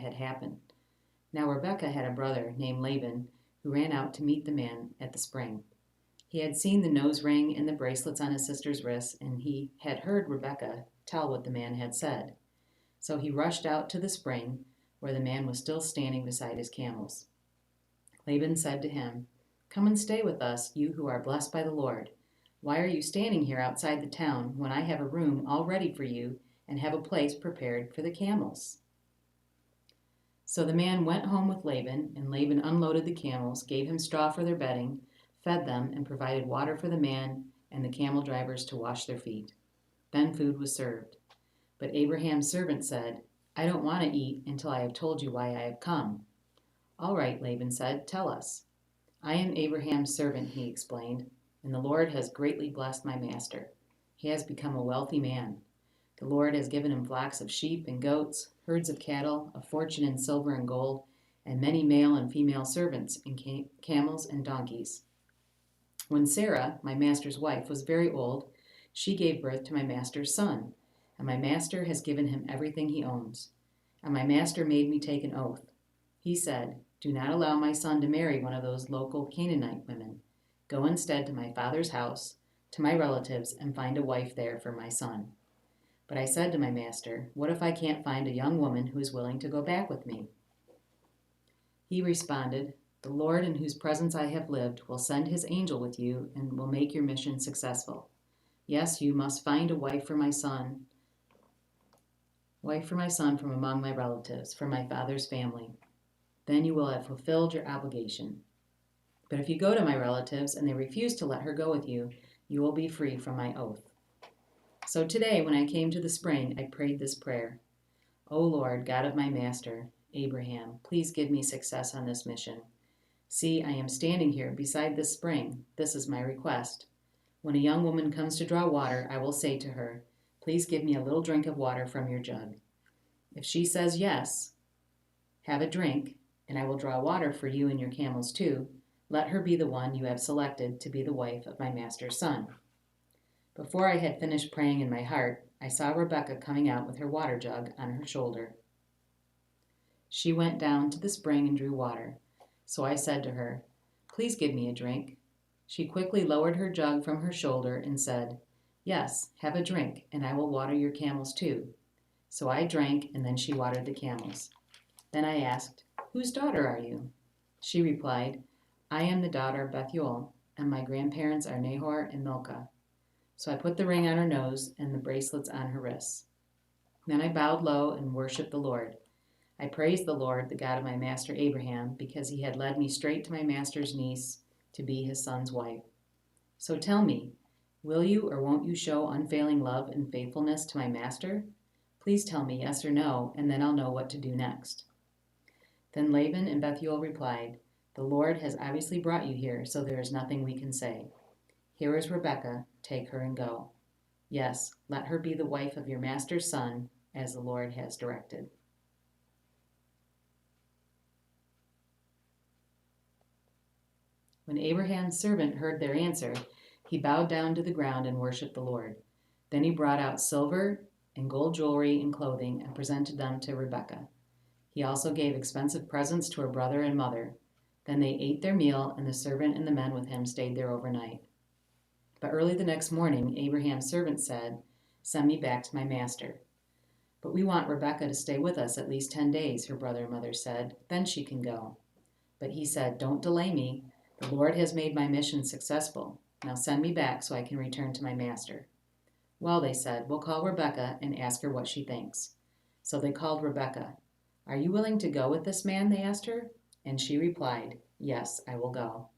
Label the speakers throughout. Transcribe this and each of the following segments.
Speaker 1: had happened. Now Rebekah had a brother named Laban who ran out to meet the man at the spring. He had seen the nose ring and the bracelets on his sister's wrists, and he had heard Rebekah tell what the man had said. So he rushed out to the spring, where the man was still standing beside his camels. Laban said to him, "Come and stay with us, you who are blessed by the Lord. Why are you standing here outside the town when I have a room all ready for you and have a place prepared for the camels?" So the man went home with Laban, and Laban unloaded the camels, gave him straw for their bedding, fed them, and provided water for the man and the camel drivers to wash their feet. Then food was served. But Abraham's servant said, "I don't want to eat until I have told you why I have come." "All right," Laban said, "tell us." "I am Abraham's servant," he explained, "and the Lord has greatly blessed my master. He has become a wealthy man. The Lord has given him flocks of sheep and goats, herds of cattle, a fortune in silver and gold, and many male and female servants, and camels and donkeys. When Sarah, my master's wife, was very old, she gave birth to my master's son, and my master has given him everything he owns. And my master made me take an oath. He said, 'Do not allow my son to marry one of those local Canaanite women. Go instead to my father's house, to my relatives, and find a wife there for my son.' But I said to my master, 'What if I can't find a young woman who is willing to go back with me?' He responded, 'The Lord in whose presence I have lived will send his angel with you and will make your mission successful. Yes, you must find a wife for my son from among my relatives, from my father's family. Then you will have fulfilled your obligation. But if you go to my relatives and they refuse to let her go with you, you will be free from my oath.' So today, when I came to the spring, I prayed this prayer. 'O Lord, God of my master, Abraham, please give me success on this mission. See, I am standing here beside this spring. This is my request. When a young woman comes to draw water, I will say to her, "Please give me a little drink of water from your jug." If she says yes, have a drink, and I will draw water for you and your camels too. Let her be the one you have selected to be the wife of my master's son." Before I had finished praying in my heart, I saw Rebekah coming out with her water jug on her shoulder. She went down to the spring and drew water. So I said to her, "Please give me a drink." She quickly lowered her jug from her shoulder and said, "Yes, have a drink, and I will water your camels too." So I drank, and then she watered the camels. Then I asked, "Whose daughter are you?" She replied, "I am the daughter of Bethuel, and my grandparents are Nahor and Milcah." So I put the ring on her nose and the bracelets on her wrists. Then I bowed low and worshiped the Lord. I praised the Lord, the God of my master Abraham, because he had led me straight to my master's niece to be his son's wife. So tell me, will you or won't you show unfailing love and faithfulness to my master? Please tell me yes or no, and then I'll know what to do next." Then Laban and Bethuel replied, "The Lord has obviously brought you here, so there is nothing we can say. Here is Rebekah, take her and go. Yes, let her be the wife of your master's son, as the Lord has directed." When Abraham's servant heard their answer, he bowed down to the ground and worshipped the Lord. Then he brought out silver and gold jewelry and clothing and presented them to Rebekah. He also gave expensive presents to her brother and mother. Then they ate their meal, and the servant and the men with him stayed there overnight. But early the next morning, Abraham's servant said, "Send me back to my master." "But we want Rebekah to stay with us at least 10 days, her brother and mother said. "Then she can go." But he said, "Don't delay me. The Lord has made my mission successful. Now send me back so I can return to my master." "Well," they said, "we'll call Rebekah and ask her what she thinks." So they called Rebekah. "Are you willing to go with this man?" they asked her. And she replied, "Yes, I will go."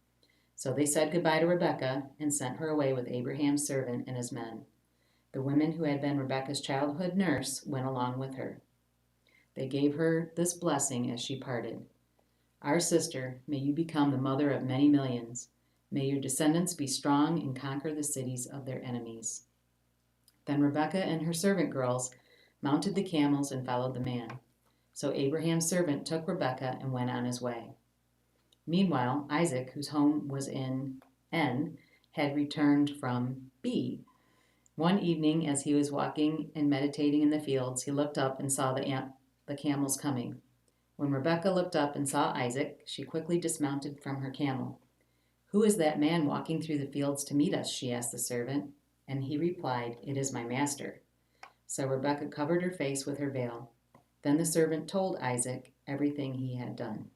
Speaker 1: So they said goodbye to Rebekah and sent her away with Abraham's servant and his men. The women who had been Rebekah's childhood nurse went along with her. They gave her this blessing as she parted. "Our sister, may you become the mother of many millions. May your descendants be strong and conquer the cities of their enemies." Then Rebekah and her servant girls mounted the camels and followed the man. So Abraham's servant took Rebekah and went on his way. Meanwhile, Isaac, whose home was in En, had returned from B. One evening, as he was walking and meditating in the fields, he looked up and saw the camels coming. When Rebekah looked up and saw Isaac, she quickly dismounted from her camel. "Who is that man walking through the fields to meet us?" she asked the servant. And he replied, "It is my master." So Rebekah covered her face with her veil. Then the servant told Isaac everything he had done.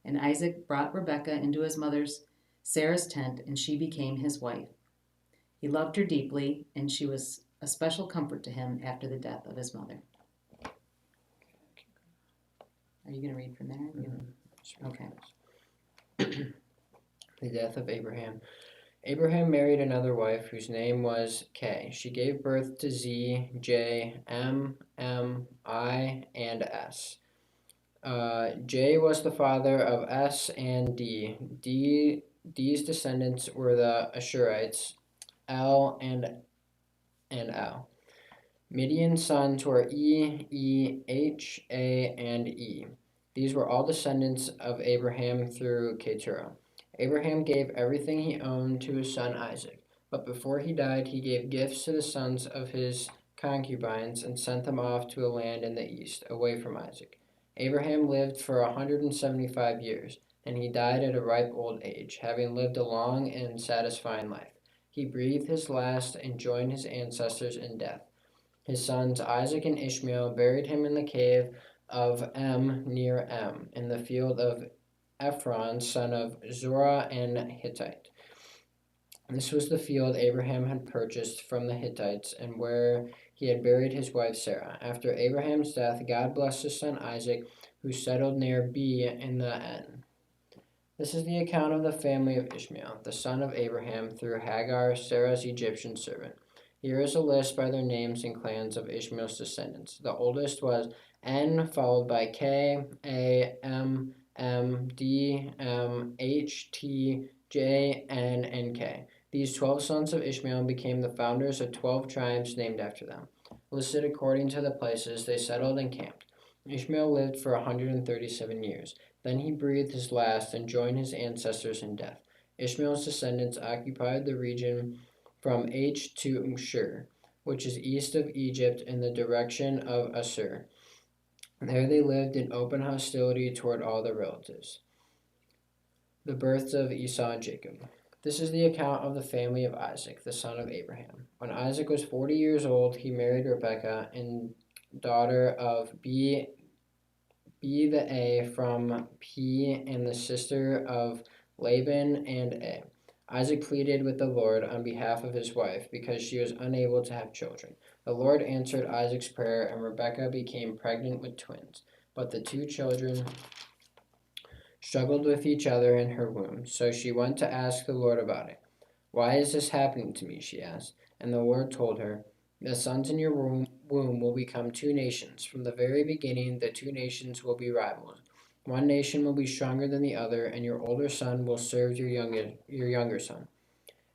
Speaker 1: And Isaac brought Rebekah into his mother's Sarah's tent, and she became his wife. He loved her deeply, and she was a special comfort to him after the death of his mother. Are you going to read from there?
Speaker 2: Mm-hmm.
Speaker 1: Okay.
Speaker 2: The death of Abraham. Abraham married another wife whose name was Kay. She gave birth to Z, J, M, I, and S. J was the father of S and D. D's descendants were the Ashurites, L and L. Midian's sons were E, H, A, and E. These were all descendants of Abraham through Keturah. Abraham gave everything he owned to his son Isaac, but before he died, he gave gifts to the sons of his concubines and sent them off to a land in the east, away from Isaac. Abraham lived for 175 years, and he died at a ripe old age, having lived a long and satisfying life. He breathed his last and joined his ancestors in death. His sons Isaac and Ishmael buried him in the cave of Em near Em, in the field of Ephron, son of Zorah and Hittite. This was the field Abraham had purchased from the Hittites and where he had buried his wife Sarah. After Abraham's death, God blessed his son Isaac, who settled near B in the En. This is the account of the family of Ishmael, the son of Abraham, through Hagar, Sarah's Egyptian servant. Here is a list by their names and clans of Ishmael's descendants. The oldest was N, followed by K, A, M, D, H, T, J, N, and K. These 12 sons of Ishmael became the founders of 12 tribes named after them, listed according to the places they settled and camped. Ishmael lived for 137 years. Then he breathed his last and joined his ancestors in death. Ishmael's descendants occupied the region from H to Shur, which is east of Egypt in the direction of Assur. There they lived in open hostility toward all their relatives. The births of Esau and Jacob. This is the account of the family of Isaac, the son of Abraham. When Isaac was 40 years old, he married Rebekah, and daughter of B the A from P, and the sister of Laban and A. Isaac pleaded with the Lord on behalf of his wife because she was unable to have children. The Lord answered Isaac's prayer, and Rebekah became pregnant with twins. But the two children struggled with each other in her womb, so she went to ask the Lord about it. "Why is this happening to me?" she asked. And the Lord told her, "The sons in your womb will become two nations. From the very beginning, the two nations will be rivals. One nation will be stronger than the other, and your older son will serve your younger son."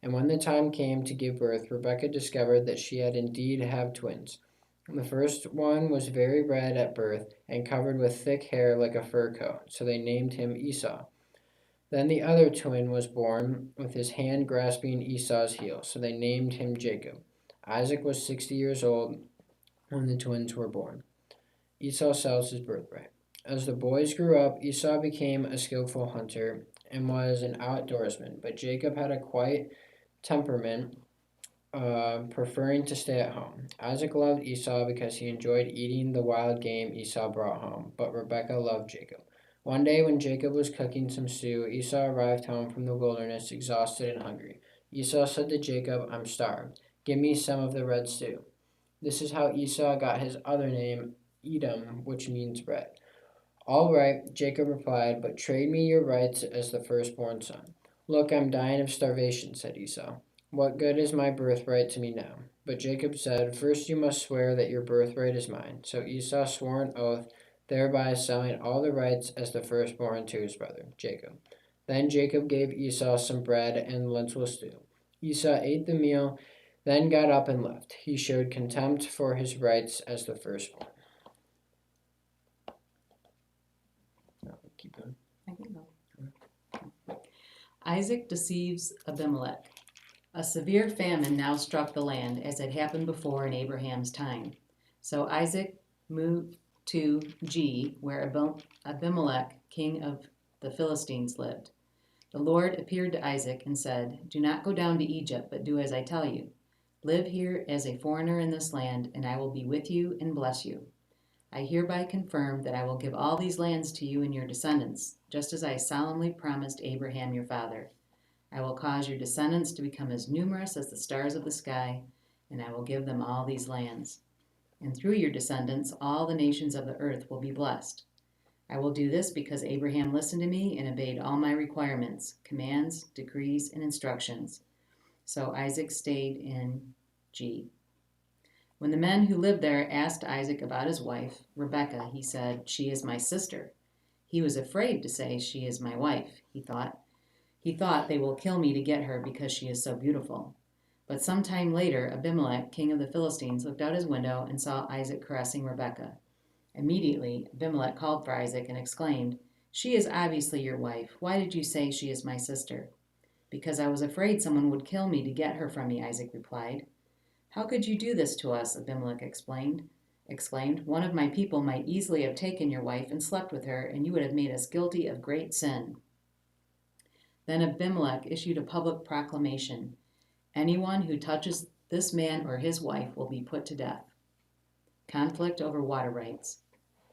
Speaker 2: And when the time came to give birth, Rebekah discovered that she had indeed have twins. The first one was very red at birth and covered with thick hair like a fur coat, so they named him Esau. Then the other twin was born with his hand grasping Esau's heel, so they named him Jacob. Isaac was 60 years old when the twins were born. Esau sells his birthright. As the boys grew up, Esau became a skillful hunter and was an outdoorsman, but Jacob had a quiet temperament, preferring to stay at home. Isaac loved Esau because he enjoyed eating the wild game Esau brought home, but Rebekah loved Jacob. One day when Jacob was cooking some stew, Esau arrived home from the wilderness, exhausted and hungry. Esau said to Jacob, "I'm starved. Give me some of the red stew." This is how Esau got his other name, Edom, which means bread. "All right," Jacob replied, "but trade me your rights as the firstborn son." "Look, I'm dying of starvation," said Esau. "What good is my birthright to me now?" But Jacob said, "First you must swear that your birthright is mine." So Esau swore an oath, thereby selling all the rights as the firstborn to his brother, Jacob. Then Jacob gave Esau some bread and lentil stew. Esau ate the meal, then got up and left. He showed contempt for his rights as the firstborn. Keep going.
Speaker 1: I can go. Isaac deceives Abimelech. A severe famine now struck the land, as had happened before in Abraham's time. So Isaac moved to G, where Abimelech, king of the Philistines, lived. The Lord appeared to Isaac and said, "Do not go down to Egypt, but do as I tell you. Live here as a foreigner in this land, and I will be with you and bless you. I hereby confirm that I will give all these lands to you and your descendants, just as I solemnly promised Abraham your father. I will cause your descendants to become as numerous as the stars of the sky, and I will give them all these lands. And through your descendants, all the nations of the earth will be blessed. I will do this because Abraham listened to me and obeyed all my requirements, commands, decrees, and instructions." So Isaac stayed in G. When the men who lived there asked Isaac about his wife, Rebekah, he said, "She is my sister." He was afraid to say, "She is my wife," he thought. He thought, "They will kill me to get her because she is so beautiful." But some time later, Abimelech, king of the Philistines, looked out his window and saw Isaac caressing Rebekah. Immediately, Abimelech called for Isaac and exclaimed, "She is obviously your wife. Why did you say she is my sister?" "Because I was afraid someone would kill me to get her from me," Isaac replied. "How could you do this to us?" Abimelech exclaimed. "One of my people might easily have taken your wife and slept with her, and you would have made us guilty of great sin." Then Abimelech issued a public proclamation: "Anyone who touches this man or his wife will be put to death." Conflict over water rights.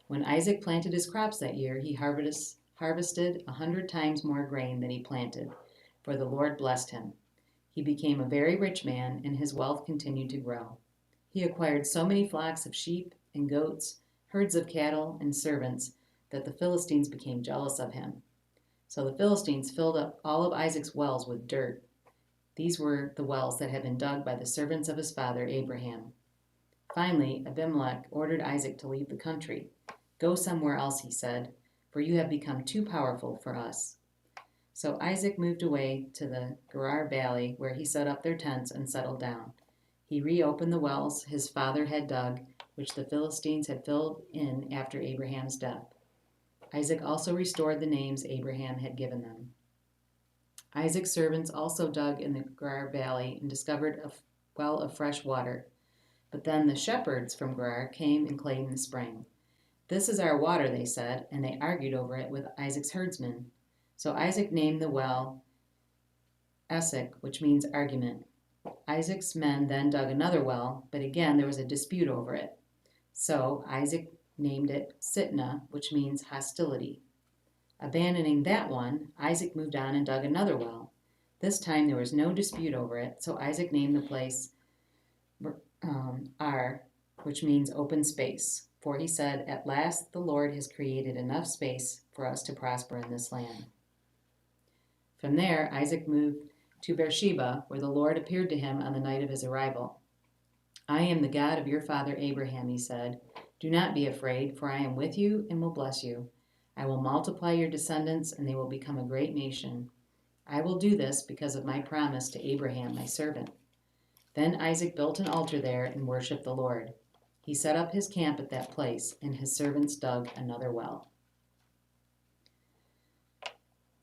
Speaker 1: When Isaac planted his crops that year, he harvested 100 times more grain than he planted, for the Lord blessed him. He became a very rich man, and his wealth continued to grow. He acquired so many flocks of sheep and goats, herds of cattle, and servants that the Philistines became jealous of him. So the Philistines filled up all of Isaac's wells with dirt. These were the wells that had been dug by the servants of his father Abraham. Finally, Abimelech ordered Isaac to leave the country. "Go somewhere else," he said, "for you have become too powerful for us." So Isaac moved away to the Gerar Valley, where he set up their tents and settled down. He reopened the wells his father had dug, which the Philistines had filled in after Abraham's death. Isaac also restored the names Abraham had given them. Isaac's servants also dug in the Gerar Valley and discovered a well of fresh water. But then the shepherds from Gerar came and claimed the spring. "This is our water," they said, and they argued over it with Isaac's herdsmen. So Isaac named the well Esek, which means argument. Isaac's men then dug another well, but again there was a dispute over it. So Isaac named it Sitnah, which means hostility. Abandoning that one, Isaac moved on and dug another well. This time there was no dispute over it, so Isaac named the place Ar, which means open space. For he said, "At last the Lord has created enough space for us to prosper in this land." From there, Isaac moved to Beersheba, where the Lord appeared to him on the night of his arrival. "I am the God of your father Abraham," he said. "Do not be afraid, for I am with you and will bless you. I will multiply your descendants, and they will become a great nation. I will do this because of my promise to Abraham, my servant." Then Isaac built an altar there and worshipped the Lord. He set up his camp at that place, and his servants dug another well.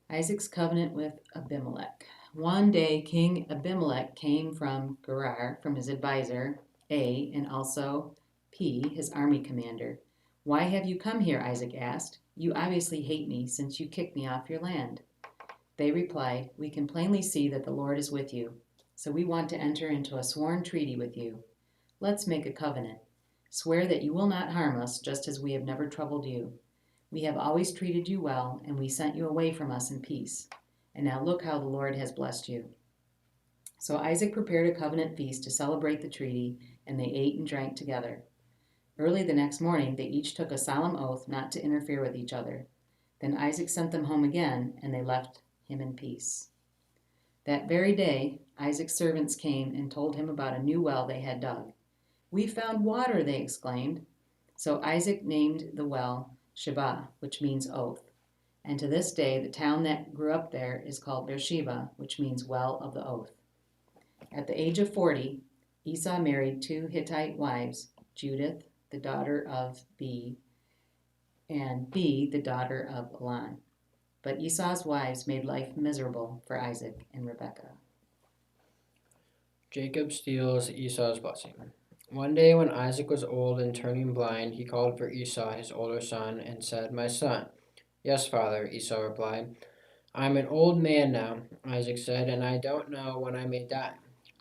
Speaker 1: Isaac's covenant with Abimelech. One day, King Abimelech came from Gerar, from his advisor, A, and also P, his army commander. "Why have you come here?" Isaac asked. "You obviously hate me, since you kicked me off your land." They replied, "We can plainly see that the Lord is with you, so we want to enter into a sworn treaty with you. Let's make a covenant. Swear that you will not harm us, just as we have never troubled you. We have always treated you well, and we sent you away from us in peace. And now look how the Lord has blessed you." So Isaac prepared a covenant feast to celebrate the treaty, and they ate and drank together. Early the next morning, they each took a solemn oath not to interfere with each other. Then Isaac sent them home again, and they left him in peace. That very day, Isaac's servants came and told him about a new well they had dug. "We found water," they exclaimed. So Isaac named the well Sheba, which means oath. And to this day, the town that grew up there is called Beersheba, which means well of the oath. At the age of 40, Esau married 2 Hittite wives, Judith, the daughter of B, and B, the daughter of Elon. But Esau's wives made life miserable for Isaac and Rebekah.
Speaker 2: Jacob steals Esau's blessing. One day when Isaac was old and turning blind, he called for Esau, his older son, and said, "My son." "Yes, father," Esau replied. "I'm an old man now," Isaac said, "and I don't know when I may die.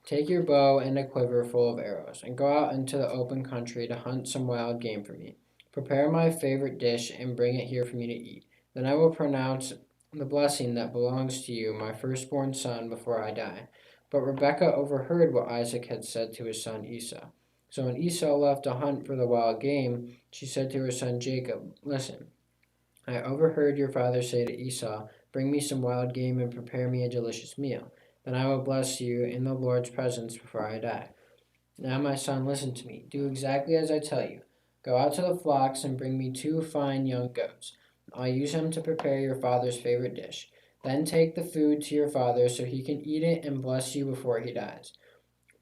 Speaker 2: Take your bow and a quiver full of arrows, and go out into the open country to hunt some wild game for me. Prepare my favorite dish and bring it here for me to eat. Then I will pronounce the blessing that belongs to you, my firstborn son, before I die." But Rebekah overheard what Isaac had said to his son Esau. So when Esau left to hunt for the wild game, she said to her son Jacob, "Listen, I overheard your father say to Esau, 'Bring me some wild game and prepare me a delicious meal. Then I will bless you in the Lord's presence before I die.' Now, my son, listen to me. Do exactly as I tell you. Go out to the flocks and bring me 2 fine young goats. I'll use them to prepare your father's favorite dish. Then take the food to your father so he can eat it and bless you before he dies."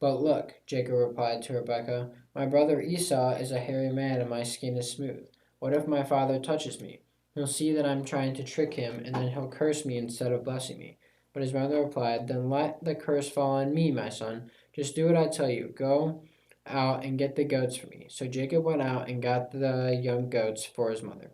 Speaker 2: "But look," Jacob replied to Rebekah, "my brother Esau is a hairy man and my skin is smooth. What if my father touches me? He'll see that I'm trying to trick him, and then he'll curse me instead of blessing me." But his mother replied, "Then let the curse fall on me, my son. Just do what I tell you. Go out and get the goats for me." So Jacob went out and got the young goats for his mother.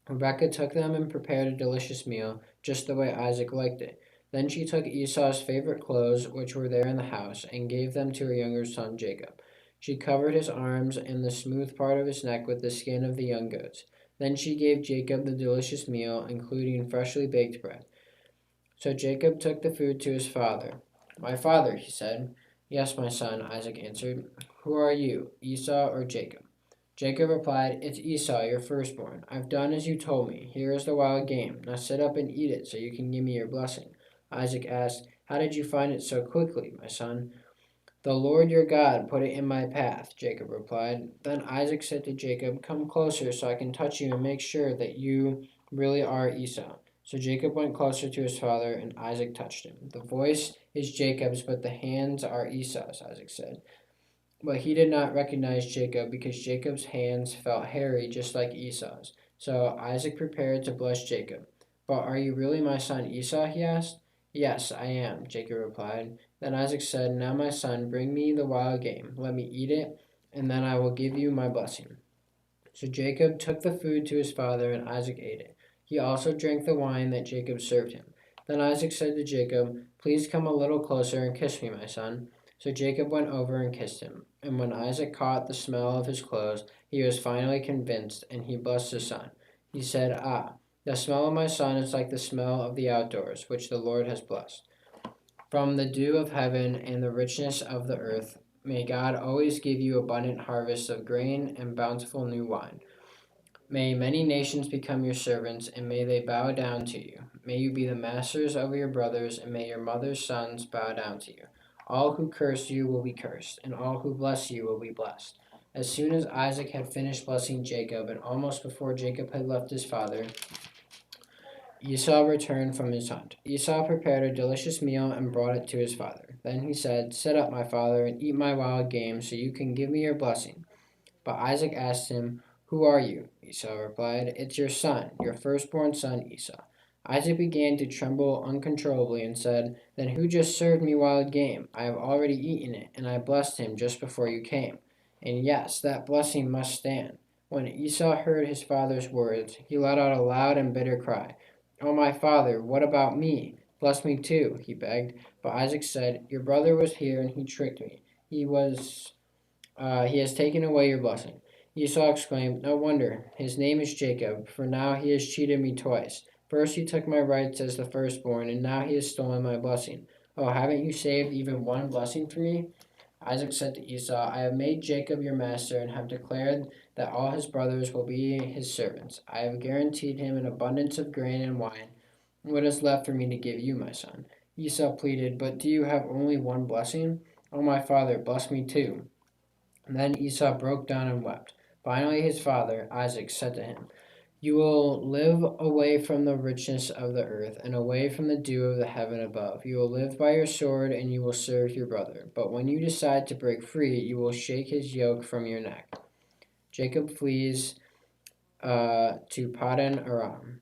Speaker 2: Rebekah took them and prepared a delicious meal, just the way Isaac liked it. Then she took Esau's favorite clothes, which were there in the house, and gave them to her younger son Jacob. She covered his arms and the smooth part of his neck with the skin of the young goats. Then she gave Jacob the delicious meal, including freshly baked bread. So Jacob took the food to his father. "My father," he said. "Yes, my son," Isaac answered. "Who are you, Esau or Jacob?" Jacob replied, "It's Esau, your firstborn. I've done as you told me. Here is the wild game. Now sit up and eat it so you can give me your blessing." Isaac asked, "How did you find it so quickly, my son?" "The Lord your God put it in my path," Jacob replied. Then Isaac said to Jacob, "Come closer so I can touch you and make sure that you really are Esau." So Jacob went closer to his father, and Isaac touched him. "The voice is Jacob's, but the hands are Esau's," Isaac said. But he did not recognize Jacob because Jacob's hands felt hairy just like Esau's. So Isaac prepared to bless Jacob. "But are you really my son Esau?" he asked. "Yes, I am," Jacob replied. Then Isaac said, "Now, my son, bring me the wild game. Let me eat it, and then I will give you my blessing." So Jacob took the food to his father, and Isaac ate it. He also drank the wine that Jacob served him. Then Isaac said to Jacob, "Please come a little closer and kiss me, my son." So Jacob went over and kissed him. And when Isaac caught the smell of his clothes, he was finally convinced, and he blessed his son. He said, "Ah, the smell of my son is like the smell of the outdoors, which the Lord has blessed. From the dew of heaven and the richness of the earth, may God always give you abundant harvests of grain and bountiful new wine. May many nations become your servants, and may they bow down to you. May you be the masters over your brothers, and may your mother's sons bow down to you. All who curse you will be cursed, and all who bless you will be blessed." As soon as Isaac had finished blessing Jacob, and almost before Jacob had left his father, Esau returned from his hunt. Esau prepared a delicious meal and brought it to his father. Then he said, "Sit up, my father, and eat my wild game, so you can give me your blessing." But Isaac asked him, "Who are you?" Esau replied, "It's your son, your firstborn son Esau." Isaac began to tremble uncontrollably and said, "Then who just served me wild game? I have already eaten it, and I blessed him just before you came. And yes, that blessing must stand." When Esau heard his father's words, he let out a loud and bitter cry. "Oh, my father, what about me? Bless me too," he begged. But Isaac said, "Your brother was here, and he tricked me. He has taken away your blessing." Esau exclaimed, "No wonder. His name is Jacob, for now he has cheated me twice. First he took my rights as the firstborn, and now he has stolen my blessing. Oh, haven't you saved even one blessing for me?" Isaac said to Esau, "I have made Jacob your master and have declared that all his brothers will be his servants. I have guaranteed him an abundance of grain and wine. What is left for me to give you, my son?" Esau pleaded, "But do you have only one blessing? Oh, my father, bless me too." And then Esau broke down and wept. Finally, his father, Isaac, said to him, "You will live away from the richness of the earth and away from the dew of the heaven above. You will live by your sword and you will serve your brother. But when you decide to break free, you will shake his yoke from your neck." Jacob flees to Paddan Aram.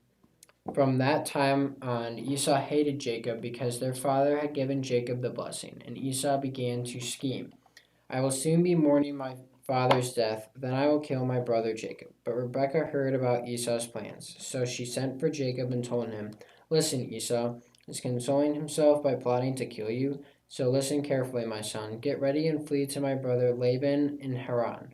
Speaker 2: From that time on, Esau hated Jacob because their father had given Jacob the blessing, and Esau began to scheme. I will soon be mourning my father's death. Then I will kill my brother Jacob. But Rebekah heard about Esau's plans. So she sent for Jacob and told him, Listen, Esau is consoling himself by plotting to kill you. So listen carefully, my son. Get ready and flee to my brother Laban in Haran.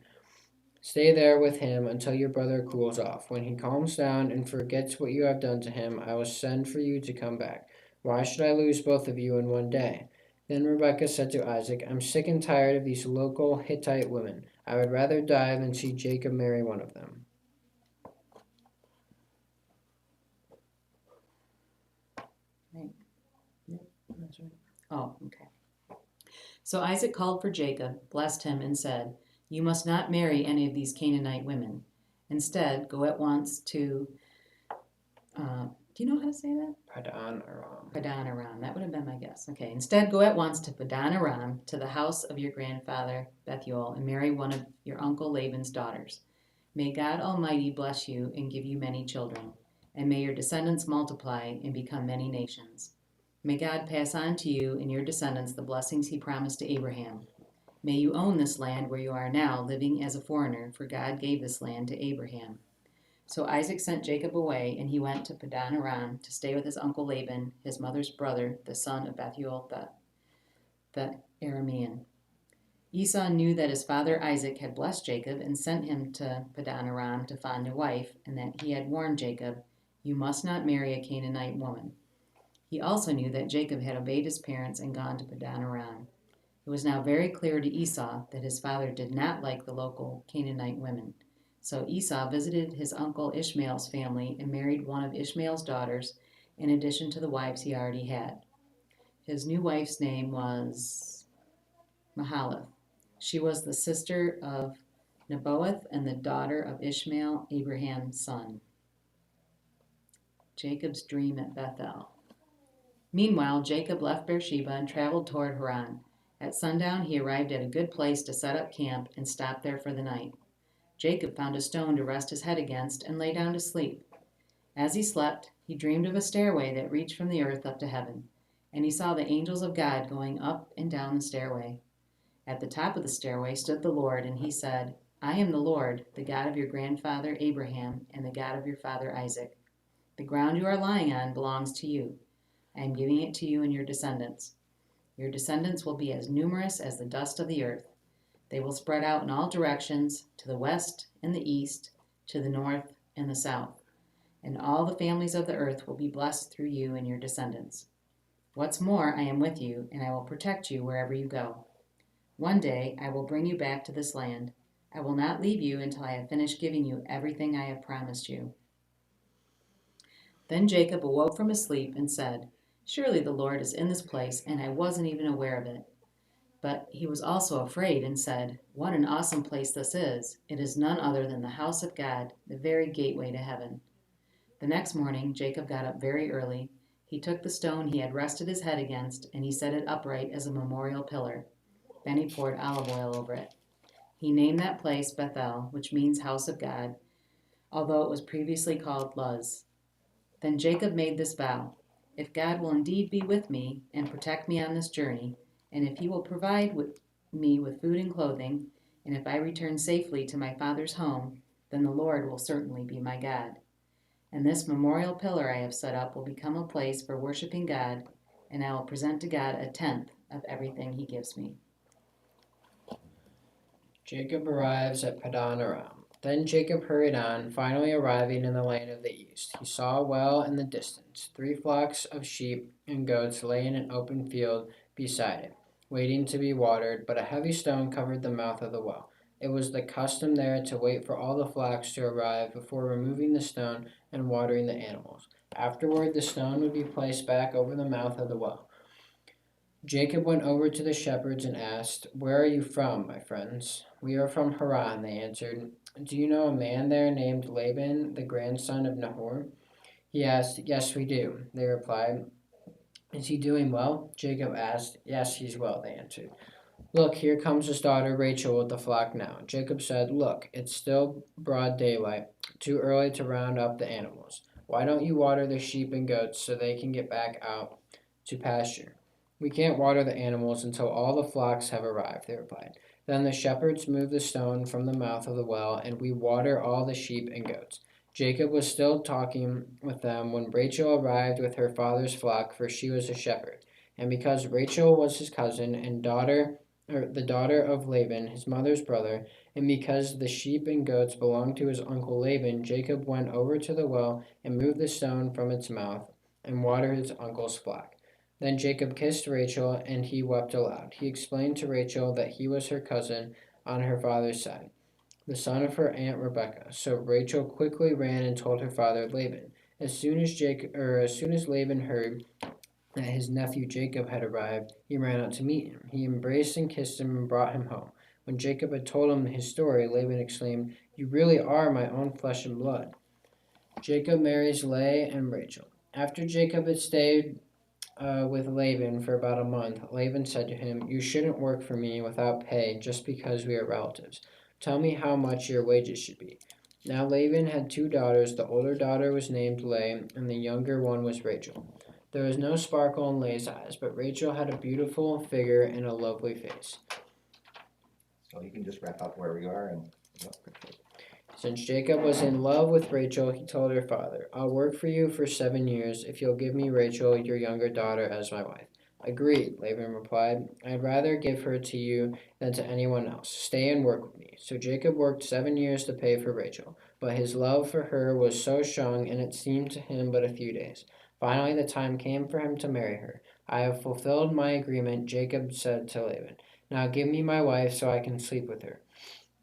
Speaker 2: Stay there with him until your brother cools off. When he calms down and forgets what you have done to him, I will send for you to come back. Why should I lose both of you in one day? Then Rebekah said to Isaac, I'm sick and tired of these local Hittite women. I would rather die than see Jacob marry one of them.
Speaker 1: That's right. Oh, okay. So Isaac called for Jacob, blessed him, and said, You must not marry any of these Canaanite women. Instead, go at once to, do you know how to say that?
Speaker 2: Padan Aram.
Speaker 1: Padan Aram. That would have been my guess. Okay. Instead, go at once to Padan Aram, to the house of your grandfather Bethuel, and marry one of your uncle Laban's daughters. May God Almighty bless you and give you many children, and may your descendants multiply and become many nations. May God pass on to you and your descendants the blessings he promised to Abraham. May you own this land where you are now, living as a foreigner, for God gave this land to Abraham. So Isaac sent Jacob away, and he went to Padan Aram to stay with his uncle Laban, his mother's brother, the son of Bethuel the Aramean. Esau knew that his father Isaac had blessed Jacob and sent him to Padan Aram to find a wife, and that he had warned Jacob, You must not marry a Canaanite woman. He also knew that Jacob had obeyed his parents and gone to Padan Aram. It was now very clear to Esau that his father did not like the local Canaanite women. So Esau visited his uncle Ishmael's family and married one of Ishmael's daughters in addition to the wives he already had. His new wife's name was Mahalath. She was the sister of Nebaioth and the daughter of Ishmael, Abraham's son. Jacob's dream at Bethel. Meanwhile, Jacob left Beersheba and traveled toward Haran. At sundown, he arrived at a good place to set up camp and stopped there for the night. Jacob found a stone to rest his head against and lay down to sleep. As he slept, he dreamed of a stairway that reached from the earth up to heaven, and he saw the angels of God going up and down the stairway. At the top of the stairway stood the Lord, and he said, I am the Lord, the God of your grandfather Abraham and the God of your father Isaac. The ground you are lying on belongs to you. I am giving it to you and your descendants. Your descendants will be as numerous as the dust of the earth. They will spread out in all directions, to the west and the east, to the north and the south. And all the families of the earth will be blessed through you and your descendants. What's more, I am with you, and I will protect you wherever you go. One day I will bring you back to this land. I will not leave you until I have finished giving you everything I have promised you. Then Jacob awoke from his sleep and said, Surely the Lord is in this place, and I wasn't even aware of it. But he was also afraid and said, What an awesome place this is! It is none other than the house of God, the very gateway to heaven. The next morning Jacob got up very early. He took the stone he had rested his head against, and he set it upright as a memorial pillar. Then he poured olive oil over it. He named that place Bethel, which means house of God, although it was previously called Luz. Then Jacob made this vow, If God will indeed be with me and protect me on this journey, and if he will provide me with food and clothing, and if I return safely to my father's home, then the Lord will certainly be my God. And this memorial pillar I have set up will become a place for worshiping God, and I will present to God a tenth of everything he gives me.
Speaker 2: Jacob arrives at Padan Aram. Then Jacob hurried on, finally arriving in the land of the east. He saw a well in the distance. 3 flocks of sheep and goats lay in an open field beside it, waiting to be watered, but a heavy stone covered the mouth of the well. It was the custom there to wait for all the flocks to arrive before removing the stone and watering the animals. Afterward, the stone would be placed back over the mouth of the well. Jacob went over to the shepherds and asked, Where are you from, my friends? We are from Haran, they answered. Do you know a man there named Laban, the grandson of Nahor? He asked. Yes, we do, they replied. Is he doing well? Jacob asked. Yes, he's well, they answered. Look, here comes his daughter Rachel with the flock now. Jacob said, Look, it's still broad daylight, too early to round up the animals. Why don't you water the sheep and goats so they can get back out to pasture? We can't water the animals until all the flocks have arrived, they replied. Then the shepherds moved the stone from the mouth of the well, and we water all the sheep and goats. Jacob was still talking with them when Rachel arrived with her father's flock, for she was a shepherd. And because Rachel was his cousin and the daughter of Laban, his mother's brother, and because the sheep and goats belonged to his uncle Laban, Jacob went over to the well and moved the stone from its mouth and watered his uncle's flock. Then Jacob kissed Rachel, and he wept aloud. He explained to Rachel that he was her cousin on her father's side, the son of her aunt Rebekah. So Rachel quickly ran and told her father Laban. As soon as Laban heard that his nephew Jacob had arrived, he ran out to meet him. He embraced and kissed him and brought him home. When Jacob had told him his story, Laban exclaimed, "You really are my own flesh and blood." Jacob marries Leah and Rachel. After Jacob had stayed with Laban for about a month, Laban said to him, "You shouldn't work for me without pay just because we are relatives. Tell me how much your wages should be." Now Laban had 2 daughters. The older daughter was named Leah, and the younger one was Rachel. There was no sparkle in Leah's eyes, but Rachel had a beautiful figure and a lovely face.
Speaker 3: So you can just wrap up where we are and. Yep.
Speaker 2: Since Jacob was in love with Rachel, he told her father, "I'll work for you for 7 years if you'll give me Rachel, your younger daughter, as my wife." "Agreed," Laban replied. "I'd rather give her to you than to anyone else. Stay and work with me." So Jacob worked 7 years to pay for Rachel, but his love for her was so strong, and it seemed to him but a few days. Finally, the time came for him to marry her. "I have fulfilled my agreement," Jacob said to Laban. "Now give me my wife so I can sleep with her."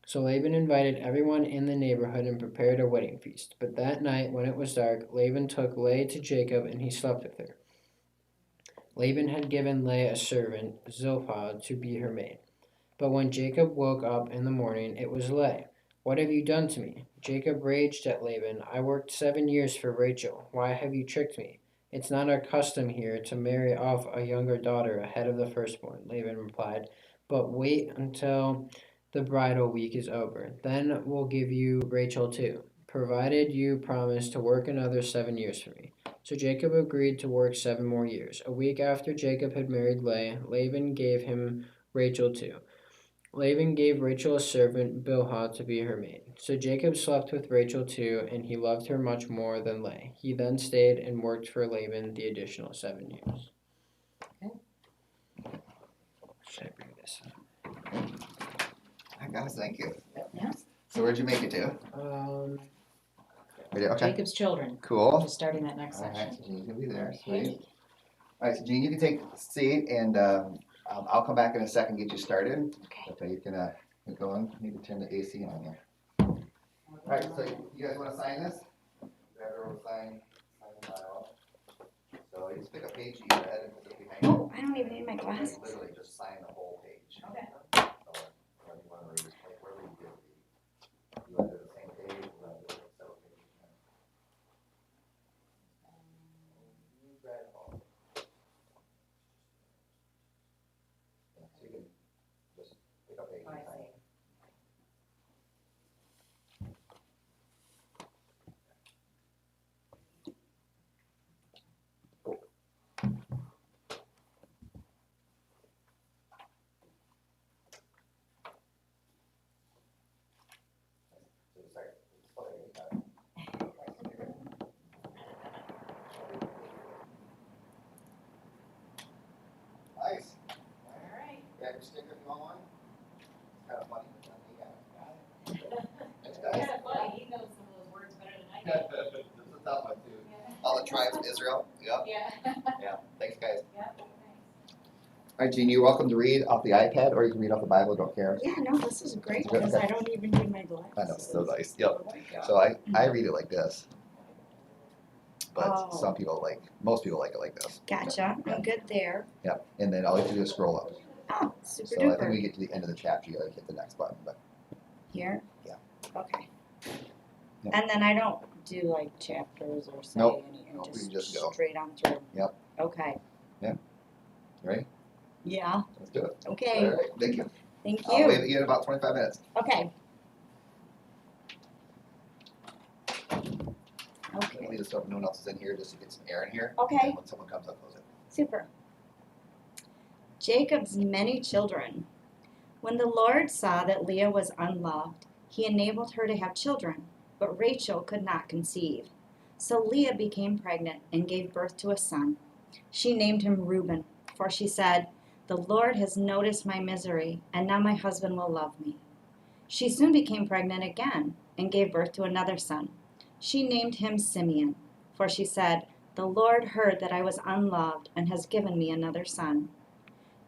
Speaker 2: So Laban invited everyone in the neighborhood and prepared a wedding feast. But that night, when it was dark, Laban took Leah to Jacob, and he slept with her. Laban had given Leah a servant, Zilpah, to be her maid. But when Jacob woke up in the morning, it was Leah. "What have you done to me?" Jacob raged at Laban. "I worked 7 years for Rachel. Why have you tricked me?" "It's not our custom here to marry off a younger daughter ahead of the firstborn," Laban replied. "But wait until the bridal week is over. Then we'll give you Rachel too, provided you promise to work another 7 years for me." So Jacob agreed to work 7 more years. A week after Jacob had married Leah, Laban gave him Rachel too. Laban gave Rachel a servant, Bilhah, to be her maid. So Jacob slept with Rachel too, and he loved her much more than Leah. He then stayed and worked for Laban the additional 7 years.
Speaker 1: Okay.
Speaker 2: Should I bring this up?
Speaker 3: Hi guys, thank you.
Speaker 1: Yeah.
Speaker 3: So where'd you make it to? Okay.
Speaker 1: Jacob's children.
Speaker 3: Cool.
Speaker 1: Just starting that next
Speaker 3: All right,
Speaker 1: section.
Speaker 3: so Jean's gonna be there.
Speaker 1: Okay.
Speaker 3: Sweet. All right, so Jean, you can take a seat, and I'll come back in a second, get you started.
Speaker 1: Okay.
Speaker 3: Okay, you can get going. You need to turn the AC on here. All right, so you guys want to sign this? Everyone will sign the file. So you just pick a page you read and put it behind you.
Speaker 4: Oh, I don't even need my glasses.
Speaker 3: Literally just sign the whole page.
Speaker 1: Okay.
Speaker 3: So wherever you want to read, like wherever you do it. You want to do the same page, you want to do it several pages. You read all. Yeah, so you can just pick up page and sign. So just start. Nice.
Speaker 1: All right.
Speaker 3: Yeah, your sticker if you want one. It's kind of funny, but not me. Thanks, guys.
Speaker 1: Yeah, funny. He knows some of those words better than I do.
Speaker 3: This is a tough one too. All the tribes of Israel. Yep.
Speaker 1: Yeah.
Speaker 3: Yeah. Thanks, guys.
Speaker 1: Yeah.
Speaker 3: All right, Jean, you're welcome to read off the iPad, or you can read off the Bible. Don't care.
Speaker 4: Yeah, no, this is great
Speaker 3: Okay.
Speaker 4: because I don't even need my glasses.
Speaker 3: I know, so nice. Yep.
Speaker 4: Oh my God.
Speaker 3: So I read it like this, but
Speaker 4: Oh.
Speaker 3: most people like it like this.
Speaker 4: Gotcha. I'm good there.
Speaker 3: Yep. And then all you have to do is scroll up.
Speaker 4: Oh, super
Speaker 3: So I think
Speaker 4: duper.
Speaker 3: we get to the end of the chapter, you gotta hit the next button. But
Speaker 4: Here?
Speaker 3: Yeah.
Speaker 4: Okay.
Speaker 3: Yep.
Speaker 4: And then I don't do like chapters or say
Speaker 3: Nope.
Speaker 4: anything.
Speaker 3: Nope, we just go.
Speaker 4: Straight on through.
Speaker 3: Yep.
Speaker 4: Okay.
Speaker 3: You ready?
Speaker 4: Yeah.
Speaker 3: Let's do it.
Speaker 4: Okay.
Speaker 3: All right. Thank you.
Speaker 4: Thank
Speaker 3: I'll
Speaker 4: you.
Speaker 3: wait you in about 25 minutes.
Speaker 4: Okay.
Speaker 3: I'll
Speaker 4: Okay.
Speaker 3: leave this up. No one else is in here just to get some air in here.
Speaker 4: Okay.
Speaker 3: And when someone comes, I'll close it.
Speaker 4: Super. Jacob's many children. When the Lord saw that Leah was unloved, he enabled her to have children, but Rachel could not conceive. So Leah became pregnant and gave birth to a son. She named him Reuben, for she said, "The Lord has noticed my misery, and now my husband will love me." She soon became pregnant again and gave birth to another son. She named him Simeon, for she said, "The Lord heard that I was unloved and has given me another son."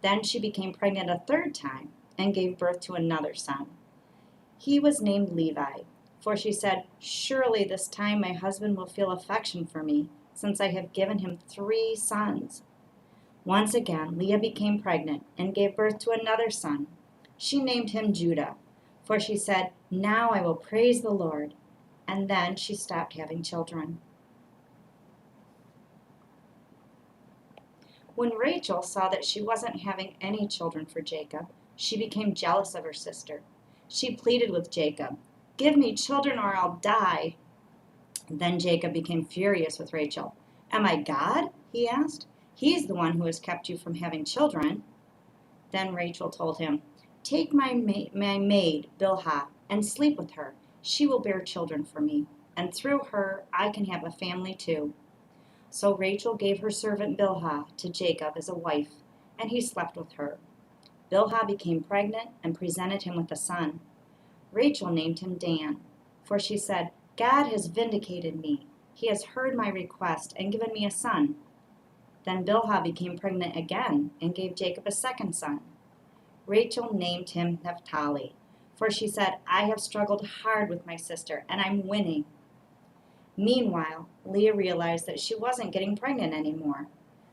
Speaker 4: Then she became pregnant a third time and gave birth to another son. He was named Levi, for she said, "Surely this time my husband will feel affection for me, since I have given him 3 sons." Once again, Leah became pregnant and gave birth to another son. She named him Judah, for she said, "Now I will praise the Lord." And then she stopped having children. When Rachel saw that she wasn't having any children for Jacob, she became jealous of her sister. She pleaded with Jacob, "Give me children or I'll die." Then Jacob became furious with Rachel. "Am I God?" he asked. "He's the one who has kept you from having children." Then Rachel told him, "Take my maid, Bilhah, and sleep with her. She will bear children for me, and through her I can have a family too." So Rachel gave her servant Bilhah to Jacob as a wife, and he slept with her. Bilhah became pregnant and presented him with a son. Rachel named him Dan, for she said, "God has vindicated me. He has heard my request and given me a son." Then Bilhah became pregnant again and gave Jacob a second son. Rachel named him Naphtali, for she said, "I have struggled hard with my sister, and I'm winning." Meanwhile, Leah realized that she wasn't getting pregnant anymore,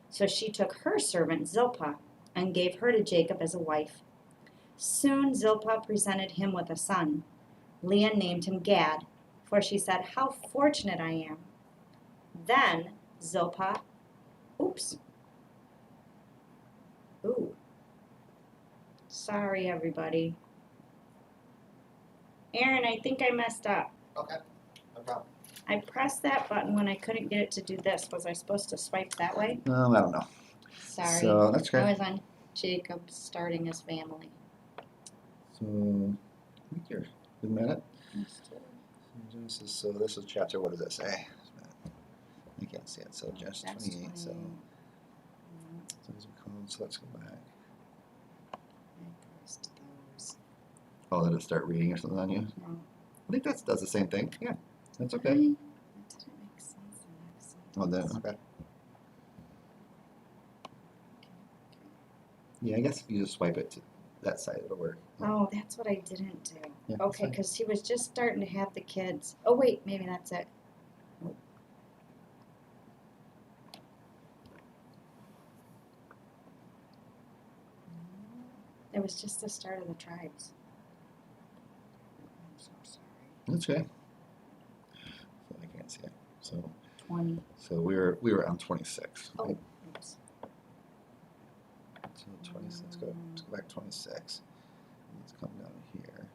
Speaker 4: so she took her servant Zilpah and gave her to Jacob as a wife. Soon Zilpah presented him with a son. Leah named him Gad, for she said, "How fortunate I am." Then Zilpah, sorry everybody. Aaron, I think I messed up.
Speaker 3: Okay, no problem.
Speaker 4: I pressed that button when I couldn't get it to do this. Was I supposed to swipe that way?
Speaker 3: I don't know.
Speaker 4: Sorry.
Speaker 3: So that's
Speaker 4: I
Speaker 3: great.
Speaker 4: was on Jacob starting his family.
Speaker 3: So, I think you're a minute. Genesis, so this is chapter, what does that say? You can't see it, so Genesis
Speaker 4: That's
Speaker 3: 28, so,
Speaker 4: 20.
Speaker 3: so let's go back.
Speaker 4: I pressed those.
Speaker 3: Oh, did it start reading or something on you?
Speaker 4: No.
Speaker 3: I think that does the same thing. Yeah, that's okay.
Speaker 4: That didn't make sense in that
Speaker 3: Oh, then,
Speaker 4: sentence.
Speaker 3: okay. Yeah, I guess if you just swipe it to that side, it'll work.
Speaker 4: Oh, that's what I didn't do.
Speaker 3: Yeah, that's
Speaker 4: Okay,
Speaker 3: fine.
Speaker 4: because he was just starting to have the kids. Oh, wait, maybe that's it. It was just the start of the tribes. I'm so sorry.
Speaker 3: That's okay. So I can't see it. So
Speaker 4: 20.
Speaker 3: we were on 26.
Speaker 4: Oh,
Speaker 3: Right?
Speaker 4: oops.
Speaker 3: So 26. Let's go back 26. Let's come down here.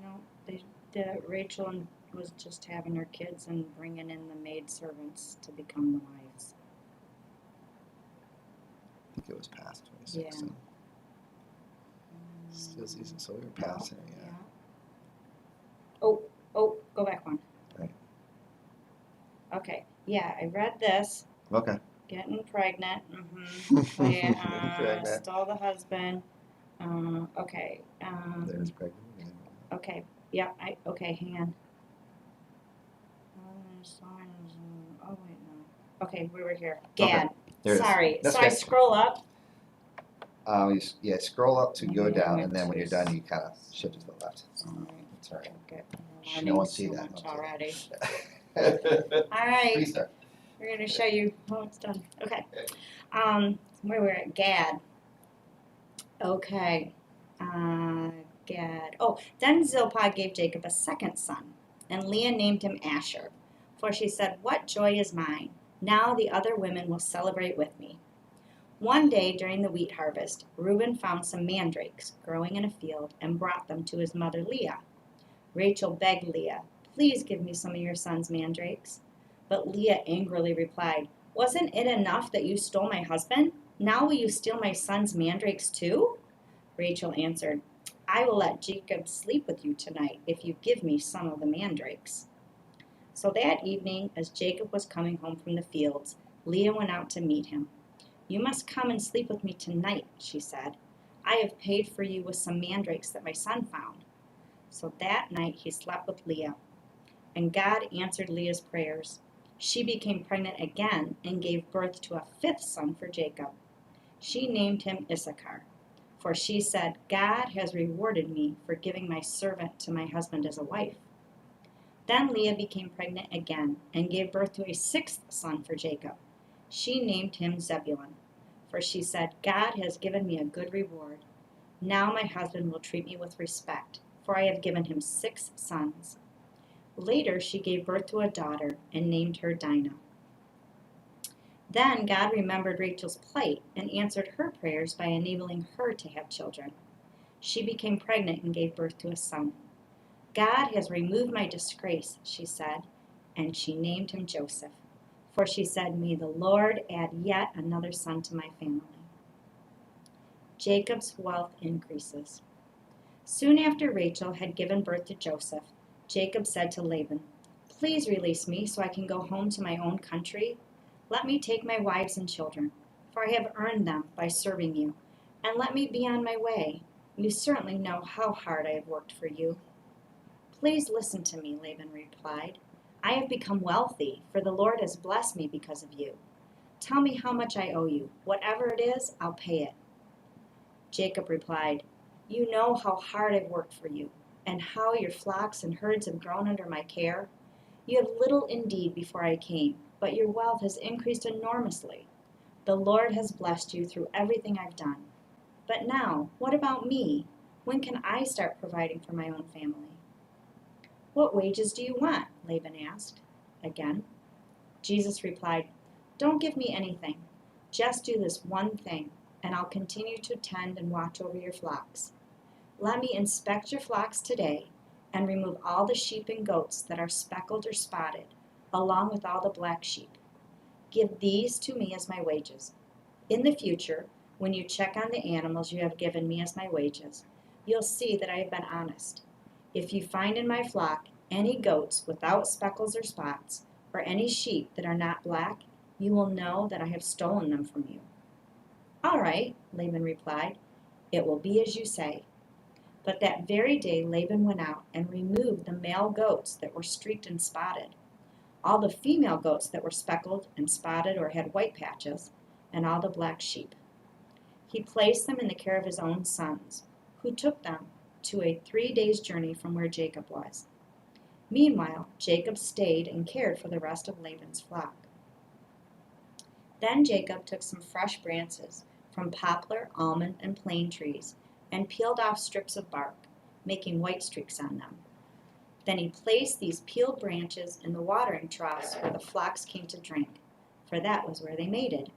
Speaker 4: No, Rachel was just having her kids and bringing in the maid servants to become the wives.
Speaker 3: I think it was past 26.
Speaker 4: Yeah.
Speaker 3: So. Still season, so we were past it, yeah.
Speaker 4: Oh, go back one.
Speaker 3: Right.
Speaker 4: Okay, yeah, I read this.
Speaker 3: Okay.
Speaker 4: Getting pregnant.
Speaker 3: Getting pregnant.
Speaker 4: Stole the husband. Okay.
Speaker 3: There's pregnant again.
Speaker 4: Okay. Yeah. Okay. Hang on. Oh wait, no. Okay, we were here. Gad.
Speaker 3: There it is.
Speaker 4: Sorry.
Speaker 3: That's
Speaker 4: So I
Speaker 3: okay.
Speaker 4: scroll up.
Speaker 3: Yeah, scroll up to go
Speaker 4: Maybe I
Speaker 3: down,
Speaker 4: went
Speaker 3: and then when you're
Speaker 4: too
Speaker 3: done, you kind of shift it to the left.
Speaker 4: Alright.
Speaker 3: That's all right.
Speaker 4: Okay.
Speaker 3: Shh, no one see
Speaker 4: So
Speaker 3: that.
Speaker 4: much
Speaker 3: Okay.
Speaker 4: already.
Speaker 3: Please
Speaker 4: All right.
Speaker 3: start.
Speaker 4: We're gonna show you how it's done. Okay.
Speaker 3: Okay.
Speaker 4: Where we're at Gad. Okay. Gad. Oh, then Zilpah gave Jacob a second son, and Leah named him Asher, for she said, "What joy is mine! Now the other women will celebrate with me." One day during the wheat harvest, Reuben found some mandrakes growing in a field and brought them to his mother Leah. Rachel begged Leah, "Please give me some of your son's mandrakes." But Leah angrily replied, "Wasn't it enough that you stole my husband? Now will you steal my son's mandrakes too?" Rachel answered, I will let Jacob sleep with you tonight if you give me some of the mandrakes. So that evening, as Jacob was coming home from the fields, Leah went out to meet him. You must come and sleep with me tonight, she said. I have paid for you with some mandrakes that my son found. So that night he slept with Leah, and God answered Leah's prayers. She became pregnant again and gave birth to a fifth son for Jacob. She named him Issachar, for she said, God has rewarded me for giving my servant to my husband as a wife. Then Leah became pregnant again and gave birth to a sixth son for Jacob. She named him Zebulun, for she said, God has given me a good reward. Now my husband will treat me with respect, for I have given him 6 sons. Later she gave birth to a daughter and named her Dinah. Then God remembered Rachel's plight and answered her prayers by enabling her to have children. She became pregnant and gave birth to a son. God has removed my disgrace, she said, and she named him Joseph. For she said, may the Lord add yet another son to my family. Jacob's wealth increases. Soon after Rachel had given birth to Joseph, Jacob said to Laban, please release me so I can go home to my own country. Let me take my wives and children, for I have earned them by serving you, and let me be on my way. You certainly know how hard I have worked for you. Please listen to me, Laban replied. I have become wealthy, for the Lord has blessed me because of you. Tell me how much I owe you. Whatever it is, I'll pay it. Jacob replied, you know how hard I've worked for you, and how your flocks and herds have grown under my care. You have little indeed before I came, but your wealth has increased enormously. The Lord has blessed you through everything I've done. But now, what about me? When can I start providing for my own family? What wages do you want? Laban asked. Again, Jesus replied, don't give me anything. Just do this one thing, and I'll continue to tend and watch over your flocks. Let me inspect your flocks today and remove all the sheep and goats that are speckled or spotted, along with all the black sheep. Give these to me as my wages. In the future, when you check on the animals you have given me as my wages, you'll see that I have been honest. If you find in my flock any goats without speckles or spots, or any sheep that are not black, you will know that I have stolen them from you. All right, Laban replied, it will be as you say. But that very day Laban went out and removed the male goats that were streaked and spotted, all the female goats that were speckled and spotted or had white patches, and all the black sheep. He placed them in the care of his own sons, who took them to a 3 days' journey from where Jacob was. Meanwhile, Jacob stayed and cared for the rest of Laban's flock. Then Jacob took some fresh branches from poplar, almond, and plane trees and peeled off strips of bark, making white streaks on them. Then he placed these peeled branches in the watering troughs where the flocks came to drink, for that was where they mated.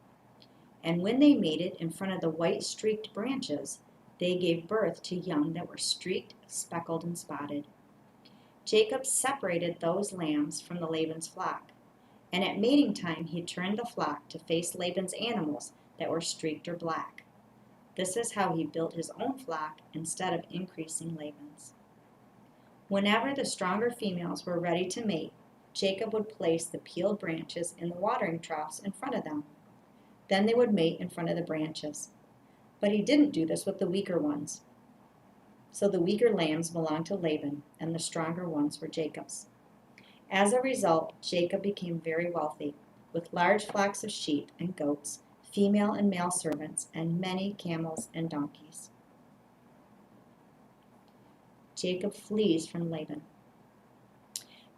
Speaker 4: And when they mated in front of the white streaked branches, they gave birth to young that were streaked, speckled, and spotted. Jacob separated those lambs from the Laban's flock, and at mating time he turned the flock to face Laban's animals that were streaked or black. This is how he built his own flock instead of increasing Laban's. Whenever the stronger females were ready to mate, Jacob would place the peeled branches in the watering troughs in front of them. Then they would mate in front of the branches. But he didn't do this with the weaker ones. So the weaker lambs belonged to Laban, and the stronger ones were Jacob's. As a result, Jacob became very wealthy, with large flocks of sheep and goats, female and male servants, and many camels and donkeys. Jacob flees from Laban.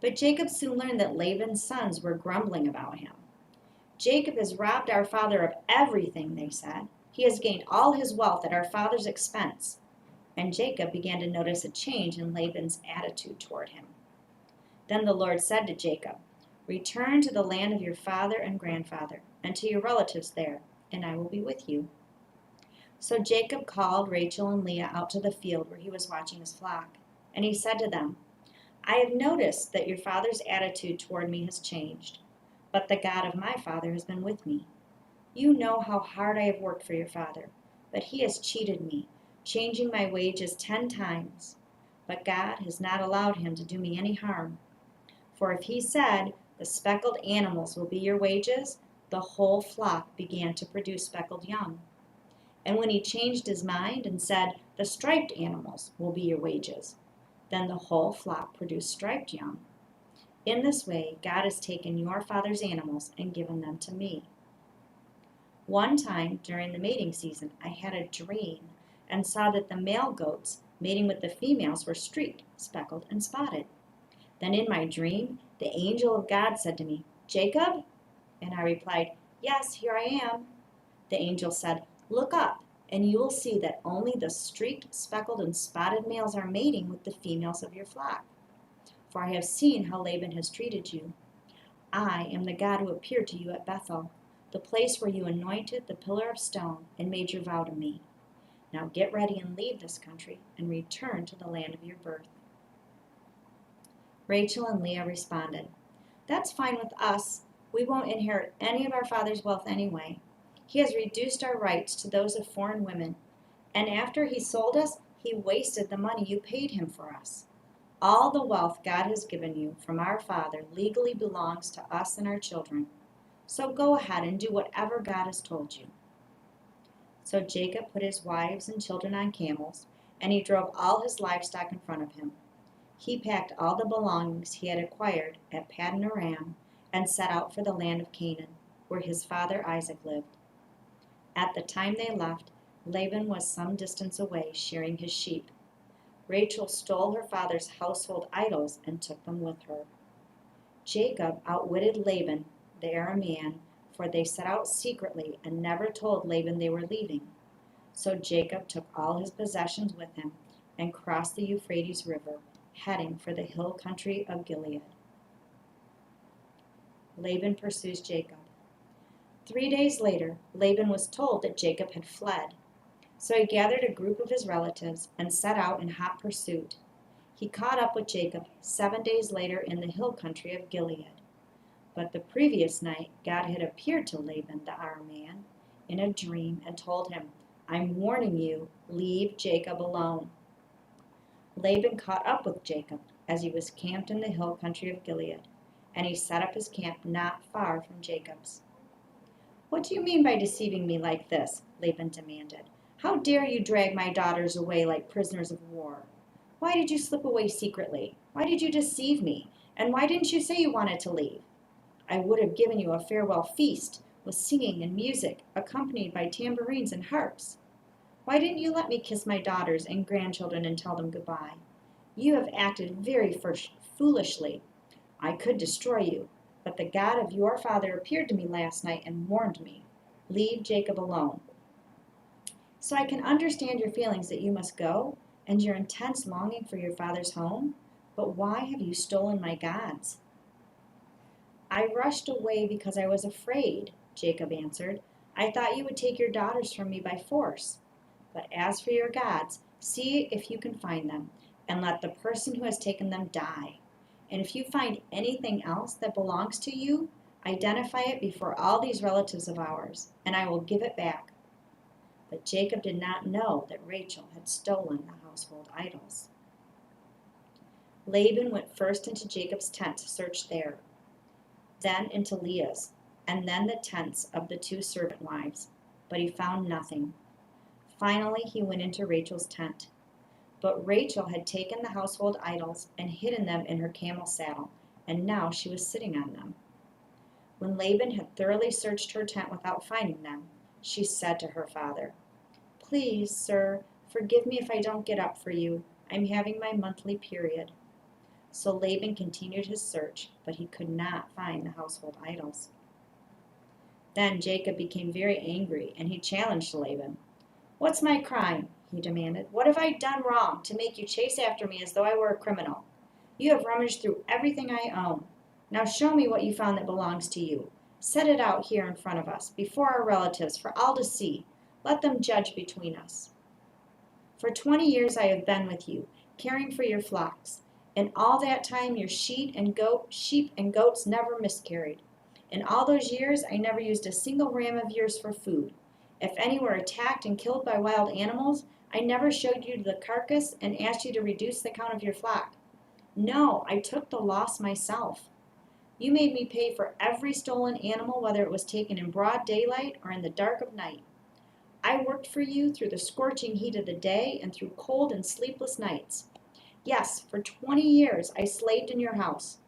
Speaker 4: But Jacob soon learned that Laban's sons were grumbling about him. Jacob has robbed our father of everything, they said. He has gained all his wealth at our father's expense. And Jacob began to notice a change in Laban's attitude toward him. Then the Lord said to Jacob, return to the land of your father and grandfather, and to your relatives there, and I will be with you. So Jacob called Rachel and Leah out to the field where he was watching his flock, and he said to them, I have noticed that your father's attitude toward me has changed, but the God of my father has been with me. You know how hard I have worked for your father, but he has cheated me, changing my wages 10 times. But God has not allowed him to do me any harm. For if he said, the speckled animals will be your wages, the whole flock began to produce speckled young. And when he changed his mind and said, the striped animals will be your wages, then the whole flock produced striped young. In this way, God has taken your father's animals and given them to me. One time during the mating season, I had a dream and saw that the male goats mating with the females were streaked, speckled, and spotted. Then in my dream, the angel of God said to me, Jacob? And I replied, yes, here I am. The angel said, look up, and you will see that only the streaked, speckled, and spotted males are mating with the females of your flock. For I have seen how Laban has treated you. I am the God who appeared to you at Bethel, the place where you anointed the pillar of stone and made your vow to me. Now get ready and leave this country and return to the land of your birth. Rachel and Leah responded, that's fine with us. We won't inherit any of our father's wealth anyway. He has reduced our rights to those of foreign women, and after he sold us, he wasted the money you paid him for us. All the wealth God has given you from our father legally belongs to us and our children. So go ahead and do whatever God has told you. So Jacob put his wives and children on camels, and he drove all his livestock in front of him. He packed all the belongings he had acquired at Paddan Aram and set out for the land of Canaan, where his father Isaac lived. At the time they left, Laban was some distance away shearing his sheep. Rachel stole her father's household idols and took them with her. Jacob outwitted Laban, the Aramean, for they set out secretly and never told Laban they were leaving. So Jacob took all his possessions with him and crossed the Euphrates River, heading for the hill country of Gilead. Laban pursues Jacob. 3 days later, Laban was told that Jacob had fled. So he gathered a group of his relatives and set out in hot pursuit. He caught up with Jacob 7 days later in the hill country of Gilead. But the previous night, God had appeared to Laban the Aramean in a dream and told him, I'm warning you, leave Jacob alone. Laban caught up with Jacob as he was camped in the hill country of Gilead, and he set up his camp not far from Jacob's. What do you mean by deceiving me like this? Laban demanded. How dare you drag my daughters away like prisoners of war? Why did you slip away secretly? Why did you deceive me? And why didn't you say you wanted to leave? I would have given you a farewell feast with singing and music, accompanied by tambourines and harps. Why didn't you let me kiss my daughters and grandchildren and tell them goodbye? You have acted very foolishly. I could destroy you, but the God of your father appeared to me last night and warned me. Leave Jacob alone. So I can understand your feelings that you must go and your intense longing for your father's home, but why have you stolen my gods? I rushed away because I was afraid, Jacob answered. I thought you would take your daughters from me by force. But as for your gods, see if you can find them, and let the person who has taken them die. And if you find anything else that belongs to you, identify it before all these relatives of ours, and I will give it back. But Jacob did not know that Rachel had stolen the household idols. Laban went first into Jacob's tent to search there, then into Leah's, and then the tents of the 2 servant wives, but he found nothing. Finally, he went into Rachel's tent. But Rachel had taken the household idols and hidden them in her camel saddle, and now she was sitting on them. When Laban had thoroughly searched her tent without finding them, she said to her father, Please, sir, forgive me if I don't get up for you. I'm having my monthly period. So Laban continued his search, but he could not find the household idols. Then Jacob became very angry, and he challenged Laban. What's my crime? He demanded. What have I done wrong to make you chase after me as though I were a criminal? You have rummaged through everything I own. Now show me what you found that belongs to you. Set it out here in front of us, before our relatives, for all to see. Let them judge between us. For 20 years I have been with you, caring for your flocks. In all that time your sheep and goats never miscarried. In all those years I never used a single ram of yours for food. If any were attacked and killed by wild animals, I never showed you the carcass and asked you to reduce the count of your flock. No, I took the loss myself. You made me pay for every stolen animal, whether it was taken in broad daylight or in the dark of night. I worked for you through the scorching heat of the day and through cold and sleepless nights. Yes, for 20 years I slaved in your house.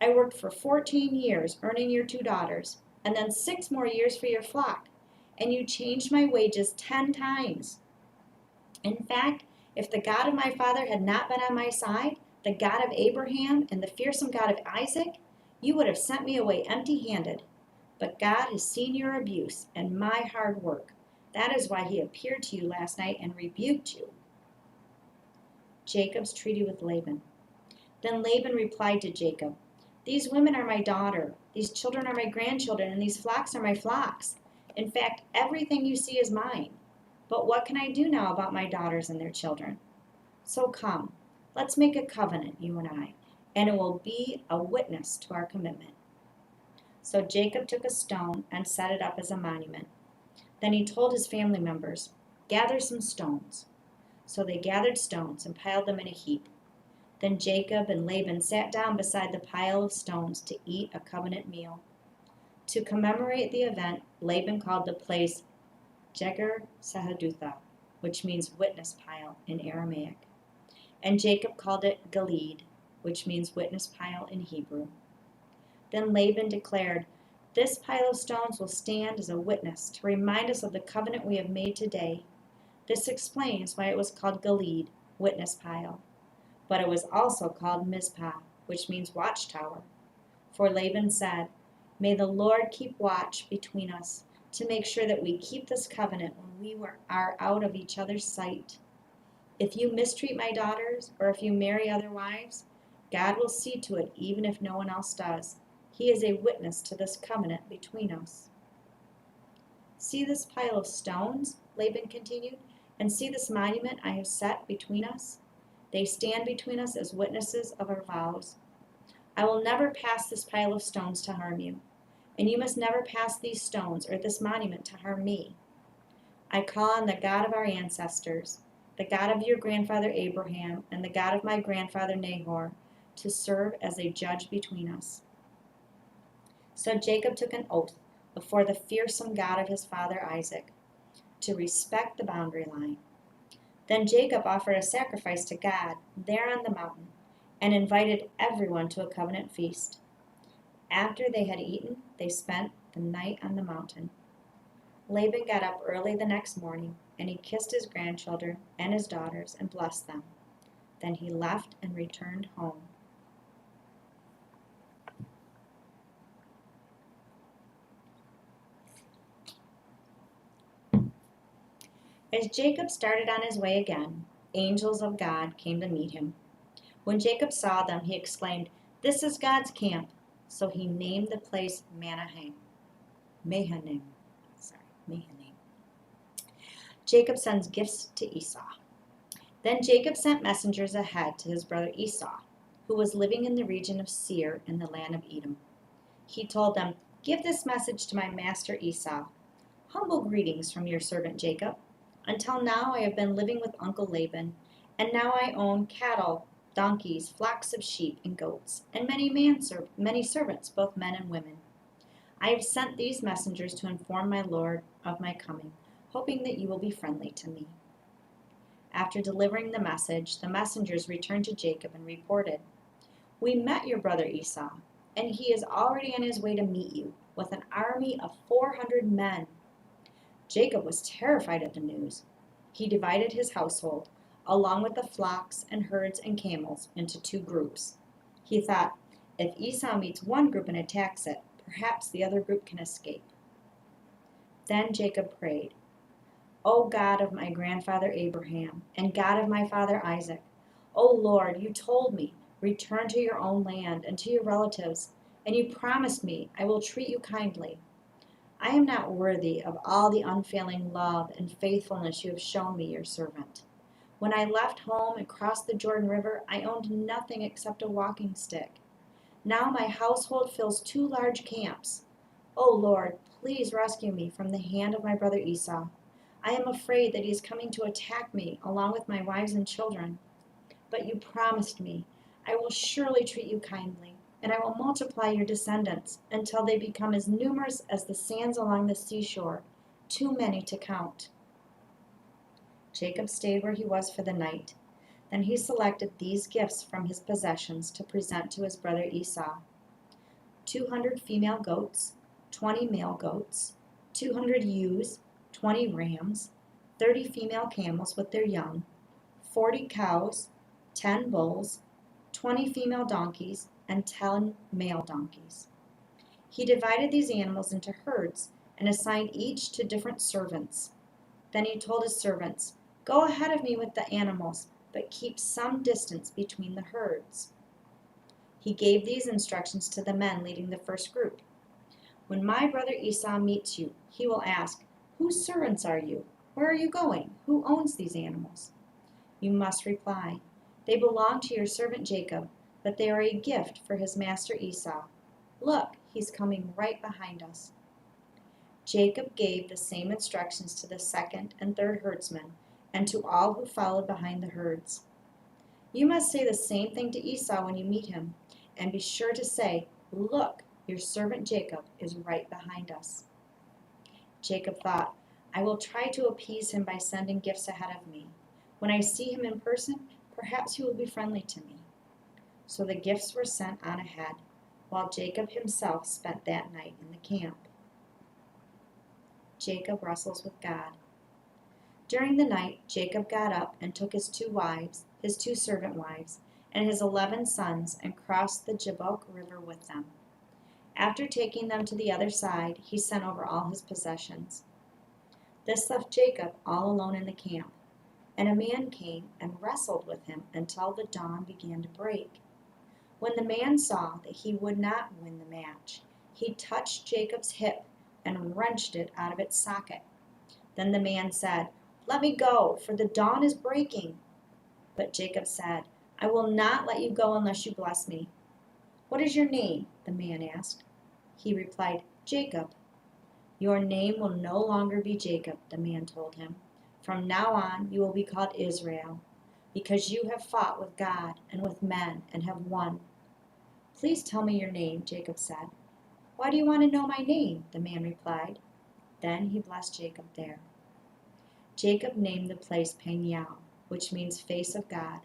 Speaker 4: I worked for 14 years earning your 2 daughters, and then 6 more years for your flock, and you changed my wages 10 times. In fact, if the God of my father had not been on my side, the God of Abraham and the fearsome God of Isaac, you would have sent me away empty-handed. But God has seen your abuse and my hard work. That is why he appeared to you last night and rebuked you. Jacob's treaty with Laban. Then Laban replied to Jacob, These women are my daughter, these children are my grandchildren, and these flocks are my flocks. In fact, everything you see is mine. But what can I do now about my daughters and their children? So come, let's make a covenant, you and I, and it will be a witness to our commitment. So Jacob took a stone and set it up as a monument. Then he told his family members, Gather some stones. So they gathered stones and piled them in a heap. Then Jacob and Laban sat down beside the pile of stones to eat a covenant meal. To commemorate the event, Laban called the place Jegar Sahadutha, which means witness pile in Aramaic. And Jacob called it Gilead, which means witness pile in Hebrew. Then Laban declared, This pile of stones will stand as a witness to remind us of the covenant we have made today. This explains why it was called Gilead, witness pile. But it was also called Mizpah, which means watchtower. For Laban said, May the Lord keep watch between us, to make sure that we keep this covenant when we are out of each other's sight. If you mistreat my daughters, or if you marry other wives, God will see to it even if no one else does. He is a witness to this covenant between us. See this pile of stones, Laban continued, and see this monument I have set between us? They stand between us as witnesses of our vows. I will never pass this pile of stones to harm you, and you must never pass these stones or this monument to harm me. I call on the God of our ancestors, the God of your grandfather Abraham, and the God of my grandfather Nahor, to serve as a judge between us. So Jacob took an oath before the fearsome God of his father Isaac to respect the boundary line. Then Jacob offered a sacrifice to God there on the mountain and invited everyone to a covenant feast. After they had eaten, they spent the night on the mountain. Laban got up early the next morning, and he kissed his grandchildren and his daughters and blessed them. Then he left and returned home. As Jacob started on his way again, angels of God came to meet him. When Jacob saw them, he exclaimed, This is God's camp. So he named the place Mahanaim. Jacob sends gifts to Esau. Then Jacob sent messengers ahead to his brother Esau, who was living in the region of Seir in the land of Edom. He told them, Give this message to my master Esau. Humble greetings from your servant Jacob. Until now I have been living with Uncle Laban, and now I own cattle, donkeys, flocks of sheep and goats, and many servants, both men and women. I have sent these messengers to inform my lord of my coming, hoping that you will be friendly to me. After delivering the message, the messengers returned to Jacob and reported, We met your brother Esau, and he is already on his way to meet you with an army of 400 men. Jacob was terrified at the news. He divided his household, along with the flocks and herds and camels, into 2 groups. He thought, if Esau meets one group and attacks it, perhaps the other group can escape. Then Jacob prayed, O God of my grandfather Abraham, and God of my father Isaac, O Lord, you told me, return to your own land and to your relatives, and you promised me I will treat you kindly. I am not worthy of all the unfailing love and faithfulness you have shown me, your servant. When I left home and crossed the Jordan River, I owned nothing except a walking stick. Now my household fills 2 large camps. O Lord, please rescue me from the hand of my brother Esau. I am afraid that he is coming to attack me along with my wives and children. But you promised me, I will surely treat you kindly, and I will multiply your descendants until they become as numerous as the sands along the seashore, too many to count." Jacob stayed where he was for the night. Then he selected these gifts from his possessions to present to his brother Esau: 200 female goats, 20 male goats, 200 ewes, 20 rams, 30 female camels with their young, 40 cows, 10 bulls, 20 female donkeys, and 10 male donkeys. He divided these animals into herds and assigned each to different servants. Then he told his servants, "Go ahead of me with the animals, but keep some distance between the herds." He gave these instructions to the men leading the first group: "When my brother Esau meets you, he will ask, 'Whose servants are you? Where are you going? Who owns these animals?' You must reply, 'They belong to your servant Jacob, but they are a gift for his master Esau. Look, he's coming right behind us.'" Jacob gave the same instructions to the second and third herdsmen and to all who followed behind the herds. "You must say the same thing to Esau when you meet him, and be sure to say, 'Look, your servant Jacob is right behind us.'" Jacob thought, "I will try to appease him by sending gifts ahead of me. When I see him in person, perhaps he will be friendly to me." So the gifts were sent on ahead, while Jacob himself spent that night in the camp. Jacob wrestles with God. During the night, Jacob got up and took his 2 wives, his 2 servant wives, and his 11 sons and crossed the Jabbok River with them. After taking them to the other side, he sent over all his possessions. This left Jacob all alone in the camp, and a man came and wrestled with him until the dawn began to break. When the man saw that he would not win the match, he touched Jacob's hip and wrenched it out of its socket. Then the man said, "Let me go, for the dawn is breaking." But Jacob said, "I will not let you go unless you bless me." "What is your name?" the man asked. He replied, "Jacob." "Your name will no longer be Jacob," the man told him. "From now on you will be called Israel, because you have fought with God and with men and have won." "Please tell me your name," Jacob said. "Why do you want to know my name?" the man replied. Then he blessed Jacob there. Jacob named the place Peniel, which means face of God.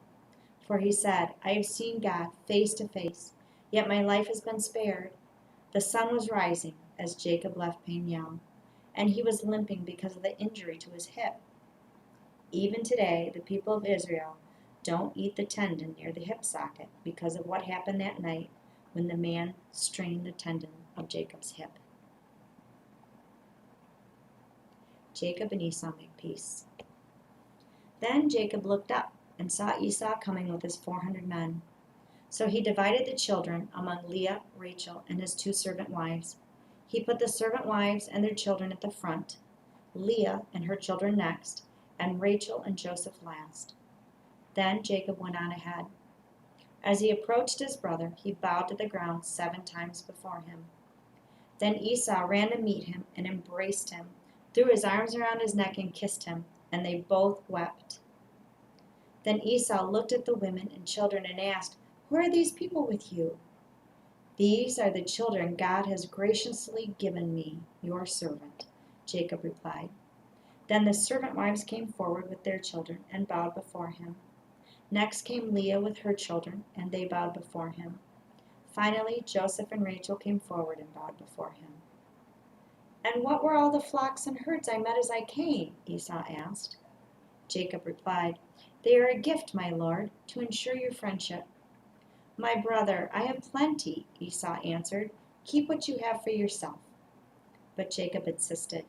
Speaker 4: For he said, "I have seen God face to face, yet my life has been spared." The sun was rising as Jacob left Peniel, and he was limping because of the injury to his hip. Even today, the people of Israel don't eat the tendon near the hip socket because of what happened that night when the man strained the tendon of Jacob's hip. Jacob and Esau make peace. Then Jacob looked up and saw Esau coming with his 400 men. So he divided the children among Leah, Rachel, and his 2 servant wives. He put the servant wives and their children at the front, Leah and her children next, and Rachel and Joseph last. Then Jacob went on ahead. As he approached his brother, he bowed to the ground 7 times before him. Then Esau ran to meet him and embraced him, threw his arms around his neck and kissed him, and they both wept. Then Esau looked at the women and children and asked, "Who are these people with you?" "These are the children God has graciously given me, your servant," Jacob replied. Then the servant wives came forward with their children and bowed before him. Next came Leah with her children, and they bowed before him. Finally, Joseph and Rachel came forward and bowed before him. "And what were all the flocks and herds I met as I came?" Esau asked. Jacob replied, "They are a gift, my lord, to ensure your friendship." "My brother, I have plenty," Esau answered. "Keep what you have for yourself." But Jacob insisted,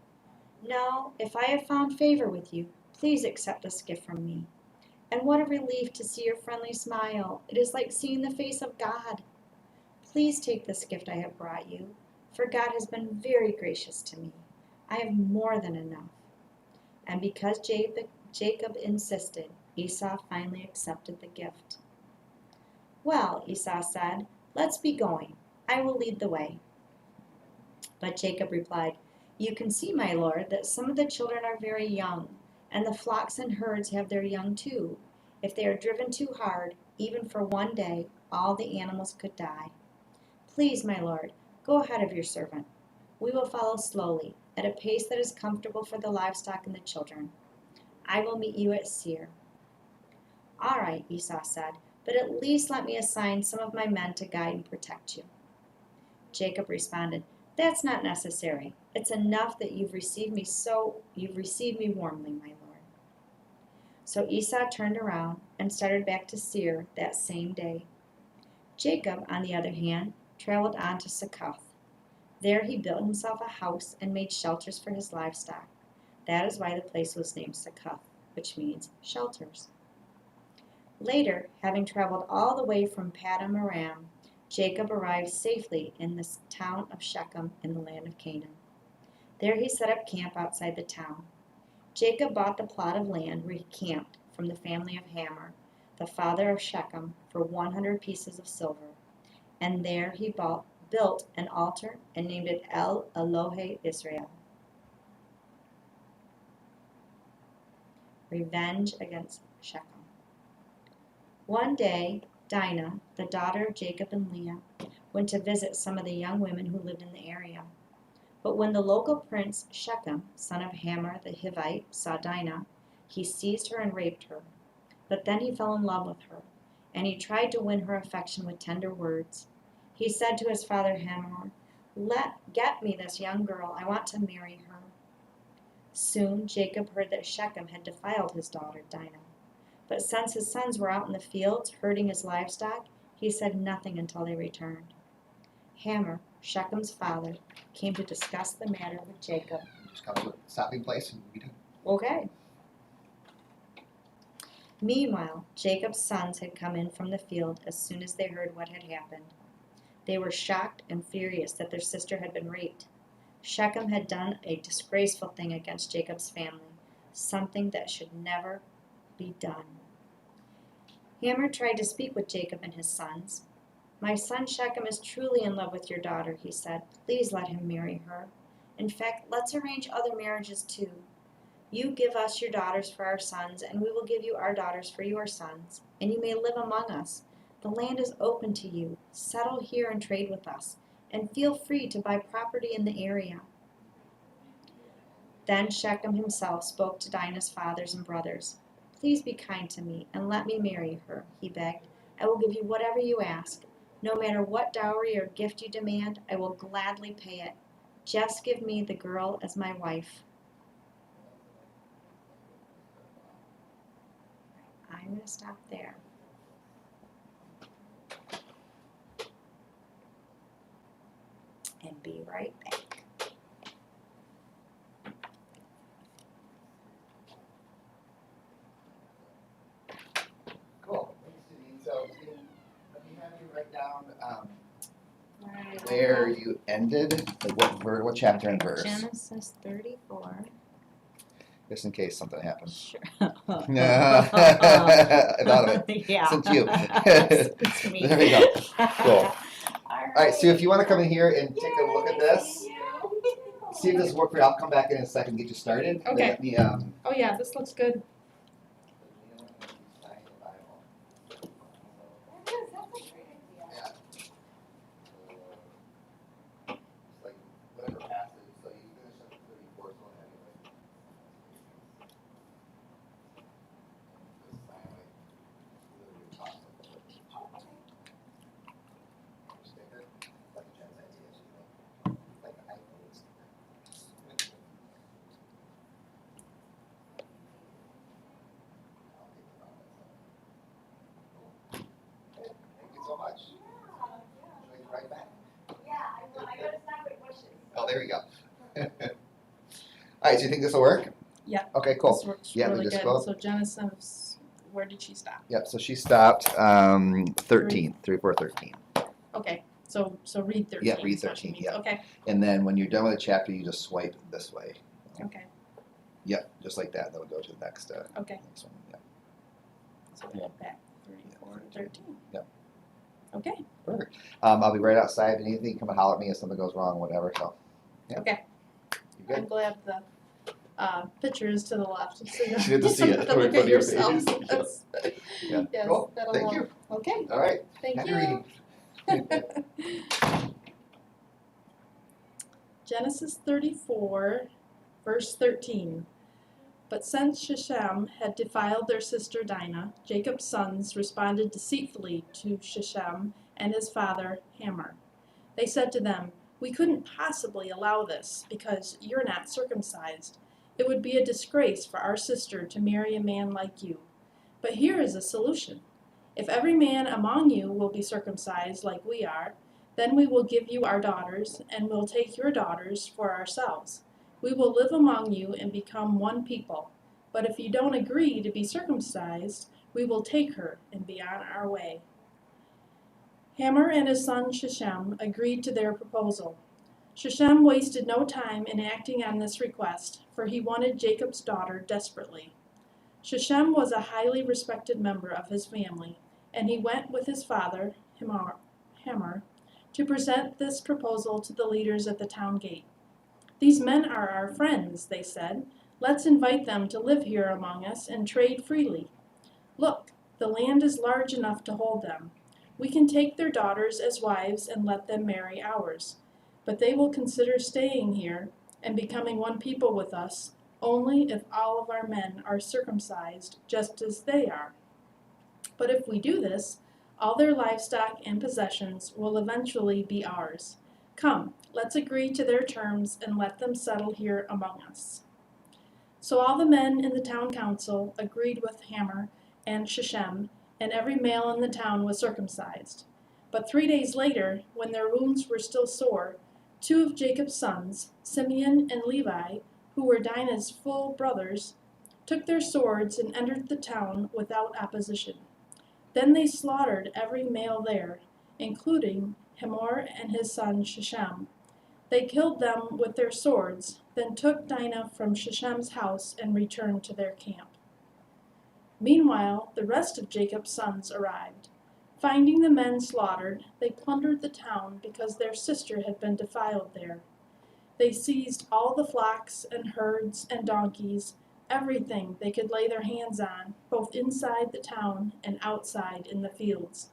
Speaker 4: "No, if I have found favor with you, please accept this gift from me. And what a relief to see your friendly smile. It is like seeing the face of God. Please take this gift I have brought you, for God has been very gracious to me. I have more than enough." And because Jacob insisted, Esau finally accepted the gift. "Well," Esau said, "let's be going. I will lead the way." But Jacob replied, You can see, my lord, that some of the children are very young, and the flocks and herds have their young too. If they are driven too hard, even for one day, all the animals could die. Please, my lord, go ahead of your servant. We will follow slowly, at a pace that is comfortable for the livestock and the children. I will meet you at Seir. All right, Esau said, but at least let me assign some of my men to guide and protect you. Jacob responded, That's not necessary. It's enough that you've received me warmly, my lord. So Esau turned around and started back to Seir that same day. Jacob, on the other hand, traveled on to Succoth. There he built himself a house and made shelters for his livestock. That is why the place was named Succoth, which means shelters. Later, having traveled all the way from Paddan Aram, Jacob arrived safely in the town of Shechem in the land of Canaan. There he set up camp outside the town. Jacob bought the plot of land where he camped from the family of Hamor, the father of Shechem, for 100 pieces of silver. And there he built an altar and named it El Elohe Israel. Revenge against Shechem. One day, Dinah, the daughter of Jacob and Leah, went to visit some of the young women who lived in the area. But when the local prince Shechem, son of Hamor the Hivite, saw Dinah, he seized her and raped her. But then he fell in love with her, and he tried to win her affection with tender words. He said to his father Hamor, Get me this young girl. I want to marry her. Soon Jacob heard that Shechem had defiled his daughter Dinah. But since his sons were out in the fields herding his livestock, he said nothing until they returned. Hamor, Shechem's father, came to discuss the matter with Jacob.
Speaker 3: Just come to a stopping place and we do.
Speaker 4: Okay. Meanwhile, Jacob's sons had come in from the field as soon as they heard what had happened. They were shocked and furious that their sister had been raped. Shechem had done a disgraceful thing against Jacob's family, something that should never be done. Hamor tried to speak with Jacob and his sons. My son Shechem is truly in love with your daughter, he said. Please let him marry her. In fact, let's arrange other marriages too. You give us your daughters for our sons, and we will give you our daughters for your sons, and you may live among us. The land is open to you. Settle here and trade with us, and feel free to buy property in the area. Then Shechem himself spoke to Dinah's fathers and brothers. Please be kind to me and let me marry her, he begged. I will give you whatever you ask. No matter what dowry or gift you demand, I will gladly pay it. Just give me the girl as my wife. I'm going to stop there. And be right back.
Speaker 3: Cool. Thanks, Janine. So, let me have you write down where you ended, like what chapter and verse,
Speaker 4: Genesis 34.
Speaker 3: just in case something happens.
Speaker 4: Sure.
Speaker 3: I thought of it.
Speaker 4: Yeah.
Speaker 3: Since you.
Speaker 4: It's me.
Speaker 3: There we go. Cool.
Speaker 4: All
Speaker 3: All right, so if you want to come in here and take a look at this, see if this works for you. I'll come back in a second and get you started.
Speaker 5: Okay.
Speaker 3: Let me,
Speaker 5: Oh yeah, this looks good.
Speaker 3: Yeah. It's like whatever passage, so you finish up 34, so anyway. This time, like, literally top of the sticker, like Jen's ideas, you know, like an iPhone sticker. I'll take it on myself. Cool. Okay, thank you so much. Should I right back? Oh, there we go. All right, so you think this will work?
Speaker 5: Yeah.
Speaker 3: Okay, cool.
Speaker 5: This works
Speaker 3: Yeah, we
Speaker 5: really
Speaker 3: just
Speaker 5: good.
Speaker 3: go-
Speaker 5: So Genesis, where did she stop?
Speaker 3: Yep, so she stopped 13, 34, 13.
Speaker 5: Okay, so read 13.
Speaker 3: Yeah, read
Speaker 5: is what she
Speaker 3: 13,
Speaker 5: means.
Speaker 3: yeah.
Speaker 5: Okay,
Speaker 3: And then when you're done with the chapter, you just swipe this way.
Speaker 5: okay,
Speaker 3: Yep, just like that. That'll go to the next,
Speaker 5: okay.
Speaker 3: next one. Yeah.
Speaker 5: So we have back 34, 13.
Speaker 3: Yep.
Speaker 5: Okay,
Speaker 3: Perfect. I'll be right outside. Anything, come and holler at me if something goes wrong, whatever. So, yeah.
Speaker 5: okay.
Speaker 3: You good?
Speaker 5: I'm glad the picture is to the left. So you
Speaker 3: You get to see it
Speaker 5: have to
Speaker 3: right in
Speaker 5: look
Speaker 3: front
Speaker 5: at
Speaker 3: of your
Speaker 5: yourself.
Speaker 3: face.
Speaker 5: Yes.
Speaker 3: Yeah.
Speaker 5: Yes,
Speaker 3: Cool.
Speaker 5: that'll
Speaker 3: Thank
Speaker 5: help. Okay.
Speaker 3: All right.
Speaker 5: Thank
Speaker 3: Happy
Speaker 5: you.
Speaker 3: reading.
Speaker 5: Genesis 34, verse 13. But since Shechem had defiled their sister Dinah, Jacob's sons responded deceitfully to Shechem and his father Hamor. They said to them, "We couldn't possibly allow this because you're not circumcised. It would be a disgrace for our sister to marry a man like you. But here is a solution. If every man among you will be circumcised like we are, then we will give you our daughters, and will take your daughters for ourselves. We will live among you and become one people. But if you don't agree to be circumcised, we will take her and be on our way." Hamor and his son Shechem agreed to their proposal. Shechem wasted no time in acting on this request, for he wanted Jacob's daughter desperately. Shechem was a highly respected member of his family, and he went with his father, Hamor, to present this proposal to the leaders at the town gate. "These men are our friends," they said. "Let's invite them to live here among us and trade freely. Look, the land is large enough to hold them. We can take their daughters as wives and let them marry ours. But they will consider staying here and becoming one people with us only if all of our men are circumcised just as they are. But if we do this, all their livestock and possessions will eventually be ours. Come, let's agree to their terms and let them settle here among us." So all the men in the town council agreed with Hamor and Shechem, and every male in the town was circumcised. But 3 days later, when their wounds were still sore, 2 of Jacob's sons, Simeon and Levi, who were Dinah's full brothers, took their swords and entered the town without opposition. Then they slaughtered every male there, including Hamor and his son Shechem. They killed them with their swords, then took Dinah from Shechem's house and returned to their camp. Meanwhile, the rest of Jacob's sons arrived. Finding the men slaughtered, they plundered the town because their sister had been defiled there. They seized all the flocks and herds and donkeys, everything they could lay their hands on, both inside the town and outside in the fields.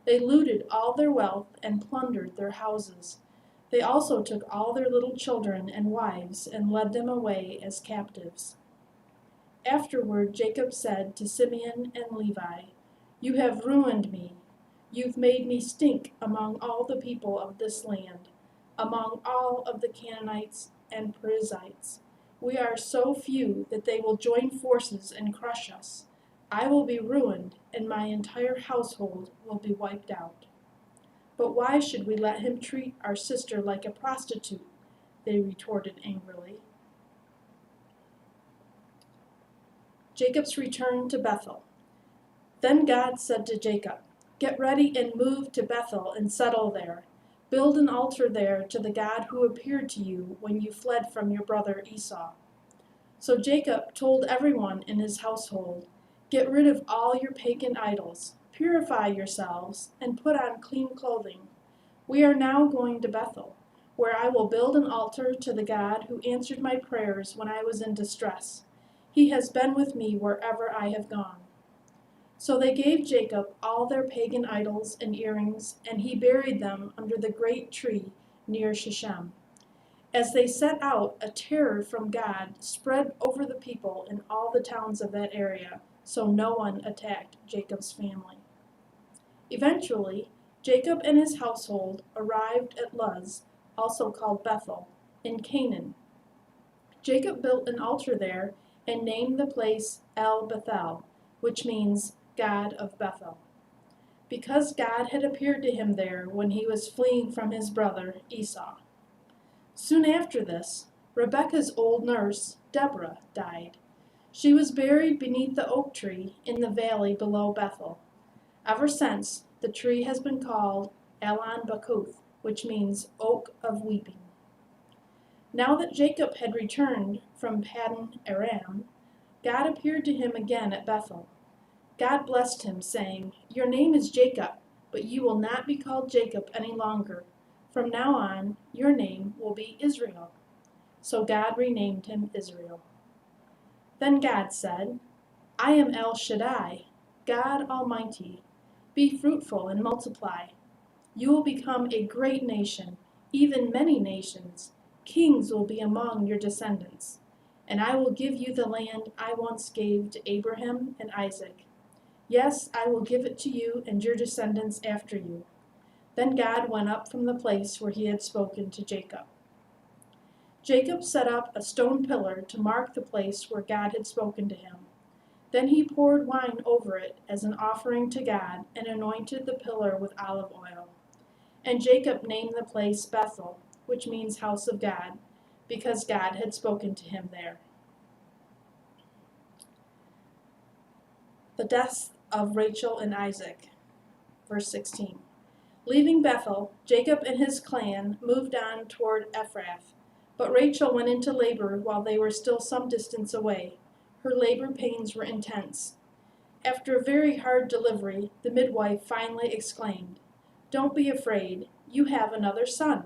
Speaker 5: They looted all their wealth and plundered their houses. They also took all their little children and wives and led them away as captives. Afterward, Jacob said to Simeon and Levi, "You have ruined me. You've made me stink among all the people of this land, among all of the Canaanites and Perizzites. We are so few that they will join forces and crush us. I will be ruined, and my entire household will be wiped out." "But why should we let him treat our sister like a prostitute?" they retorted angrily. Jacob's return to Bethel. Then God said to Jacob, "Get ready and move to Bethel and settle there. Build an altar there to the God who appeared to you when you fled from your brother Esau." So Jacob told everyone in his household, "Get rid of all your pagan idols, purify yourselves, and put on clean clothing. We are now going to Bethel, where I will build an altar to the God who answered my prayers when I was in distress. He has been with me wherever I have gone." So they gave Jacob all their pagan idols and earrings, and he buried them under the great tree near Shechem. As they set out, a terror from God spread over the people in all the towns of that area, so no one attacked Jacob's family. Eventually, Jacob and his household arrived at Luz, also called Bethel, in Canaan. Jacob built an altar there and named the place El Bethel, which means God of Bethel, because God had appeared to him there when he was fleeing from his brother Esau. Soon after this, Rebekah's old nurse, Deborah, died. She was buried beneath the oak tree in the valley below Bethel. Ever since, the tree has been called Elon Bakuth, which means Oak of Weeping. Now that Jacob had returned from Paddan Aram, God appeared to him again at Bethel. God blessed him, saying, "Your name is Jacob, but you will not be called Jacob any longer. From now on, your name will be Israel. So God renamed him Israel. Then God said, I am El Shaddai, God Almighty. Be fruitful and multiply. You will become a great nation, even many nations. Kings will be among your descendants. And I will give you the land I once gave to Abraham and Isaac. Yes, I will give it to you and your descendants after you. Then God went up from the place where he had spoken to Jacob. Jacob set up a stone pillar to mark the place where God had spoken to him. Then he poured wine over it as an offering to God and anointed the pillar with olive oil. And Jacob named the place Bethel, which means house of God, because God had spoken to him there. The deaths of Rachel and Isaac. Verse 16. Leaving Bethel, Jacob and his clan moved on toward Ephrath. But Rachel went into labor while they were still some distance away. Her labor pains were intense. After a very hard delivery, the midwife finally exclaimed, Don't be afraid, you have another son.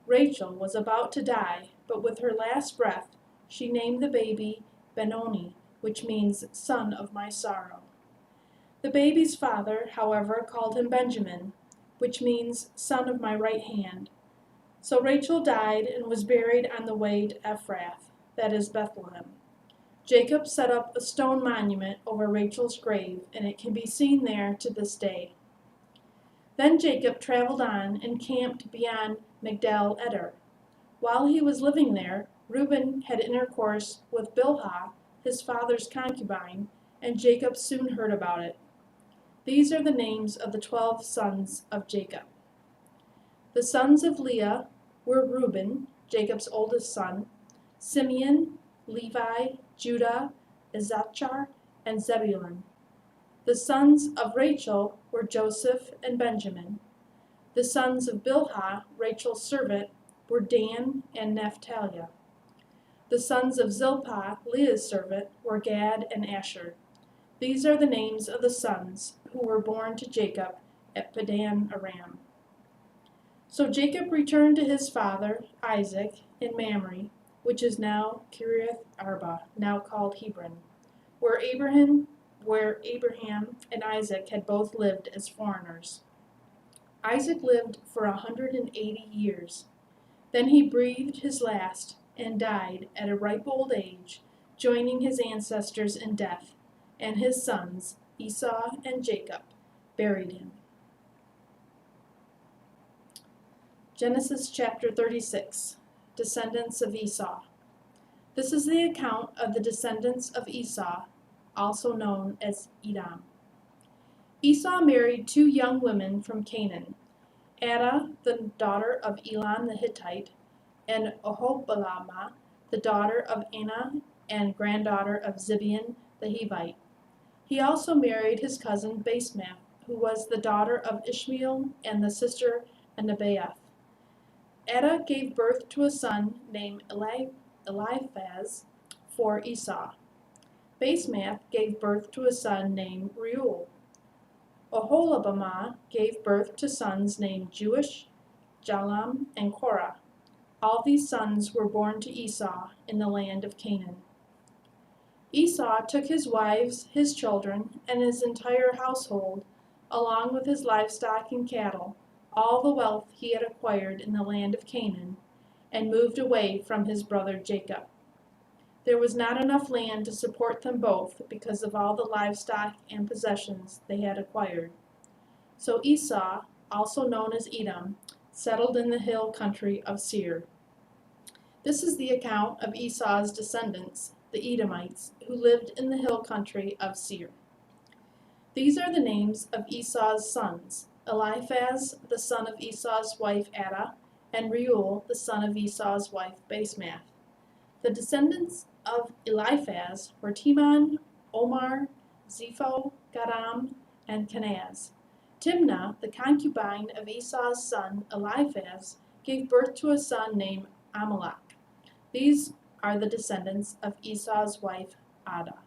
Speaker 5: Rachel was about to die, but with her last breath, she named the baby Benoni, which means son of my sorrow. The baby's father, however, called him Benjamin, which means son of my right hand. So Rachel died and was buried on the way to Ephrath, that is Bethlehem. Jacob set up a stone monument over Rachel's grave, and it can be seen there to this day. Then Jacob traveled on and camped beyond Migdal Eder. While he was living there, Reuben had intercourse with Bilhah, his father's concubine, and Jacob soon heard about it. These are the names of the 12 sons of Jacob. The sons of Leah were Reuben, Jacob's oldest son, Simeon, Levi, Judah, Issachar, and Zebulun. The sons of Rachel were Joseph and Benjamin. The sons of Bilhah, Rachel's servant, were Dan and Naphtali. The sons of Zilpah, Leah's servant, were Gad and Asher. These are the names of the sons who were born to Jacob at Padan Aram. So Jacob returned to his father, Isaac, in Mamre, which is now Kiriath Arba, now called Hebron, where Abraham and Isaac had both lived as foreigners. Isaac lived for 180 years. Then he breathed his last and died at a ripe old age, joining his ancestors in death, and his sons, Esau and Jacob, buried him. Genesis chapter 36, Descendants of Esau. This is the account of the descendants of Esau, also known as Edom. Esau married 2 young women from Canaan, Adah, the daughter of Elon the Hittite, and Oholibamah, the daughter of Anah and granddaughter of Zibeon the Hivite. He also married his cousin Basemath, who was the daughter of Ishmael and the sister of Nebaioth. Adah gave birth to a son named Eliphaz for Esau. Basemath gave birth to a son named Reuel. Oholibamah gave birth to sons named Jeush, Jalam, and Korah. All these sons were born to Esau in the land of Canaan. Esau took his wives, his children, and his entire household, along with his livestock and cattle, all the wealth he had acquired in the land of Canaan, and moved away from his brother Jacob. There was not enough land to support them both because of all the livestock and possessions they had acquired. So Esau, also known as Edom, settled in the hill country of Seir. This is the account of Esau's descendants, the Edomites, who lived in the hill country of Seir. These are the names of Esau's sons: Eliphaz, the son of Esau's wife Adah, and Reuel, the son of Esau's wife Basemath. The descendants of Eliphaz were Timon, Omar, Zepho, Garam, and Kenaz. Timnah, the concubine of Esau's son Eliphaz, gave birth to a son named Amalek. These are the descendants of Esau's wife Adah.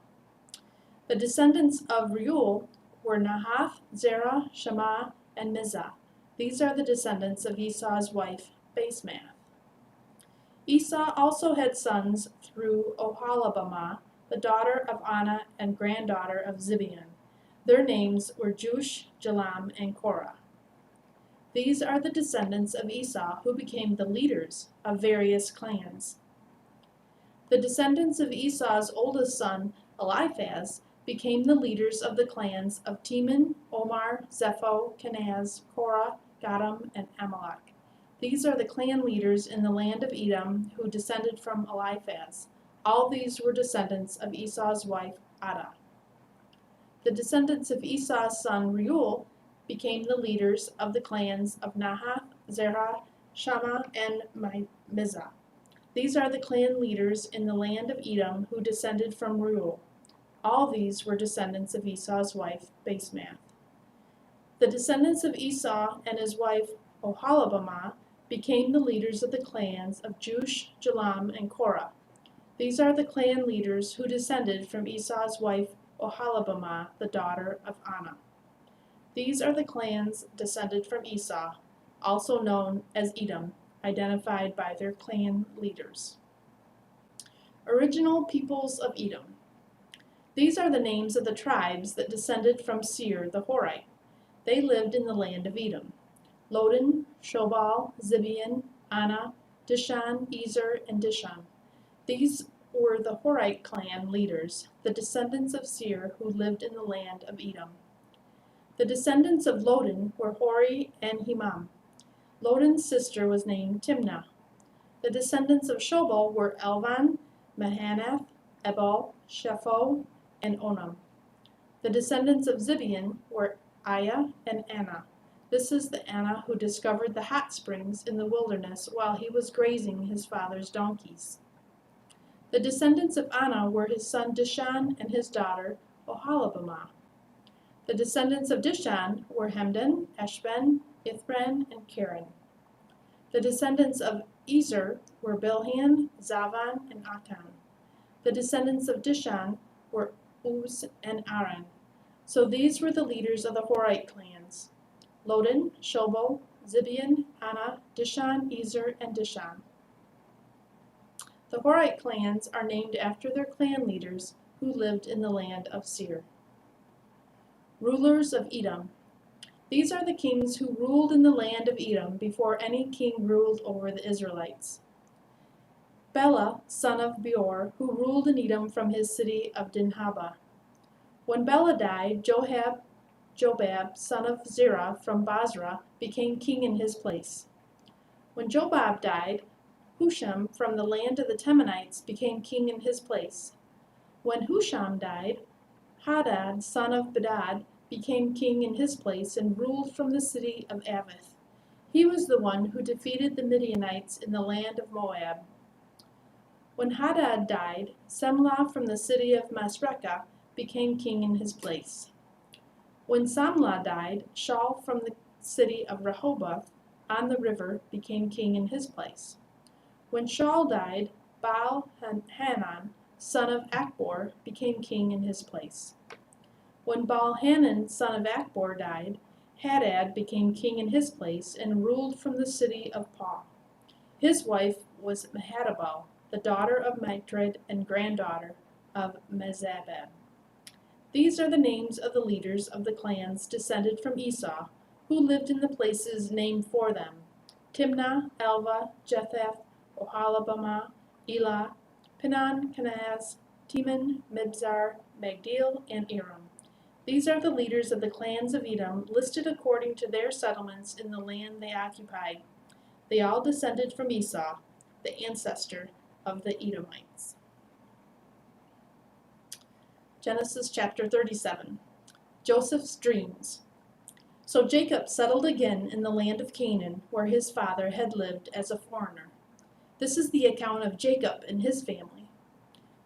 Speaker 5: The descendants of Reuel were Nahath, Zerah, Shammah, and Mizah. These are the descendants of Esau's wife Basemath. Esau also had sons through Oholibamah, the daughter of Anah and granddaughter of Zibeon. Their names were Jush, Jalam, and Korah. These are the descendants of Esau who became the leaders of various clans. The descendants of Esau's oldest son, Eliphaz, became the leaders of the clans of Teman, Omar, Zepho, Kenaz, Korah, Gatam, and Amalek. These are the clan leaders in the land of Edom who descended from Eliphaz. All these were descendants of Esau's wife, Adah. The descendants of Esau's son, Reuel, became the leaders of the clans of Nahath, Zerah, Shammah, and Mizah. These are the clan leaders in the land of Edom who descended from Reuel. All these were descendants of Esau's wife, Basemath. The descendants of Esau and his wife, Oholibamah, became the leaders of the clans of Jush, Jalam, and Korah. These are the clan leaders who descended from Esau's wife, Oholibamah, the daughter of Anah. These are the clans descended from Esau, also known as Edom, identified by their clan leaders. Original peoples of Edom. These are the names of the tribes that descended from Seir the Horite. They lived in the land of Edom: Lodan, Shobal, Zibeon, Anah, Dishan, Ezer, and Dishan. These were the Horite clan leaders, the descendants of Seir who lived in the land of Edom. The descendants of Lodan were Hori and Himam. Lodan's sister was named Timnah. The descendants of Shobal were Elvan, Mahanath, Ebal, Shepho, and Onam. The descendants of Zibeon were Aya and Anah. This is the Anah who discovered the hot springs in the wilderness while he was grazing his father's donkeys. The descendants of Anah were his son Dishan and his daughter Oholibamah. The descendants of Dishan were Hemdan, Eshben, Ithran, and Karen. The descendants of Ezer were Bilhan, Zavan, and Akan. The descendants of Dishan were Uz and Aran. So these were the leaders of the Horite clans: Lodan, Shobal, Zibeon, Anah, Dishan, Ezer, and Dishan. The Horite clans are named after their clan leaders who lived in the land of Seir. Rulers of Edom. These are the kings who ruled in the land of Edom before any king ruled over the Israelites. Bela, son of Beor, who ruled in Edom from his city of Dinhabah. When Bela died, Jobab, son of Zerah from Basra, became king in his place. When Jobab died, Husham from the land of the Temanites became king in his place. When Husham died, Hadad, son of Bedad, became king in his place and ruled from the city of Avith. He was the one who defeated the Midianites in the land of Moab. When Hadad died, Semlah from the city of Masrekah became king in his place. When Samlah died, Shaul from the city of Rehoboth on the river became king in his place. When Shaul died, Baal-Hanan, son of Akbor, became king in his place. When Baal-Hanan, son of Akbor, died, Hadad became king in his place and ruled from the city of Pau. His wife was Mehetabel, the daughter of Matred and granddaughter of Mezabab. These are the names of the leaders of the clans descended from Esau, who lived in the places named for them: Timnah, Alva, Jethath, Oholibamah, Elah, Pinan, Kenaz, Teman, Mibzar, Magdiel, and Aram. These are the leaders of the clans of Edom, listed according to their settlements in the land they occupied. They all descended from Esau, the ancestor of the Edomites. Genesis chapter 37. Joseph's dreams. So Jacob settled again in the land of Canaan, where his father had lived as a foreigner. This is the account of Jacob and his family.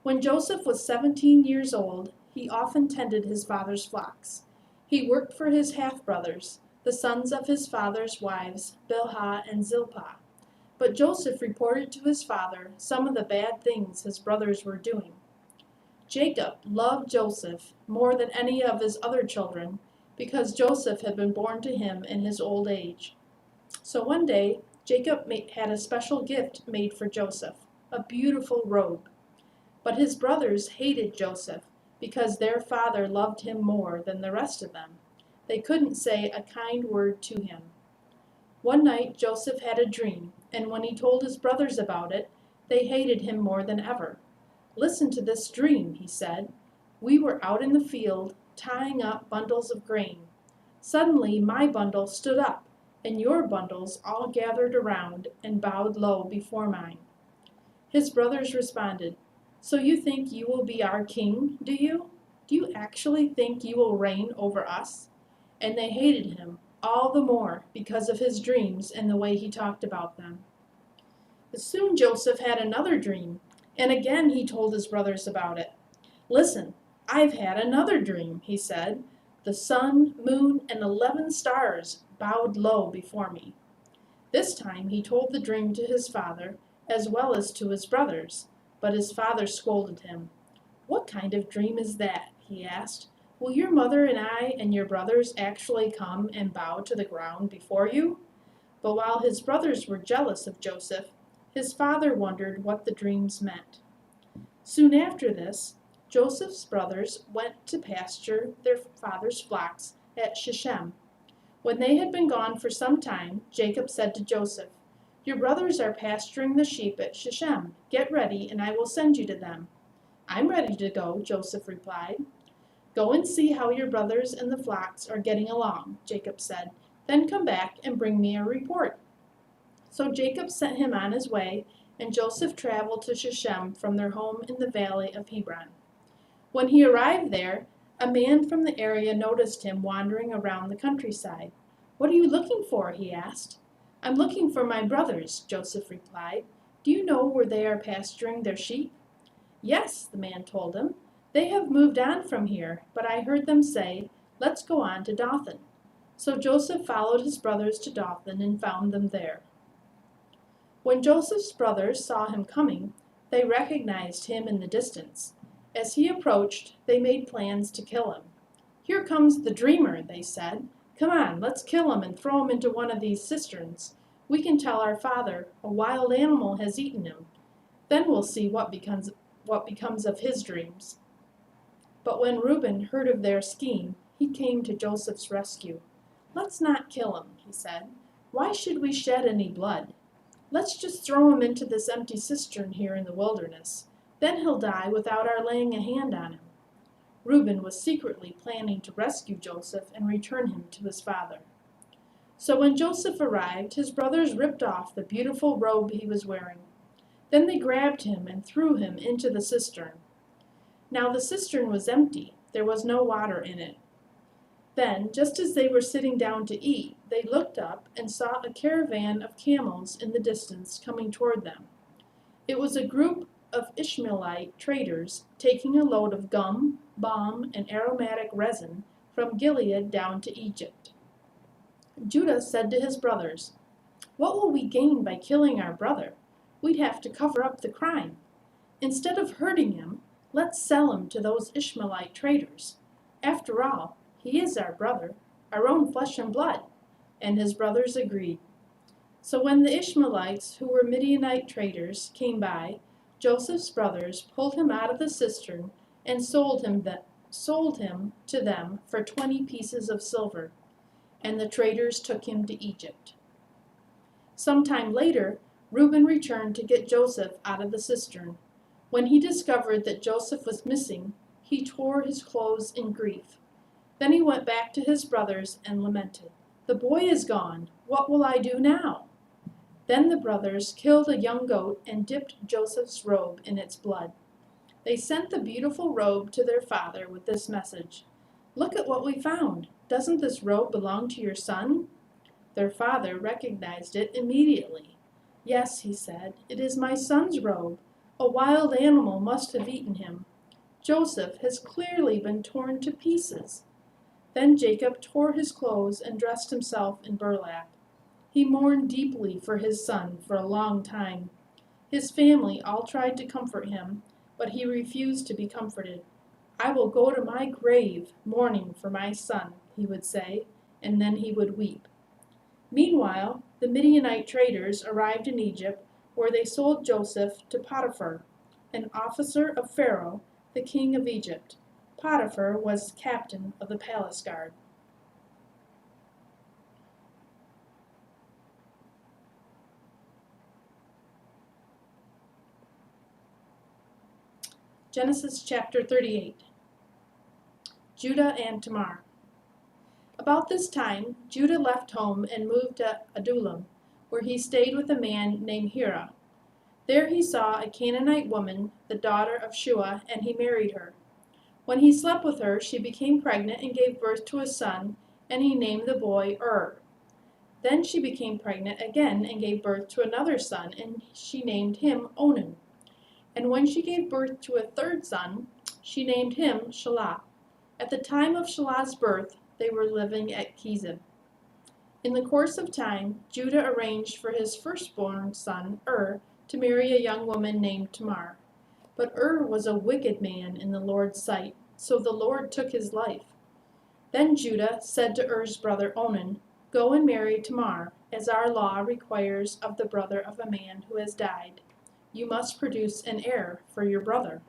Speaker 5: When Joseph was 17 years old, he often tended his father's flocks. He worked for his half-brothers, the sons of his father's wives, Bilhah and Zilpah. But Joseph reported to his father some of the bad things his brothers were doing. Jacob loved Joseph more than any of his other children, because Joseph had been born to him in his old age. So one day, Jacob had a special gift made for Joseph, a beautiful robe. But his brothers hated Joseph because their father loved him more than the rest of them. They couldn't say a kind word to him. One night Joseph had a dream, and when he told his brothers about it, they hated him more than ever. "Listen to this dream," he said. "We were out in the field, tying up bundles of grain. Suddenly my bundle stood up, and your bundles all gathered around and bowed low before mine." His brothers responded, "So you think you will be our king, do you? Do you actually think you will reign over us?" And they hated him all the more because of his dreams and the way he talked about them. But soon Joseph had another dream, and again he told his brothers about it. "Listen, I've had another dream," he said. "The sun, moon, and 11 stars bowed low before me." This time he told the dream to his father as well as to his brothers, but his father scolded him. "What kind of dream is that?" he asked. "Will your mother and I and your brothers actually come and bow to the ground before you?" But while his brothers were jealous of Joseph, his father wondered what the dreams meant. Soon after this, Joseph's brothers went to pasture their father's flocks at Shechem. When they had been gone for some time, Jacob said to Joseph, "Your brothers are pasturing the sheep at Shechem. Get ready, and I will send you to them." "I'm ready to go," Joseph replied. "Go and see how your brothers and the flocks are getting along," Jacob said. "Then come back and bring me a report." So Jacob sent him on his way, and Joseph traveled to Shechem from their home in the valley of Hebron. When he arrived there, a man from the area noticed him wandering around the countryside. "What are you looking for?" he asked. "I'm looking for my brothers," Joseph replied. "Do you know where they are pasturing their sheep?" "Yes," the man told him. "They have moved on from here, but I heard them say, 'Let's go on to Dothan.'" So Joseph followed his brothers to Dothan and found them there. When Joseph's brothers saw him coming, they recognized him in the distance. As he approached, they made plans to kill him. "Here comes the dreamer," they said. "Come on, let's kill him and throw him into one of these cisterns. We can tell our father a wild animal has eaten him. Then we'll see what becomes of his dreams." But when Reuben heard of their scheme, he came to Joseph's rescue. "Let's not kill him," he said. "Why should we shed any blood? Let's just throw him into this empty cistern here in the wilderness. Then he'll die without our laying a hand on him." Reuben was secretly planning to rescue Joseph and return him to his father. So when Joseph arrived, his brothers ripped off the beautiful robe he was wearing. Then they grabbed him and threw him into the cistern. Now the cistern was empty. There was no water in it. Then, just as they were sitting down to eat, they looked up and saw a caravan of camels in the distance coming toward them. It was a group of Ishmaelite traders taking a load of gum, balm, and aromatic resin from Gilead down to Egypt. Judah said to his brothers, "What will we gain by killing our brother? We'd have to cover up the crime. Instead of hurting him, let's sell him to those Ishmaelite traders. After all, he is our brother, our own flesh and blood." And his brothers agreed. So when the Ishmaelites, who were Midianite traders, came by, Joseph's brothers pulled him out of the cistern and sold him to them for 20 pieces of silver, and the traders took him to Egypt. Some time later, Reuben returned to get Joseph out of the cistern. When he discovered that Joseph was missing, he tore his clothes in grief. Then he went back to his brothers and lamented, "The boy is gone. What will I do now?" Then the brothers killed a young goat and dipped Joseph's robe in its blood. They sent the beautiful robe to their father with this message, "Look at what we found. Doesn't this robe belong to your son?" Their father recognized it immediately. "Yes," he said, "it is my son's robe. A wild animal must have eaten him. Joseph has clearly been torn to pieces." Then Jacob tore his clothes and dressed himself in burlap. He mourned deeply for his son for a long time. His family all tried to comfort him, but he refused to be comforted. "I will go to my grave mourning for my son," he would say, and then he would weep. Meanwhile, the Midianite traders arrived in Egypt, where they sold Joseph to Potiphar, an officer of Pharaoh, the king of Egypt. Potiphar was captain of the palace guard. Genesis chapter 38. Judah and Tamar. About this time, Judah left home and moved to Adullam, where he stayed with a man named Hira. There he saw a Canaanite woman, the daughter of Shua, and he married her. When he slept with her, she became pregnant and gave birth to a son, and he named the boy Then she became pregnant again and gave birth to another son, and she named him Onan. And when she gave birth to a third son, she named him Shelah. At the time of Shelah's birth, they were living at Kezib. In the course of time, Judah arranged for his firstborn son, to marry a young woman named Tamar. But was a wicked man in the Lord's sight, so the Lord took his life. Then Judah said to Er's brother Onan, "Go and marry Tamar, as our law requires of the brother of a man who has died. You must produce an heir for your brother."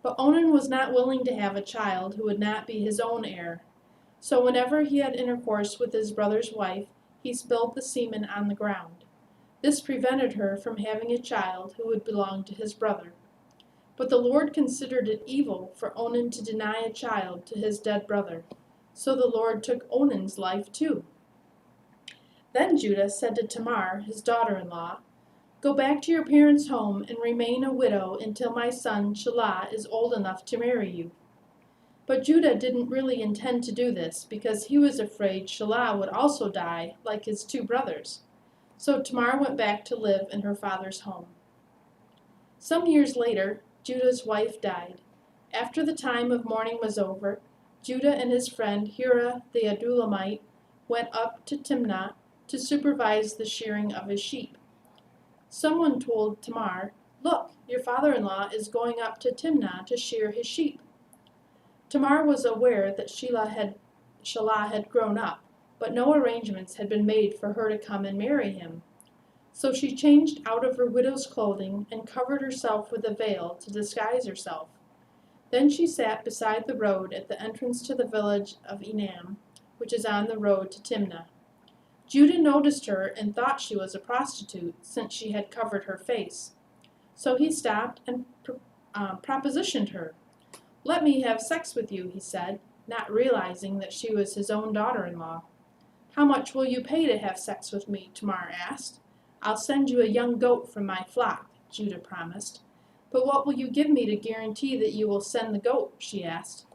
Speaker 5: But Onan was not willing to have a child who would not be his own heir. So whenever he had intercourse with his brother's wife, he spilled the semen on the ground. This prevented her from having a child who would belong to his brother. But the Lord considered it evil for Onan to deny a child to his dead brother. So the Lord took Onan's life too. Then Judah said to Tamar, his daughter-in-law, "Go back to your parents' home and remain a widow until my son Shelah is old enough to marry you." But Judah didn't really intend to do this because he was afraid Shelah would also die like his two brothers. So Tamar went back to live in her father's home. Some years later, Judah's wife died. After the time of mourning was over, Judah and his friend Hira the Adullamite went up to Timnah to supervise the shearing of his sheep. Someone told Tamar, "Look, your father-in-law is going up to Timnah to shear his sheep." Tamar was aware that Shelah had grown up, but no arrangements had been made for her to come and marry him. So she changed out of her widow's clothing and covered herself with a veil to disguise herself. Then she sat beside the road at the entrance to the village of Enam, which is on the road to Timnah. Judah noticed her and thought she was a prostitute, since she had covered her face. So he stopped and propositioned her. "Let me have sex with you," he said, not realizing that she was his own daughter-in-law. "How much will you pay to have sex with me?" Tamar asked. "I'll send you a young goat from my flock," Judah promised. "But what will you give me to guarantee that you will send the goat?" she asked.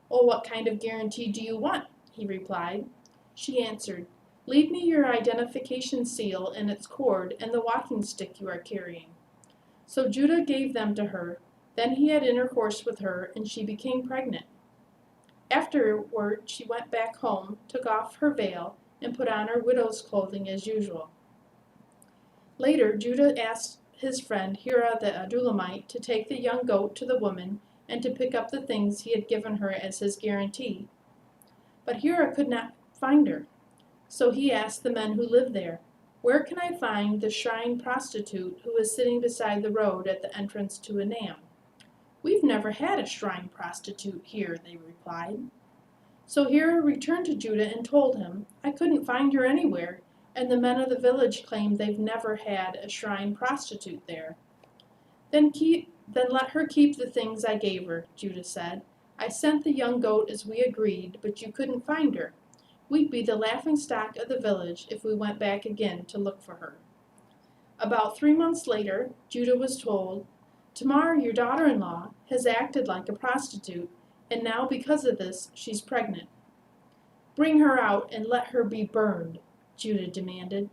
Speaker 5: "Well, what kind of guarantee do you want?" he replied. She answered, "Leave me your identification seal and its cord and the walking stick you are carrying." So Judah gave them to her. Then he had intercourse with her, and she became pregnant. Afterward, she went back home, took off her veil, and put on her widow's clothing as usual. Later, Judah asked his friend Hira the Adullamite to take the young goat to the woman and to pick up the things he had given her as his guarantee. But Hira could not find her. So he asked the men who lived there, "Where can I find the shrine prostitute who is sitting beside the road at the entrance to Enam?" "We've never had a shrine prostitute here," they replied. So Hira returned to Judah and told him, "I couldn't find her anywhere, and the men of the village claim they've never had a shrine prostitute there." Then let her keep the things I gave her," Judah said. "I sent the young goat as we agreed, but you couldn't find her. We'd be the laughingstock of the village if we went back again to look for her." About 3 months later, Judah was told, "Tamar, your daughter-in-law, has acted like a prostitute, and now because of this, she's pregnant." "Bring her out and let her be burned," Judah demanded.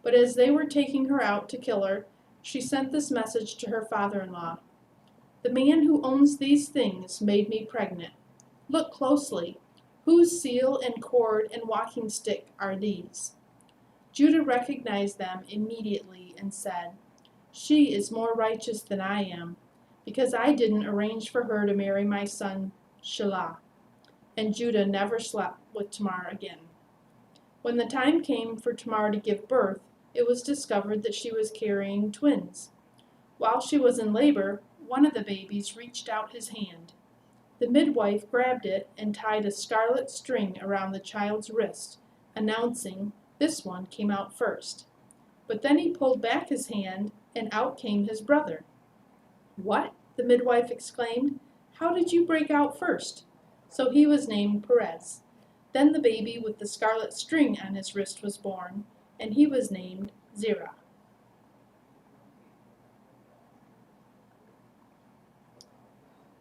Speaker 5: But as they were taking her out to kill her, she sent this message to her father-in-law. "The man who owns these things made me pregnant. Look closely. Whose seal and cord and walking stick are these?" Judah recognized them immediately and said, "She is more righteous than I am, because I didn't arrange for her to marry my son Shelah." And Judah never slept with Tamar again. When the time came for Tamar to give birth, it was discovered that she was carrying twins. While she was in labor, one of the babies reached out his hand. The midwife grabbed it and tied a scarlet string around the child's wrist, announcing, "This one came out first." But then he pulled back his hand, and out came his brother. "What?" the midwife exclaimed. "How did you break out first?" So he was named Perez. Then the baby with the scarlet string on his wrist was born, and he was named Zerah.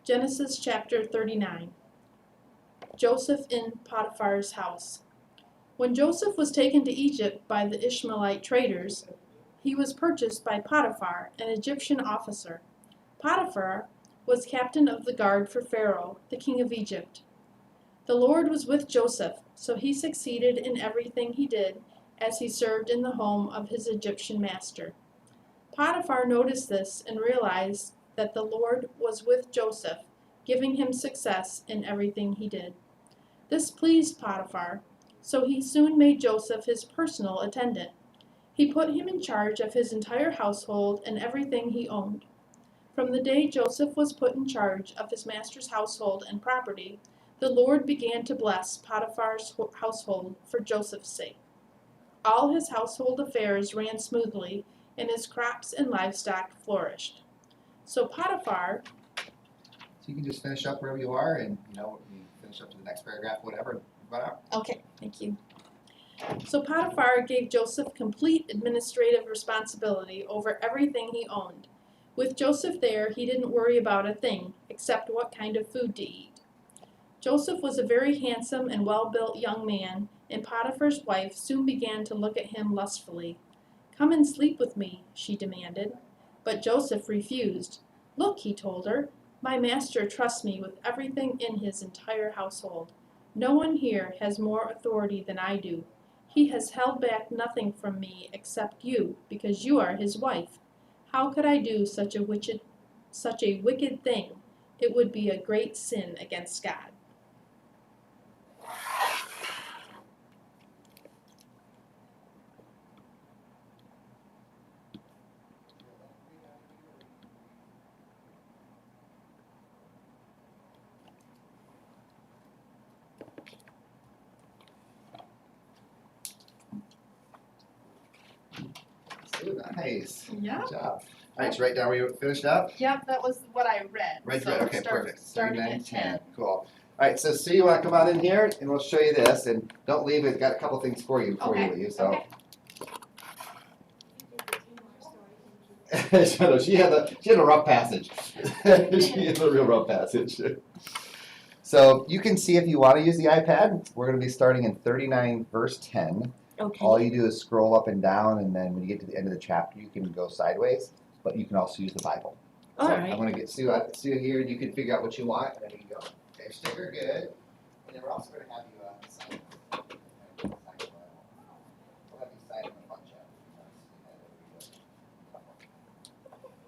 Speaker 5: Genesis chapter 39. Joseph in Potiphar's house. When Joseph was taken to Egypt by the Ishmaelite traders, he was purchased by Potiphar, an Egyptian officer. Potiphar was captain of the guard for Pharaoh, the king of Egypt. The Lord was with Joseph, so he succeeded in everything he did as he served in the home of his Egyptian master. Potiphar noticed this and realized that the Lord was with Joseph, giving him success in everything he did. This pleased Potiphar, so he soon made Joseph his personal attendant. He put him in charge of his entire household and everything he owned. From the day Joseph was put in charge of his master's household and property, the Lord began to bless Potiphar's household for Joseph's sake. All his household affairs ran smoothly, and his crops and livestock flourished. So Potiphar,
Speaker 3: So you can just finish up wherever you are, and you finish up to the next paragraph, whatever.
Speaker 5: okay, thank you. So Potiphar gave Joseph complete administrative responsibility over everything he owned. With Joseph there, he didn't worry about a thing, except what kind of food to eat. Joseph was a very handsome and well-built young man, and Potiphar's wife soon began to look at him lustfully. "Come and sleep with me," she demanded. But Joseph refused. "Look," he told her, "my master trusts me with everything in his entire household. No one here has more authority than I do. He has held back nothing from me except you, because you are his wife. How could I do such a wicked thing? It would be a great sin against God."
Speaker 3: Nice.
Speaker 5: Yeah.
Speaker 3: Good job. All right, so write down where you finished up.
Speaker 5: Yep, that was what I read.
Speaker 3: Right
Speaker 5: So
Speaker 3: there. Okay,
Speaker 5: start-
Speaker 3: perfect.
Speaker 5: Starting
Speaker 3: 39,
Speaker 5: at 10.
Speaker 3: Cool. All right, so Sue, you want to come on in here, and we'll show you this. And don't leave. We've got a couple things for you before
Speaker 5: Okay,
Speaker 3: you leave. So.
Speaker 5: okay.
Speaker 3: She had a rough passage. She had a real rough passage. So you can see if you want to use the iPad, we're going to be starting in 39 verse 10.
Speaker 6: Okay.
Speaker 3: All you do is scroll up and down, and then when you get to the end of the chapter, you can go sideways, but you can also use the Bible.
Speaker 6: All
Speaker 3: So
Speaker 6: right.
Speaker 3: I'm going to get Sue here, and you can figure out what you want, and then you can go. Okay, sticker, good. And then we're also going to have you sign. We'll have you sign in a bunch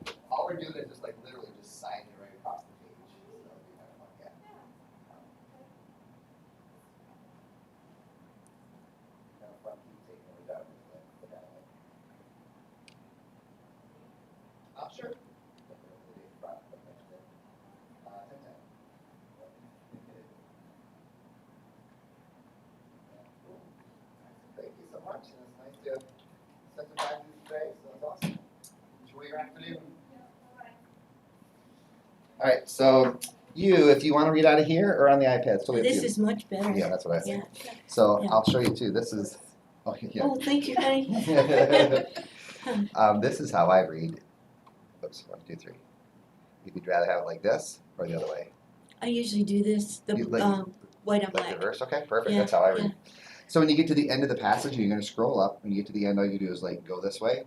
Speaker 3: of. All we're doing is just like literally just signing right across the page. So it'll be kind of fun, yeah. Kind of fun keep taking it down. Sure. 10-10. Thank you so much, and it's nice to spend some time with you today, so that's awesome. Enjoy your afternoon. All right, so if you want to read out of here or on the iPad, it's totally up to
Speaker 6: This
Speaker 3: you.
Speaker 6: is much better.
Speaker 3: Yeah, that's what I
Speaker 6: Yeah.
Speaker 3: think. So
Speaker 6: Yeah.
Speaker 3: I'll show you too. This is, oh yeah.
Speaker 6: Oh, thank you, honey.
Speaker 3: This is how I read. Oops, 1, 2, 3. If you'd rather have it like this or the other way.
Speaker 6: I usually do this,
Speaker 3: You like-
Speaker 6: white on
Speaker 3: Like the
Speaker 6: black.
Speaker 3: verse, okay, perfect.
Speaker 6: Yeah,
Speaker 3: That's how I read.
Speaker 6: yeah.
Speaker 3: So when you get to the end of the passage, you're going to scroll up. When you get to the end, all you do is like go this way.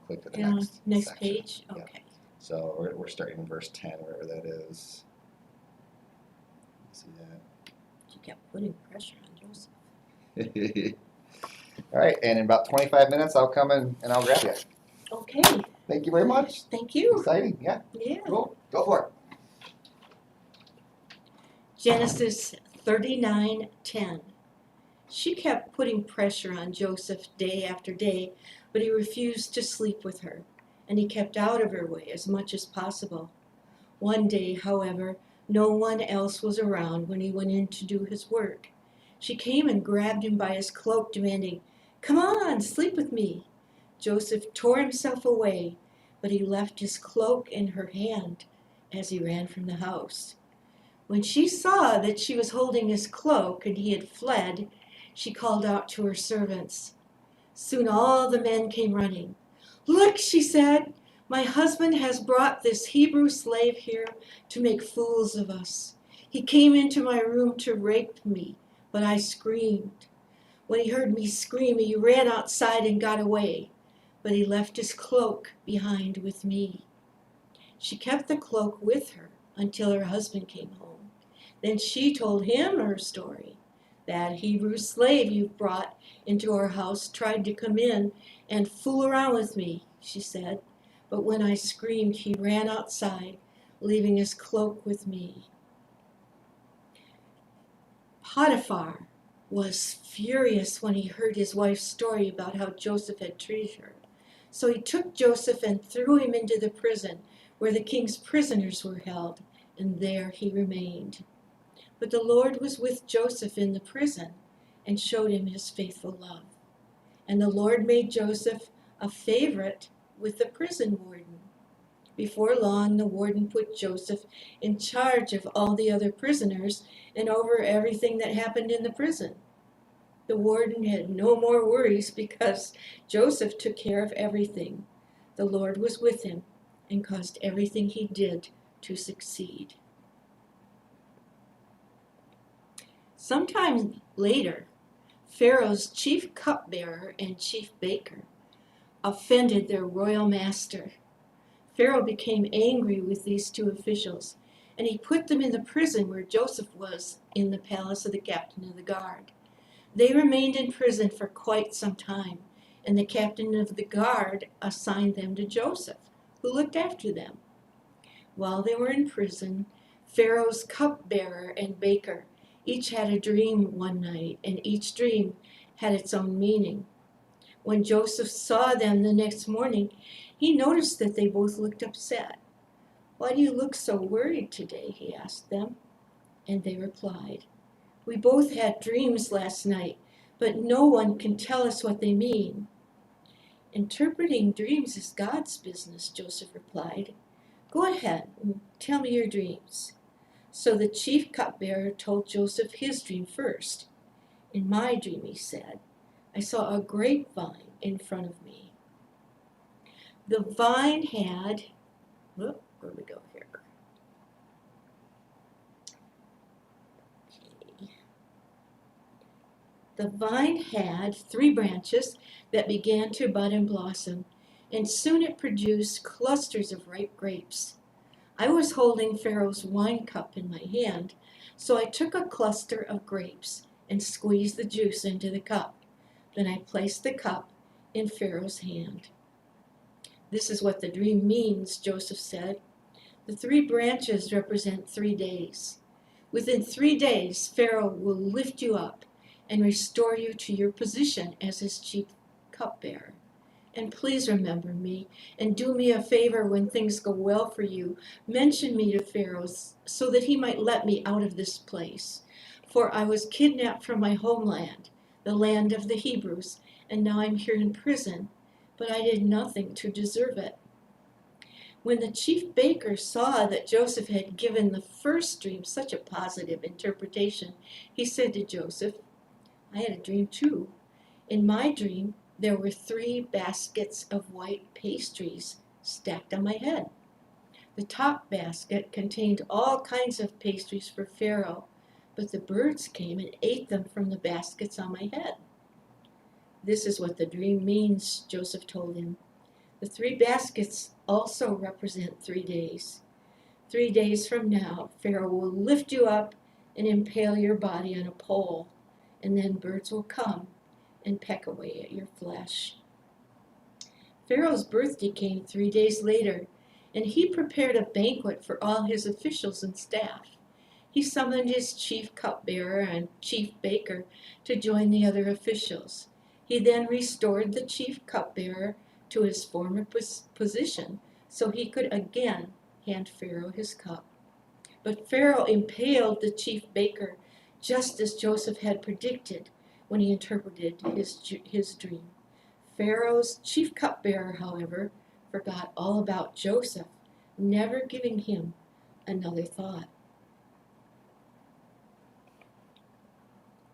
Speaker 3: Click to the
Speaker 6: Yeah,
Speaker 3: next
Speaker 6: next
Speaker 3: section.
Speaker 6: page.
Speaker 3: Yeah.
Speaker 6: Okay.
Speaker 3: So we're starting in verse 10, wherever that is. See
Speaker 6: You kept putting pressure on Joseph.
Speaker 3: that? All right, and in about 25 minutes, I'll come in and I'll grab you.
Speaker 6: Okay.
Speaker 3: Thank you very much.
Speaker 6: Thank you.
Speaker 3: Exciting, yeah.
Speaker 6: Yeah.
Speaker 3: Cool. Go for it.
Speaker 6: Genesis 39:10. She kept putting pressure on Joseph day after day, but he refused to sleep with her, and he kept out of her way as much as possible. One day, however, no one else was around when he went in to do his work. She came and grabbed him by his cloak, demanding, "Come on, sleep with me." Joseph tore himself away, but he left his cloak in her hand as he ran from the house. When she saw that she was holding his cloak and he had fled, she called out to her servants. Soon all the men came running. "Look," she said, "my husband has brought this Hebrew slave here to make fools of us. He came into my room to rape me, but I screamed. When he heard me scream, he ran outside and got away, but he left his cloak behind with me." She kept the cloak with her until her husband came home. Then she told him her story. "That Hebrew slave you brought into our house tried to come in and fool around with me," she said. "But when I screamed, he ran outside, leaving his cloak with me." Potiphar was furious when he heard his wife's story about how Joseph had treated her. So he took Joseph and threw him into the prison where the king's prisoners were held, and there he remained. But the Lord was with Joseph in the prison and showed him his faithful love. And the Lord made Joseph a favorite with the prison warden. Before long, the warden put Joseph in charge of all the other prisoners and over everything that happened in the prison. The warden had no more worries because Joseph took care of everything. The Lord was with him and caused everything he did to succeed. Sometime later, Pharaoh's chief cupbearer and chief baker offended their royal master. Pharaoh became angry with these two officials, and he put them in the prison where Joseph was in the palace of the captain of the guard. They remained in prison for quite some time, and the captain of the guard assigned them to Joseph, who looked after them. While they were in prison, Pharaoh's cupbearer and baker each had a dream one night, and each dream had its own meaning. When Joseph saw them the next morning, he noticed that they both looked upset. "Why do you look so worried today?" he asked them. And they replied, "We both had dreams last night, but no one can tell us what they mean." "Interpreting dreams is God's business," Joseph replied. "Go ahead and tell me your dreams." So the chief cupbearer told Joseph his dream first. "In my dream," he said, "I saw a grapevine in front of me. The vine had," where do we go here? Okay. "The vine had 3 branches that began to bud and blossom, and soon it produced clusters of ripe grapes. I was holding Pharaoh's wine cup in my hand, so I took a cluster of grapes and squeezed the juice into the cup. Then I placed the cup in Pharaoh's hand." "This is what the dream means," Joseph said. "The 3 branches represent 3 days. Within 3 days, Pharaoh will lift you up and restore you to your position as his chief cupbearer. And please remember me and do me a favor when things go well for you. Mention me to Pharaoh so that he might let me out of this place. For I was kidnapped from my homeland, the land of the Hebrews, and now I'm here in prison, but I did nothing to deserve it." When the chief baker saw that Joseph had given the first dream such a positive interpretation, he said to Joseph, "I had a dream too. In my dream, there were 3 baskets of white pastries stacked on my head. The top basket contained all kinds of pastries for Pharaoh, but the birds came and ate them from the baskets on my head." "This is what the dream means," Joseph told him. "The 3 baskets also represent 3 days. 3 days from now, Pharaoh will lift you up and impale your body on a pole, and then birds will come and peck away at your flesh." Pharaoh's birthday came 3 days later, and he prepared a banquet for all his officials and staff. he summoned his chief cupbearer and chief baker to join the other officials. He then restored the chief cupbearer to his former position so he could again hand Pharaoh his cup. But Pharaoh impaled the chief baker just as Joseph had predicted when he interpreted his dream. Pharaoh's chief cupbearer, however, forgot all about Joseph, never giving him another thought.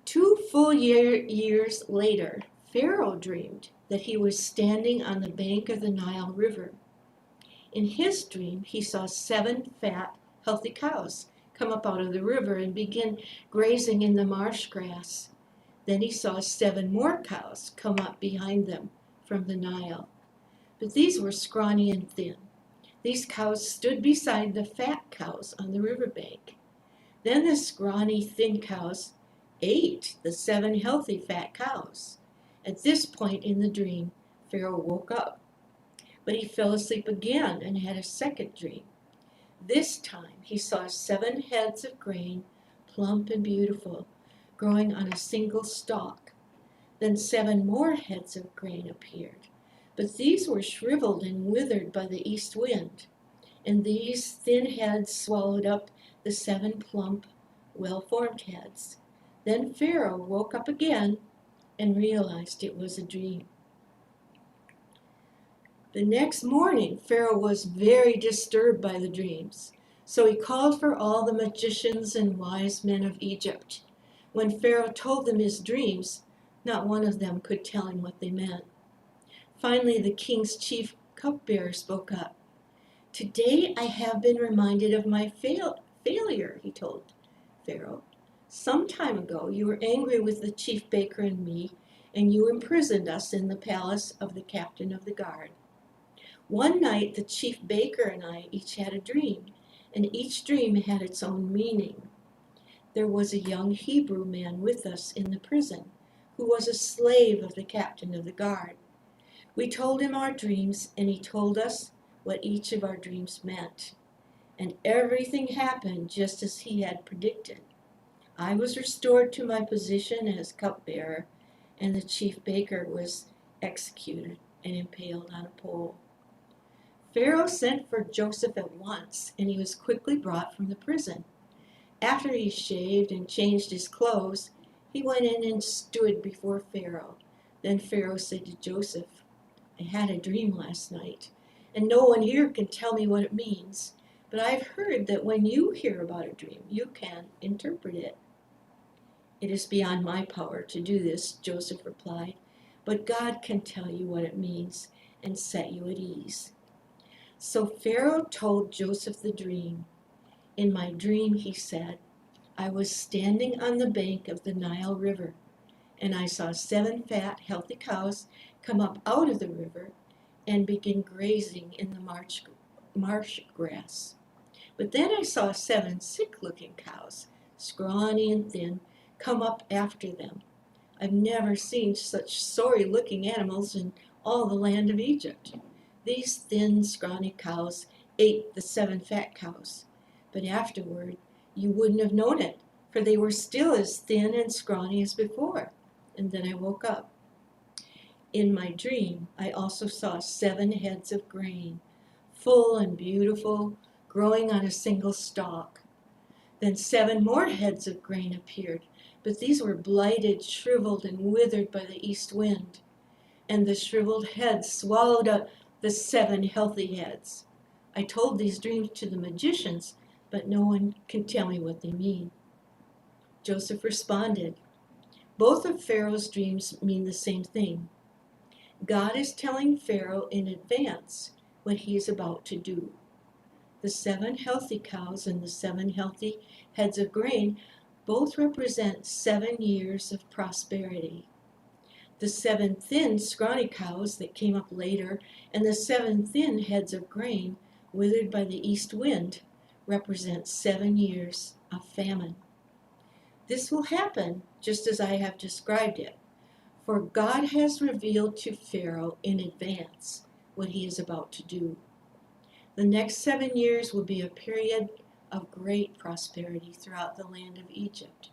Speaker 6: 2 full years later, Pharaoh dreamed that he was standing on the bank of the Nile River. In his dream, he saw 7 fat, healthy cows come up out of the river and begin grazing in the marsh grass. Then he saw 7 more cows come up behind them from the Nile. But these were scrawny and thin. These cows stood beside the fat cows on the riverbank. Then the scrawny, thin cows ate the 7 healthy fat cows. At this point in the dream, Pharaoh woke up. But he fell asleep again and had a second dream. This time he saw 7 heads of grain, plump and beautiful, growing on a single stalk. Then 7 more heads of grain appeared, but these were shriveled and withered by the east wind, and these thin heads swallowed up the 7 plump, well-formed heads. Then Pharaoh woke up again and realized it was a dream. The next morning, Pharaoh was very disturbed by the dreams, so he called for all the magicians and wise men of Egypt. When Pharaoh told them his dreams, not one of them could tell him what they meant. Finally, the king's chief cupbearer spoke up. "Today I have been reminded of my failure," he told Pharaoh. "Some time ago you were angry with the chief baker and me, and you imprisoned us in the palace of the captain of the guard. One night the chief baker and I each had a dream, and each dream had its own meaning. There was a young Hebrew man with us in the prison who was a slave of the captain of the guard. We told him our dreams, and he told us what each of our dreams meant. And everything happened just as he had predicted. I was restored to my position as cupbearer, and the chief baker was executed and impaled on a pole." Pharaoh sent for Joseph at once, and he was quickly brought from the prison. After he shaved and changed his clothes, he went in and stood before Pharaoh. Then Pharaoh said to Joseph, "I had a dream last night, and no one here can tell me what it means. But I've heard that when you hear about a dream, you can interpret it." "It is beyond my power to do this," Joseph replied, "but God can tell you what it means and set you at ease." So Pharaoh told Joseph the dream. "In my dream," he said, "I was standing on the bank of the Nile River, and I saw 7 fat, healthy cows come up out of the river and begin grazing in the marsh grass. But then I saw 7 sick-looking cows, scrawny and thin, come up after them. I've never seen such sorry-looking animals in all the land of Egypt. These thin, scrawny cows ate the 7 fat cows, but afterward you wouldn't have known it, for they were still as thin and scrawny as before. And then I woke up. In my dream, I also saw 7 heads of grain, full and beautiful, growing on a single stalk. Then 7 more heads of grain appeared, but these were blighted, shriveled, and withered by the east wind. And the shriveled heads swallowed up the 7 healthy heads. I told these dreams to the magicians, but no one can tell me what they mean." Joseph responded, "Both of Pharaoh's dreams mean the same thing. God is telling Pharaoh in advance what he is about to do. The 7 healthy cows and the 7 healthy heads of grain both represent 7 years of prosperity. The 7 thin, scrawny cows that came up later and the 7 thin heads of grain withered by the east wind represent 7 years of famine. This will happen just as I have described it, for God has revealed to Pharaoh in advance what he is about to do. The next 7 years will be a period of great prosperity throughout the land of Egypt.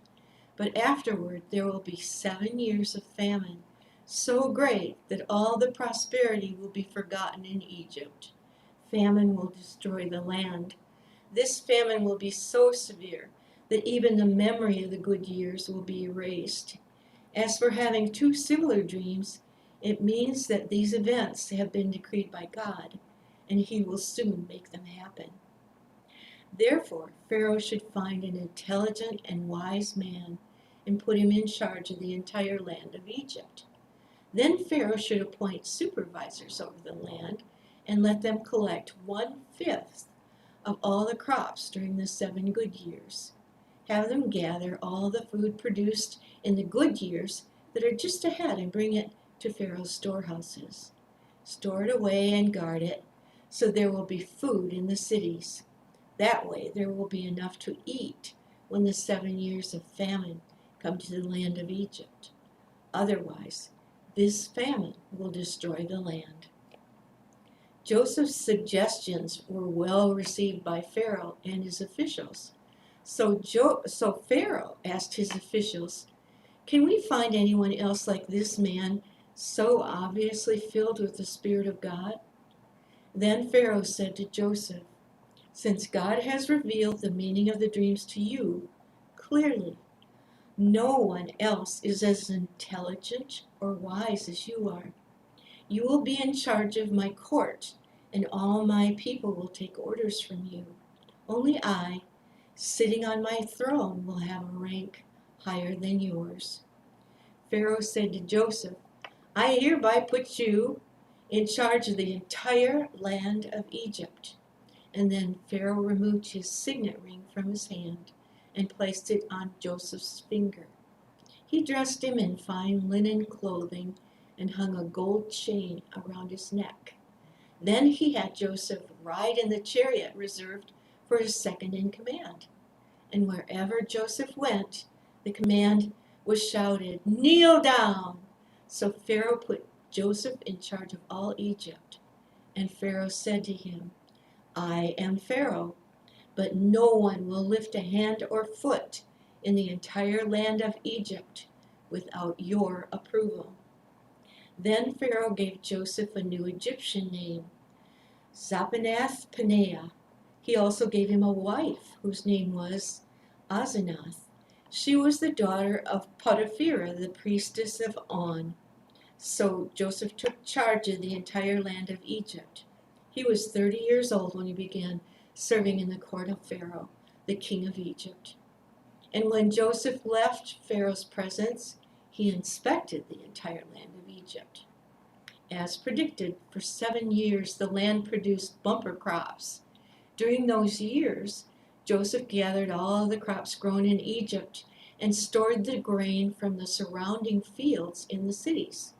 Speaker 6: But afterward there will be 7 years of famine, so great that all the prosperity will be forgotten in Egypt. Famine will destroy the land. This famine will be so severe that even the memory of the good years will be erased. As for having 2 similar dreams, it means that these events have been decreed by God, and he will soon make them happen. Therefore, Pharaoh should find an intelligent and wise man and put him in charge of the entire land of Egypt. Then Pharaoh should appoint supervisors over the land and let them collect 1/5 of all the crops during the 7 good years. Have them gather all the food produced in the good years that are just ahead and bring it to Pharaoh's storehouses. Store it away and guard it, so there will be food in the cities. That way there will be enough to eat when the 7 years of famine come to the land of Egypt. Otherwise, this famine will destroy the land. Joseph's suggestions were well received by Pharaoh and his officials. So Pharaoh asked his officials, "Can we find anyone else like this man, so obviously filled with the Spirit of God?" Then Pharaoh said to Joseph, "Since God has revealed the meaning of the dreams to you clearly, no one else is as intelligent or wise as you are. You will be in charge of my court, and all my people will take orders from you. Only I, sitting on my throne, will have a rank higher than yours." Pharaoh said to Joseph, "I hereby put you in charge of the entire land of Egypt." And then Pharaoh removed his signet ring from his hand and placed it on Joseph's finger. He dressed him in fine linen clothing and hung a gold chain around his neck. Then he had Joseph ride in the chariot reserved for his second in command. And wherever Joseph went, the command was shouted, "Kneel down!" So Pharaoh put Joseph in charge of all Egypt. And Pharaoh said to him, "I am Pharaoh, but no one will lift a hand or foot in the entire land of Egypt without your approval." Then Pharaoh gave Joseph a new Egyptian name, Zaphenath-Paneah. He also gave him a wife whose name was Asenath. She was the daughter of Potiphera, the priestess of On. So Joseph took charge of the entire land of Egypt. He was 30 years old when he began serving in the court of Pharaoh, the king of Egypt. And when Joseph left Pharaoh's presence, he inspected the entire land of Egypt. As predicted, for 7 years the land produced bumper crops. During those years, Joseph gathered all the crops grown in Egypt and stored the grain from the surrounding fields in the cities.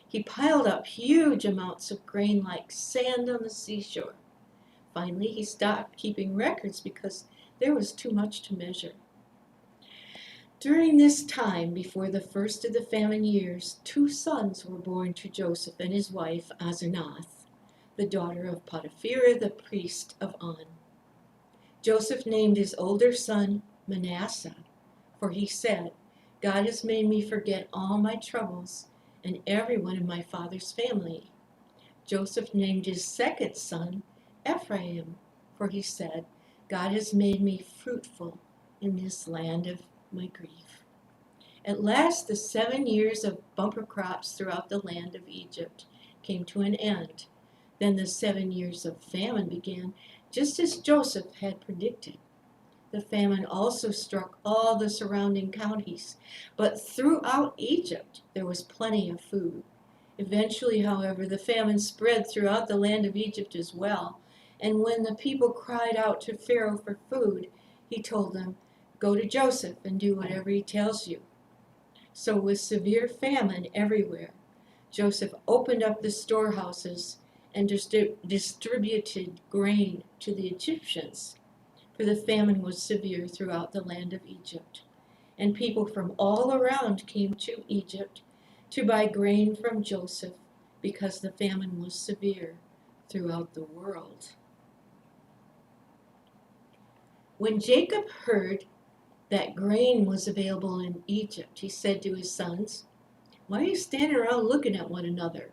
Speaker 6: He piled up huge amounts of grain like sand on the seashore. Finally, he stopped keeping records because there was too much to measure. During this time, before the first of the famine years, 2 sons were born to Joseph and his wife Asenath, the daughter of Potiphera, the priest of On. Joseph named his older son Manasseh, for he said, "God has made me forget all my troubles and everyone in my father's family." Joseph named his second son Ephraim, for he said, "God has made me fruitful in this land of my grief." At last, the 7 years of bumper crops throughout the land of Egypt came to an end. Then the 7 years of famine began, just as Joseph had predicted. The famine also struck all the surrounding counties, but throughout Egypt there was plenty of food. Eventually, however, the famine spread throughout the land of Egypt as well, and when the people cried out to Pharaoh for food, he told them, "Go to Joseph and do whatever he tells you." So with severe famine everywhere, Joseph opened up the storehouses and distributed grain to the Egyptians, for the famine was severe throughout the land of Egypt. And people from all around came to Egypt to buy grain from Joseph because the famine was severe throughout the world. When Jacob heard that grain was available in Egypt, he said to his sons, "Why are you standing around looking at one another?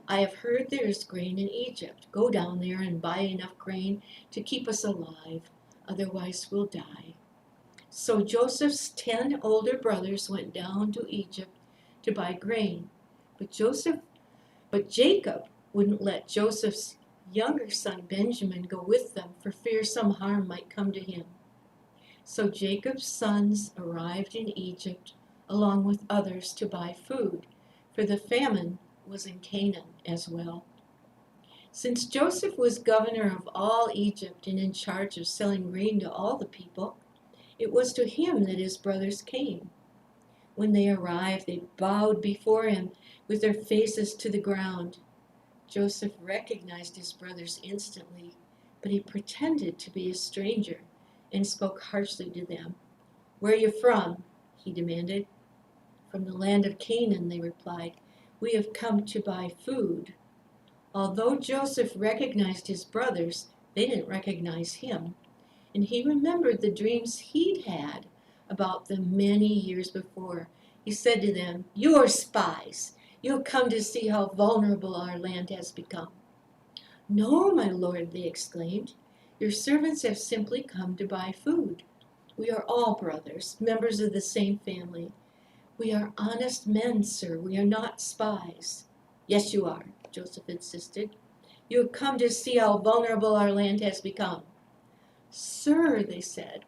Speaker 6: I have heard there is grain in Egypt. Go down there and buy enough grain to keep us alive, otherwise we'll die." So Joseph's 10 older brothers went down to Egypt to buy grain. But Jacob wouldn't let Joseph's younger son Benjamin go with them for fear some harm might come to him. So Jacob's sons arrived in Egypt along with others to buy food, for the famine was in Canaan as well. Since Joseph was governor of all Egypt and in charge of selling grain to all the people, it was to him that his brothers came. When they arrived, they bowed before him with their faces to the ground. Joseph recognized his brothers instantly, but he pretended to be a stranger and spoke harshly to them. "Where are you from?" he demanded. "From the land of Canaan," they replied. "We have come to buy food." Although Joseph recognized his brothers, they didn't recognize him, and he remembered the dreams he'd had about them many years before. He said to them, "You are spies. You have come to see how vulnerable our land has become." "No, my lord," they exclaimed. "Your servants have simply come to buy food. We are all brothers, members of the same family. We are honest men, sir. We are not spies." "Yes, you are," Joseph insisted. "You have come to see how vulnerable our land has become." "Sir," they said,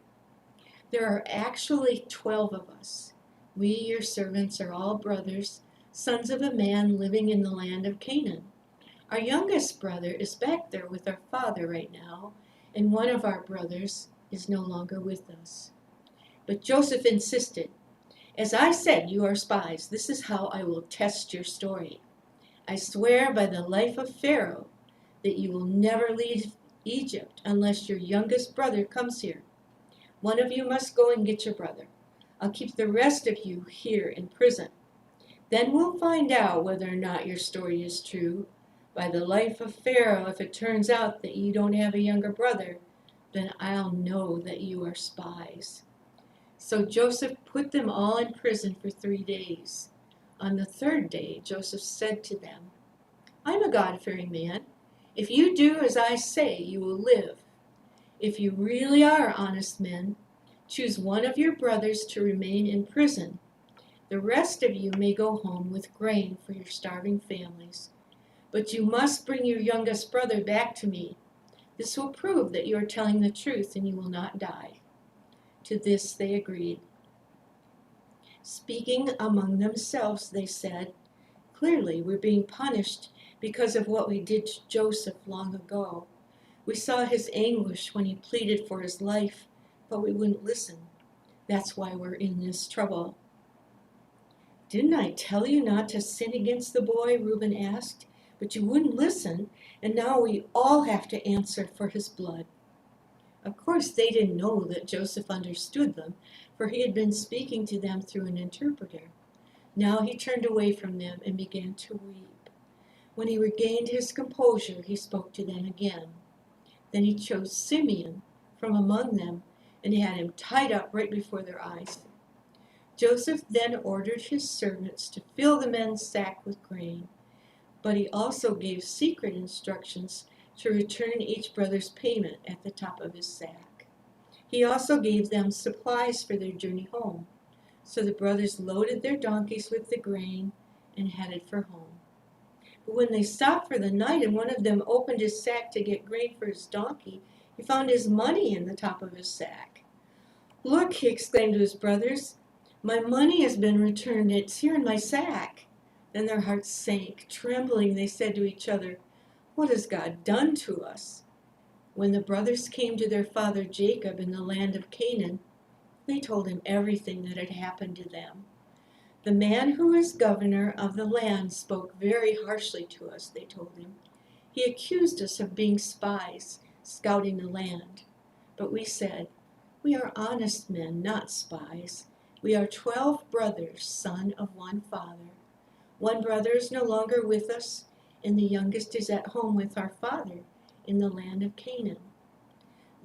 Speaker 6: "there are actually 12 of us. We, your servants, are all brothers, sons of a man living in the land of Canaan. Our youngest brother is back there with our father right now, and one of our brothers is no longer with us." But Joseph insisted, "As I said, you are spies. This is how I will test your story. I swear by the life of Pharaoh that you will never leave Egypt unless your youngest brother comes here. One of you must go and get your brother. I'll keep the rest of you here in prison. Then we'll find out whether or not your story is true. By the life of Pharaoh, if it turns out that you don't have a younger brother, then I'll know that you are spies." So Joseph put them all in prison for 3 days. On the 3rd day, Joseph said to them, "I'm a God-fearing man. If you do as I say, you will live. If you really are honest men, choose one of your brothers to remain in prison. The rest of you may go home with grain for your starving families. But you must bring your youngest brother back to me. This will prove that you are telling the truth and you will not die." To this they agreed. Speaking among themselves, they said, "Clearly we're being punished because of what we did to Joseph long ago. We saw his anguish when he pleaded for his life, but we wouldn't listen. That's why we're in this trouble." "Didn't I tell you not to sin against the boy?" Reuben asked. "But you wouldn't listen, and now we all have to answer for his blood." Of course, they didn't know that Joseph understood them, for he had been speaking to them through an interpreter. Now he turned away from them and began to weep. When he regained his composure, he spoke to them again. Then he chose Simeon from among them and had him tied up right before their eyes. Joseph then ordered his servants to fill the men's sack with grain, but he also gave secret instructions to return each brother's payment at the top of his sack. He also gave them supplies for their journey home. So the brothers loaded their donkeys with the grain and headed for home. But when they stopped for the night and one of them opened his sack to get grain for his donkey, he found his money in the top of his sack. "Look," he exclaimed to his brothers, "my money has been returned. It's here in my sack." Then their hearts sank. Trembling, they said to each other, "What has God done to us?" When the brothers came to their father Jacob in the land of Canaan, they told him everything that had happened to them. "The man who is governor of the land spoke very harshly to us," they told him. "He accused us of being spies, scouting the land. But we said, 'We are honest men, not spies. We are 12 brothers, son of one father. One brother is no longer with us, and the youngest is at home with our father in the land of Canaan.'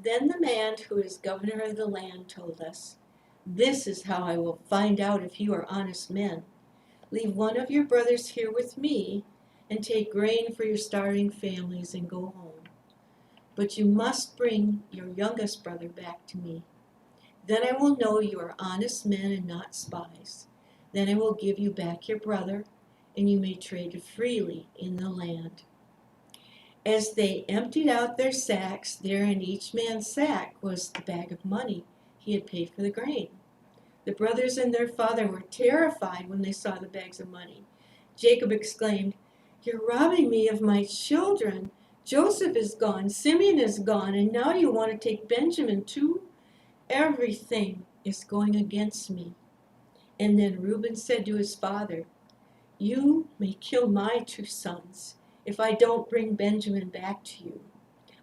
Speaker 6: Then the man who is governor of the land told us, "This is how I will find out if you are honest men. Leave one of your brothers here with me and take grain for your starving families and go home. But you must bring your youngest brother back to me. Then I will know you are honest men and not spies. Then I will give you back your brother, and you may trade freely in the land." As they emptied out their sacks, there in each man's sack was the bag of money he had paid for the grain. The brothers and their father were terrified when they saw the bags of money. Jacob exclaimed, "You're robbing me of my children. Joseph is gone, Simeon is gone, and now you want to take Benjamin too? Everything is going against me." And then Reuben said to his father, "You may kill my 2 sons if I don't bring Benjamin back to you.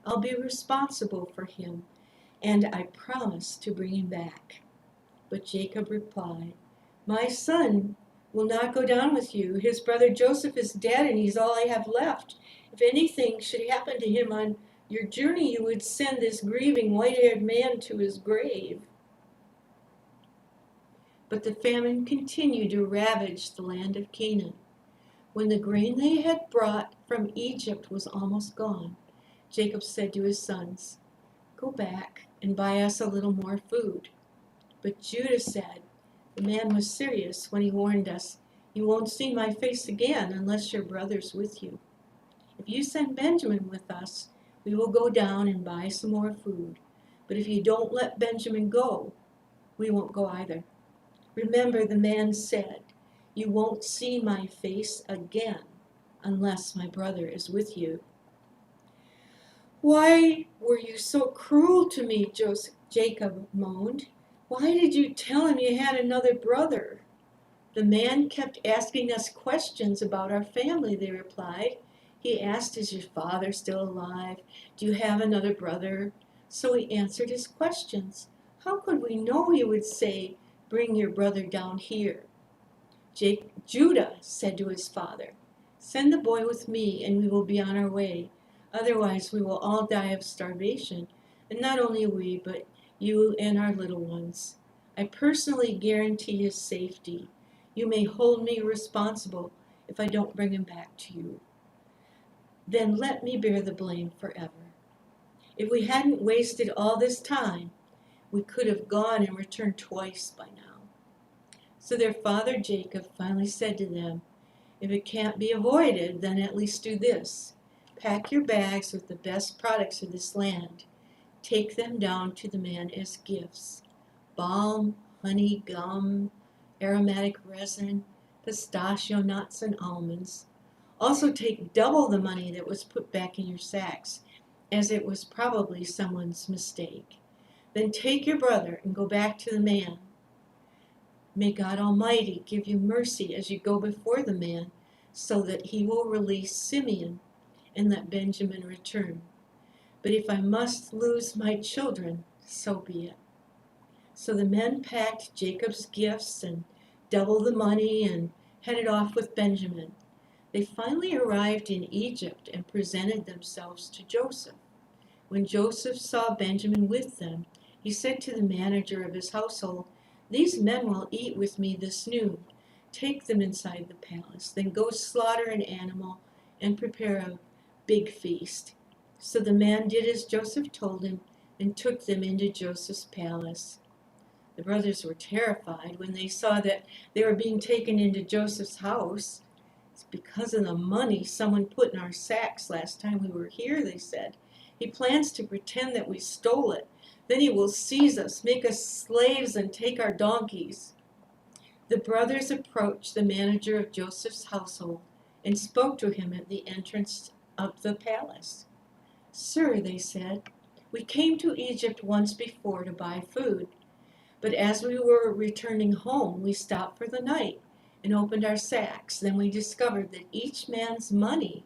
Speaker 6: I'll be responsible for him, and I promise to bring him back." But Jacob replied, "My son will not go down with you. His brother Joseph is dead, and he's all I have left. If anything should happen to him on your journey, you would send this grieving white-haired man to his grave." But the famine continued to ravage the land of Canaan. When the grain they had brought from Egypt was almost gone, Jacob said to his sons, "Go back and buy us a little more food." But Judah said, "The man was serious when he warned us, 'You won't see my face again unless your brother's with you. If you send Benjamin with us, we will go down and buy some more food. But if you don't let Benjamin go, we won't go either.' Remember, the man said, 'You won't see my face again unless my brother is with you.'" "Why were you so cruel to me?" Jacob moaned. "Why did you tell him you had another brother?" "The man kept asking us questions about our family," they replied. "He asked, 'Is your father still alive? Do you have another brother?' So we answered his questions. How could we know he would say, 'Bring your brother down here'?" Judah said to his father, "Send the boy with me, and we will be on our way. Otherwise we will all die of starvation, and not only we, but you and our little ones. I personally guarantee his safety. You may hold me responsible if I don't bring him back to you. Then let me bear the blame forever." If we hadn't wasted all this time, we could have gone and returned twice by now. So their father Jacob finally said to them, "If it can't be avoided, then at least do this. Pack your bags with the best products of this land. Take them down to the man as gifts: balm, honey, gum, aromatic resin, pistachio nuts, and almonds. Also take double the money that was put back in your sacks, as it was probably someone's mistake. Then take your brother and go back to the man. May God Almighty give you mercy as you go before the man, so that he will release Simeon and let Benjamin return. But if I must lose my children, so be it." So the men packed Jacob's gifts and doubled the money and headed off with Benjamin. They finally arrived in Egypt and presented themselves to Joseph. When Joseph saw Benjamin with them, he said to the manager of his household, "These men will eat with me this noon. Take them inside the palace, then go slaughter an animal and prepare a big feast." So the man did as Joseph told him and took them into Joseph's palace. The brothers were terrified when they saw that they were being taken into Joseph's house. "It's because of the money someone put in our sacks last time we were here," they said. "He plans to pretend that we stole it. Then he will seize us, make us slaves, and take our donkeys." The brothers approached the manager of Joseph's household and spoke to him at the entrance of the palace. "Sir," they said, "we came to Egypt once before to buy food. But as we were returning home, we stopped for the night and opened our sacks. Then we discovered that each man's money,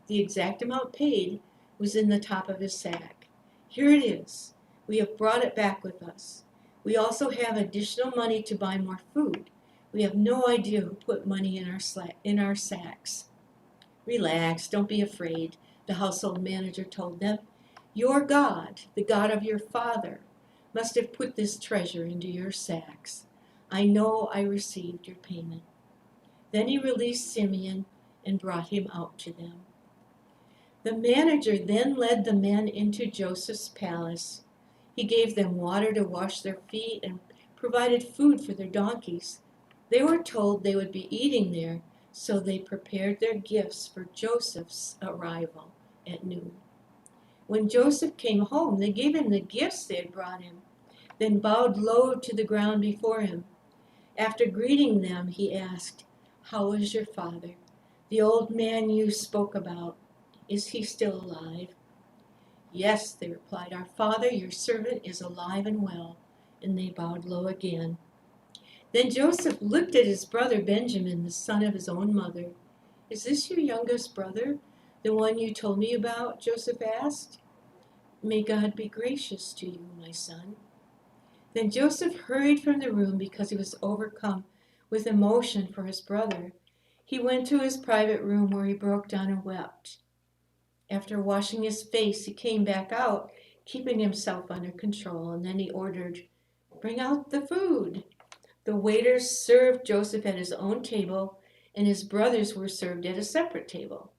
Speaker 6: the exact amount paid, was in the top of his sack. Here it is. We have brought it back with us. We also have additional money to buy more food. We have no idea who put money in our sacks." "Relax, don't be afraid," the household manager told them. Your God, the God of your father, must have put this treasure into your sacks. I know I received your payment." Then he released Simeon and brought him out to them. The manager then led the men into Joseph's palace. He gave them water to wash their feet and provided food for their donkeys. They were told they would be eating there, so they prepared their gifts for Joseph's arrival at noon. When Joseph came home, they gave him the gifts they had brought him, then bowed low to the ground before him. After greeting them, he asked, "How is your father, the old man you spoke about? Is he still alive?" "Yes," they replied, "our father, your servant, is alive and well." And they bowed low again. Then Joseph looked at his brother Benjamin, the son of his own mother. "Is this your youngest brother, the one you told me about?" Joseph asked. "May God be gracious to you, my son." Then Joseph hurried from the room because he was overcome with emotion for his brother. He went to his private room where he broke down and wept. After washing his face, he came back out, keeping himself under control, and then he ordered, "Bring out the food." The waiters served Joseph at his own table, and his brothers were served at a separate table.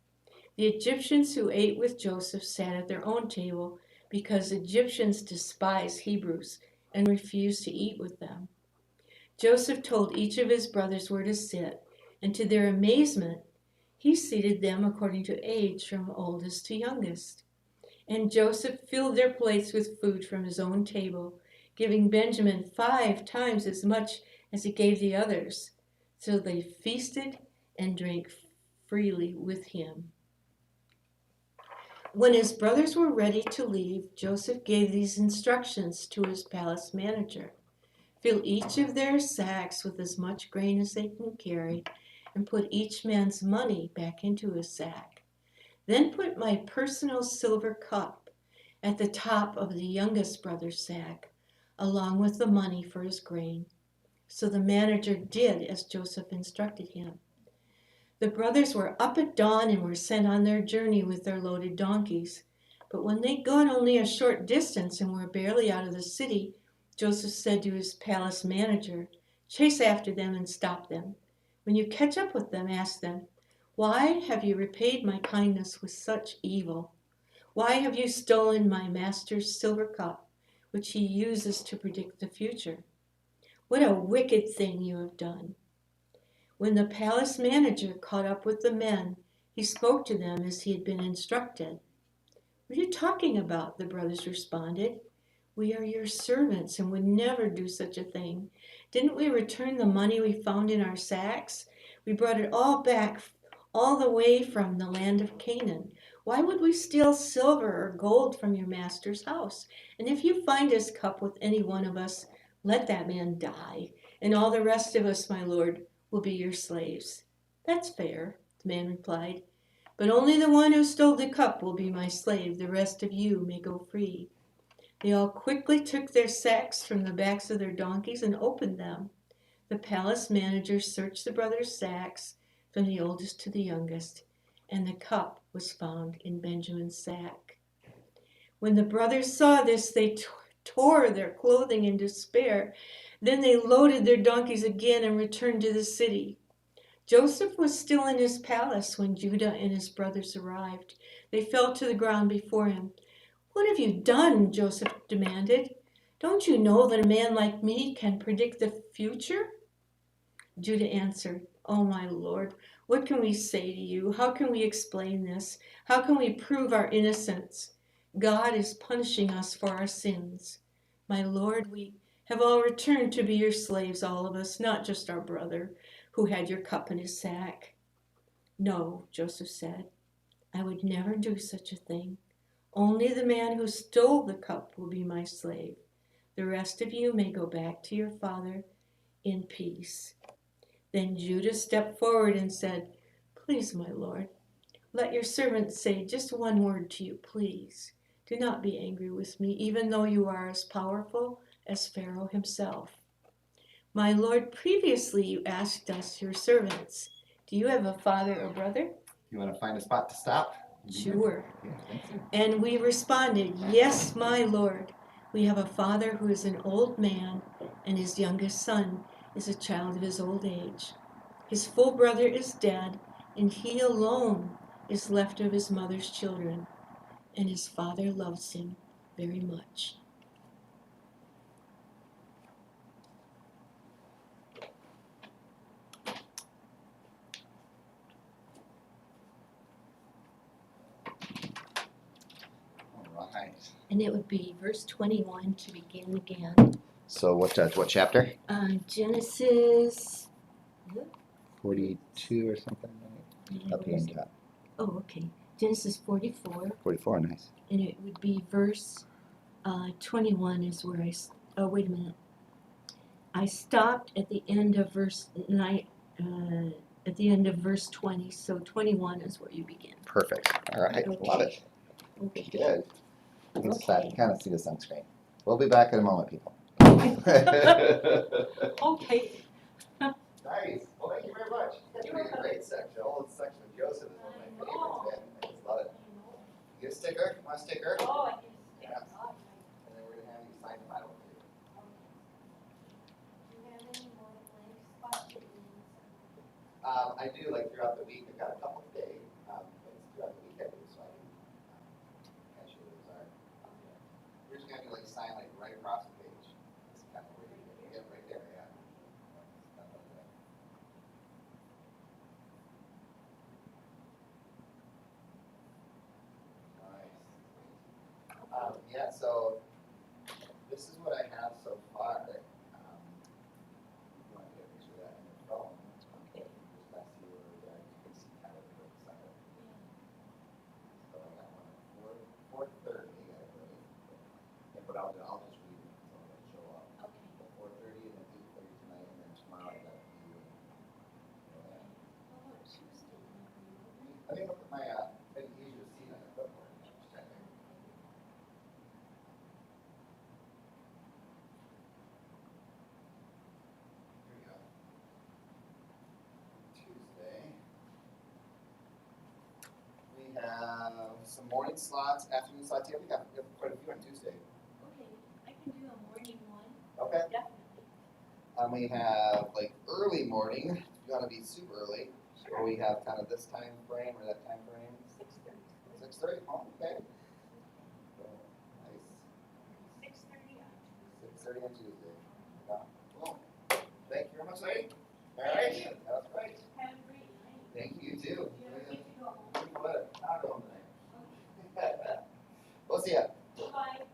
Speaker 6: The Egyptians who ate with Joseph sat at their own table because Egyptians despise Hebrews and refused to eat with them. Joseph told each of his brothers where to sit, and to their amazement, he seated them according to age from oldest to youngest. And Joseph filled their plates with food from his own table, giving Benjamin 5 times as much as he gave the others. So they feasted and drank freely with him. When his brothers were ready to leave, Joseph gave these instructions to his palace manager. "Fill each of their sacks with as much grain as they can carry, and put each man's money back into his sack. Then put my personal silver cup at the top of the youngest brother's sack, along with the money for his grain." So the manager did as Joseph instructed him. The brothers were up at dawn and were sent on their journey with their loaded donkeys. But when they'd gone only a short distance and were barely out of the city, Joseph said to his palace manager, "Chase after them and stop them. When you catch up with them, ask them, 'Why have you repaid my kindness with such evil? Why have you stolen my master's silver cup, which he uses to predict the future? What a wicked thing you have done.'" When the palace manager caught up with the men, he spoke to them as he had been instructed. "What are you talking about?" the brothers responded. "We are your servants and would never do such a thing. Didn't we return the money we found in our sacks? We brought it all back, all the way from the land of Canaan. Why would we steal silver or gold from your master's house? And if you find his cup with any one of us, let that man die, and all the rest of us, my lord, will be your slaves." "That's fair," the man replied, "but only the one who stole the cup will be my slave. The rest of you may go free." They all quickly took their sacks from the backs of their donkeys and opened them. The palace manager searched the brothers' sacks from the oldest to the youngest, and the cup was found in Benjamin's sack. When the brothers saw this, they tore their clothing in despair. Then they loaded their donkeys again and returned to the city. Joseph was still in his palace when Judah and his brothers arrived. They fell to the ground before him. "What have you done?" Joseph demanded. "Don't you know that a man like me can predict the future?" Judah answered, "Oh, my lord, what can we say to you? How can we explain this? How can we prove our innocence? God is punishing us for our sins. My lord, we have all returned to be your slaves, all of us, not just our brother who had your cup in his sack." "No," Joseph said, "I would never do such a thing. Only the man who stole the cup will be my slave. The rest of you may go back to your father in peace." Then Judah stepped forward and said, "Please, my lord, let your servant say just one word to you, please. Do not be angry with me, even though you are as powerful as Pharaoh himself. My lord, previously you asked us, your servants, do you have a father or brother?"
Speaker 3: You want to find a spot to stop?
Speaker 6: Sure.
Speaker 3: Yeah, thank you.
Speaker 6: And we responded, Yes, my Lord. We have a father who is an old man, and his youngest son is a child of his old age. His full brother is dead, and he alone is left of his mother's children, and his father loves him very much.
Speaker 3: All right.
Speaker 6: And it would be verse 21 to begin again.
Speaker 3: So what chapter?
Speaker 6: Genesis.
Speaker 3: 42 or something, right? Up here on top.
Speaker 6: Oh, okay. Genesis 44,
Speaker 3: 44, nice.
Speaker 6: and it would be verse 21 is where oh, wait a minute. I stopped at the end of verse 9, at the end of verse 20, so 21 is where you begin.
Speaker 3: Perfect. All right.
Speaker 6: Okay.
Speaker 3: Love it.
Speaker 6: Okay.
Speaker 3: Good. You can
Speaker 6: Okay.
Speaker 3: kind of see this on screen. We'll be back in a moment, people.
Speaker 6: Okay.
Speaker 3: Nice. Well, thank you very much. You did a great section. All the section of Joseph is one of my favorites, man. I just love it. Get a sticker? Want a sticker?
Speaker 6: Oh,
Speaker 3: Yes. And then we're going to have you sign the Bible too. I do, like throughout the week. I've got a couple today, but it's throughout the week I do, so I can catch you those are. We're just going to like sign like right across the page. That's kind of where you get right there, yeah. Stuff like that. Nice. Yeah, so this is what I have so far. You want to get a picture of that in your phone?
Speaker 6: Okay.
Speaker 3: Just kind of see where we're at. You can see kind of the side of it. So I got one at 4:30, I believe. And what I'll do, I'll just read it until I show up.
Speaker 6: Okay.
Speaker 3: At 4:30 and then 8:30 tonight, and then tomorrow I got you. I think look at my make it easier to see on the clipboard. Just check there. Here we go. Tuesday. We have some morning slots, afternoon slots. Yeah, we have quite a few on Tuesday.
Speaker 6: Okay, I can do a morning one,
Speaker 3: Okay.
Speaker 6: definitely.
Speaker 3: We have like early morning, if you want to be super early. Or we have kind of this time frame or that time frame.
Speaker 6: 6:30.
Speaker 3: 6:30? Oh, okay. Nice. 6:30 on Tuesday. Yeah. Cool. Thank you very much, lady. All right. That's great.
Speaker 6: Have a great night.
Speaker 3: Thank you too.
Speaker 6: You have a place to go home.
Speaker 3: Beautiful weather. I'll go home tonight. We'll see ya.
Speaker 6: Bye.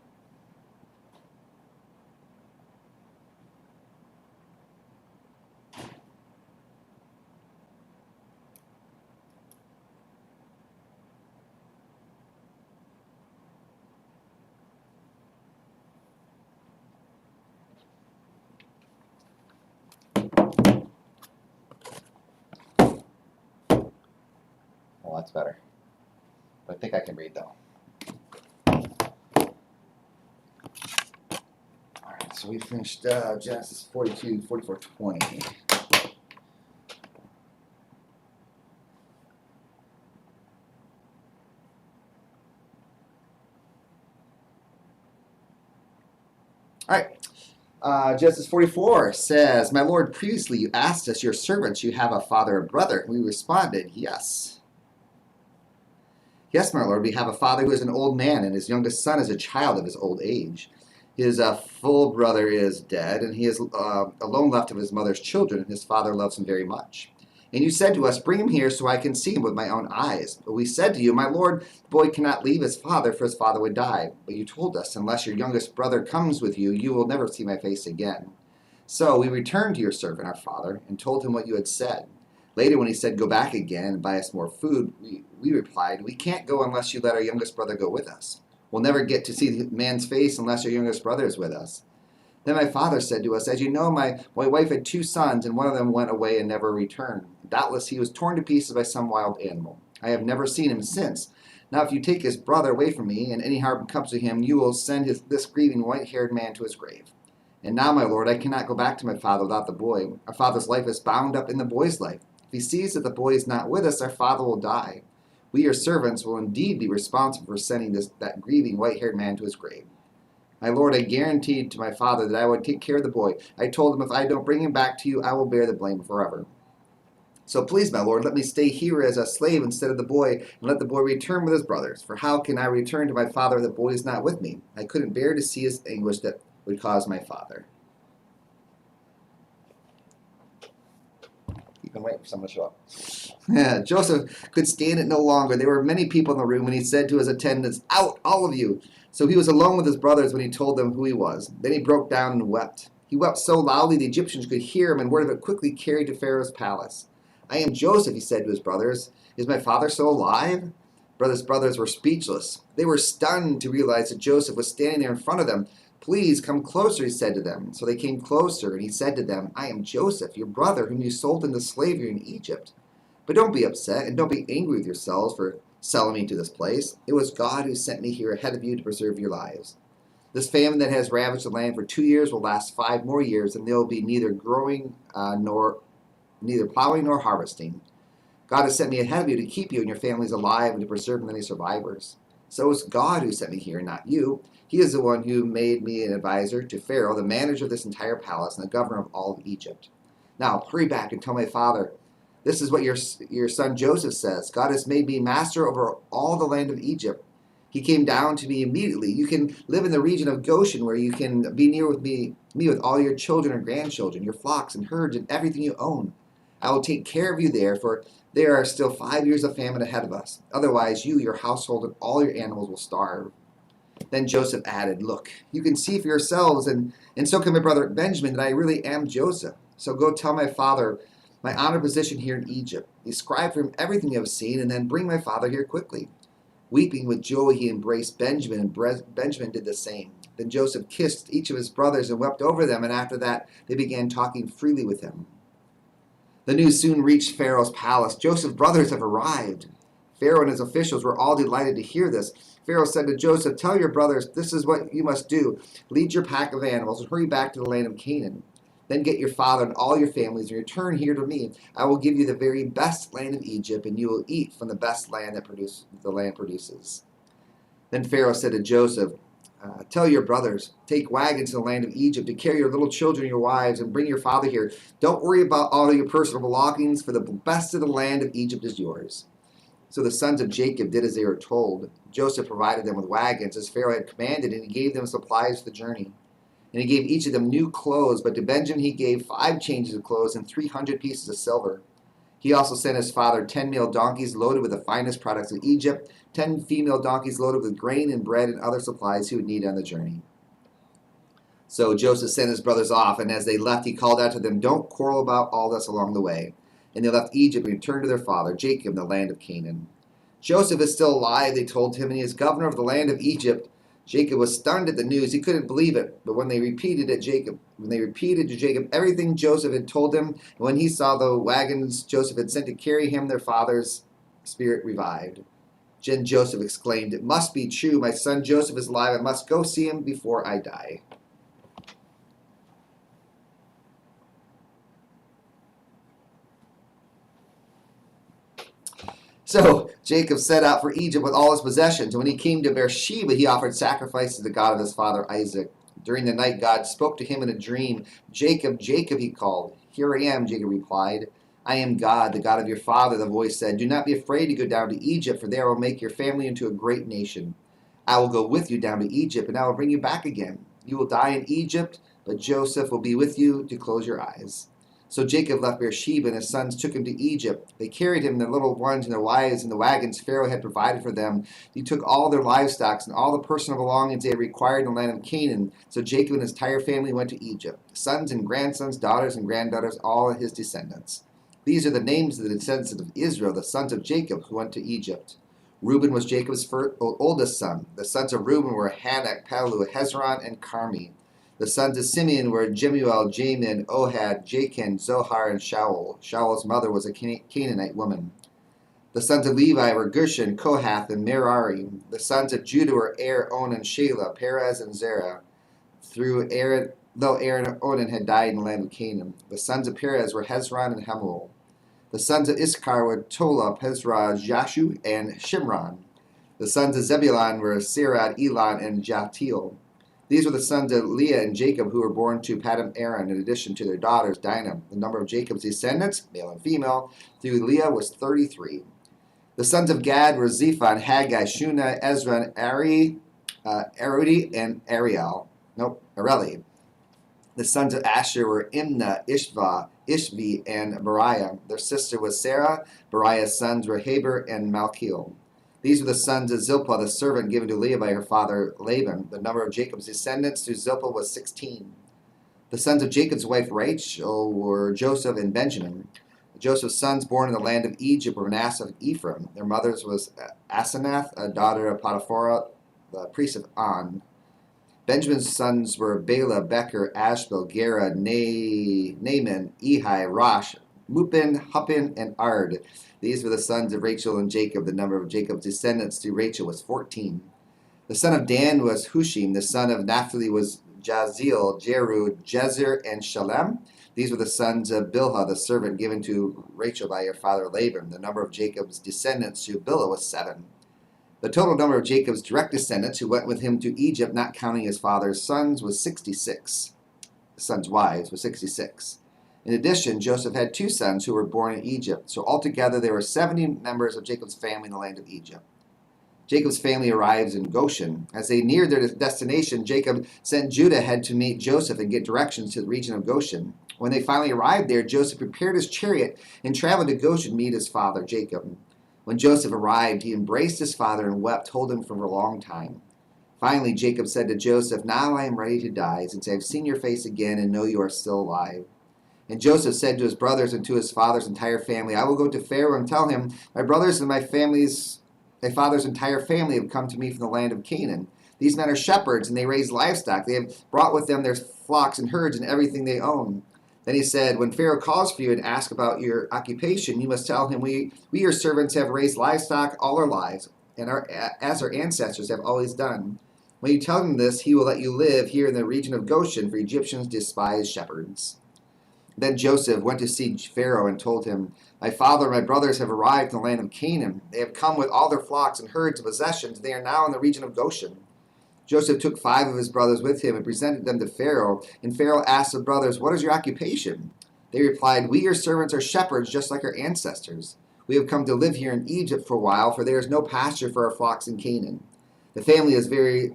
Speaker 3: Well, that's better. But I think I can read though. All right, so we finished Genesis 42, 44, 20. All right. Genesis 44 says, My Lord, previously you asked us, your servants, you have a father or brother. We responded, yes. Yes, my Lord, we have a father who is an old man, and his youngest son is a child of his old age. His full brother is dead, and he is alone left of his mother's children, and his father loves him very much. And you said to us, Bring him here so I can see him with my own eyes. But we said to you, My Lord, the boy cannot leave his father, for his father would die. But you told us, Unless your youngest brother comes with you, you will never see my face again. So we returned to your servant, our father, and told him what you had said. Later, when he said, Go back again and buy us more food, we replied, We can't go unless you let our youngest brother go with us. We'll never get to see the man's face unless our youngest brother is with us. Then my father said to us, As you know, my wife had 2 sons, and one of them went away and never returned. Doubtless he was torn to pieces by some wild animal. I have never seen him since. Now if you take his brother away from me, and any harm comes to him, you will send this grieving white-haired man to his grave. And now, my Lord, I cannot go back to my father without the boy. Our father's life is bound up in the boy's life. If he sees that the boy is not with us, our father will die. We, your servants, will indeed be responsible for sending that grieving white-haired man to his grave. My lord, I guaranteed to my father that I would take care of the boy. I told him if I don't bring him back to you, I will bear the blame forever. So please, my lord, let me stay here as a slave instead of the boy, and let the boy return with his brothers. For how can I return to my father if the boy is not with me? I couldn't bear to see his anguish that would cause my father. You can wait for someone to show up. Yeah, Joseph could stand it no longer. There were many people in the room, and he said to his attendants, "Out, all of you!" So he was alone with his brothers when he told them who he was. Then he broke down and wept. He wept so loudly the Egyptians could hear him, and word of it quickly carried to Pharaoh's palace. "I am Joseph," he said to his brothers. "Is my father still alive?" Brothers were speechless. They were stunned to realize that Joseph was standing there in front of them. "Please come closer," he said to them. So they came closer, and he said to them, "I am Joseph, your brother, whom you sold into slavery in Egypt. But don't be upset, and don't be angry with yourselves for selling me to this place. It was God who sent me here ahead of you to preserve your lives. This famine that has ravaged the land for 2 years will last 5 more years, and there will be neither plowing nor harvesting. God has sent me ahead of you to keep you and your families alive and to preserve many survivors. So it's God who sent me here, not you. He is the one who made me an advisor to Pharaoh, the manager of this entire palace and the governor of all of Egypt. Now hurry back and tell my father, this is what your son Joseph says. God has made me master over all the land of Egypt. He came down to me immediately. You can live in the region of Goshen, where you can be near with me with all your children and grandchildren, your flocks and herds and everything you own. I will take care of you there, for there are still 5 years of famine ahead of us. Otherwise, you, your household, and all your animals will starve." Then Joseph added, "Look, you can see for yourselves, and so can my brother Benjamin, that I really am Joseph. So go tell my father my honored position here in Egypt. Describe for him everything you have seen, and then bring my father here quickly." Weeping with joy, he embraced Benjamin, and Benjamin did the same. Then Joseph kissed each of his brothers and wept over them, and after that they began talking freely with him. The news soon reached Pharaoh's palace. "Joseph's brothers have arrived." Pharaoh and his officials were all delighted to hear this. Pharaoh said to Joseph, "Tell your brothers, this is what you must do. Lead your pack of animals and hurry back to the land of Canaan. Then get your father and all your families and return here to me. I will give you the very best land of Egypt, and you will eat from the best land that the land produces." Then Pharaoh said to Joseph, "Tell your brothers, take wagons to the land of Egypt to carry your little children and your wives and bring your father here. Don't worry about all your personal belongings, for the best of the land of Egypt is yours." So the sons of Jacob did as they were told. Joseph provided them with wagons as Pharaoh had commanded, and he gave them supplies for the journey. And he gave each of them new clothes, but to Benjamin he gave 5 changes of clothes and 300 pieces of silver. He also sent his father 10 male donkeys loaded with the finest products of Egypt, 10 female donkeys loaded with grain and bread and other supplies he would need on the journey. So Joseph sent his brothers off, and as they left, he called out to them, "Don't quarrel about all this along the way." And they left Egypt and returned to their father, Jacob, in the land of Canaan. "Joseph is still alive," they told him, "and he is governor of the land of Egypt." Jacob was stunned at the news. He couldn't believe it. But when they repeated to Jacob everything Joseph had told them, and when he saw the wagons Joseph had sent to carry him, their father's spirit revived. Then Joseph exclaimed, "It must be true. My son Joseph is alive. I must go see him before I die." So Jacob set out for Egypt with all his possessions. When he came to Beersheba, he offered sacrifices to the God of his father Isaac. During the night, God spoke to him in a dream. "Jacob, Jacob," he called. "Here I am," Jacob replied. "I am God, the God of your father," the voice said. "Do not be afraid to go down to Egypt, for there I will make your family into a great nation. I will go with you down to Egypt, and I will bring you back again. You will die in Egypt, but Joseph will be with you to close your eyes." So Jacob left Beersheba, and his sons took him to Egypt. They carried him and their little ones and their wives in the wagons Pharaoh had provided for them. He took all their livestock and all the personal belongings they had required in the land of Canaan. So Jacob and his entire family went to Egypt, sons and grandsons, daughters and granddaughters, all his descendants. These are the names of the descendants of Israel, the sons of Jacob, who went to Egypt. Reuben was Jacob's oldest son. The sons of Reuben were Hanok, Palu, Hezron, and Carmi. The sons of Simeon were Jemuel, Jamin, Ohad, Jachin, Zohar, and Shaul. Shaul's mother was a Canaanite woman. The sons of Levi were Gershon, Kohath, and Merari. The sons of Judah were Onan, Shelah, Perez, and Zerah. Though Aaron and Onan had died in the land of Canaan. The sons of Perez were Hezron and Hamul. The sons of Issachar were Tola, Pezrah, Jashu, and Shimron. The sons of Zebulun were Serad, Elon, and Jahtiel. These were the sons of Leah and Jacob who were born to Padam Aram in addition to their daughters Dinah. The number of Jacob's descendants, male and female, through Leah was 33. The sons of Gad were Zephon, Haggai, Shuna, Ezra, Arudi, and Areli. The sons of Asher were Imnah, Ishvi, and Beriah. Their sister was Sarah. Beriah's sons were Heber and Malchiel. These were the sons of Zilpah, the servant given to Leah by her father Laban. The number of Jacob's descendants through Zilpah was 16. The sons of Jacob's wife Rachel were Joseph and Benjamin. Joseph's sons born in the land of Egypt were Manasseh and Ephraim. Their mothers was Asenath, a daughter of Potiphar, the priest of On. Benjamin's sons were Bela, Becher, Ashbel, Gera, Naaman, Ehi, Rosh, Mupin, Huppin, and Ard. These were the sons of Rachel and Jacob. The number of Jacob's descendants through Rachel was 14. The son of Dan was Hushim. The son of Naphtali was Jaziel, Jeru, Jezer, and Shalem. These were the sons of Bilhah, the servant given to Rachel by her father Laban. The number of Jacob's descendants through Bilhah was 7. The total number of Jacob's direct descendants who went with him to Egypt, not counting his father's sons, was 66. His sons' wives was 66. In addition, Joseph had 2 sons who were born in Egypt. So altogether there were 70 members of Jacob's family in the land of Egypt. Jacob's family arrives in Goshen. As they neared their destination, Jacob sent Judah ahead to meet Joseph and get directions to the region of Goshen. When they finally arrived there, Joseph prepared his chariot and traveled to Goshen to meet his father, Jacob. When Joseph arrived, he embraced his father and wept, holding him for a long time. Finally, Jacob said to Joseph, "Now I am ready to die, since I have seen your face again and know you are still alive." And Joseph said to his brothers and to his father's entire family, "I will go to Pharaoh and tell him, my brothers and my father's entire family have come to me from the land of Canaan. These men are shepherds, and they raise livestock. They have brought with them their flocks and herds and everything they own." Then he said, "When Pharaoh calls for you and asks about your occupation, you must tell him, we your servants have raised livestock all our lives, and as our ancestors have always done. When you tell him this, he will let you live here in the region of Goshen, for Egyptians despise shepherds." Then Joseph went to see Pharaoh and told him, "My father and my brothers have arrived in the land of Canaan. They have come with all their flocks and herds and possessions. They are now in the region of Goshen." Joseph took 5 of his brothers with him and presented them to Pharaoh. And Pharaoh asked the brothers, "What is your occupation?" They replied, "We, your servants, are shepherds, just like our ancestors. We have come to live here in Egypt for a while, for there is no pasture for our flocks in Canaan. The famine is very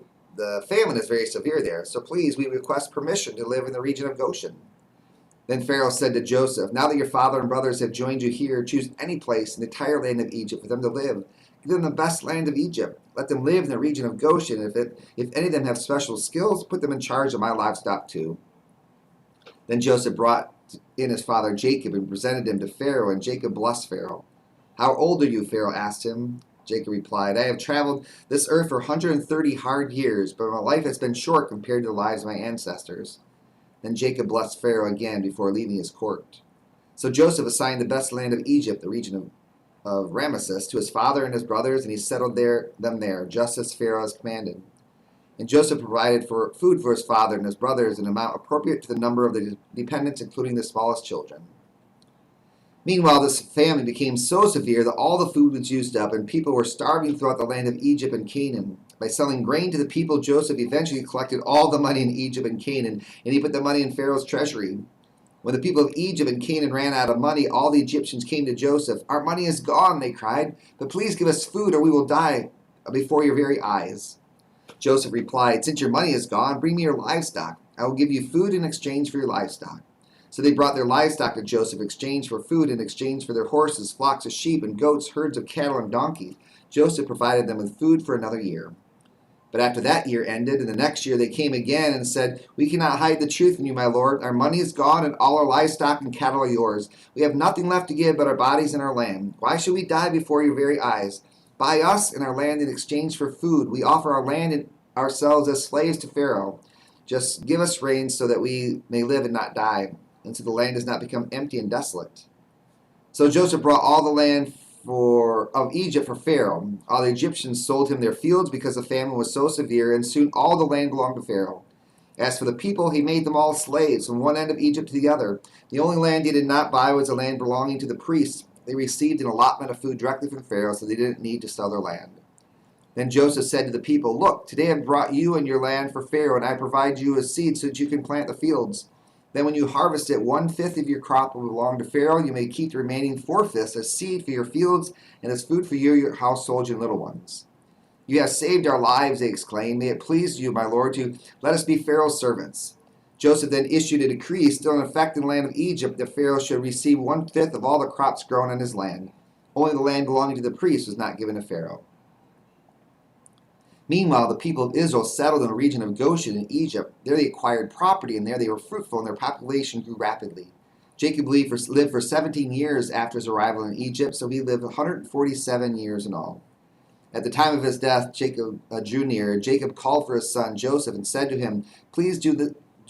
Speaker 3: severe there, so please, we request permission to live in the region of Goshen." Then Pharaoh said to Joseph, "Now that your father and brothers have joined you here, choose any place in the entire land of Egypt for them to live. Give them the best land of Egypt. Let them live in the region of Goshen. If any of them have special skills, put them in charge of my livestock too." Then Joseph brought in his father Jacob and presented him to Pharaoh, and Jacob blessed Pharaoh. "How old are you?" Pharaoh asked him. Jacob replied, "I have traveled this earth for 130 hard years, but my life has been short compared to the lives of my ancestors." Then Jacob blessed Pharaoh again before leaving his court. So Joseph assigned the best land of Egypt, the region of Ramesses, to his father and his brothers, and he settled them there, just as Pharaoh has commanded. And Joseph provided for food for his father and his brothers in an amount appropriate to the number of the dependents, including the smallest children. Meanwhile, this famine became so severe that all the food was used up, and people were starving throughout the land of Egypt and Canaan. By selling grain to the people, Joseph eventually collected all the money in Egypt and Canaan, and he put the money in Pharaoh's treasury. When the people of Egypt and Canaan ran out of money, all the Egyptians came to Joseph. "Our money is gone," they cried, "but please give us food or we will die before your very eyes." Joseph replied, "Since your money is gone, bring me your livestock. I will give you food in exchange for your livestock." So they brought their livestock to Joseph in exchange for food, in exchange for their horses, flocks of sheep, and goats, herds of cattle, and donkeys. Joseph provided them with food for another year. But after that year ended, and the next year they came again and said, "We cannot hide the truth from you, my lord. Our money is gone, and all our livestock and cattle are yours. We have nothing left to give but our bodies and our land. Why should we die before your very eyes? Buy us and our land in exchange for food. We offer our land and ourselves as slaves to Pharaoh. Just give us rain so that we may live and not die, and so the land does not become empty and desolate." So Joseph brought all the land of Egypt for Pharaoh. All the Egyptians sold him their fields because the famine was so severe, and soon all the land belonged to Pharaoh. As for the people, he made them all slaves from one end of Egypt to the other. The only land he did not buy was the land belonging to the priests. They received an allotment of food directly from Pharaoh, so they didn't need to sell their land. Then Joseph said to the people, "Look, today I've brought you and your land for Pharaoh, and I provide you with seed so that you can plant the fields. Then when you harvest it, 1/5 of your crop will belong to Pharaoh. You may keep the remaining 4/5 as seed for your fields and as food for you, your household, and little ones." "You have saved our lives," they exclaimed. "May it please you, my lord, to let us be Pharaoh's servants." Joseph then issued a decree, still in effect in the land of Egypt, that Pharaoh should receive 1/5 of all the crops grown on his land. Only the land belonging to the priests was not given to Pharaoh. Meanwhile, the people of Israel settled in the region of Goshen in Egypt. There they acquired property, and there they were fruitful, and their population grew rapidly. Jacob lived for 17 years after his arrival in Egypt, so he lived 147 years in all. At the time of his death, Jacob drew near. Jacob called for his son Joseph and said to him, "Please do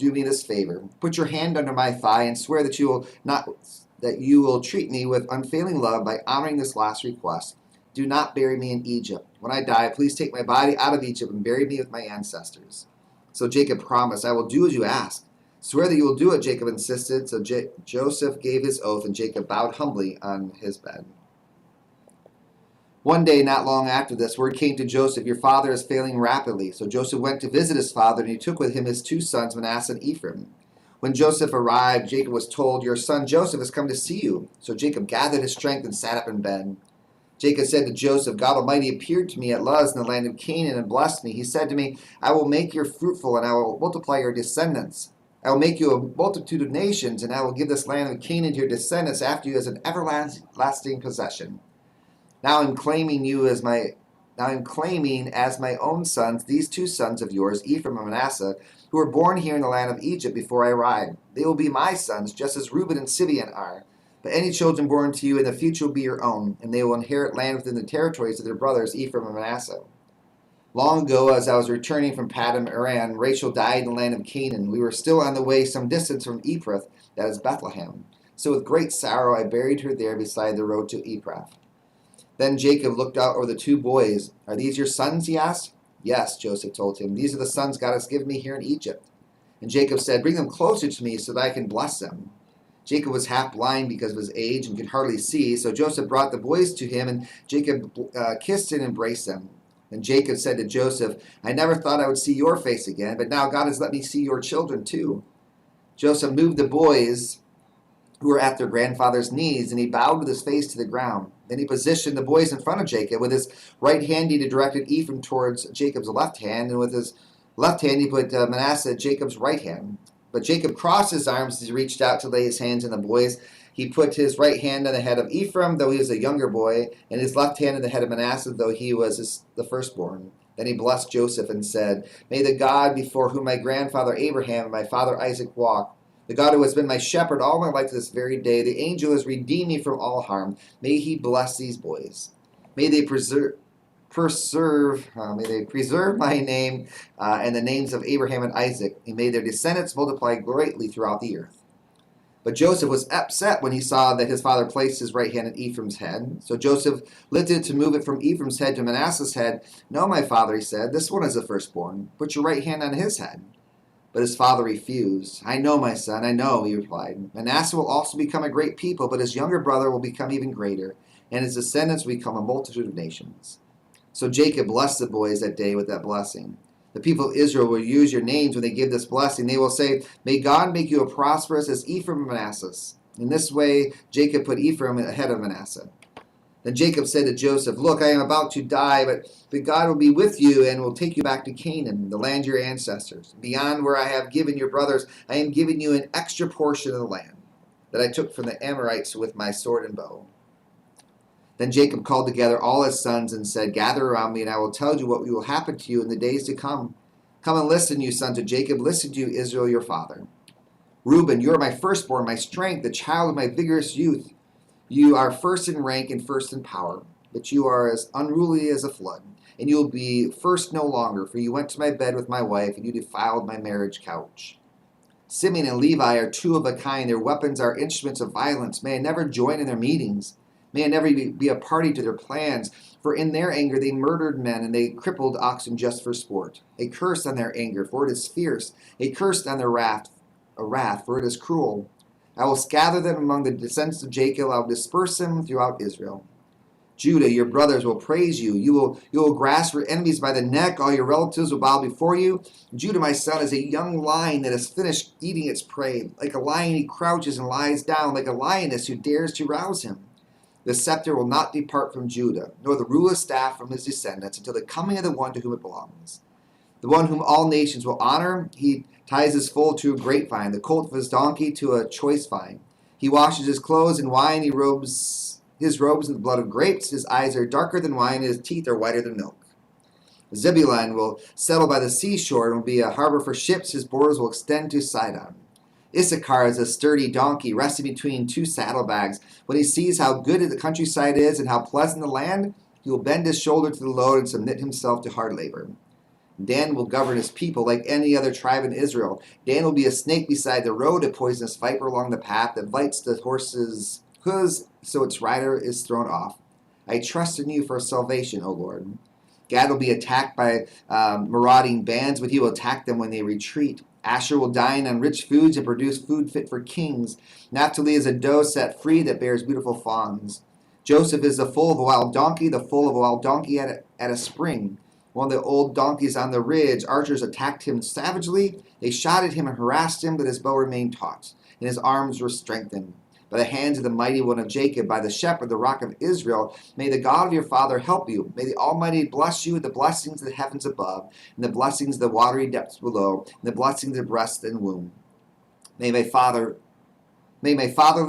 Speaker 3: me this favor. Put your hand under my thigh and swear that you will treat me with unfailing love by honoring this last request. Do not bury me in Egypt. When I die, please take my body out of Egypt and bury me with my ancestors." So Jacob promised, "I will do as you ask." "Swear that you will do it," Jacob insisted. So Joseph gave his oath, and Jacob bowed humbly on his bed. One day, not long after this, word came to Joseph, "Your father is failing rapidly." So Joseph went to visit his father, and he took with him his 2 sons, Manasseh and Ephraim. When Joseph arrived, Jacob was told, "Your son Joseph has come to see you." So Jacob gathered his strength and sat up in bed. Jacob said to Joseph, "God Almighty appeared to me at Luz in the land of Canaan and blessed me. He said to me, 'I will make you fruitful, and I will multiply your descendants. I will make you a multitude of nations, and I will give this land of Canaan to your descendants after you as an everlasting possession.' Now I'm claiming as my own sons these 2 sons of yours, Ephraim and Manasseh, who were born here in the land of Egypt before I arrived. They will be my sons, just as Reuben and Simeon are. But any children born to you in the future will be your own, and they will inherit land within the territories of their brothers Ephraim and Manasseh." Long ago, as I was returning from Paddan Aram, Rachel died in the land of Canaan. We were still on the way some distance from Ephrath, that is Bethlehem. So with great sorrow I buried her there beside the road to Ephrath. Then Jacob looked out over the 2 boys. "Are these your sons?" he asked. "Yes," Joseph told him. "These are the sons God has given me here in Egypt." And Jacob said, "Bring them closer to me so that I can bless them." Jacob was half blind because of his age and could hardly see, so Joseph brought the boys to him, and Jacob kissed and embraced them. Then Jacob said to Joseph, "I never thought I would see your face again, but now God has let me see your children too." Joseph moved the boys who were at their grandfather's knees, and he bowed with his face to the ground. Then he positioned the boys in front of Jacob. With his right hand he directed Ephraim towards Jacob's left hand, and with his left hand he put Manasseh at Jacob's right hand. But Jacob crossed his arms as he reached out to lay his hands on the boys. He put his right hand on the head of Ephraim, though he was a younger boy, and his left hand on the head of Manasseh, though he was the firstborn. Then he blessed Joseph and said, "May the God before whom my grandfather Abraham and my father Isaac walked, the God who has been my shepherd all my life to this very day, the angel who has redeemed me from all harm, may he bless these boys. May they preserve my name and the names of Abraham and Isaac, and may their descendants multiply greatly throughout the earth." But Joseph was upset when he saw that his father placed his right hand on Ephraim's head. So Joseph lifted it to move it from Ephraim's head to Manasseh's head. "No, my father," he said, "this one is the firstborn. Put your right hand on his head." But his father refused. "I know, my son, I know," he replied. "Manasseh will also become a great people, but his younger brother will become even greater, and his descendants will become a multitude of nations." So Jacob blessed the boys that day with that blessing. "The people of Israel will use your names when they give this blessing. They will say, 'May God make you as prosperous as Ephraim and Manasseh.'" In this way, Jacob put Ephraim ahead of Manasseh. Then Jacob said to Joseph, "Look, I am about to die, but God will be with you and will take you back to Canaan, the land of your ancestors. Beyond where I have given your brothers, I am giving you an extra portion of the land that I took from the Amorites with my sword and bow." Then Jacob called together all his sons and said, "Gather around me, and I will tell you what will happen to you in the days to come. Come and listen, you sons of Jacob. Listen to you, Israel, your father. Reuben, you are my firstborn, my strength, the child of my vigorous youth. You are first in rank and first in power, but you are as unruly as a flood, and you will be first no longer, for you went to my bed with my wife, and you defiled my marriage couch. Simeon and Levi are 2 of a kind. Their weapons are instruments of violence. May I never join in their meetings. May I never be a party to their plans, for in their anger they murdered men, and they crippled oxen just for sport. A curse on their anger, for it is fierce. A curse on their wrath, for it is cruel. I will scatter them among the descendants of Jacob. I will disperse them throughout Israel. Judah, your brothers will praise you. You will grasp your enemies by the neck. All your relatives will bow before you. Judah, my son, is a young lion that has finished eating its prey. Like a lion, he crouches and lies down, like a lioness who dares to rouse him. The scepter will not depart from Judah, nor the ruler's staff from his descendants, until the coming of the one to whom it belongs. The one whom all nations will honor, he ties his foal to a grapevine, the colt of his donkey to a choice vine. He washes his clothes in wine, he robes his robes in the blood of grapes. His eyes are darker than wine, his teeth are whiter than milk. Zebulun will settle by the seashore and will be a harbor for ships. His borders will extend to Sidon. Issachar is a sturdy donkey resting between two saddlebags. When he sees how good the countryside is and how pleasant the land, he will bend his shoulder to the load and submit himself to hard labor. Dan will govern his people like any other tribe in Israel. Dan will be a snake beside the road, a poisonous viper along the path that bites the horse's hooves so its rider is thrown off. I trust in you for salvation, O Lord. Gad will be attacked by marauding bands, but he will attack them when they retreat. Asher will dine on rich foods and produce food fit for kings. Naphtali is a doe set free that bears beautiful fawns. Joseph is the foal of a wild donkey, the foal of a wild donkey at a spring. One of the old donkeys on the ridge, archers attacked him savagely. They shot at him and harassed him, but his bow remained taut, and his arms were strengthened. By the hands of the mighty one of Jacob, by the shepherd, the rock of Israel, may the God of your father help you. May the Almighty bless you with the blessings of the heavens above, and the blessings of the watery depths below, and the blessings of breast and womb. May my fatherly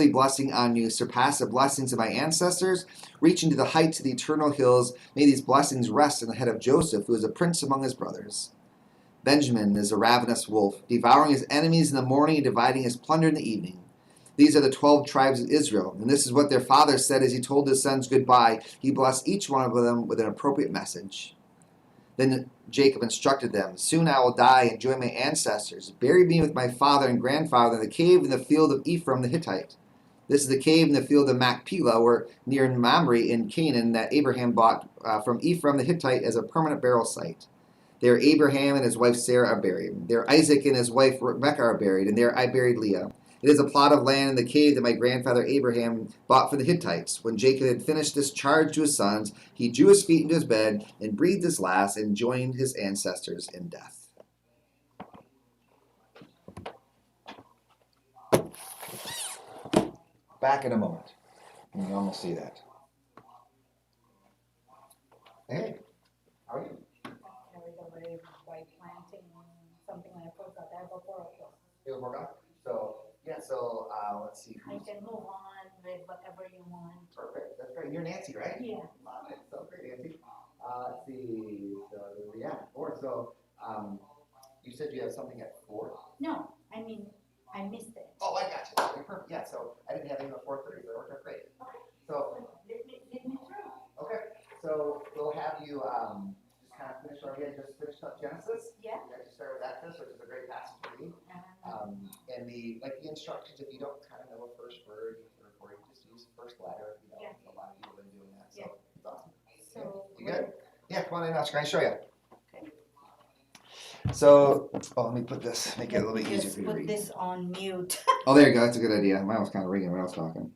Speaker 3: blessing on you surpass the blessings of my ancestors, reaching to the heights of the eternal hills. May these blessings rest on the head of Joseph, who is a prince among his brothers. Benjamin is a ravenous wolf, devouring his enemies in the morning and dividing his plunder in the evening. These are the 12 tribes of Israel, and this is what their father said as he told his sons goodbye. He blessed each one of them with an appropriate message. Then Jacob instructed them, soon I will die and join my ancestors. Bury me with my father and grandfather in the cave in the field of Ephraim the Hittite. This is the cave in the field of Machpelah, where near Mamre in Canaan, that Abraham bought from Ephraim the Hittite as a permanent burial site. There Abraham and his wife Sarah are buried. There Isaac and his wife Rebekah are buried, and there I buried Leah. It is a plot of land in the cave that my grandfather Abraham bought from the Hittites. When Jacob had finished this charge to his sons, he drew his feet into his bed and breathed his last and joined his ancestors in death. Back in a moment. You can almost see that. Hey, how are you?
Speaker 7: Carried away by planting something like
Speaker 3: You work out? So, let's see.
Speaker 7: I can move on with whatever you want.
Speaker 3: Perfect. That's great. You're Nancy, right?
Speaker 7: Yeah.
Speaker 3: Love it. So great, Nancy. Let's see. So, 4. So, you said you have something at 4?
Speaker 7: No, I mean, I missed it.
Speaker 3: Oh, I got you. Okay, perfect. Yeah, so I didn't have anything at 4:30, so it worked out great. So,
Speaker 7: Let me through.
Speaker 3: okay. So, we'll have you just kind of finish just finish up Genesis.
Speaker 7: Yeah.
Speaker 3: You actually start with Exodus, which is a great passage to read. And the instructions, if you don't kind of know a first word, or you just use the first letter,
Speaker 7: Yeah.
Speaker 3: a lot of people have been doing that. So,
Speaker 7: Yeah.
Speaker 3: it's awesome.
Speaker 7: So,
Speaker 3: You good? Yeah, come on in, Oscar. Can I show you?
Speaker 7: Okay.
Speaker 3: So, let me put this, make it a little bit easier
Speaker 7: just
Speaker 3: for you to
Speaker 7: put
Speaker 3: read.
Speaker 7: this on mute.
Speaker 3: Oh, there you go. That's a good idea. Mine was kind of ringing when I was talking.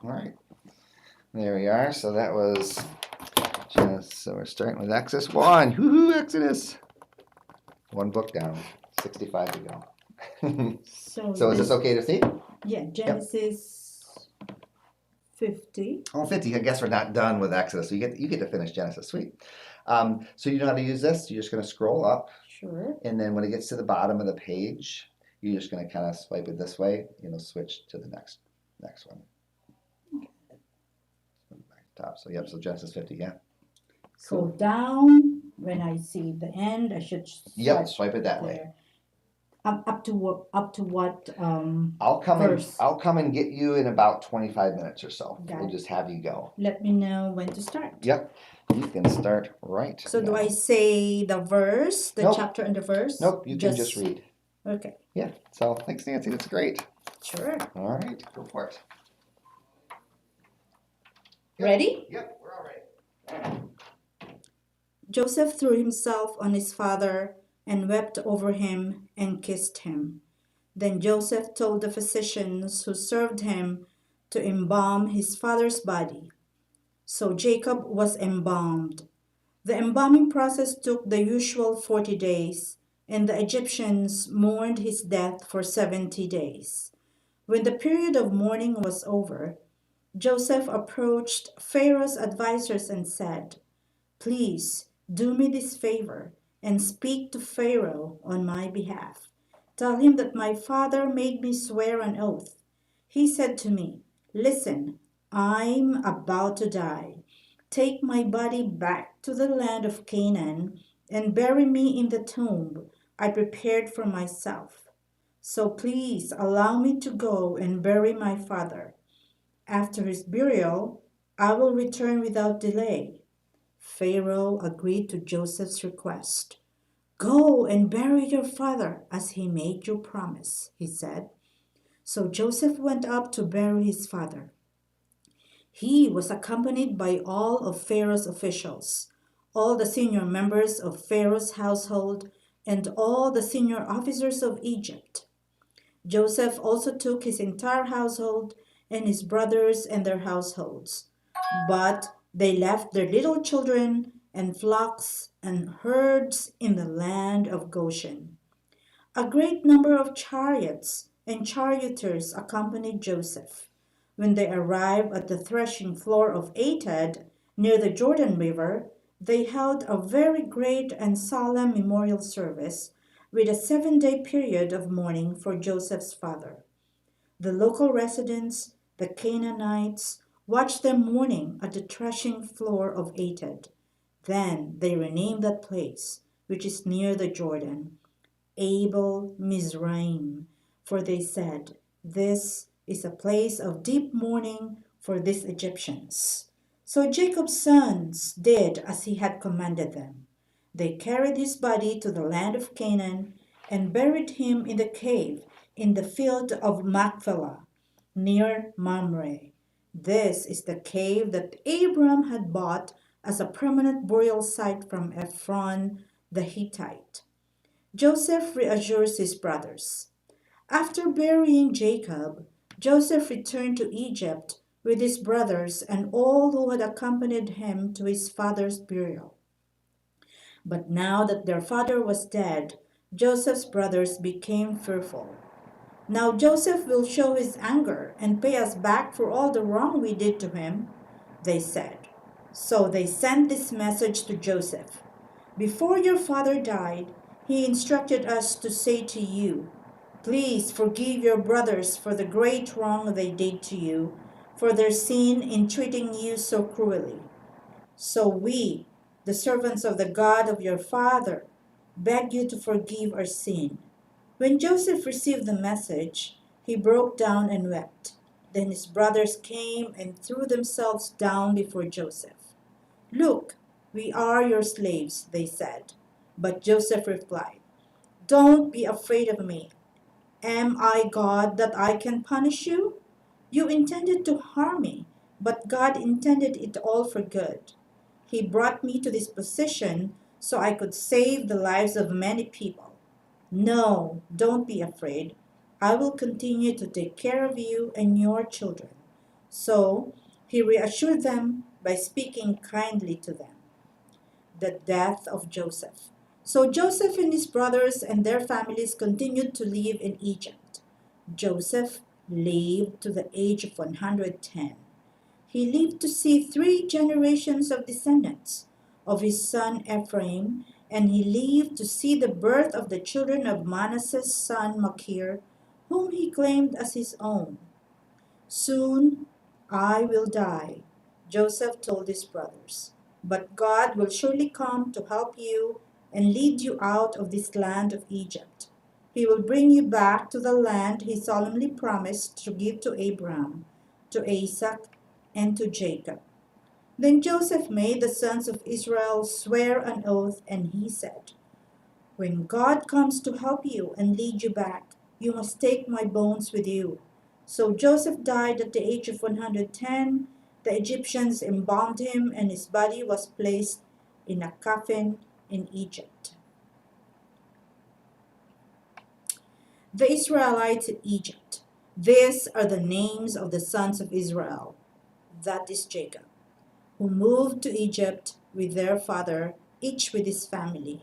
Speaker 3: All right. There we are. So that was so we're starting with Exodus 1. Woohoo, Exodus. One book down. 65 to go. So is this okay to see?
Speaker 7: Yeah, Genesis 50.
Speaker 3: Oh, 50. I guess we're not done with Exodus. So you get to finish Genesis. Sweet. So you know how to use this? You're just going to scroll up.
Speaker 7: Sure.
Speaker 3: And then when it gets to the bottom of the page, you're just going to kind of swipe it this way. Switch to the next one. Back top. So so Genesis 50. Yeah.
Speaker 7: So down, when I see the end, I should
Speaker 3: Swipe it that way.
Speaker 7: there. Up to what?
Speaker 3: I'll come
Speaker 7: Verse.
Speaker 3: I'll come and get you in about 25 minutes or so.
Speaker 7: Got
Speaker 3: We'll
Speaker 7: it.
Speaker 3: just have you go.
Speaker 7: Let me know when to start.
Speaker 3: Yep. You can start right
Speaker 7: So do
Speaker 3: now.
Speaker 7: I say the verse, the
Speaker 3: Nope.
Speaker 7: chapter and the verse?
Speaker 3: Nope. You can just read.
Speaker 7: Okay.
Speaker 3: Yeah. So thanks, Nancy. That's great.
Speaker 7: Sure.
Speaker 3: All right, go for it. Yep.
Speaker 7: Ready?
Speaker 3: Yep, we're all right.
Speaker 7: Joseph threw himself on his father and wept over him and kissed him. Then Joseph told the physicians who served him to embalm his father's body. So Jacob was embalmed. The embalming process took the usual 40 days, and the Egyptians mourned his death for 70 days. When the period of mourning was over, Joseph approached Pharaoh's advisers and said, "Please do me this favor and speak to Pharaoh on my behalf. Tell him that my father made me swear an oath. He said to me, 'Listen, I'm about to die. Take my body back to the land of Canaan and bury me in the tomb I prepared for myself. So please allow me to go and bury my father. After his burial, I will return without delay.'" Pharaoh agreed to Joseph's request. "Go and bury your father as he made you promise," he said. So Joseph went up to bury his father. He was accompanied by all of Pharaoh's officials, all the senior members of Pharaoh's household, and all the senior officers of Egypt. Joseph also took his entire household and his brothers and their households. But they left their little children and flocks and herds in the land of Goshen. A great number of chariots and charioteers accompanied Joseph. When they arrived at the threshing floor of Atad, near the Jordan River, they held a very great and solemn memorial service with a 7-day period of mourning for Joseph's father. The local residents, the Canaanites, watched them mourning at the threshing floor of Atad. Then they renamed that place, which is near the Jordan, Abel Mizraim, for they said, "This is a place of deep mourning for these Egyptians." So Jacob's sons did as he had commanded them. They carried his body to the land of Canaan and buried him in the cave in the field of Machpelah, near Mamre. This is the cave that Abram had bought as a permanent burial site from Ephron the Hittite. Joseph reassures his brothers. After burying Jacob, Joseph returned to Egypt with his brothers and all who had accompanied him to his father's burial. But now that their father was dead, Joseph's brothers became fearful. "Now Joseph will show his anger and pay us back for all the wrong we did to him," they said. So they sent this message to Joseph: "Before your father died, he instructed us to say to you, 'Please forgive your brothers for the great wrong they did to you, for their sin in treating you so cruelly. So we, the servants of the God of your father, beg you to forgive our sin.'" When Joseph received the message, he broke down and wept. Then his brothers came and threw themselves down before Joseph. "Look, we are your slaves," they said. But Joseph replied, "Don't be afraid of me. Am I God that I can punish you? You intended to harm me, but God intended it all for good. He brought me to this position so I could save the lives of many people. No, don't be afraid. I will continue to take care of you and your children." So he reassured them by speaking kindly to them. The death of Joseph. So Joseph and his brothers and their families continued to live in Egypt. Joseph lived to the age of 110. He lived to see 3 generations of descendants of his son Ephraim, and he lived to see the birth of the children of Manasseh's son Machir, whom he claimed as his own. "Soon I will die," Joseph told his brothers, "but God will surely come to help you and lead you out of this land of Egypt. He will bring you back to the land he solemnly promised to give to Abraham, to Isaac, and to Jacob." Then Joseph made the sons of Israel swear an oath, and he said, When God comes to help you and lead you back, you must take my bones with you." So Joseph died at the age of 110. The Egyptians embalmed him, and his body was placed in a coffin in Egypt. The Israelites in Egypt. These are the names of the sons of Israel, that is Jacob, who moved to Egypt with their father, each with his family: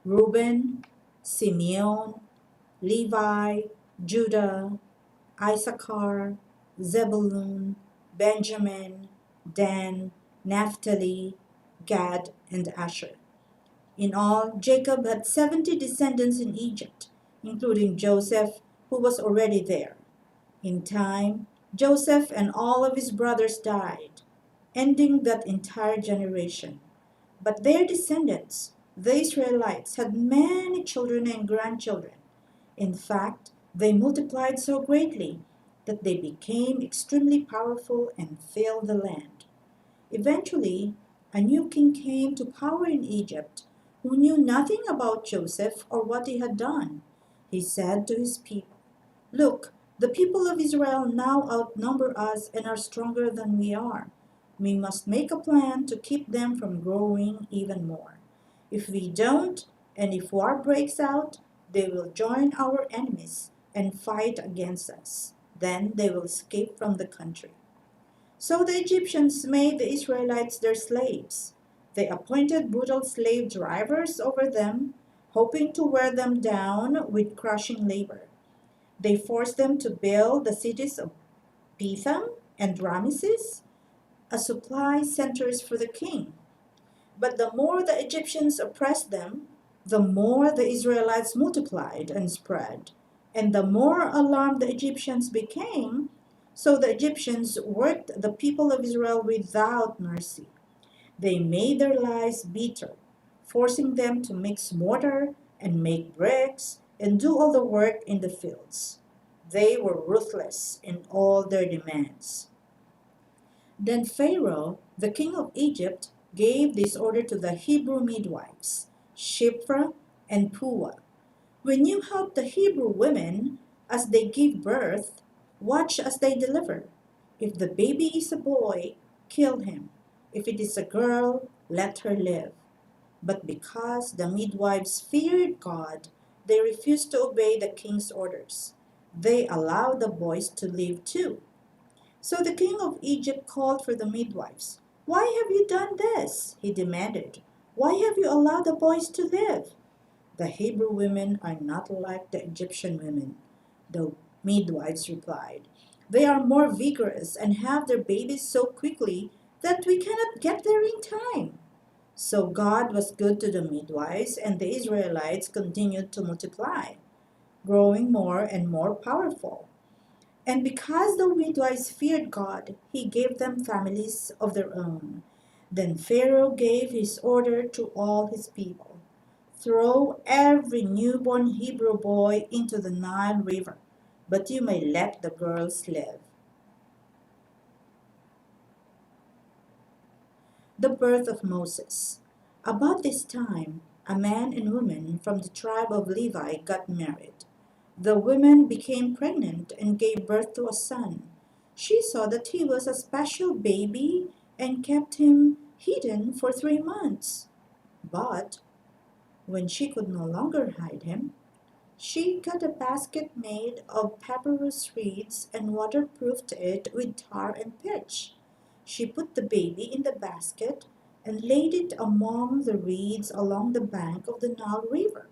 Speaker 7: Reuben, Simeon, Levi, Judah, Issachar, Zebulun, Benjamin, Dan, Naphtali, Gad, and Asher. In all, Jacob had 70 descendants in Egypt, including Joseph, who was already there. In time, Joseph and all of his brothers died, ending that entire generation. But their descendants, the Israelites, had many children and grandchildren. In fact, they multiplied so greatly that they became extremely powerful and filled the land. Eventually, a new king came to power in Egypt who knew nothing about Joseph or what he had done. He said to his people, "Look, the people of Israel now outnumber us and are stronger than we are. We must make a plan to keep them from growing even more. If we don't, and if war breaks out, they will join our enemies and fight against us. Then they will escape from the country." So the Egyptians made the Israelites their slaves. They appointed brutal slave drivers over them, hoping to wear them down with crushing labor. They forced them to build the cities of Pithom and Ramesses as supply centers for the king. But the more the Egyptians oppressed them, the more the Israelites multiplied and spread, and the more alarmed the Egyptians became. So the Egyptians worked the people of Israel without mercy. They made their lives bitter, forcing them to mix mortar and make bricks and do all the work in the fields. They were ruthless in all their demands. Then Pharaoh, the king of Egypt, gave this order to the Hebrew midwives, Shiphrah and Puah. "When you help the Hebrew women as they give birth, watch as they deliver. If the baby is a boy, kill him. If it is a girl, let her live." But because the midwives feared God, they refused to obey the king's orders. They allowed the boys to live too. So the king of Egypt called for the midwives. "Why have you done this?" he demanded. "Why have you allowed the boys to live?" "The Hebrew women are not like the Egyptian women," the midwives replied. "They are more vigorous and have their babies so quickly that we cannot get there in time." So God was good to the midwives, and the Israelites continued to multiply, growing more and more powerful. And because the midwives feared God, he gave them families of their own. Then Pharaoh gave his order to all his people: "Throw every newborn Hebrew boy into the Nile River, but you may let the girls live." The birth of Moses. About this time, a man and woman from the tribe of Levi got married. The woman became pregnant and gave birth to a son. She saw that he was a special baby and kept him hidden for 3 months. But when she could no longer hide him, she got a basket made of papyrus reeds and waterproofed it with tar and pitch. She put the baby in the basket and laid it among the reeds along the bank of the Nile River.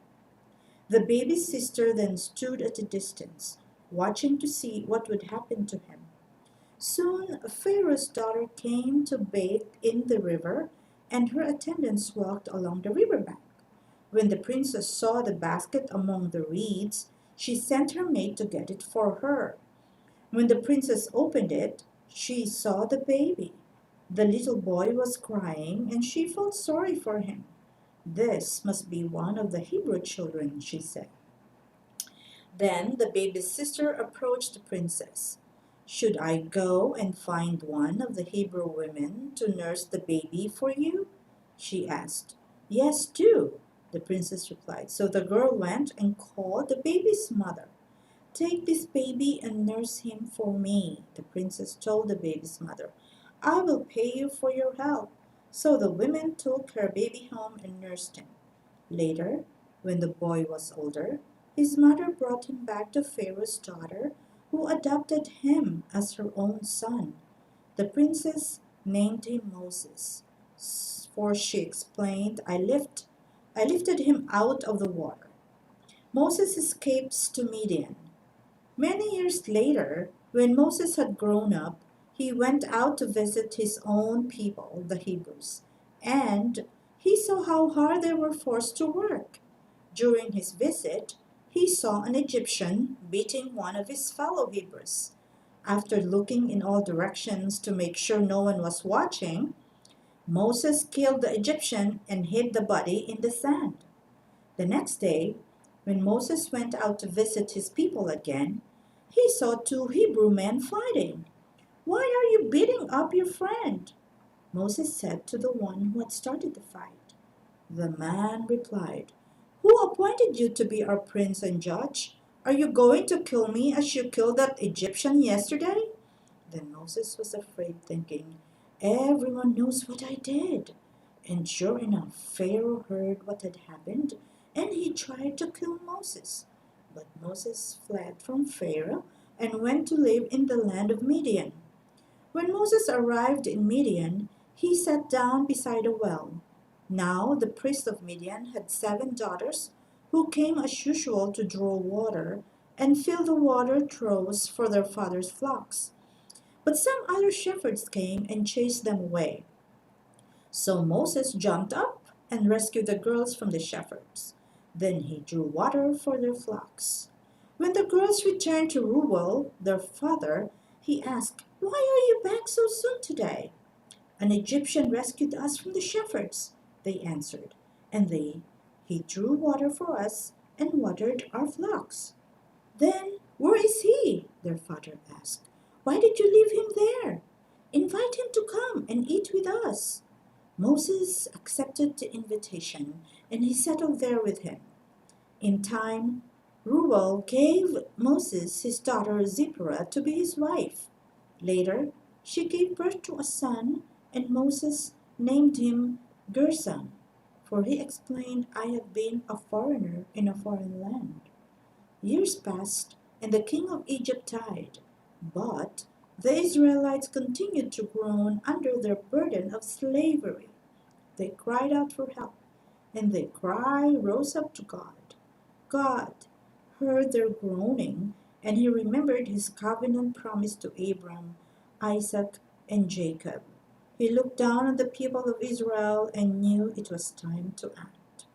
Speaker 7: The baby's sister then stood at a distance, watching to see what would happen to him. Soon Pharaoh's daughter came to bathe in the river, and her attendants walked along the riverbank. When the princess saw the basket among the reeds, she sent her maid to get it for her. When the princess opened it, she saw the baby. The little boy was crying, and she felt sorry for him. "This must be one of the Hebrew children," she said. Then the baby's sister approached the princess. "Should I go and find one of the Hebrew women to nurse the baby for you?" she asked. "Yes, do," the princess replied. So the girl went and called the baby's mother. Take this baby and nurse him for me, the princess told the baby's mother. I will pay you for your help. So the woman took her baby home and nursed him. Later, when the boy was older, his mother brought him back to Pharaoh's daughter, who adopted him as her own son. The princess named him Moses, for she explained, I lifted him out of the water. Moses escapes to Midian. Many years later, when Moses had grown up, he went out to visit his own people, the Hebrews, and he saw how hard they were forced to work. During his visit, he saw an Egyptian beating one of his fellow Hebrews. After looking in all directions to make sure no one was watching, Moses killed the Egyptian and hid the body in the sand. The next day, when Moses went out to visit his people again, he saw two Hebrew men fighting. Why are you beating up your friend? Moses said to the one who had started the fight. The man replied, Who appointed you to be our prince and judge? Are you going to kill me as you killed that Egyptian yesterday? Then Moses was afraid, thinking, Everyone knows what I did. And sure enough, Pharaoh heard what had happened, and he tried to kill Moses. But Moses fled from Pharaoh and went to live in the land of Midian. When Moses arrived in Midian, he sat down beside a well. Now the priest of Midian had 7 daughters who came as usual to draw water and fill the water troughs for their father's flocks. But some other shepherds came and chased them away. So Moses jumped up and rescued the girls from the shepherds. Then he drew water for their flocks. When the girls returned to Reuel, their father, he asked, Why are you back so soon today? An Egyptian rescued us from the shepherds, they answered, and he drew water for us and watered our flocks. Then where is he? Their father asked. Why did you leave him there? Invite him to come and eat with us. Moses accepted the invitation, and he settled there with him. In time, Reuel gave Moses his daughter Zipporah to be his wife. Later, she gave birth to a son, and Moses named him Gershom, for he explained, I have been a foreigner in a foreign land. Years passed, and the king of Egypt died. But the Israelites continued to groan under their burden of slavery. They cried out for help, and their cry rose up to God. God heard their groaning, and he remembered his covenant promise to Abram, Isaac, and Jacob. He looked down on the people of Israel and knew it was time to act.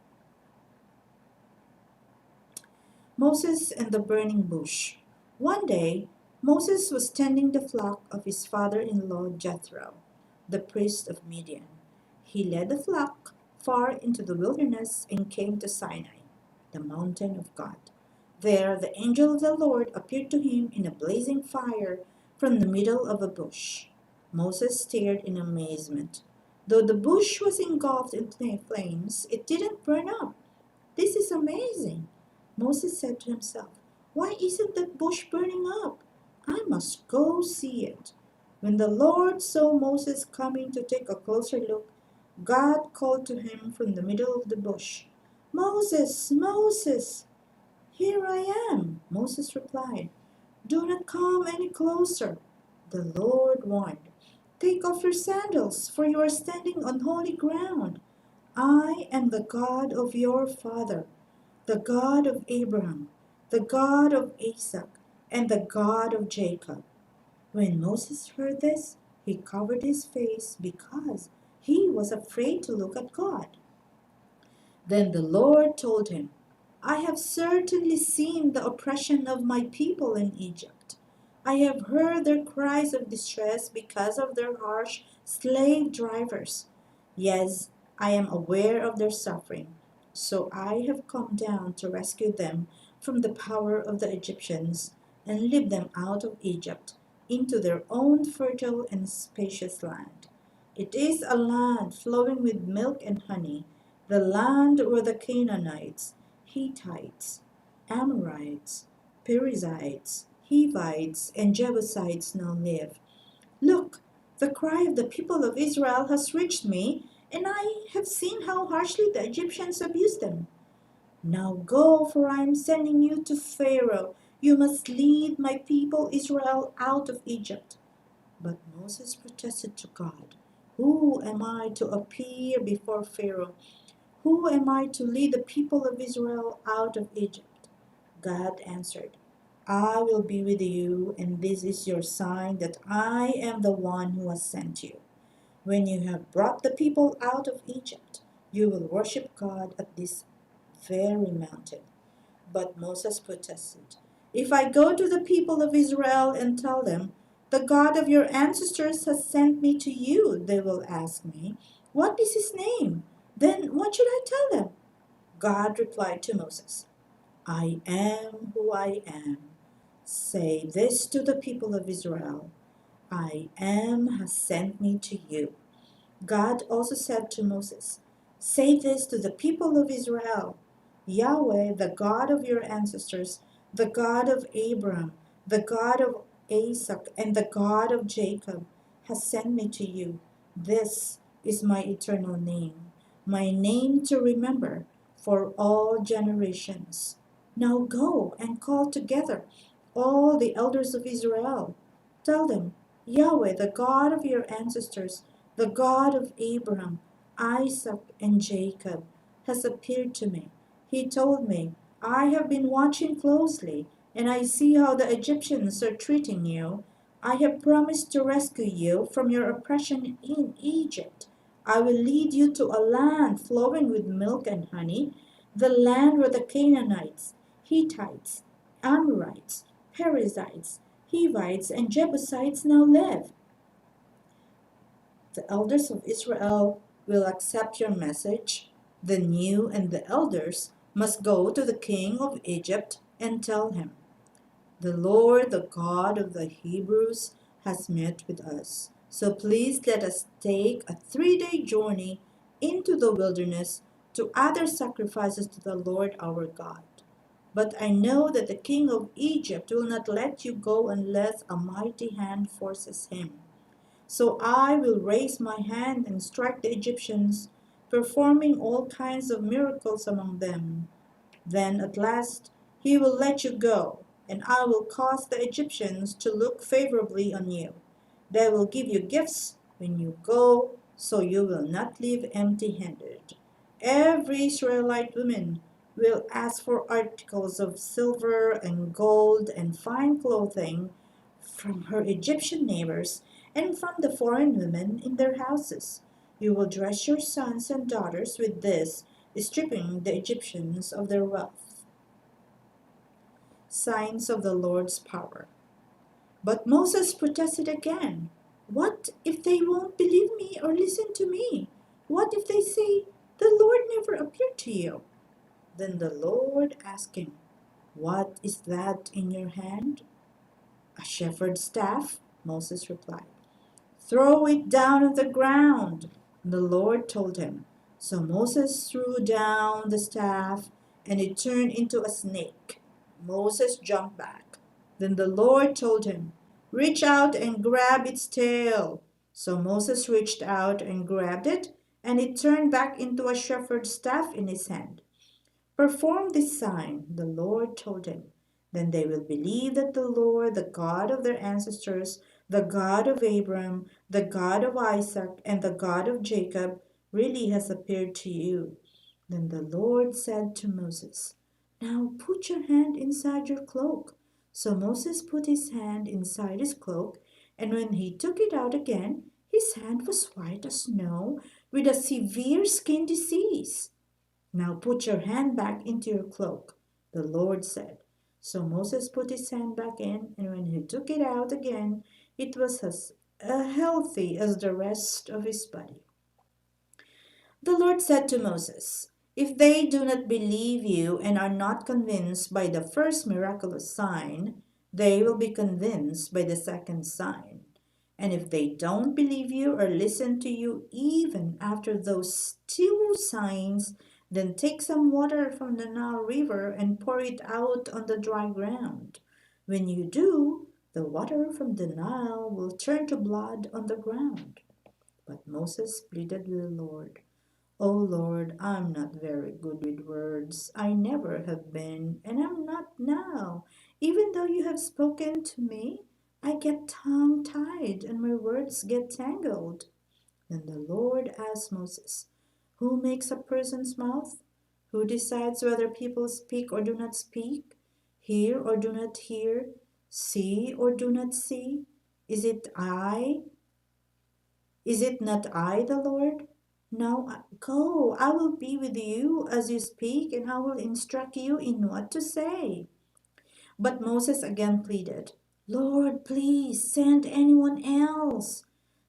Speaker 7: Moses and the burning bush. One day, Moses was tending the flock of his father-in-law Jethro, the priest of Midian. He led the flock far into the wilderness and came to Sinai, the mountain of God. There the angel of the Lord appeared to him in a blazing fire from the middle of a bush. Moses stared in amazement. Though the bush was engulfed in flames, it didn't burn up. This is amazing, Moses said to himself. Why isn't that bush burning up? I must go see it. When the Lord saw Moses coming to take a closer look, God called to him from the middle of the bush, Moses, Moses! Here I am, Moses replied. Do not come any closer, the Lord warned. Take off your sandals, for you are standing on holy ground. I am the God of your father, the God of Abraham, the God of Isaac, and the God of Jacob. When Moses heard this, he covered his face because he was afraid to look at God. Then the Lord told him, I have certainly seen the oppression of my people in Egypt. I have heard their cries of distress because of their harsh slave drivers. Yes, I am aware of their suffering. So I have come down to rescue them from the power of the Egyptians and lead them out of Egypt into their own fertile and spacious land. It is a land flowing with milk and honey, the land where the Canaanites, Hittites, Amorites, Perizzites, Hivites, and Jebusites now live. Look, the cry of the people of Israel has reached me, and I have seen how harshly the Egyptians abuse them. Now go, for I am sending you to Pharaoh. You must lead my people Israel out of Egypt. But Moses protested to God, who am I to appear before Pharaoh? Who am I to lead the people of Israel out of Egypt? God answered, I will be with you, and this is your sign that I am the one who has sent you. When you have brought the people out of Egypt, you will worship God at this very mountain. But Moses protested, if I go to the people of Israel and tell them, the God of your ancestors has sent me to you, they will ask me, what is his name? Then what should I tell them? God replied to Moses, I am who I am. Say this to the people of Israel, I am has sent me to you. God also said to Moses, say this to the people of Israel, Yahweh, the God of your ancestors, the God of Abraham, the God of Isaac, and the God of Jacob, has sent me to you. This is my eternal name, my name to remember for all generations. Now go and call together all the elders of Israel. Tell them, Yahweh, the God of your ancestors, the God of Abraham, Isaac, and Jacob, has appeared to me. He told me, I have been watching closely, and I see how the Egyptians are treating you. I have promised to rescue you from your oppression in Egypt. I will lead you to a land flowing with milk and honey, the land where the Canaanites, Hittites, Amorites, Perizzites, Hivites, and Jebusites now live. The elders of Israel will accept your message. Then you and the elders must go to the king of Egypt and tell him, the Lord, the God of the Hebrews, has met with us. So please let us take a 3-day journey into the wilderness to other sacrifices to the Lord our God. But I know that the king of Egypt will not let you go unless a mighty hand forces him. So I will raise my hand and strike the Egyptians, performing all kinds of miracles among them. Then at last he will let you go, and I will cause the Egyptians to look favorably on you. They will give you gifts when you go, so you will not leave empty-handed. Every Israelite woman will ask for articles of silver and gold and fine clothing from her Egyptian neighbors and from the foreign women in their houses. You will dress your sons and daughters with this, stripping the Egyptians of their wealth. Signs of the Lord's power. But Moses protested again. What if they won't believe me or listen to me? What if they say, the Lord never appeared to you? Then the Lord asked him, what is that in your hand? A shepherd's staff, Moses replied. Throw it down on the ground, the Lord told him. So Moses threw down the staff, and it turned into a snake. Moses jumped back. Then the Lord told him, reach out and grab its tail. So Moses reached out and grabbed it, and it turned back into a shepherd's staff in his hand. Perform this sign, the Lord told him. Then they will believe that the Lord, the God of their ancestors, the God of Abraham, the God of Isaac, and the God of Jacob, really has appeared to you. Then the Lord said to Moses, now put your hand inside your cloak. So Moses put his hand inside his cloak, and when he took it out again, his hand was white as snow with a severe skin disease. Now put your hand back into your cloak, the Lord said. So Moses put his hand back in, and when he took it out again, it was as healthy as the rest of his body. The Lord said to Moses, if they do not believe you and are not convinced by the first miraculous sign, they will be convinced by the second sign. And if they don't believe you or listen to you even after those two signs, then take some water from the Nile River and pour it out on the dry ground. When you do, the water from the Nile will turn to blood on the ground. But Moses pleaded with the Lord. Oh Lord, I'm not very good with words. I never have been, and I'm not now. Even though you have spoken to me, I get tongue-tied and my words get tangled. Then the Lord asked Moses, who makes a person's mouth? Who decides whether people speak or do not speak? Hear or do not hear? See or do not see? Is it I? Is it not I, the Lord? Now go, I will be with you as you speak, and I will instruct you in what to say. But Moses again pleaded, Lord, please send anyone else.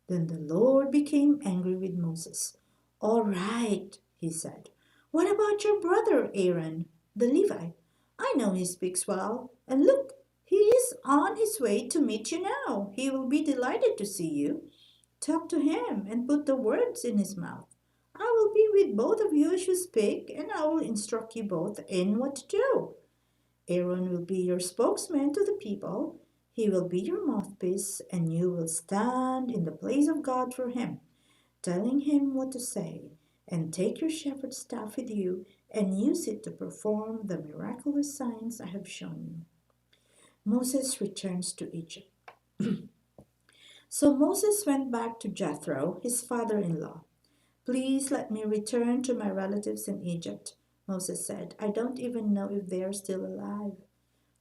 Speaker 7: Then the Lord became angry with Moses. All right, he said. What about your brother Aaron, the Levite? I know he speaks well. And look, he is on his way to meet you now. He will be delighted to see you. Talk to him and put the words in his mouth. I will be with both of you as you speak, and I will instruct you both in what to do. Aaron will be your spokesman to the people. He will be your mouthpiece, and you will stand in the place of God for him, telling him what to say. And take your shepherd's staff with you and use it to perform the miraculous signs I have shown you. Moses returns to Egypt. So Moses went back to Jethro, his father-in-law. Please let me return to my relatives in Egypt, Moses said. I don't even know if they are still alive.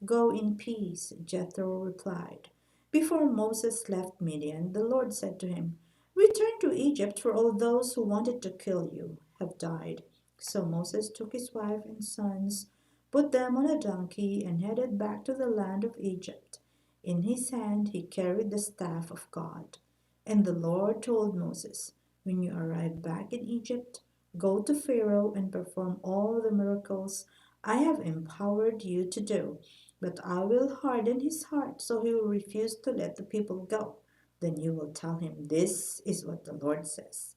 Speaker 7: Go in peace, Jethro replied. Before Moses left Midian, the Lord said to him, Return to Egypt, for all those who wanted to kill you have died. So Moses took his wife and sons, put them on a donkey, and headed back to the land of Egypt. In his hand he carried the staff of God. And the Lord told Moses, When you arrive back in Egypt, go to Pharaoh and perform all the miracles I have empowered you to do. But I will harden his heart so he will refuse to let the people go. Then you will tell him, This is what the Lord says.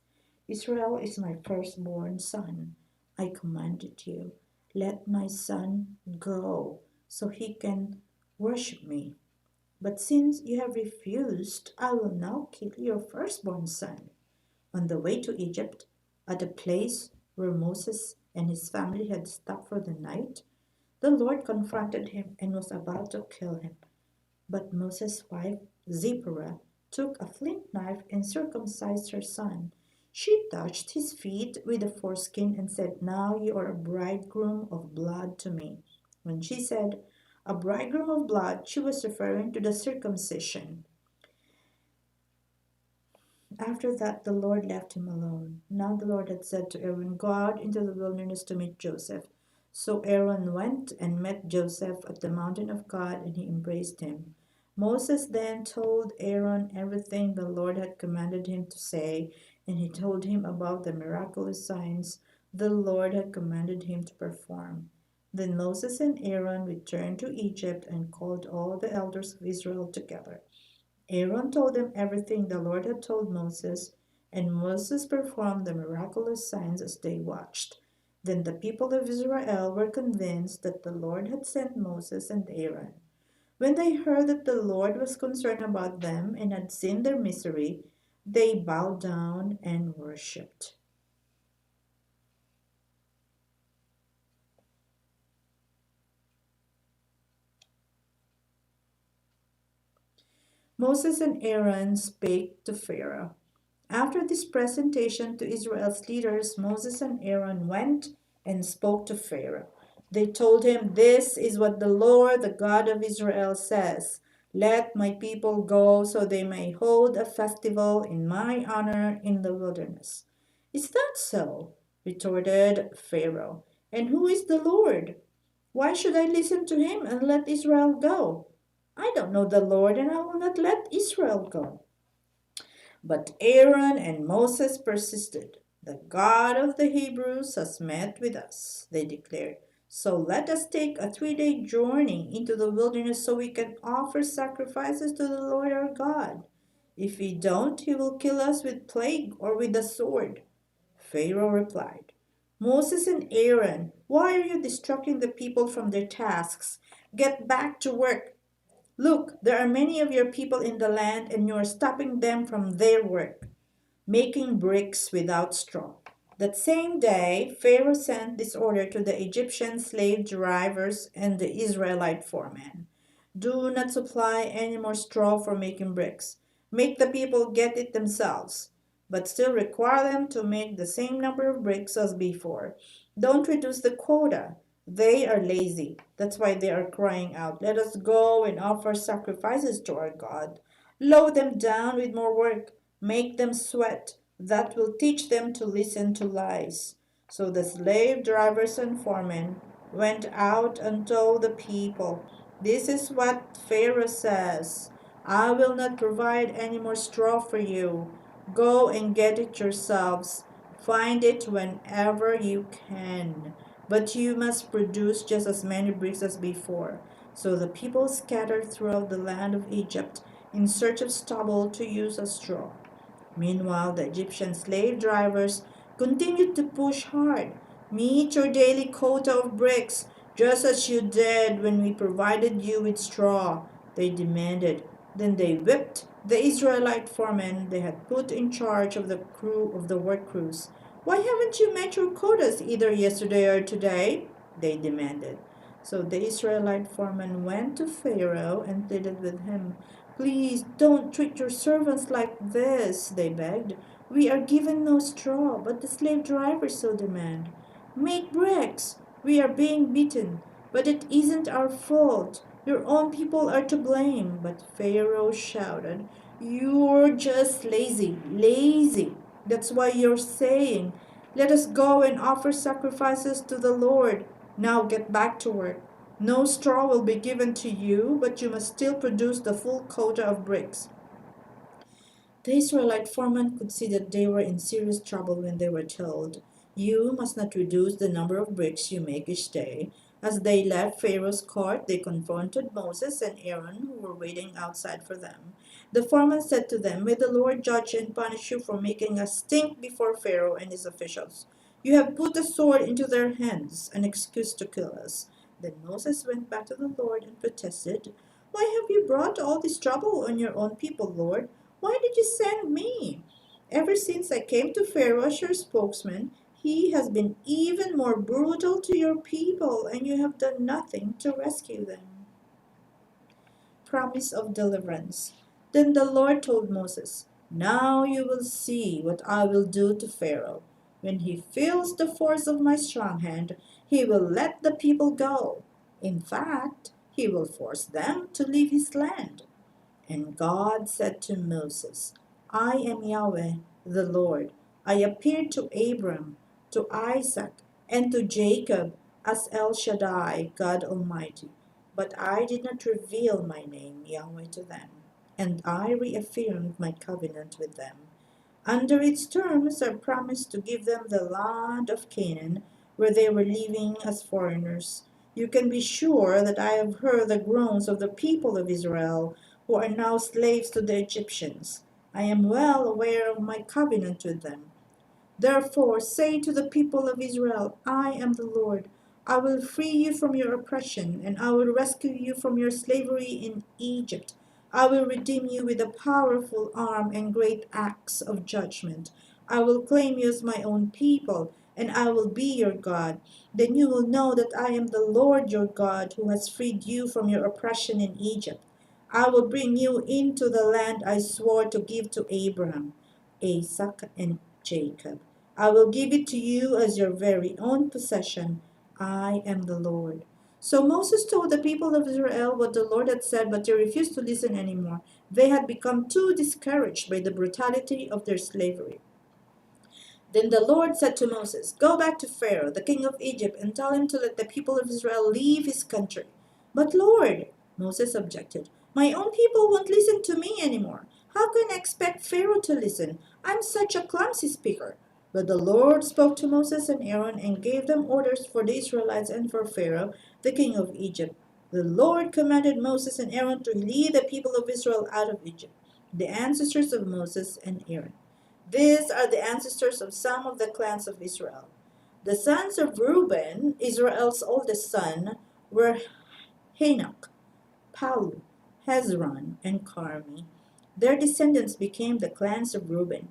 Speaker 7: Israel is my firstborn son. I commanded you, let my son go so he can worship me. But since you have refused, I will now kill your firstborn son. On the way to Egypt, at a place where Moses and his family had stopped for the night, the Lord confronted him and was about to kill him. But Moses' wife, Zipporah, took a flint knife and circumcised her son. She touched his feet with a foreskin and said, Now you are a bridegroom of blood to me. When she said, a bridegroom of blood, she was referring to the circumcision. After that, the Lord left him alone. Now the Lord had said to Aaron, Go out into the wilderness to meet Joseph. So Aaron went and met Joseph at the mountain of God, and he embraced him. Moses then told Aaron everything the Lord had commanded him to say, and he told him about the miraculous signs the Lord had commanded him to perform. Then Moses and Aaron returned to Egypt and called all the elders of Israel together. Aaron told them everything the Lord had told Moses, and Moses performed the miraculous signs as they watched. Then the people of Israel were convinced that the Lord had sent Moses and Aaron. When they heard that the Lord was concerned about them and had seen their misery, they bowed down and worshipped. Moses and Aaron spake to Pharaoh. After this presentation to Israel's leaders, Moses and Aaron went and spoke to Pharaoh. They told him, This is what the Lord, the God of Israel, says. Let my people go so they may hold a festival in my honor in the wilderness. Is that so? Retorted Pharaoh. And who is the Lord? Why should I listen to him and let Israel go? I don't know the Lord, and I will not let Israel go. But Aaron and Moses persisted. The God of the Hebrews has met with us, they declared. So let us take a 3-day journey into the wilderness so we can offer sacrifices to the Lord our God. If we don't, he will kill us with plague or with the sword. Pharaoh replied, Moses and Aaron, why are you distracting the people from their tasks? Get back to work. Look, there are many of your people in the land, and you are stopping them from their work, making bricks without straw. That same day, Pharaoh sent this order to the Egyptian slave drivers and the Israelite foremen. Do not supply any more straw for making bricks. Make the people get it themselves, but still require them to make the same number of bricks as before. Don't reduce the quota. They are lazy. That's why they are crying out, Let us go and offer sacrifices to our God. Load them down with more work. Make them sweat. That will teach them to listen to lies. So the slave drivers and foremen went out and told the people, This is what Pharaoh says. I will not provide any more straw for you. Go and get it yourselves. Find it whenever you can. But you must produce just as many bricks as before. So the people scattered throughout the land of Egypt in search of stubble to use as straw. Meanwhile, the Egyptian slave drivers continued to push hard. Meet your daily quota of bricks, just as you did when we provided you with straw, they demanded. Then they whipped the Israelite foremen they had put in charge of the crew of the work crews. Why haven't you met your quotas either yesterday or today? They demanded. So the Israelite foreman went to Pharaoh and pleaded with him. Please don't treat your servants like this, they begged. We are given no straw, but the slave drivers so demand. Make bricks. We are being beaten, but it isn't our fault. Your own people are to blame. But Pharaoh shouted, You're just lazy, lazy. That's why you're saying, Let us go and offer sacrifices to the Lord. Now get back to work. No straw will be given to you, but you must still produce the full quota of bricks. The Israelite foremen could see that they were in serious trouble when they were told, You must not reduce the number of bricks you make each day. As they left Pharaoh's court, they confronted Moses and Aaron, who were waiting outside for them. The foreman said to them, May the Lord judge and punish you for making us stink before Pharaoh and his officials. You have put a sword into their hands, an excuse to kill us. Then Moses went back to the Lord and protested, Why have you brought all this trouble on your own people, Lord? Why did you send me? Ever since I came to Pharaoh as your spokesman, he has been even more brutal to your people, and you have done nothing to rescue them. Promise of deliverance. Then the Lord told Moses, Now you will see what I will do to Pharaoh. When he feels the force of my strong hand, he will let the people go. In fact, he will force them to leave his land. And God said to Moses, I am Yahweh, the Lord. I appeared to Abram, to Isaac, and to Jacob as El Shaddai, God Almighty. But I did not reveal my name, Yahweh, to them, and I reaffirmed my covenant with them. Under its terms, I promised to give them the land of Canaan, where they were living as foreigners. You can be sure that I have heard the groans of the people of Israel, who are now slaves to the Egyptians. I am well aware of my covenant with them. Therefore say to the people of Israel, I am the Lord. I will free you from your oppression, and I will rescue you from your slavery in Egypt. I will redeem you with a powerful arm and great acts of judgment. I will claim you as my own people, and I will be your God. Then you will know that I am the Lord your God, who has freed you from your oppression in Egypt. I will bring you into the land I swore to give to Abraham, Isaac, and Jacob. I will give it to you as your very own possession. I am the Lord. So Moses told the people of Israel what the Lord had said, but they refused to listen anymore. They had become too discouraged by the brutality of their slavery. Then the Lord said to Moses, Go back to Pharaoh, the king of Egypt, and tell him to let the people of Israel leave his country. But Lord, Moses objected, my own people won't listen to me anymore. How can I expect Pharaoh to listen? I'm such a clumsy speaker. But the Lord spoke to Moses and Aaron and gave them orders for the Israelites and for Pharaoh, the king of Egypt. The Lord commanded Moses and Aaron to lead the people of Israel out of Egypt. the ancestors of Moses and Aaron. These are the ancestors of some of the clans of Israel. The sons of Reuben, Israel's oldest son, were Hanok, Palu, Hezron, and Carmi. Their descendants became the clans of Reuben.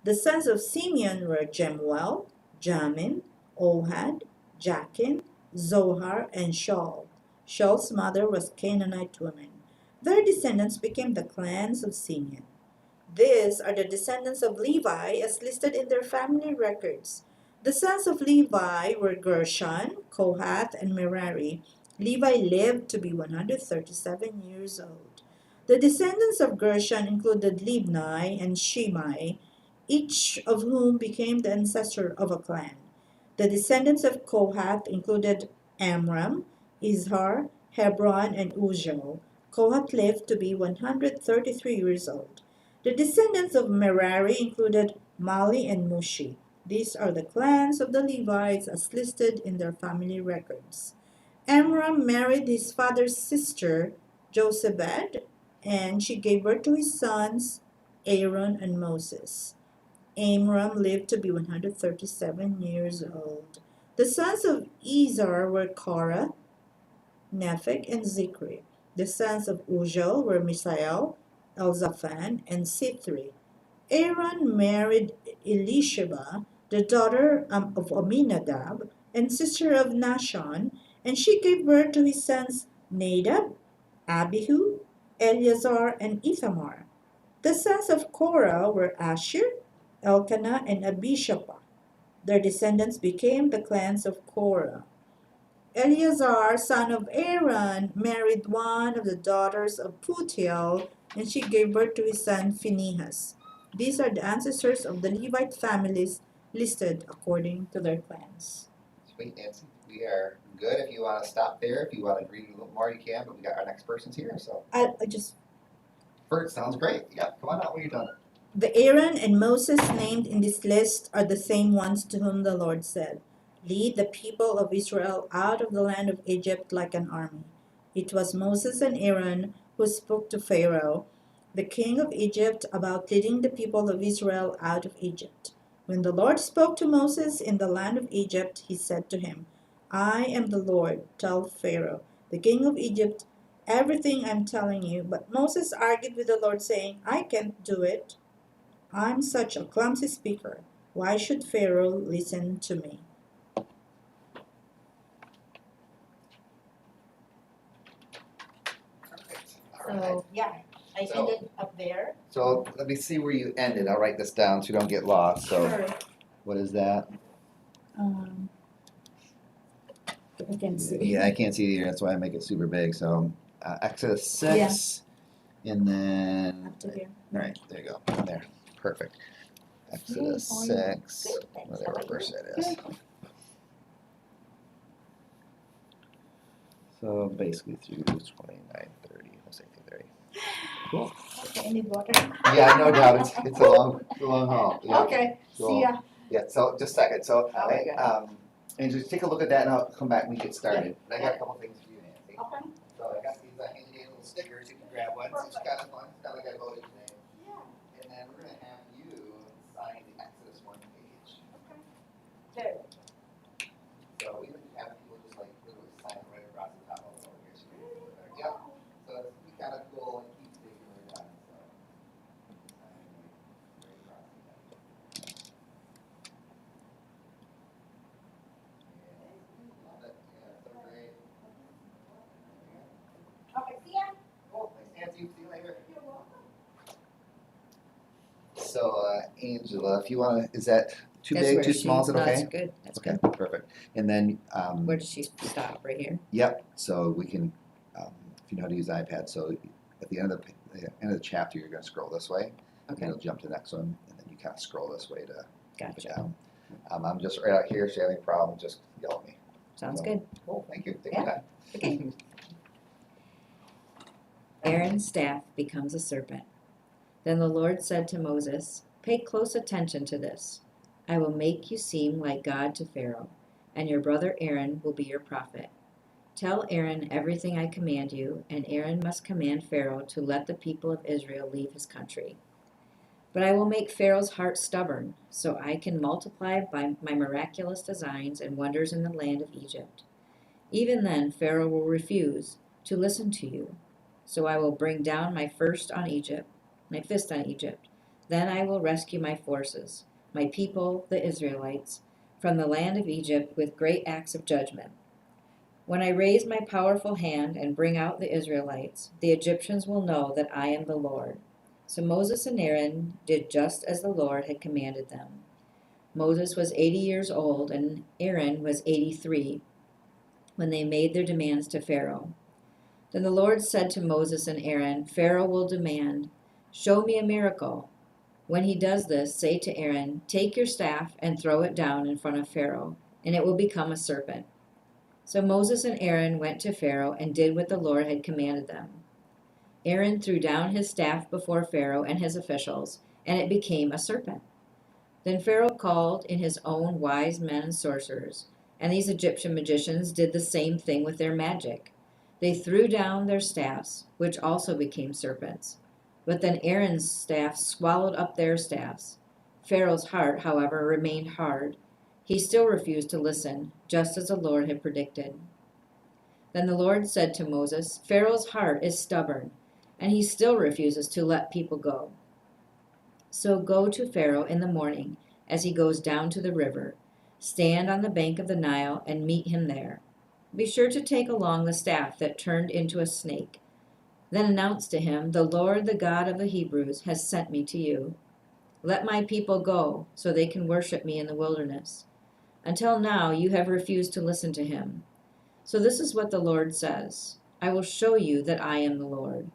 Speaker 7: The sons of Simeon were Jemuel, Jamin, Ohad, Jachin, Zohar, and Shaul. Shaul's mother was Canaanite woman. Their descendants became the clans of Simeon. These are the descendants of Levi as listed in their family records. The sons of Levi were Gershon, Kohath, and Merari. Levi lived to be 137 years old. The descendants of Gershon included Libni and Shimei, each of whom became the ancestor of a clan. The descendants of Kohath included Amram, Izhar, Hebron, and Uzziel. Kohath lived to be 133 years old. The descendants of Merari included Mali and Mushi. These are the clans of the Levites as listed in their family records. Amram married his father's sister, Jochebed, and she gave birth to his sons, Aaron and Moses. Amram lived to be 137 years old. The sons of Izhar were Korah, Nepheg, and Zikri. The sons of Uzziel were Mishael, Elzaphan, and Sithri. Aaron married Elisheba, the daughter of Aminadab and sister of Nahshon, and she gave birth to his sons Nadab, Abihu, Eleazar, and Ithamar. The sons of Korah were Asher, Elkanah, and Abishapha. Their descendants became the clans of Korah. Eleazar, son of Aaron, married one of the daughters of Putiel, and she gave birth to his son Phinehas. These are the ancestors of the Levite families listed according to their clans.
Speaker 3: Sweet, Nancy. We are good. If you want to stop there, if you want to read a little more, you can. But we got our next person's here, so. Bert, sounds great. Yeah, come on out when you're done.
Speaker 7: The Aaron and Moses named in this list are the same ones to whom the Lord said, "Lead the people of Israel out of the land of Egypt like an army." It was Moses and Aaron who spoke to Pharaoh, the king of Egypt, about leading the people of Israel out of Egypt. When the Lord spoke to Moses in the land of Egypt, he said to him, "I am the Lord. Tell Pharaoh, the king of Egypt, everything I'm telling you." But Moses argued with the Lord, saying, "I can't do it. I'm such a clumsy speaker. Why should Pharaoh listen to me?"
Speaker 3: Perfect.
Speaker 7: I
Speaker 3: So-
Speaker 7: ended up there.
Speaker 3: So let me see where you ended. I'll write this down so you don't get lost. So
Speaker 7: Sure.
Speaker 3: what is that?
Speaker 7: I can see.
Speaker 3: Yeah, I can't see it here. That's why I make it super big. So Exodus 6, and then
Speaker 7: Up to here.
Speaker 3: all right, there you go. There, perfect. Exodus 6, whatever verse it is. So basically through 29:30. I'll say 30. Cool.
Speaker 7: Okay, I need water.
Speaker 3: Yeah, no doubt. It's a long haul. Yeah.
Speaker 7: Okay,
Speaker 3: Cool.
Speaker 7: see ya.
Speaker 3: Yeah. So just a second. So
Speaker 7: Okay.
Speaker 3: and just take a look at that, and I'll come back when we get started. But I got a couple things for you, Nancy.
Speaker 7: Okay.
Speaker 3: So I got these handy dandy little stickers. You can grab one. It's kind of fun. It's kind of like I voted today.
Speaker 7: Yeah.
Speaker 3: And then we're gonna have you sign the Exodus 1 page.
Speaker 7: Okay.
Speaker 3: So we can have people just like literally sign right across the top of it over here. So you can put it there. Yep. So it's kind of cool and keeps taking it down. So sign right across the top. Yeah, love it. Yeah, so great.
Speaker 7: Okay, see ya.
Speaker 3: Cool. Thanks, Nancy. See you later. So, Angela, if you want to, is that too
Speaker 8: That's
Speaker 3: big,
Speaker 8: where
Speaker 3: too
Speaker 8: she-
Speaker 3: small? Is it
Speaker 8: no,
Speaker 3: okay?
Speaker 8: That's good, that's
Speaker 3: Okay,
Speaker 8: good.
Speaker 3: perfect. And then,
Speaker 8: Where does she stop, right here?
Speaker 3: yep, so we can, if you know how to use iPad, so at the end of the chapter, you're gonna scroll this way. And
Speaker 8: Okay,
Speaker 3: it'll jump to the next one, and then you kind of scroll this way to go
Speaker 8: gotcha.
Speaker 3: down. I'm just right out here, if you have any problem, just yell at me.
Speaker 8: Sounds good.
Speaker 3: Cool, thank you, take your time.
Speaker 8: Okay. Aaron's staff becomes a serpent. Then the Lord said to Moses, "Pay close attention to this. I will make you seem like God to Pharaoh, and your brother Aaron will be your prophet. Tell Aaron everything I command you, and Aaron must command Pharaoh to let the people of Israel leave his country. But I will make Pharaoh's heart stubborn, so I can multiply by my miraculous designs and wonders in the land of Egypt. Even then, Pharaoh will refuse to listen to you. So I will bring down my fist on Egypt. Then I will rescue my forces, my people, the Israelites, from the land of Egypt with great acts of judgment. When I raise my powerful hand and bring out the Israelites, the Egyptians will know that I am the Lord. So Moses and Aaron did just as the Lord had commanded them. Moses was 80 years old and Aaron was 83 when they made their demands to Pharaoh. Then the Lord said to Moses and Aaron, Pharaoh will demand, "Show me a miracle." When he does this, say to Aaron, "Take your staff and throw it down in front of Pharaoh, and it will become a serpent." So Moses and Aaron went to Pharaoh and did what the Lord had commanded them. Aaron threw down his staff before Pharaoh and his officials, and it became a serpent. Then Pharaoh called in his own wise men and sorcerers, and these Egyptian magicians did the same thing with their magic. They threw down their staffs, which also became serpents. But then Aaron's staff swallowed up their staffs. Pharaoh's heart, however, remained hard. He still refused to listen, just as the Lord had predicted. Then the Lord said to Moses, Pharaoh's heart is stubborn, and he still refuses to let people go. So go to Pharaoh in the morning as he goes down to the river. Stand on the bank of the Nile and meet him there. Be sure to take along the staff that turned into a snake. Then announce to him, "The Lord, the God of the Hebrews, has sent me to you. Let my people go so they can worship me in the wilderness. Until now you have refused to listen to him. So this is what the Lord says. I will show you that I am the Lord.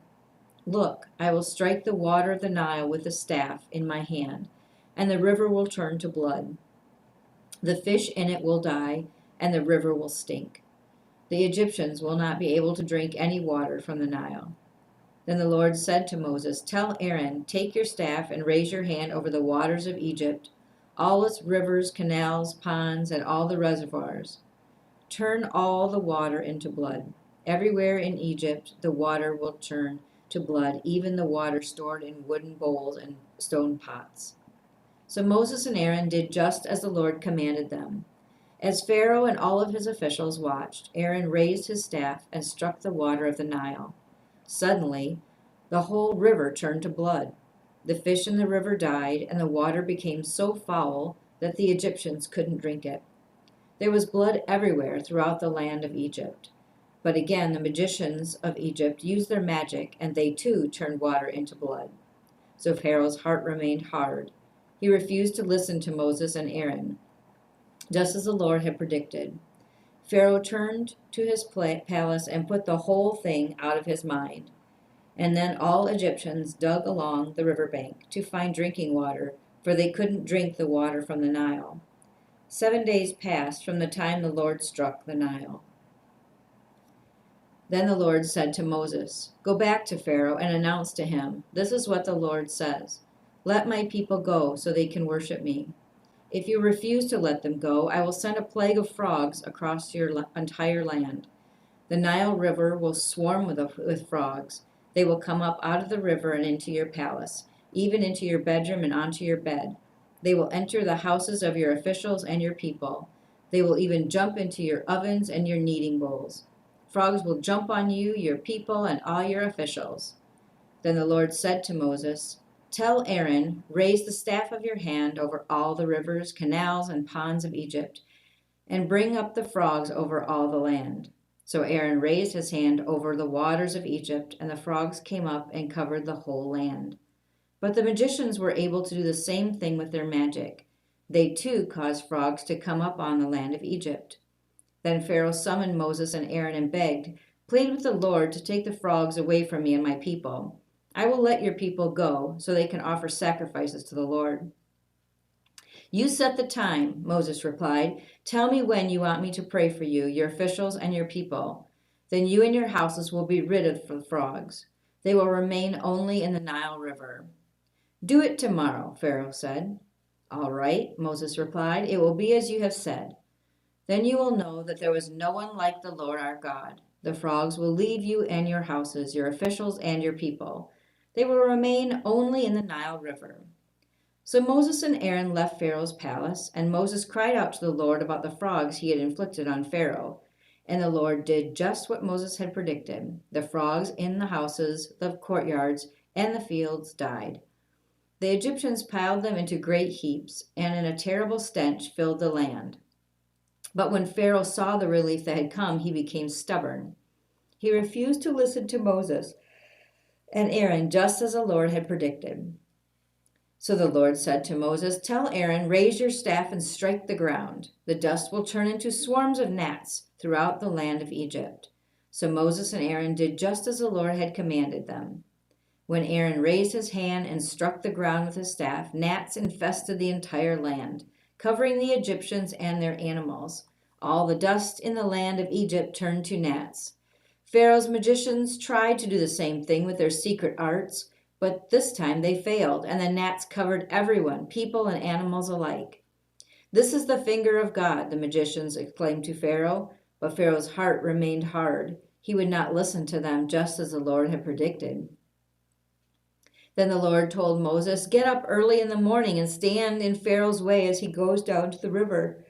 Speaker 8: Look, I will strike the water of the Nile with the staff in my hand, and the river will turn to blood. The fish in it will die, and the river will stink. The Egyptians will not be able to drink any water from the Nile." Then the Lord said to Moses, "Tell Aaron, take your staff and raise your hand over the waters of Egypt, all its rivers, canals, ponds, and all the reservoirs. Turn all the water into blood. Everywhere in Egypt the water will turn to blood, even the water stored in wooden bowls and stone pots." So Moses and Aaron did just as the Lord commanded them. As Pharaoh and all of his officials watched, Aaron raised his staff and struck the water of the Nile. Suddenly, the whole river turned to blood. The fish in the river died, and the water became so foul that the Egyptians couldn't drink it. There was blood everywhere throughout the land of Egypt. But again, the magicians of Egypt used their magic, and they too turned water into blood. So Pharaoh's heart remained hard. He refused to listen to Moses and Aaron, just as the Lord had predicted. Pharaoh turned to his palace and put the whole thing out of his mind. And then all Egyptians dug along the riverbank to find drinking water, for they couldn't drink the water from the Nile. 7 days passed from the time the Lord struck the Nile. Then the Lord said to Moses, "Go back to Pharaoh and announce to him, 'This is what the Lord says. Let my people go so they can worship me. If you refuse to let them go, I will send a plague of frogs across your entire land. The Nile River will swarm with frogs. They will come up out of the river and into your palace, even into your bedroom and onto your bed. They will enter the houses of your officials and your people. They will even jump into your ovens and your kneading bowls. Frogs will jump on you, your people, and all your officials." Then the Lord said to Moses, "Tell Aaron, raise the staff of your hand over all the rivers, canals, and ponds of Egypt, and bring up the frogs over all the land." So Aaron raised his hand over the waters of Egypt, and the frogs came up and covered the whole land. But the magicians were able to do the same thing with their magic. They too caused frogs to come up on the land of Egypt. Then Pharaoh summoned Moses and Aaron and begged, "Plead with the Lord to take the frogs away from me and my people. I will let your people go so they can offer sacrifices to the Lord." "You set the time," Moses replied. "Tell me when you want me to pray for you, your officials, and your people. Then you and your houses will be rid of the frogs. They will remain only in the Nile River." "Do it tomorrow," Pharaoh said. "All right," Moses replied. "It will be as you have said." Then you will know that there was no one like the Lord our God. The frogs will leave you and your houses, your officials and your people. They will remain only in the Nile River. So Moses and Aaron left Pharaoh's palace, and Moses cried out to the Lord about the frogs he had inflicted on Pharaoh. And the Lord did just what Moses had predicted. The frogs in the houses, the courtyards, and the fields died. The Egyptians piled them into great heaps, and a terrible stench filled the land. But when Pharaoh saw the relief that had come, he became stubborn. He refused to listen to Moses and Aaron, just as the Lord had predicted. So the Lord said to Moses, "Tell Aaron, raise your staff and strike the ground. The dust will turn into swarms of gnats throughout the land of Egypt." So Moses and Aaron did just as the Lord had commanded them. When Aaron raised his hand and struck the ground with his staff, gnats infested the entire land, covering the Egyptians and their animals. All the dust in the land of Egypt turned to gnats. Pharaoh's magicians tried to do the same thing with their secret arts, but this time they failed, and the gnats covered everyone, people and animals alike. "This is the finger of God," the magicians exclaimed to Pharaoh, but Pharaoh's heart remained hard. He would not listen to them, just as the Lord had predicted. Then the Lord told Moses, "Get up early in the morning and stand in Pharaoh's way as he goes down to the river.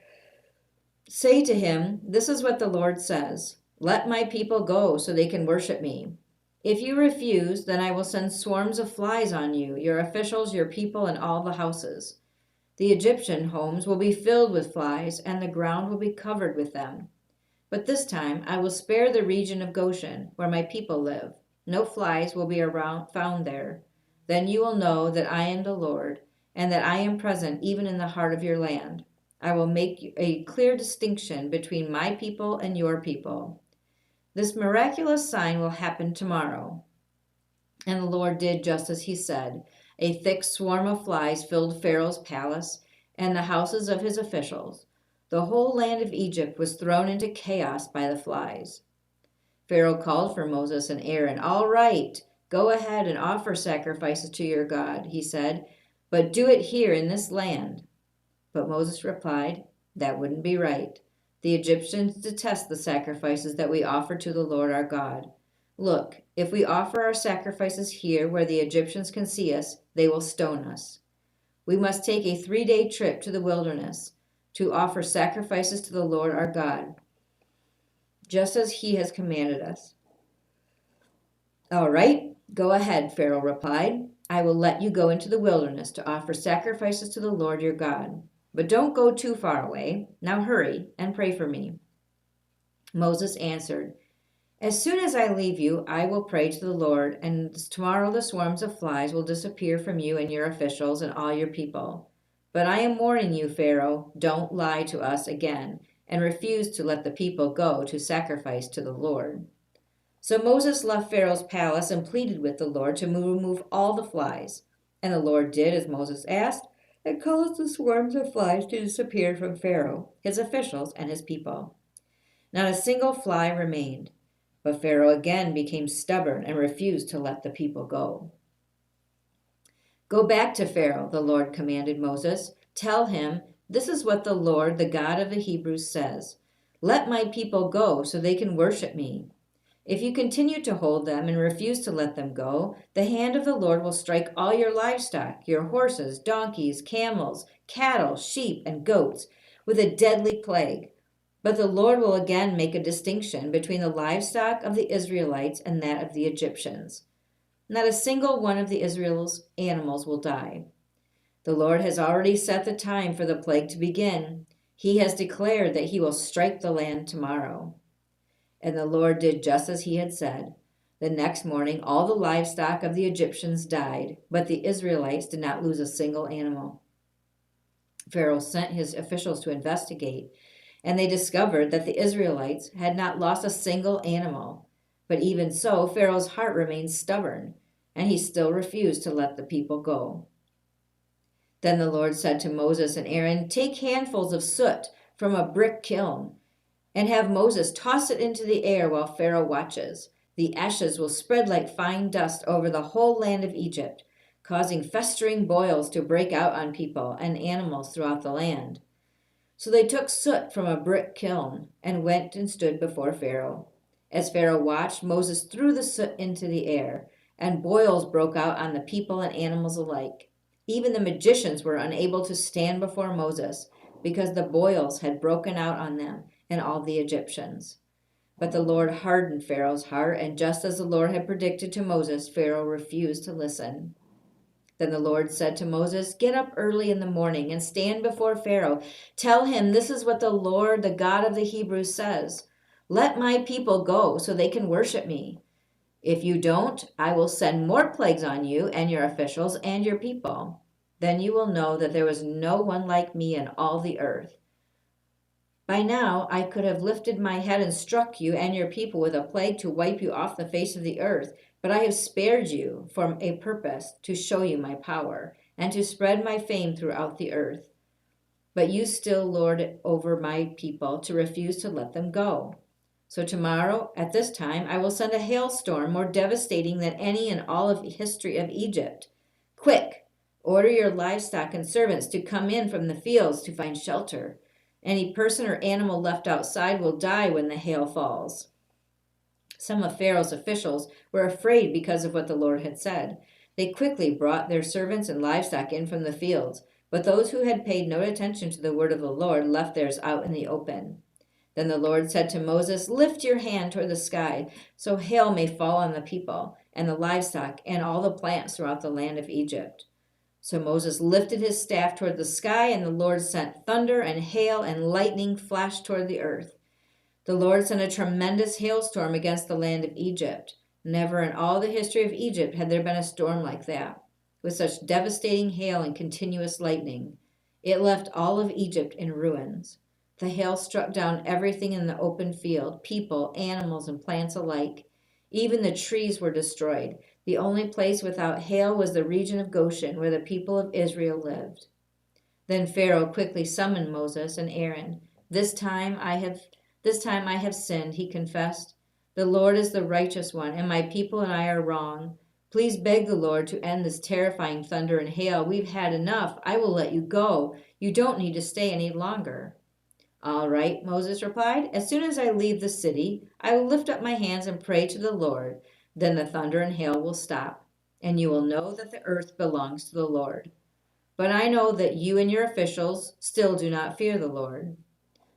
Speaker 8: Say to him, 'This is what the Lord says. Let my people go so they can worship me. If you refuse, then I will send swarms of flies on you, your officials, your people, and all the houses. The Egyptian homes will be filled with flies, and the ground will be covered with them. But this time I will spare the region of Goshen, where my people live. No flies will be found there. Then you will know that I am the Lord, and that I am present even in the heart of your land. I will make a clear distinction between my people and your people. This miraculous sign will happen tomorrow." And the Lord did just as he said. A thick swarm of flies filled Pharaoh's palace and the houses of his officials. The whole land of Egypt was thrown into chaos by the flies. Pharaoh called for Moses and Aaron. "All right, go ahead and offer sacrifices to your God," he said, "but do it here in this land." But Moses replied, "That wouldn't be right. The Egyptians detest the sacrifices that we offer to the Lord our God. Look, if we offer our sacrifices here where the Egyptians can see us, they will stone us. We must take a 3-day trip to the wilderness to offer sacrifices to the Lord our God, just as he has commanded us." "All right, go ahead," Pharaoh replied. "I will let you go into the wilderness to offer sacrifices to the Lord your God. But don't go too far away. Now hurry and pray for me." Moses answered, "As soon as I leave you, I will pray to the Lord, and tomorrow the swarms of flies will disappear from you and your officials and all your people. But I am warning you, Pharaoh, don't lie to us again and refuse to let the people go to sacrifice to the Lord." So Moses left Pharaoh's palace and pleaded with the Lord to remove all the flies. And the Lord did as Moses asked, and caused the swarms of flies to disappear from Pharaoh, his officials, and his people. Not a single fly remained, but Pharaoh again became stubborn and refused to let the people go. "Go back to Pharaoh," the Lord commanded Moses. "Tell him, 'This is what the Lord, the God of the Hebrews, says. Let my people go so they can worship me. If you continue to hold them and refuse to let them go, the hand of the Lord will strike all your livestock, your horses, donkeys, camels, cattle, sheep, and goats, with a deadly plague. But the Lord will again make a distinction between the livestock of the Israelites and that of the Egyptians. Not a single one of the Israel's animals will die. The Lord has already set the time for the plague to begin. He has declared that he will strike the land tomorrow." And the Lord did just as he had said. The next morning, all the livestock of the Egyptians died, but the Israelites did not lose a single animal. Pharaoh sent his officials to investigate, and they discovered that the Israelites had not lost a single animal. But even so, Pharaoh's heart remained stubborn, and he still refused to let the people go. Then the Lord said to Moses and Aaron, "Take handfuls of soot from a brick kiln, and have Moses toss it into the air while Pharaoh watches. The ashes will spread like fine dust over the whole land of Egypt, causing festering boils to break out on people and animals throughout the land. So they took soot from a brick kiln and went and stood before Pharaoh. As Pharaoh watched, Moses threw the soot into the air, and boils broke out on the people and animals alike. Even the magicians were unable to stand before Moses because the boils had broken out on them and all the Egyptians. But the Lord hardened Pharaoh's heart, and just as the Lord had predicted to Moses, Pharaoh refused to listen. Then the Lord said to Moses, "Get up early in the morning and stand before Pharaoh. Tell him, 'This is what the Lord, the God of the Hebrews, says. Let my people go so they can worship me. If you don't, I will send more plagues on you and your officials and your people. Then you will know that there was no one like me in all the earth. By now I could have lifted my head and struck you and your people with a plague to wipe you off the face of the earth, but I have spared you for a purpose, to show you my power, and to spread my fame throughout the earth. But you still lord it over my people, to refuse to let them go. So tomorrow, at this time, I will send a hailstorm more devastating than any in all of the history of Egypt. Quick, order your livestock and servants to come in from the fields to find shelter. Any person or animal left outside will die when the hail falls." Some of Pharaoh's officials were afraid because of what the Lord had said. They quickly brought their servants and livestock in from the fields, but those who had paid no attention to the word of the Lord left theirs out in the open. Then the Lord said to Moses, "Lift your hand toward the sky, so hail may fall on the people and the livestock and all the plants throughout the land of Egypt." So Moses lifted his staff toward the sky, and the Lord sent thunder and hail and lightning flashed toward the earth. The Lord sent a tremendous hailstorm against the land of Egypt. Never in all the history of Egypt had there been a storm like that, with such devastating hail and continuous lightning. It left all of Egypt in ruins. The hail struck down everything in the open field, people, animals, and plants alike. Even the trees were destroyed. The only place without hail was the region of Goshen, where the people of Israel lived. Then Pharaoh quickly summoned Moses and Aaron. This time I have sinned," he confessed. "The Lord is the righteous one, and my people and I are wrong. Please beg the Lord to end this terrifying thunder and hail. We've had enough. I will let you go. You don't need to stay any longer." "All right," Moses replied. "As soon as I leave the city, I will lift up my hands and pray to the Lord. Then the thunder and hail will stop, and you will know that the earth belongs to the Lord. But I know that you and your officials still do not fear the Lord."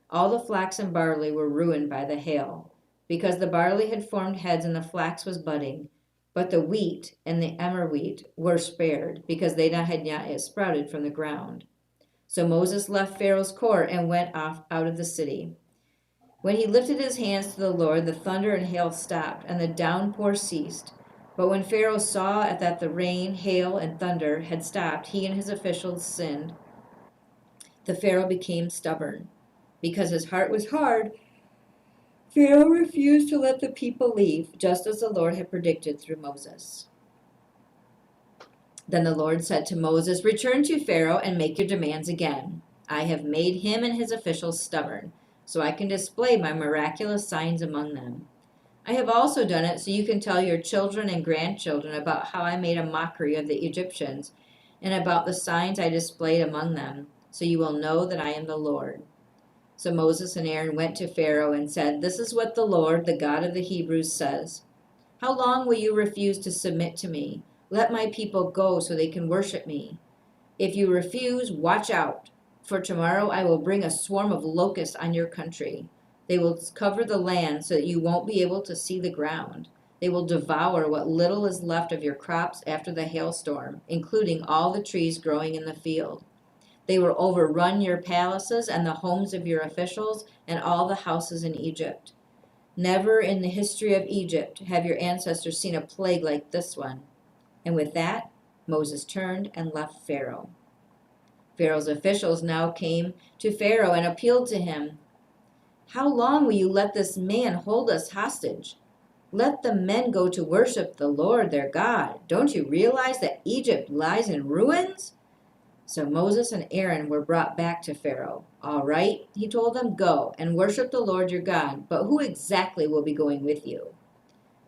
Speaker 8: All the flax and barley were ruined by the hail, because the barley had formed heads and the flax was budding. But the wheat and the emmer wheat were spared, because they had not yet sprouted from the ground. So Moses left Pharaoh's court and went off out of the city. When he lifted his hands to the Lord, the thunder and hail stopped, and the downpour ceased. But when Pharaoh saw that the rain, hail, and thunder had stopped, he and his officials sinned. The Pharaoh became stubborn. Because his heart was hard, Pharaoh refused to let the people leave, just as the Lord had predicted through Moses. Then the Lord said to Moses, "Return to Pharaoh and make your demands again. I have made him and his officials stubborn, so I can display my miraculous signs among them. I have also done it so you can tell your children and grandchildren about how I made a mockery of the Egyptians and about the signs I displayed among them, so you will know that I am the Lord." So Moses and Aaron went to Pharaoh and said, "This is what the Lord, the God of the Hebrews, says. How long will you refuse to submit to me? Let my people go so they can worship me. If you refuse, watch out, for tomorrow I will bring a swarm of locusts on your country. They will cover the land so that you won't be able to see the ground. They will devour what little is left of your crops after the hailstorm, including all the trees growing in the field. They will overrun your palaces and the homes of your officials and all the houses in Egypt. Never in the history of Egypt have your ancestors seen a plague like this one." And with that, Moses turned and left Pharaoh. Pharaoh's officials now came to Pharaoh and appealed to him. "How long will you let this man hold us hostage? Let the men go to worship the Lord their God. Don't you realize that Egypt lies in ruins?" So Moses and Aaron were brought back to Pharaoh. "All right," he told them, "go and worship the Lord your God, but who exactly will be going with you?"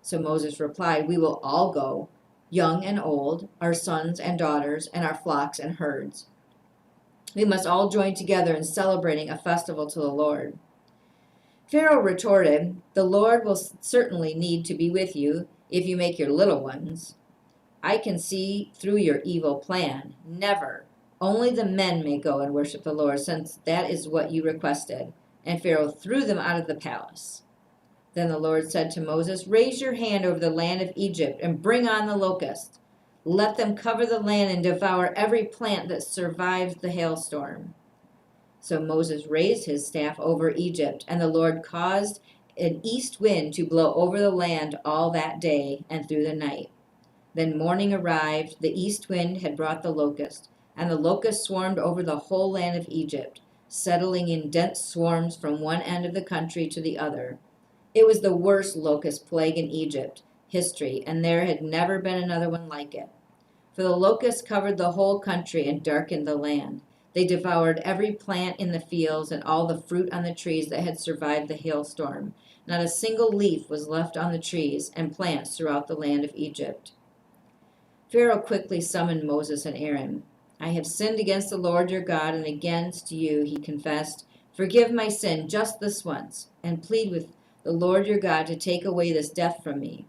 Speaker 8: So Moses replied, "We will all go, young and old, our sons and daughters, and our flocks and herds." We must all join together in celebrating a festival to the Lord." Pharaoh retorted, "The Lord will certainly need to be with you if you make your little ones. I can see through your evil plan. Never. Only the men may go and worship the Lord, since that is what you requested." And Pharaoh threw them out of the palace. Then the Lord said to Moses, "Raise your hand over the land of Egypt and bring on the locusts. Let them cover the land and devour every plant that survives the hailstorm." So Moses raised his staff over Egypt, and the Lord caused an east wind to blow over the land all that day and through the night. Then morning arrived, the east wind had brought the locust, and the locusts swarmed over the whole land of Egypt, settling in dense swarms from one end of the country to the other. It was the worst locust plague in Egypt history, and there had never been another one like it. For the locusts covered the whole country and darkened the land. They devoured every plant in the fields and all the fruit on the trees that had survived the hailstorm. Not a single leaf was left on the trees and plants throughout the land of Egypt. Pharaoh quickly summoned Moses and Aaron. "I have sinned against the Lord your God, and against you," he confessed. "Forgive my sin just this once, and plead with the Lord your God to take away this death from me."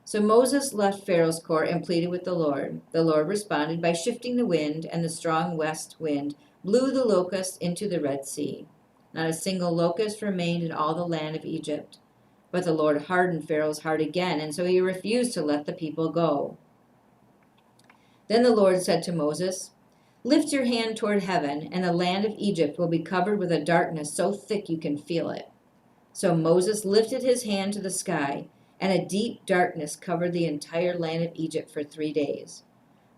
Speaker 8: So Moses left Pharaoh's court and pleaded with the Lord. The Lord responded by shifting the wind, and the strong west wind blew the locusts into the Red Sea. Not a single locust remained in all the land of Egypt. But the Lord hardened Pharaoh's heart again, and so he refused to let the people go. Then the Lord said to Moses, "Lift your hand toward heaven, and the land of Egypt will be covered with a darkness so thick you can feel it." So Moses lifted his hand to the sky, and a deep darkness covered the entire land of Egypt for 3 days.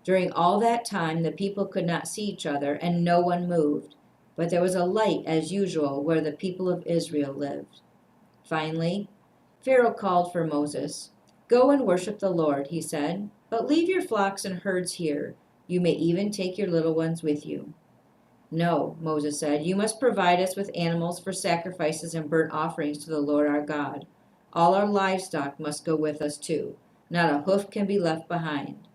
Speaker 8: During all that time, the people could not see each other, and no one moved. But there was a light, as usual, where the people of Israel lived. Finally, Pharaoh called for Moses. "Go and worship the Lord," he said, "but leave your flocks and herds here. You may even take your little ones with you." "No," Moses said, "you must provide us with animals for sacrifices and burnt offerings to the Lord our God. All our livestock must go with us too. Not a hoof can be left behind.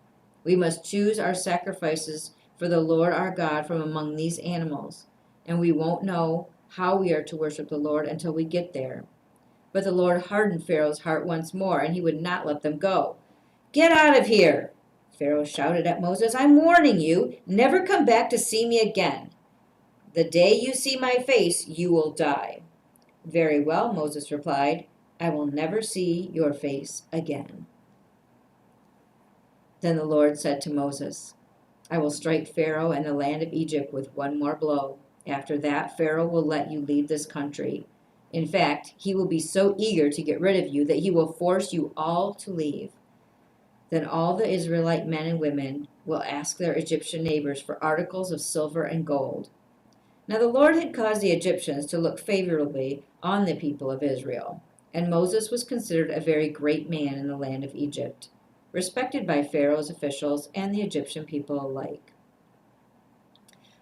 Speaker 8: We must choose our sacrifices for the Lord our God from among these animals, and we won't know how we are to worship the Lord until we get there." But the Lord hardened Pharaoh's heart once more, and he would not let them go. "Get out of here!" Pharaoh shouted at Moses. "I'm warning you, never come back to see me again. The day you see my face, you will die." "Very well," Moses replied. "I will never see your face again." Then the Lord said to Moses, "I will strike Pharaoh and the land of Egypt with one more blow. After that, Pharaoh will let you leave this country. In fact, he will be so eager to get rid of you that he will force you all to leave. Then all the Israelite men and women will ask their Egyptian neighbors for articles of silver and gold." Now the Lord had caused the Egyptians to look favorably on the people of Israel, and Moses was considered a very great man in the land of Egypt, respected by Pharaoh's officials and the Egyptian people alike.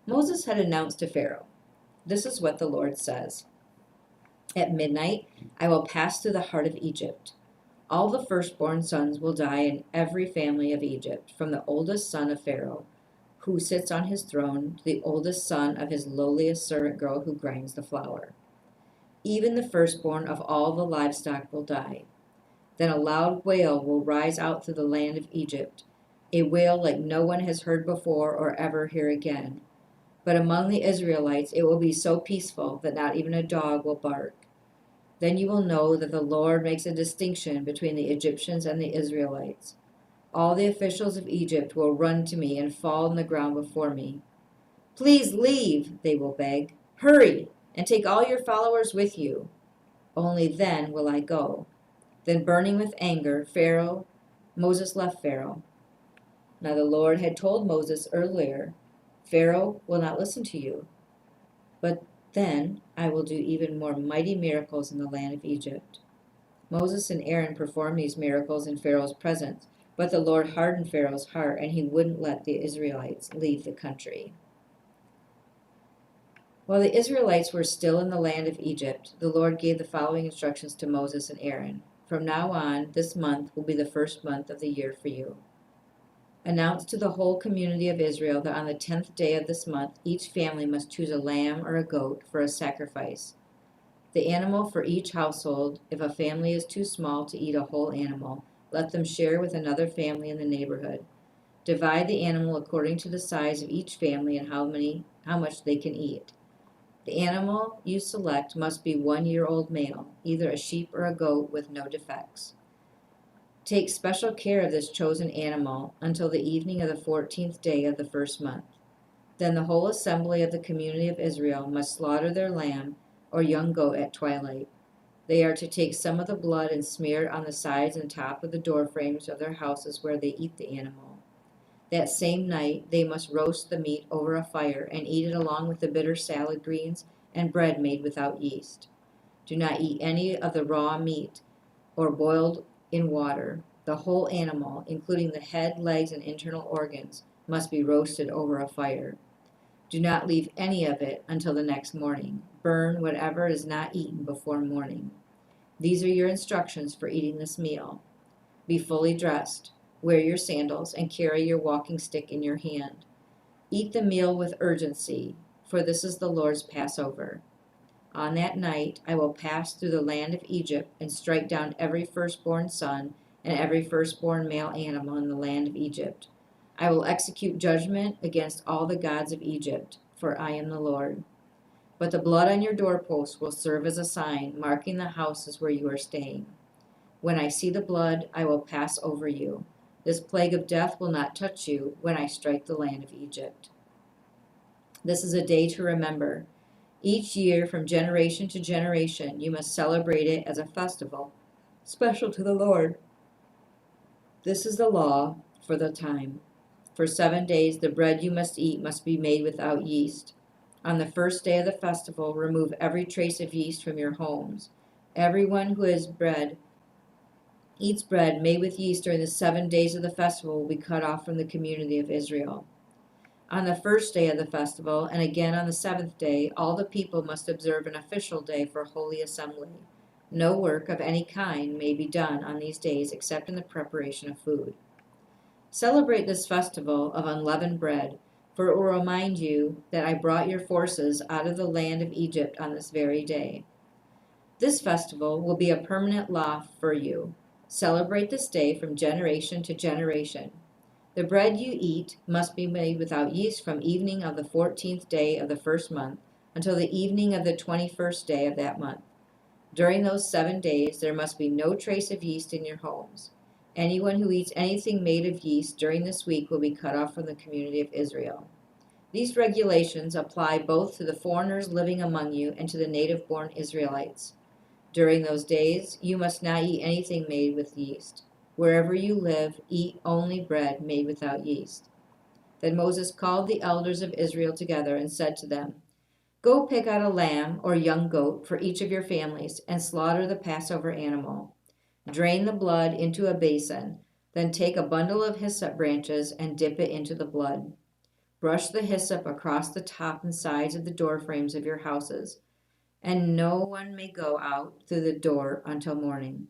Speaker 8: Moses had announced to Pharaoh, "This is what the Lord says. At midnight I will pass through the heart of Egypt. All the firstborn sons will die in every family of Egypt, from the oldest son of Pharaoh, who sits on his throne, to the oldest son of his lowliest servant girl who grinds the flour. Even the firstborn of all the livestock will die. Then a loud wail will rise out through the land of Egypt, a wail like no one has heard before or ever hear again. But among the Israelites it will be so peaceful that not even a dog will bark. Then you will know that the Lord makes a distinction between the Egyptians and the Israelites. All the officials of Egypt will run to me and fall on the ground before me. 'Please leave,' they will beg. 'Hurry, and take all your followers with you. Only then will I go.' Then burning with anger, Moses left Pharaoh. Now the Lord had told Moses earlier, 'Pharaoh will not listen to you. But then I will do even more mighty miracles in the land of Egypt.' Moses and Aaron performed these miracles in Pharaoh's presence, but the Lord hardened Pharaoh's heart, and he wouldn't let the Israelites leave the country. While the Israelites were still in the land of Egypt, the Lord gave the following instructions to Moses and Aaron. "From now on, this month will be the first month of the year for you. Announce to the whole community of Israel that on the 10th day of this month, each family must choose a lamb or a goat for a sacrifice. The animal for each household. If a family is too small to eat a whole animal, let them share with another family in the neighborhood. Divide the animal according to the size of each family and how much they can eat. The animal you select must be 1-year-old male, either a sheep or a goat with no defects. Take special care of this chosen animal until the evening of the 14th day of the first month. Then the whole assembly of the community of Israel must slaughter their lamb or young goat at twilight. They are to take some of the blood and smear it on the sides and top of the door frames of their houses where they eat the animal. That same night they must roast the meat over a fire and eat it along with the bitter salad greens and bread made without yeast. Do not eat any of the raw meat or boiled in water. The whole animal, including the head, legs, and internal organs, must be roasted over a fire. Do not leave any of it until the next morning. Burn whatever is not eaten before morning. These are your instructions for eating this meal. Be fully dressed. Wear your sandals and carry your walking stick in your hand. Eat the meal with urgency, for this is the Lord's Passover. On that night I will pass through the land of Egypt and strike down every firstborn son and every firstborn male animal in the land of Egypt. I will execute judgment against all the gods of Egypt, for I am the Lord. But the blood on your doorposts will serve as a sign, marking the houses where you are staying. When I see the blood, I will pass over you. This plague of death will not touch you when I strike the land of Egypt. This is a day to remember. Each year, from generation to generation, you must celebrate it as a festival, special to the Lord. This is the law for the time. For 7 days, the bread you must eat must be made without yeast. On the first day of the festival, remove every trace of yeast from your homes. Everyone who eats bread made with yeast during the 7 days of the festival will be cut off from the community of Israel. On the first day of the festival, and again on the 7th day, all the people must observe an official day for holy assembly. No work of any kind may be done on these days except in the preparation of food. Celebrate this festival of unleavened bread, for it will remind you that I brought your forces out of the land of Egypt on this very day. This festival will be a permanent law for you. Celebrate this day from generation to generation. The bread you eat must be made without yeast from evening of the 14th day of the first month until the evening of the 21st day of that month. During those 7 days, there must be no trace of yeast in your homes. Anyone who eats anything made of yeast during this week will be cut off from the community of Israel. These regulations apply both to the foreigners living among you and to the native-born Israelites. During those days, you must not eat anything made with yeast. Wherever you live, eat only bread made without yeast. Then Moses called the elders of Israel together and said to them, Go pick out a lamb or young goat for each of your families and slaughter the Passover animal. Drain the blood into a basin, then take a bundle of hyssop branches and dip it into the blood. Brush the hyssop across the top and sides of the door frames of your houses, and no one may go out through the door until morning.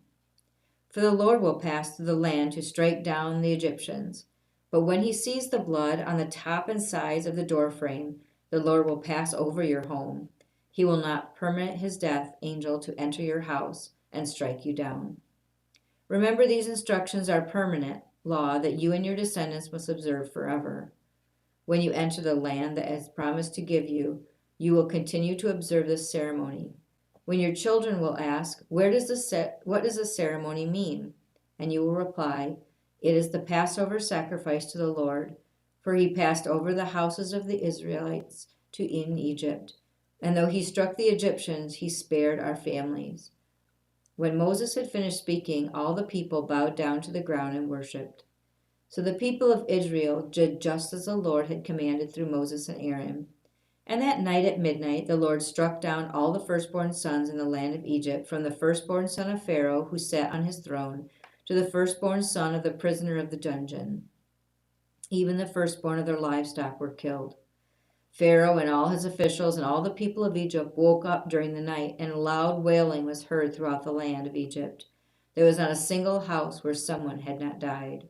Speaker 8: For the Lord will pass through the land to strike down the Egyptians. But when he sees the blood on the top and sides of the door frame, the Lord will pass over your home. He will not permit his death angel to enter your house and strike you down. Remember, these instructions are permanent law that you and your descendants must observe forever. When you enter the land that has promised to give you, you will continue to observe this ceremony. When your children will ask, what does the ceremony mean? And you will reply, it is the Passover sacrifice to the Lord, for he passed over the houses of the Israelites in Egypt. And though he struck the Egyptians, he spared our families. When Moses had finished speaking, all the people bowed down to the ground and worshipped. So the people of Israel did just as the Lord had commanded through Moses and Aaron. And that night at midnight the Lord struck down all the firstborn sons in the land of Egypt, from the firstborn son of Pharaoh who sat on his throne to the firstborn son of the prisoner of the dungeon. Even the firstborn of their livestock were killed. Pharaoh and all his officials and all the people of Egypt woke up during the night, and loud wailing was heard throughout the land of Egypt. There was not a single house where someone had not died.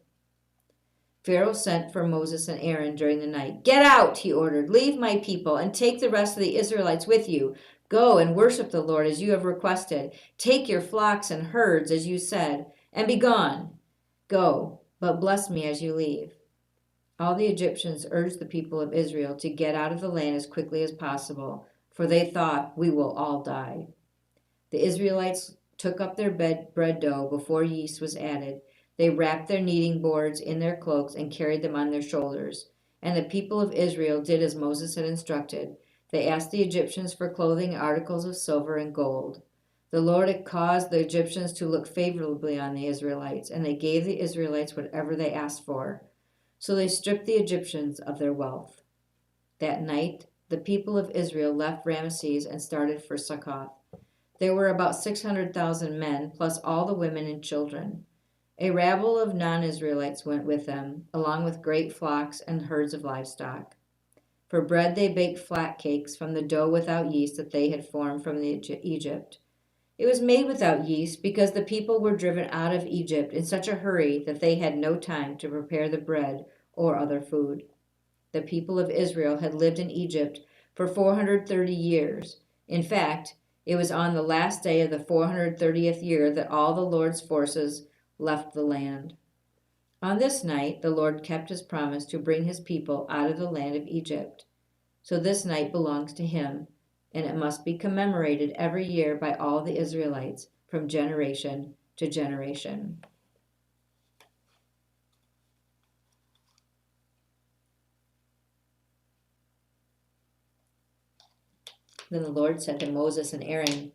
Speaker 8: Pharaoh sent for Moses and Aaron during the night. "Get out," he ordered. "Leave my people and take the rest of the Israelites with you. Go and worship the Lord as you have requested. Take your flocks and herds as you said, and be gone. Go, but bless me as you leave." All the Egyptians urged the people of Israel to get out of the land as quickly as possible, for they thought, "We will all die." The Israelites took up their bread dough before yeast was added. They wrapped their kneading boards in their cloaks and carried them on their shoulders. And the people of Israel did as Moses had instructed. They asked the Egyptians for clothing and articles of silver and gold. The Lord had caused the Egyptians to look favorably on the Israelites, and they gave the Israelites whatever they asked for. So they stripped the Egyptians of their wealth. That night, the people of Israel left Ramesses and started for Succoth. There were about 600,000 men, plus all the women and children. A rabble of non-Israelites went with them, along with great flocks and herds of livestock. For bread they baked flat cakes from the dough without yeast that they had formed from Egypt. It was made without yeast because the people were driven out of Egypt in such a hurry that they had no time to prepare the bread or other food. The people of Israel had lived in Egypt for 430 years. In fact, it was on the last day of the 430th year that all the Lord's forces left the land. On this night, the Lord kept his promise to bring his people out of the land of Egypt. So this night belongs to him, and it must be commemorated every year by all the Israelites from generation to generation. Then the Lord said to Moses and Aaron,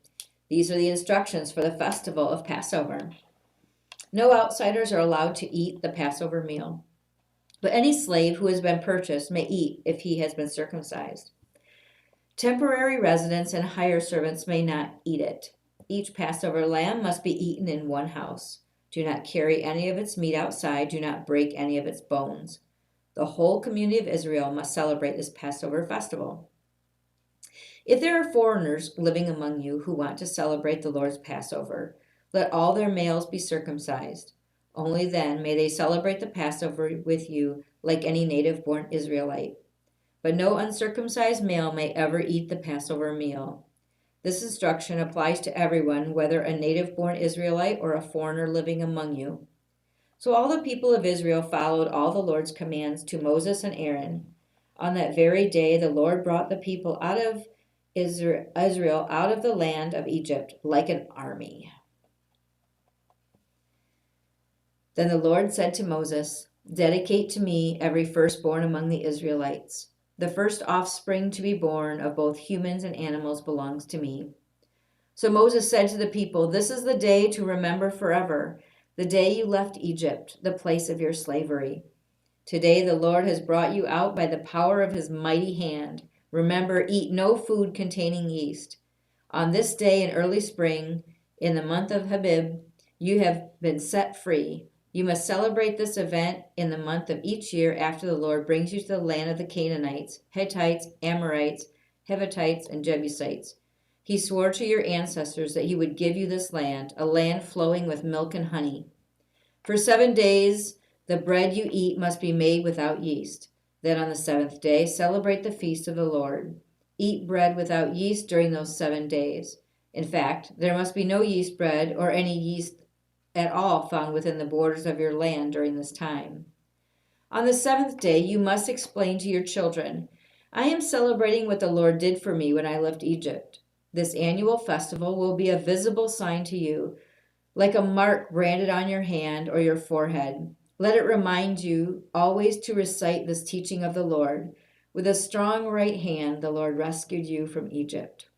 Speaker 8: "These are the instructions for the festival of Passover. No outsiders are allowed to eat the Passover meal, but any slave who has been purchased may eat if he has been circumcised. Temporary residents and hire servants may not eat it. Each Passover lamb must be eaten in one house. Do not carry any of its meat outside. Do not break any of its bones. The whole community of Israel must celebrate this Passover festival. If there are foreigners living among you who want to celebrate the Lord's Passover, let all their males be circumcised. Only then may they celebrate the Passover with you like any native-born Israelite. But no uncircumcised male may ever eat the Passover meal. This instruction applies to everyone, whether a native-born Israelite or a foreigner living among you." So all the people of Israel followed all the Lord's commands to Moses and Aaron. On that very day, the Lord brought the people out of Israel out of the land of Egypt like an army. Then the Lord said to Moses, "Dedicate to me every firstborn among the Israelites. The first offspring to be born of both humans and animals belongs to me." So Moses said to the people, "This is the day to remember forever, the day you left Egypt, the place of your slavery. Today the Lord has brought you out by the power of his mighty hand. Remember, eat no food containing yeast. On this day in early spring, in the month of Habib, you have been set free. You must celebrate this event in the month of each year after the Lord brings you to the land of the Canaanites, Hittites, Amorites, Hivitites, and Jebusites. He swore to your ancestors that he would give you this land, a land flowing with milk and honey. For 7 days, the bread you eat must be made without yeast. Then on the 7th day, celebrate the feast of the Lord. Eat bread without yeast during those 7 days. In fact, there must be no yeast bread or any yeast at all found within the borders of your land during this time. On the 7th day, you must explain to your children, I am celebrating what the Lord did for me when I left Egypt. This annual festival will be a visible sign to you, like a mark branded on your hand or your forehead. Let it remind you always to recite this teaching of the Lord. With a strong right hand, the Lord rescued you from Egypt.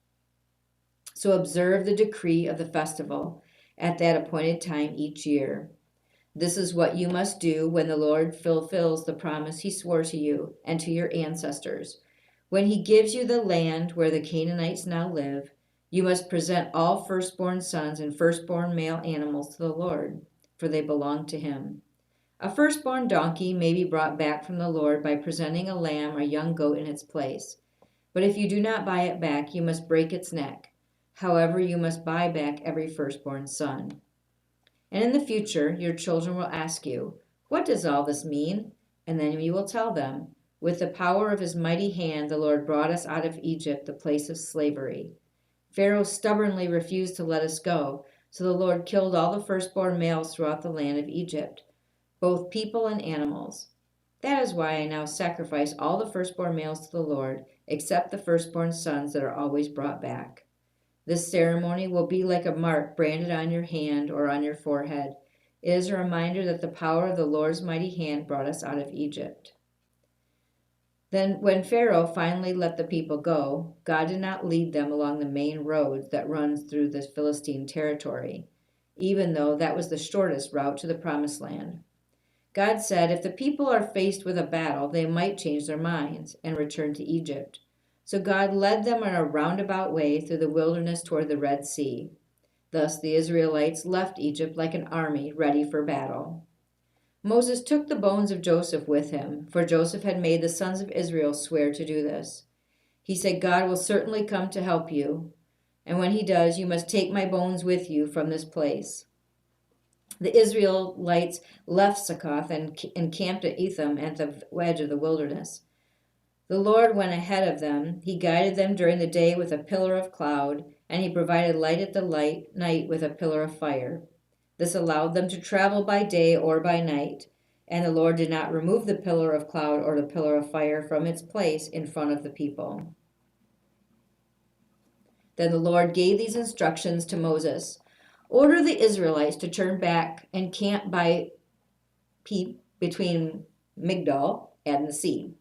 Speaker 8: So observe the decree of the festival at that appointed time each year. This is what you must do when the Lord fulfills the promise he swore to you and to your ancestors. When he gives you the land where the Canaanites now live, you must present all firstborn sons and firstborn male animals to the Lord, for they belong to him. A firstborn donkey may be brought back from the Lord by presenting a lamb or young goat in its place. But if you do not buy it back, you must break its neck. However, you must buy back every firstborn son. And in the future, your children will ask you, what does all this mean? And then you will tell them, with the power of his mighty hand, the Lord brought us out of Egypt, the place of slavery. Pharaoh stubbornly refused to let us go, so the Lord killed all the firstborn males throughout the land of Egypt, both people and animals. That is why I now sacrifice all the firstborn males to the Lord, except the firstborn sons that are always brought back. This ceremony will be like a mark branded on your hand or on your forehead. It is a reminder that the power of the Lord's mighty hand brought us out of Egypt. Then, when Pharaoh finally let the people go, God did not lead them along the main road that runs through the Philistine territory, even though that was the shortest route to the Promised Land. God said if the people are faced with a battle, they might change their minds and return to Egypt. So God led them in a roundabout way through the wilderness toward the Red Sea. Thus the Israelites left Egypt like an army ready for battle. Moses took the bones of Joseph with him, for Joseph had made the sons of Israel swear to do this. He said, God will certainly come to help you, and when he does, you must take my bones with you from this place. The Israelites left Succoth and encamped at Etham at the edge of the wilderness. The Lord went ahead of them. He guided them during the day with a pillar of cloud, and he provided light at the night with a pillar of fire. This allowed them to travel by day or by night, and the Lord did not remove the pillar of cloud or the pillar of fire from its place in front of the people. Then the Lord gave these instructions to Moses. Order the Israelites to turn back and camp by between Migdol and the sea.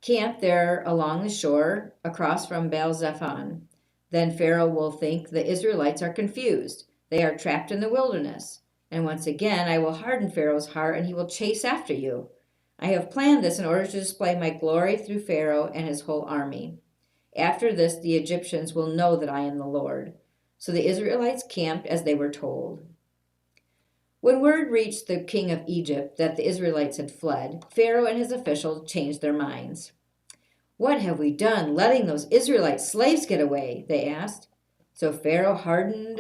Speaker 8: Camp there along the shore across from Baal-zephon. Then Pharaoh will think the Israelites are confused. They are trapped in the wilderness. And once again, I will harden Pharaoh's heart and he will chase after you. I have planned this in order to display my glory through Pharaoh and his whole army. After this, the Egyptians will know that I am the Lord. So the Israelites camped as they were told. When word reached the king of Egypt that the Israelites had fled, Pharaoh and his officials changed their minds. What have we done letting those Israelite slaves get away? They asked. So Pharaoh hardened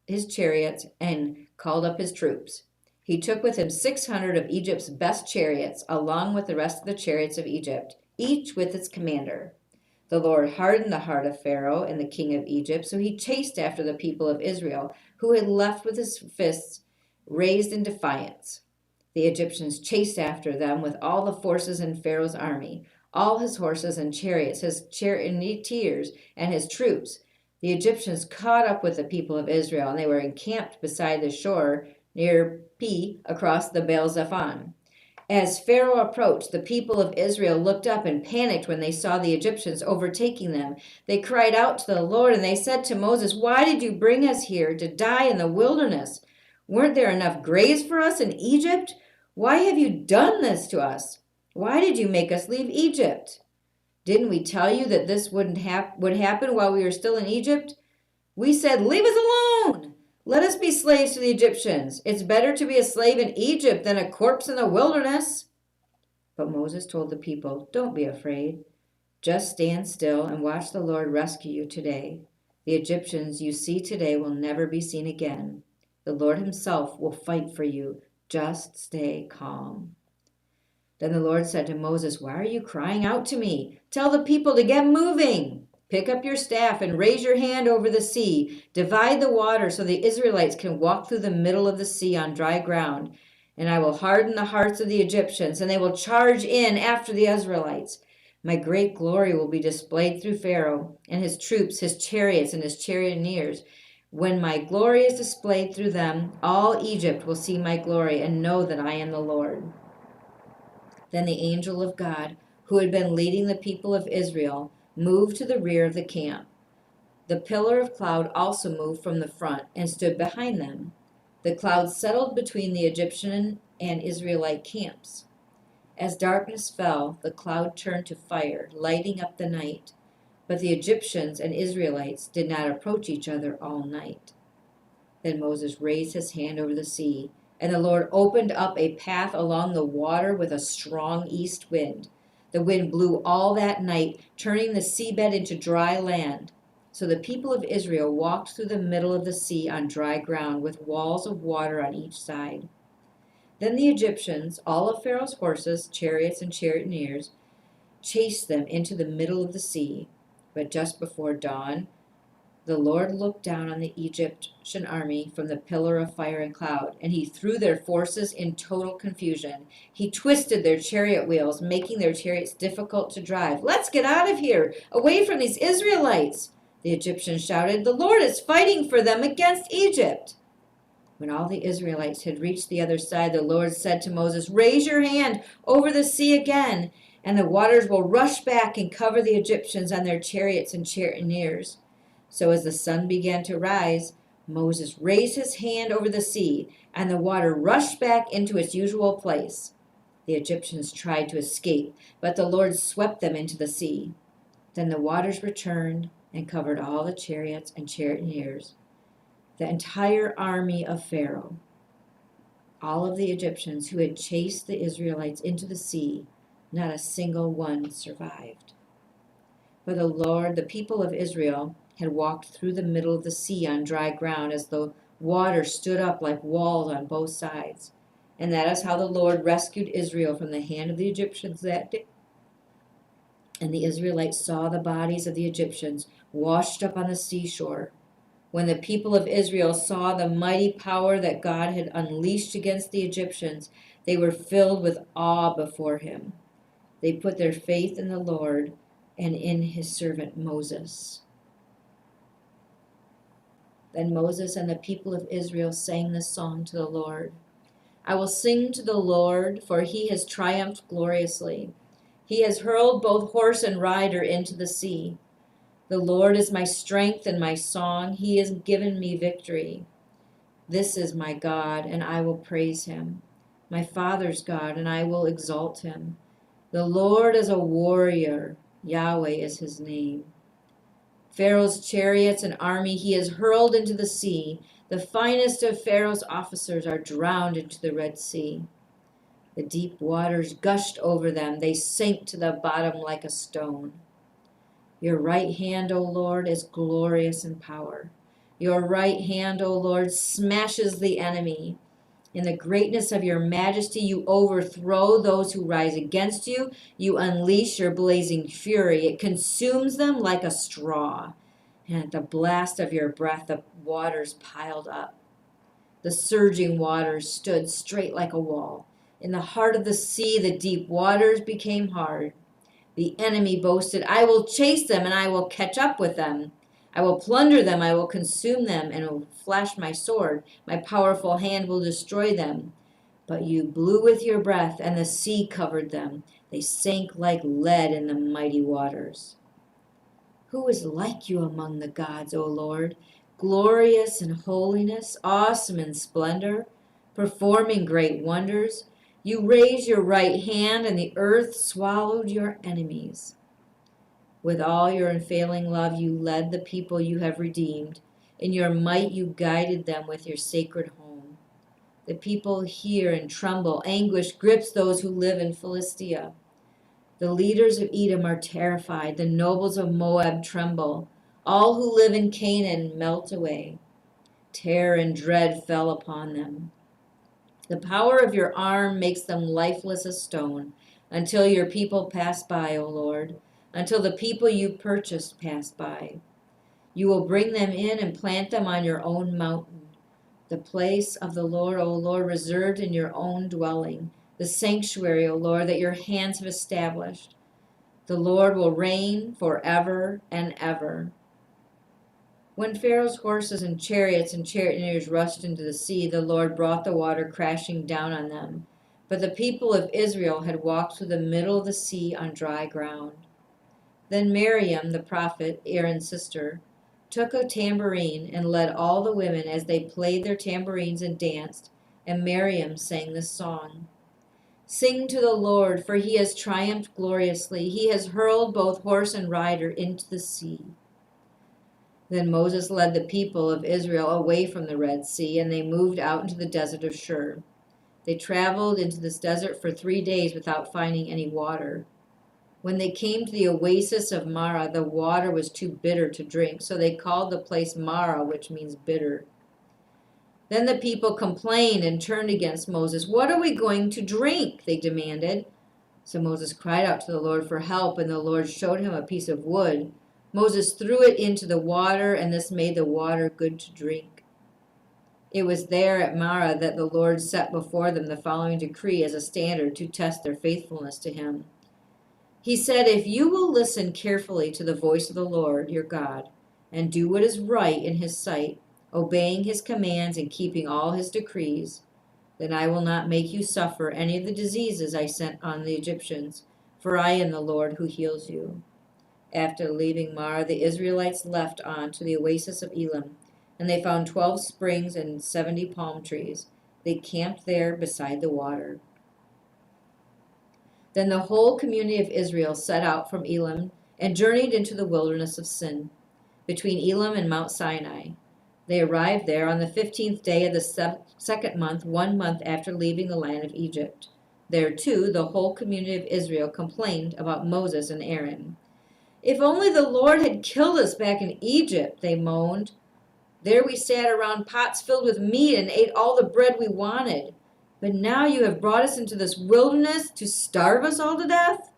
Speaker 8: his chariots and called up his troops. He took with him 600 of Egypt's best chariots, along with the rest of the chariots of Egypt, each with its commander. The Lord hardened the heart of Pharaoh and the king of Egypt, so he chased after the people of Israel, who had left with his fists raised in defiance. The Egyptians chased after them with all the forces in Pharaoh's army, all his horses and chariots, his charioteers, and his troops. The Egyptians caught up with the people of Israel, and they were encamped beside the shore near Pi across the Baal-zephon. As Pharaoh approached, the people of Israel looked up and panicked when they saw the Egyptians overtaking them. They cried out to the Lord, and they said to Moses, "Why did you bring us here to die in the wilderness? Weren't there enough graves for us in Egypt? Why have you done this to us? Why did you make us leave Egypt? Didn't we tell you that this would happen while we were still in Egypt? We said, 'Leave us alone! Let us be slaves to the Egyptians. It's better to be a slave in Egypt than a corpse in the wilderness.'" But Moses told the people, "Don't be afraid. Just stand still and watch the Lord rescue you today. The Egyptians you see today will never be seen again. The Lord himself will fight for you. Just stay calm." Then the Lord said to Moses, "Why are you crying out to me? Tell the people to get moving. Pick up your staff and raise your hand over the sea. Divide the water so the Israelites can walk through the middle of the sea on dry ground. And I will harden the hearts of the Egyptians, and they will charge in after the Israelites. My great glory will be displayed through Pharaoh and his troops, his chariots, and his charioteers. When my glory is displayed through them, all Egypt will see my glory and know that I am the Lord." Then the angel of God, who had been leading the people of Israel, moved to the rear of the camp. The pillar of cloud also moved from the front and stood behind them. The cloud settled between the Egyptian and Israelite camps. As darkness fell, the cloud turned to fire, lighting up the night. But the Egyptians and Israelites did not approach each other all night. Then Moses raised his hand over the sea, and the Lord opened up a path along the water with a strong east wind. The wind blew all that night, turning the seabed into dry land. So the people of Israel walked through the middle of the sea on dry ground with walls of water on each side. Then the Egyptians, all of Pharaoh's horses, chariots, and charioteers, chased them into the middle of the sea. But just before dawn, the Lord looked down on the Egyptian army from the pillar of fire and cloud, and he threw their forces in total confusion. He twisted their chariot wheels, making their chariots difficult to drive. "Let's get out of here, away from these Israelites," the Egyptians shouted. "The Lord is fighting for them against Egypt." When all the Israelites had reached the other side, the Lord said to Moses, "Raise your hand over the sea again, and the waters will rush back and cover the Egyptians and their chariots and charioteers." So as the sun began to rise, Moses raised his hand over the sea, and the water rushed back into its usual place. The Egyptians tried to escape, but the Lord swept them into the sea. Then the waters returned and covered all the chariots and charioteers, the entire army of Pharaoh. All of the Egyptians who had chased the Israelites into the sea, not a single one survived. For the people of Israel, had walked through the middle of the sea on dry ground as the water stood up like walls on both sides. And that is how the Lord rescued Israel from the hand of the Egyptians that day. And the Israelites saw the bodies of the Egyptians washed up on the seashore. When the people of Israel saw the mighty power that God had unleashed against the Egyptians, they were filled with awe before him. They put their faith in the Lord and in his servant Moses. Then Moses and the people of Israel sang this song to the Lord. "I will sing to the Lord, for he has triumphed gloriously. He has hurled both horse and rider into the sea. The Lord is my strength and my song. He has given me victory. This is my God, and I will praise him. My father's God, and I will exalt him. The Lord is a warrior. Yahweh is his name. Pharaoh's chariots and army he has hurled into the sea. The finest of Pharaoh's officers are drowned into the Red Sea. The deep waters gushed over them. They sank to the bottom like a stone. Your right hand, O Lord, is glorious in power. Your right hand, O Lord, smashes the enemy. In the greatness of your majesty, you overthrow those who rise against you. You unleash your blazing fury. It consumes them like a straw. And at the blast of your breath, the waters piled up. The surging waters stood straight like a wall. In the heart of the sea, the deep waters became hard. The enemy boasted, "I will chase them and I will catch up with them. I will plunder them, I will consume them, and will flash my sword. My powerful hand will destroy them." But you blew with your breath, and the sea covered them. They sank like lead in the mighty waters. Who is like you among the gods, O Lord? Glorious in holiness, awesome in splendor, performing great wonders. You raised your right hand, and the earth swallowed your enemies. With all your unfailing love, you led the people you have redeemed. In your might, you guided them with your sacred home. The people hear and tremble. Anguish grips those who live in Philistia. The leaders of Edom are terrified. The nobles of Moab tremble. All who live in Canaan melt away. Terror and dread fell upon them. The power of your arm makes them lifeless as stone, until your people pass by, O Lord, until the people you purchased pass by. You will bring them in and plant them on your own mountain, the place of the Lord, O Lord, reserved in your own dwelling, the sanctuary, O Lord, that your hands have established. The Lord will reign forever and ever. When Pharaoh's horses and charioteers rushed into the sea, the Lord brought the water crashing down on them. But the people of Israel had walked through the middle of the sea on dry ground. Then Miriam, the prophet, Aaron's sister, took a tambourine and led all the women as they played their tambourines and danced, and Miriam sang this song. "Sing to the Lord, for he has triumphed gloriously. He has hurled both horse and rider into the sea." Then Moses led the people of Israel away from the Red Sea, and they moved out into the desert of Shur. They traveled into this desert for 3 days without finding any water. When they came to the oasis of Marah, the water was too bitter to drink, so they called the place Marah, which means bitter. Then the people complained and turned against Moses. "What are we going to drink?" they demanded. So Moses cried out to the Lord for help, and the Lord showed him a piece of wood. Moses threw it into the water, and this made the water good to drink. It was there at Marah that the Lord set before them the following decree as a standard to test their faithfulness to him. He said, "If you will listen carefully to the voice of the Lord your God and do what is right in his sight, obeying his commands and keeping all his decrees, then I will not make you suffer any of the diseases I sent on the Egyptians, for I am the Lord who heals you." After leaving Marah, the Israelites left on to the oasis of Elim, and they found 12 springs and 70 palm trees. They camped there beside the water. Then the whole community of Israel set out from Elim and journeyed into the wilderness of Sin, between Elim and Mount Sinai. They arrived there on the 15th day of the second month, 1 month after leaving the land of Egypt. There, too, the whole community of Israel complained about Moses and Aaron. "If only the Lord had killed us back in Egypt," they moaned. "There we sat around pots filled with meat and ate all the bread we wanted. But now you have brought us into this wilderness to starve us all to death?"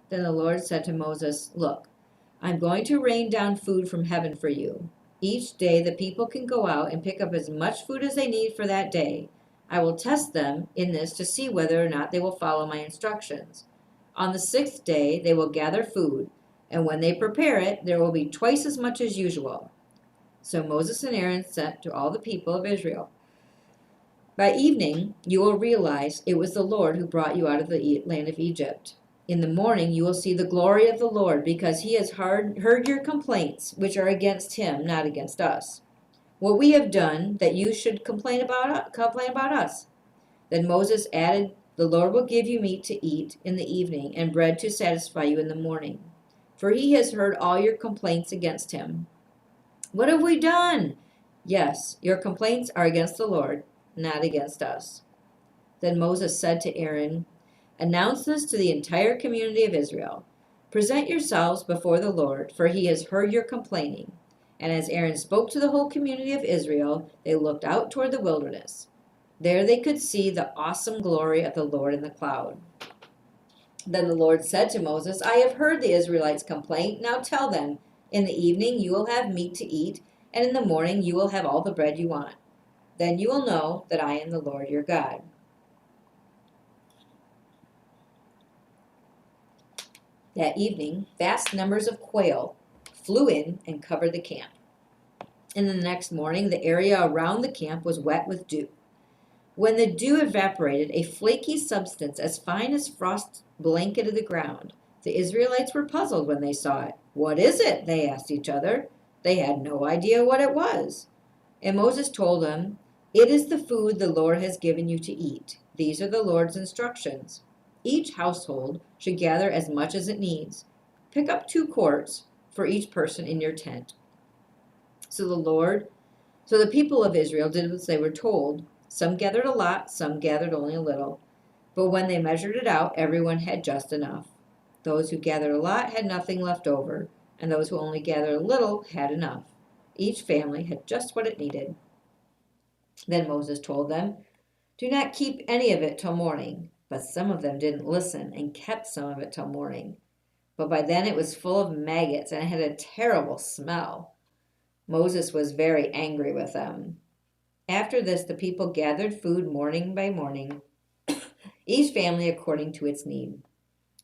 Speaker 8: Then the Lord said to Moses, "Look, I'm going to rain down food from heaven for you. Each day the people can go out and pick up as much food as they need for that day. I will test them in this to see whether or not they will follow my instructions. On the 6th day they will gather food, and when they prepare it, there will be twice as much as usual." So Moses and Aaron said to all the people of Israel, "By evening you will realize it was the Lord who brought you out of the land of Egypt. In the morning you will see the glory of the Lord, because he has heard your complaints, which are against him, not against us. What we have done, that you should complain about us." Then Moses added, "The Lord will give you meat to eat in the evening and bread to satisfy you in the morning, for he has heard all your complaints against him." "What have we done?" "Yes, your complaints are against the Lord, not against us." Then Moses said to Aaron, "Announce this to the entire community of Israel. Present yourselves before the Lord, for he has heard your complaining." And as Aaron spoke to the whole community of Israel, they looked out toward the wilderness. There they could see the awesome glory of the Lord in the cloud. Then the Lord said to Moses, "I have heard the Israelites' complaint. Now tell them, in the evening you will have meat to eat, and in the morning you will have all the bread you want. Then you will know that I am the Lord your God." That evening, vast numbers of quail flew in and covered the camp. And the next morning, the area around the camp was wet with dew. When the dew evaporated, a flaky substance as fine as frost blanketed the ground. The Israelites were puzzled when they saw it. "What is it?" they asked each other. They had no idea what it was. And Moses told them, "It is the food the Lord has given you to eat. These are the Lord's instructions. Each household should gather as much as it needs. Pick up 2 quarts for each person in your tent." So the people of Israel did as they were told. Some gathered a lot, some gathered only a little. But when they measured it out, everyone had just enough. Those who gathered a lot had nothing left over, and those who only gathered a little had enough. Each family had just what it needed. Then Moses told them, "Do not keep any of it till morning." But some of them didn't listen and kept some of it till morning. But by then it was full of maggots and it had a terrible smell. Moses was very angry with them. After this, the people gathered food morning by morning, each family according to its need.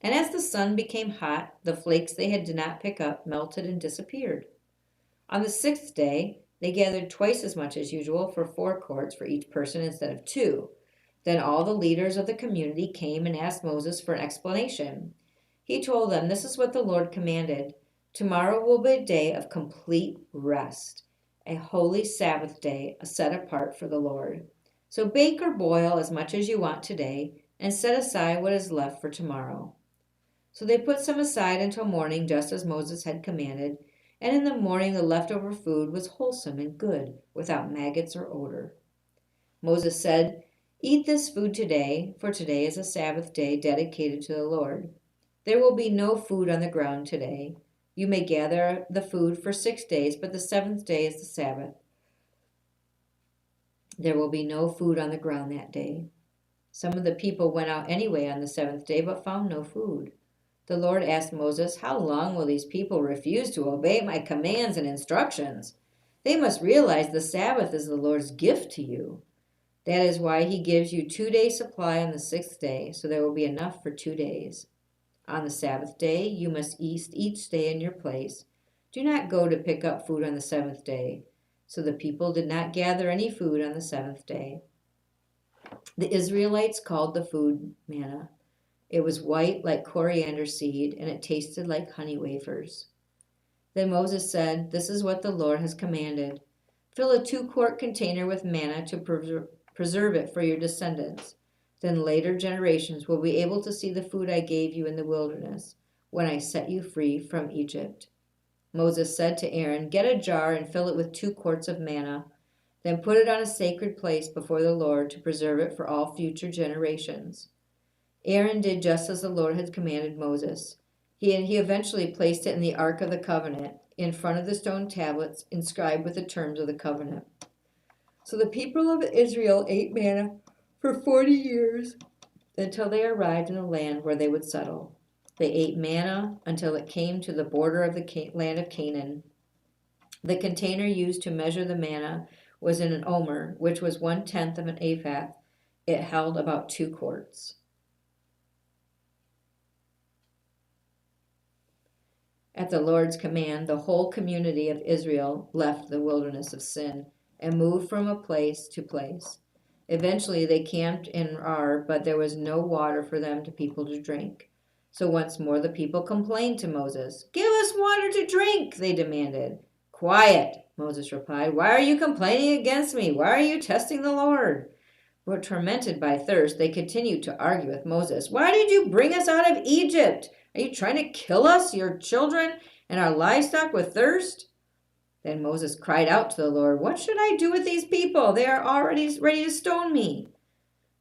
Speaker 8: And as the sun became hot, the flakes they did not pick up melted and disappeared. On the 6th day, they gathered twice as much as usual for 4 quarts for each person instead of 2. Then all the leaders of the community came and asked Moses for an explanation. He told them, "This is what the Lord commanded. Tomorrow will be a day of complete rest, a holy Sabbath day set apart for the Lord. So bake or boil as much as you want today and set aside what is left for tomorrow." So they put some aside until morning, just as Moses had commanded. And in the morning the leftover food was wholesome and good, without maggots or odor. Moses said, "Eat this food today, for today is a Sabbath day dedicated to the Lord. There will be no food on the ground today. You may gather the food for 6 days, but the 7th day is the Sabbath. There will be no food on the ground that day. Some of the people went out anyway on the seventh day, but found no food. The Lord asked Moses, "How long will these people refuse to obey my commands and instructions? They must realize the Sabbath is the Lord's gift to you. That is why he gives you 2 days' supply on the sixth day, so there will be enough for 2 days. On the Sabbath day, you must eat each day in your place. Do not go to pick up food on the seventh day." So the people did not gather any food on the seventh day. The Israelites called the food manna. It was white like coriander seed, and it tasted like honey wafers. Then Moses said, "This is what the Lord has commanded. Fill a 2-quart container with manna to preserve it for your descendants. Then later generations will be able to see the food I gave you in the wilderness when I set you free from Egypt." Moses said to Aaron, "Get a jar and fill it with 2 quarts of manna. Then put it on a sacred place before the Lord to preserve it for all future generations." Aaron did just as the Lord had commanded Moses. He eventually placed it in the Ark of the Covenant, in front of the stone tablets inscribed with the terms of the covenant. So the people of Israel ate manna for 40 years until they arrived in the land where they would settle. They ate manna until it came to the border of the land of Canaan. The container used to measure the manna was in an omer, which was 1/10 of an ephah. It held about 2 quarts. At the Lord's command, the whole community of Israel left the wilderness of Sin and moved from a place to place. Eventually they camped in Ar, but there was no water for them to drink. So once more the people complained to Moses. "Give us water to drink," they demanded. "Quiet," Moses replied. "Why are you complaining against me? Why are you testing the Lord?" But tormented by thirst, they continued to argue with Moses. "Why did you bring us out of Egypt? Are you trying to kill us, your children, and our livestock with thirst?" Then Moses cried out to the Lord, "What should I do with these people? They are already ready to stone me."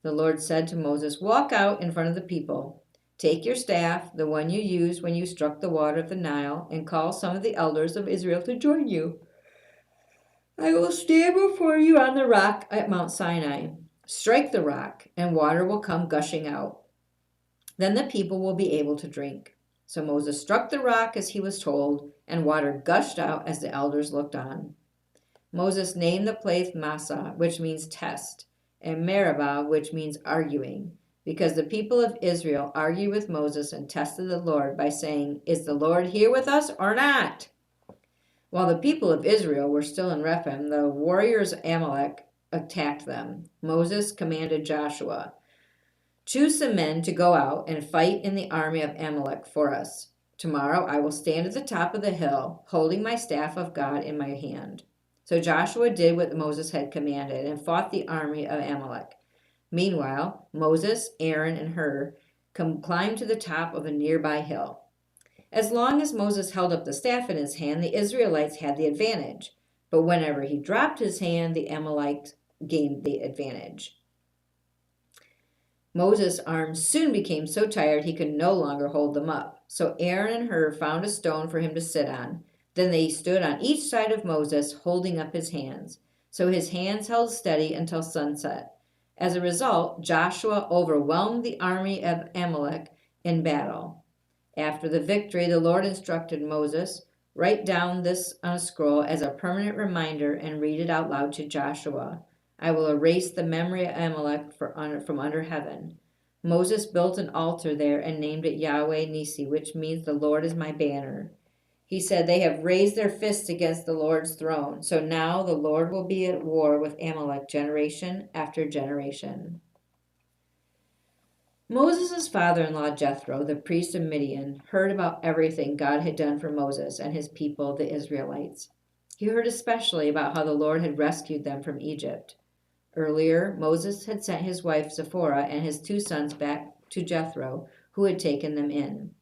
Speaker 8: The Lord said to Moses, "Walk out in front of the people. Take your staff, the one you used when you struck the water of the Nile, and call some of the elders of Israel to join you. I will stand before you on the rock at Mount Sinai. Strike the rock, and water will come gushing out. Then the people will be able to drink." So Moses struck the rock as he was told, and water gushed out as the elders looked on. Moses named the place Massah, which means test, and Meribah, which means arguing, because the people of Israel argued with Moses and tested the Lord by saying, "Is the Lord here with us or not?" While the people of Israel were still in Rephidim, the warriors of Amalek attacked them. Moses commanded Joshua, "Choose some men to go out and fight in the army of Amalek for us. Tomorrow I will stand at the top of the hill, holding my staff of God in my hand." So Joshua did what Moses had commanded and fought the army of Amalek. Meanwhile, Moses, Aaron, and Hur climbed to the top of a nearby hill. As long as Moses held up the staff in his hand, the Israelites had the advantage. But whenever he dropped his hand, the Amalekites gained the advantage. Moses' arms soon became so tired he could no longer hold them up. So Aaron and Hur found a stone for him to sit on. Then they stood on each side of Moses, holding up his hands. So his hands held steady until sunset. As a result, Joshua overwhelmed the army of Amalek in battle. After the victory, the Lord instructed Moses, "Write down this on a scroll as a permanent reminder and read it out loud to Joshua. I will erase the memory of Amalek from under heaven." Moses built an altar there and named it Yahweh Nisi, which means "the Lord is my banner." He said, "They have raised their fists against the Lord's throne, so now the Lord will be at war with Amalek generation after generation." Moses' father-in-law Jethro, the priest of Midian, heard about everything God had done for Moses and his people, the Israelites. He heard especially about how the Lord had rescued them from Egypt. Earlier, Moses had sent his wife Zipporah and his 2 sons back to Jethro, who had taken them in.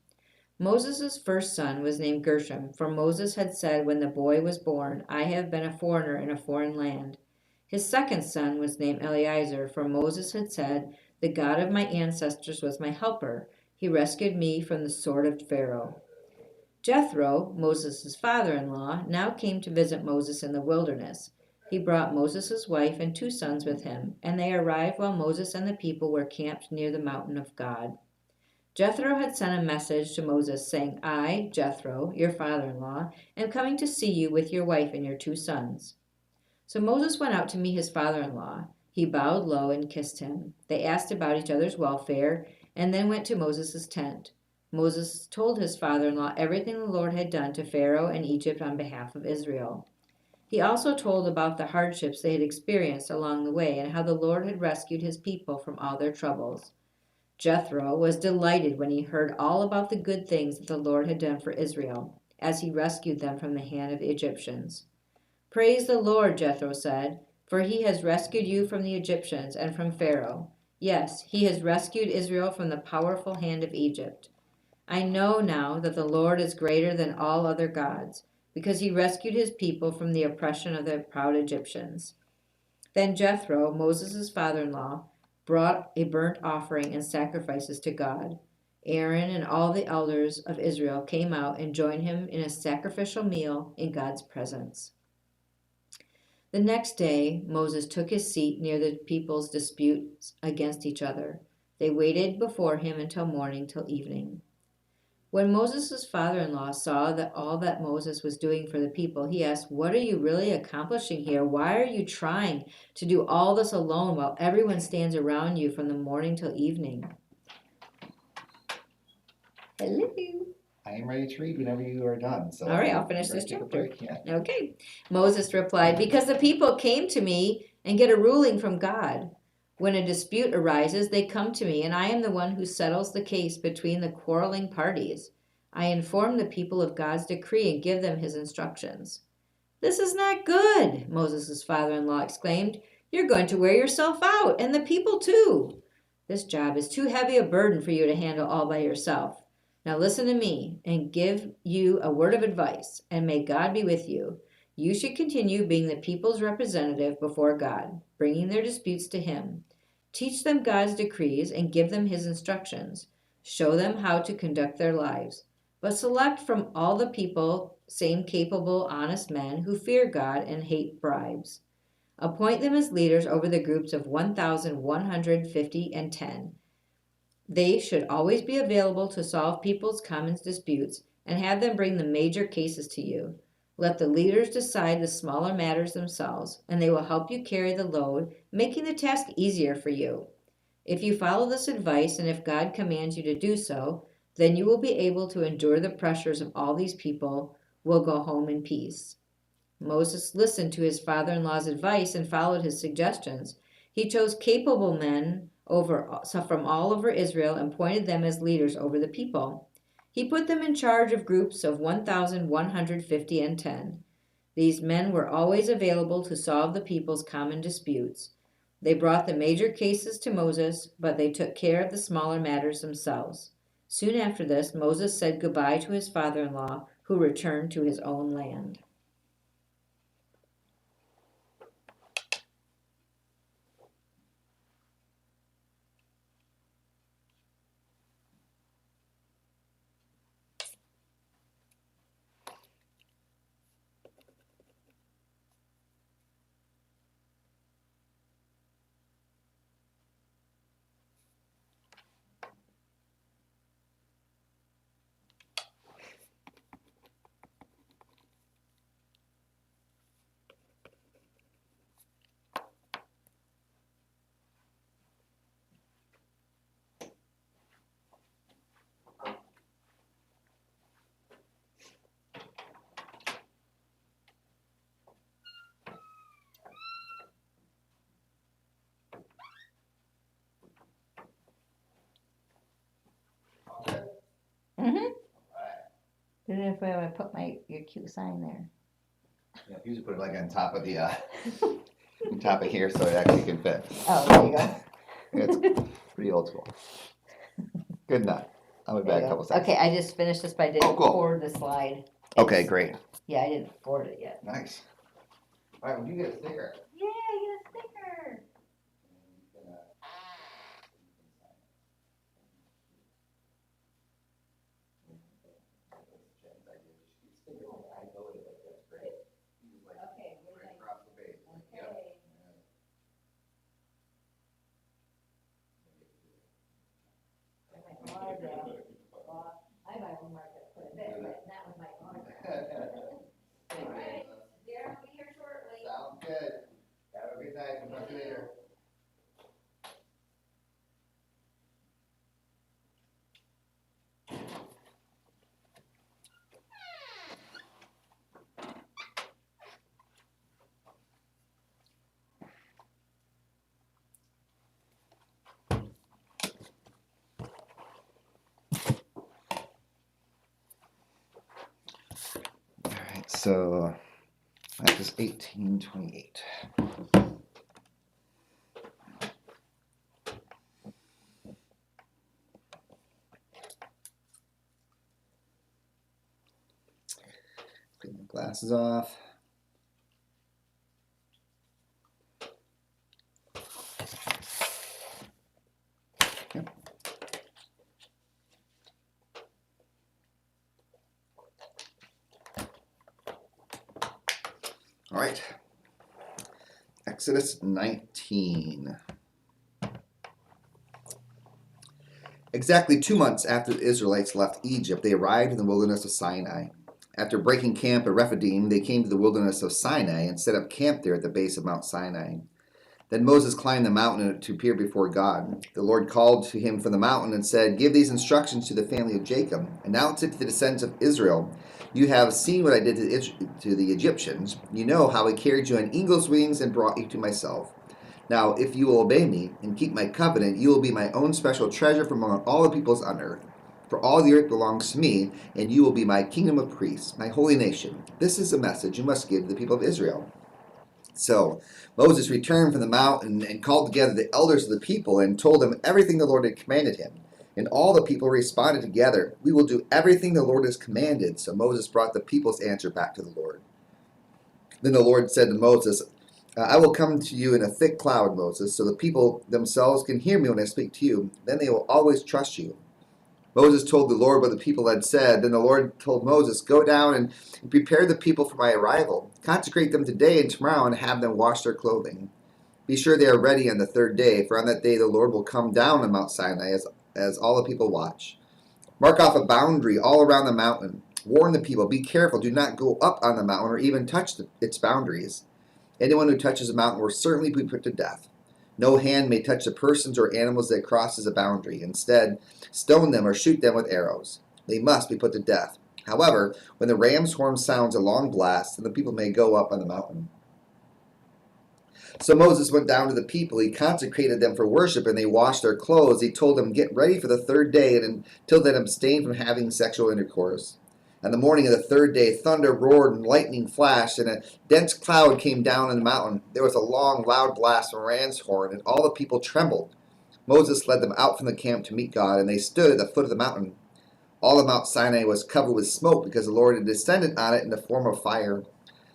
Speaker 8: Moses' first son was named Gershom, for Moses had said when the boy was born, "I have been a foreigner in a foreign land." His second son was named Eleazar, for Moses had said, "The God of my ancestors was my helper. He rescued me from the sword of Pharaoh." Jethro, Moses' father-in-law, now came to visit Moses in the wilderness. He brought Moses' wife and 2 sons with him, and they arrived while Moses and the people were camped near the mountain of God. Jethro had sent a message to Moses saying, I, Jethro, your father-in-law, am coming to see you with your wife and your 2 sons. So Moses went out to meet his father-in-law. He bowed low and kissed him. They asked about each other's welfare and then went to Moses' tent. Moses told his father-in-law everything the Lord had done to Pharaoh and Egypt on behalf of Israel. He also told about the hardships they had experienced along the way and how the Lord had rescued his people from all their troubles. Jethro was delighted when he heard all about the good things that the Lord had done for Israel, as he rescued them from the hand of the Egyptians. Praise the Lord, Jethro said, for he has rescued you from the Egyptians and from Pharaoh. Yes, he has rescued Israel from the powerful hand of Egypt. I know now that the Lord is greater than all other gods, because he rescued his people from the oppression of the proud Egyptians. Then Jethro, Moses' father-in-law, brought a burnt offering and sacrifices to God. Aaron and all the elders of Israel came out and joined him in a sacrificial meal in God's presence. The next day, Moses took his seat near the people's disputes against each other. They waited before him until morning, till evening. When Moses' father-in-law saw that all that Moses was doing for the people, he asked, What are you really accomplishing here? Why are you trying to do all this alone while everyone stands around you from the morning till evening? Hello.
Speaker 3: I am ready to read whenever you are done. So
Speaker 8: All right, I'll finish
Speaker 3: ready
Speaker 8: this
Speaker 3: to take a
Speaker 8: chapter.
Speaker 3: break, yeah.
Speaker 8: Okay. Moses replied, Because the people came to me and get a ruling from God. When a dispute arises, they come to me, and I am the one who settles the case between the quarreling parties. I inform the people of God's decree and give them his instructions. This is not good, Moses' father-in-law exclaimed. You're going to wear yourself out, and the people too. This job is too heavy a burden for you to handle all by yourself. Now listen to me and give you a word of advice, and may God be with you. You should continue being the people's representative before God, bringing their disputes to him. Teach them God's decrees and give them his instructions. Show them how to conduct their lives. But select from all the people same capable, honest men who fear God and hate bribes. Appoint them as leaders over the groups of 1,150 and 10. They should always be available to solve people's common disputes and have them bring the major cases to you. Let the leaders decide the smaller matters themselves, and they will help you carry the load, making the task easier for you. If you follow this advice, and if God commands you to do so, then you will be able to endure the pressures of all these people, will go home in peace. Moses listened to his father-in-law's advice and followed his suggestions. He chose capable men from all over Israel and appointed them as leaders over the people. He put them in charge of groups of 1,150 and 10. These men were always available to solve the people's common disputes. They brought the major cases to Moses, but they took care of the smaller matters themselves. Soon after this, Moses said goodbye to his father-in-law, who returned to his own land. If I put your cute sign there.
Speaker 3: Yeah, usually put it like on top of the on top of here so it actually can fit.
Speaker 8: Oh, there you go.
Speaker 3: It's pretty old school. Good enough. I'll be back a couple seconds.
Speaker 8: Okay, I just finished this, but I didn't
Speaker 3: cool.
Speaker 8: forward the slide.
Speaker 3: Okay, great.
Speaker 8: Yeah, I didn't forward it yet.
Speaker 3: Nice. All right, well, you get a sticker.
Speaker 8: Yeah, I get a sticker. Okay,
Speaker 3: so that is 1828. Clean my glasses off. Yep. All right. Exodus 19. Exactly 2 months after the Israelites left Egypt, they arrived in the wilderness of Sinai. After breaking camp at Rephidim, they came to the wilderness of Sinai and set up camp there at the base of Mount Sinai. Then Moses climbed the mountain to appear before God. The Lord called to him from the mountain and said, "Give these instructions to the family of Jacob. Announce it to the descendants of Israel. You have seen what I did to the Egyptians. You know how I carried you on eagle's wings and brought you to myself. Now, if you will obey me and keep my covenant, you will be my own special treasure from among all the peoples on earth. For all the earth belongs to me, and you will be my kingdom of priests, my holy nation. This is the message you must give to the people of Israel." So Moses returned from the mountain and called together the elders of the people and told them everything the Lord had commanded him. And all the people responded together, "We will do everything the Lord has commanded." So Moses brought the people's answer back to the Lord. Then the Lord said to Moses, "I will come to you in a thick cloud, Moses, so the people themselves can hear me when I speak to you. Then they will always trust you." Moses told the Lord what the people had said. Then the Lord told Moses, "Go down and prepare the people for my arrival. Consecrate them today and tomorrow and have them wash their clothing. Be sure they are ready on the third day, for on that day the Lord will come down on Mount Sinai as all the people watch. Mark off a boundary all around the mountain. Warn the people, be careful, do not go up on the mountain or even touch its boundaries. Anyone who touches the mountain will certainly be put to death. No hand may touch the persons or animals that crosses a boundary. Instead, stone them or shoot them with arrows. They must be put to death. However, when the ram's horn sounds a long blast, then the people may go up on the mountain." So Moses went down to the people. He consecrated them for worship, and they washed their clothes. He told them, "Get ready for the third day, and until then abstain from having sexual intercourse." On the morning of the third day, thunder roared and lightning flashed, and a dense cloud came down on the mountain. There was a long, loud blast from a ram's horn, and all the people trembled. Moses led them out from the camp to meet God, and they stood at the foot of the mountain. All of Mount Sinai was covered with smoke because the Lord had descended on it in the form of fire.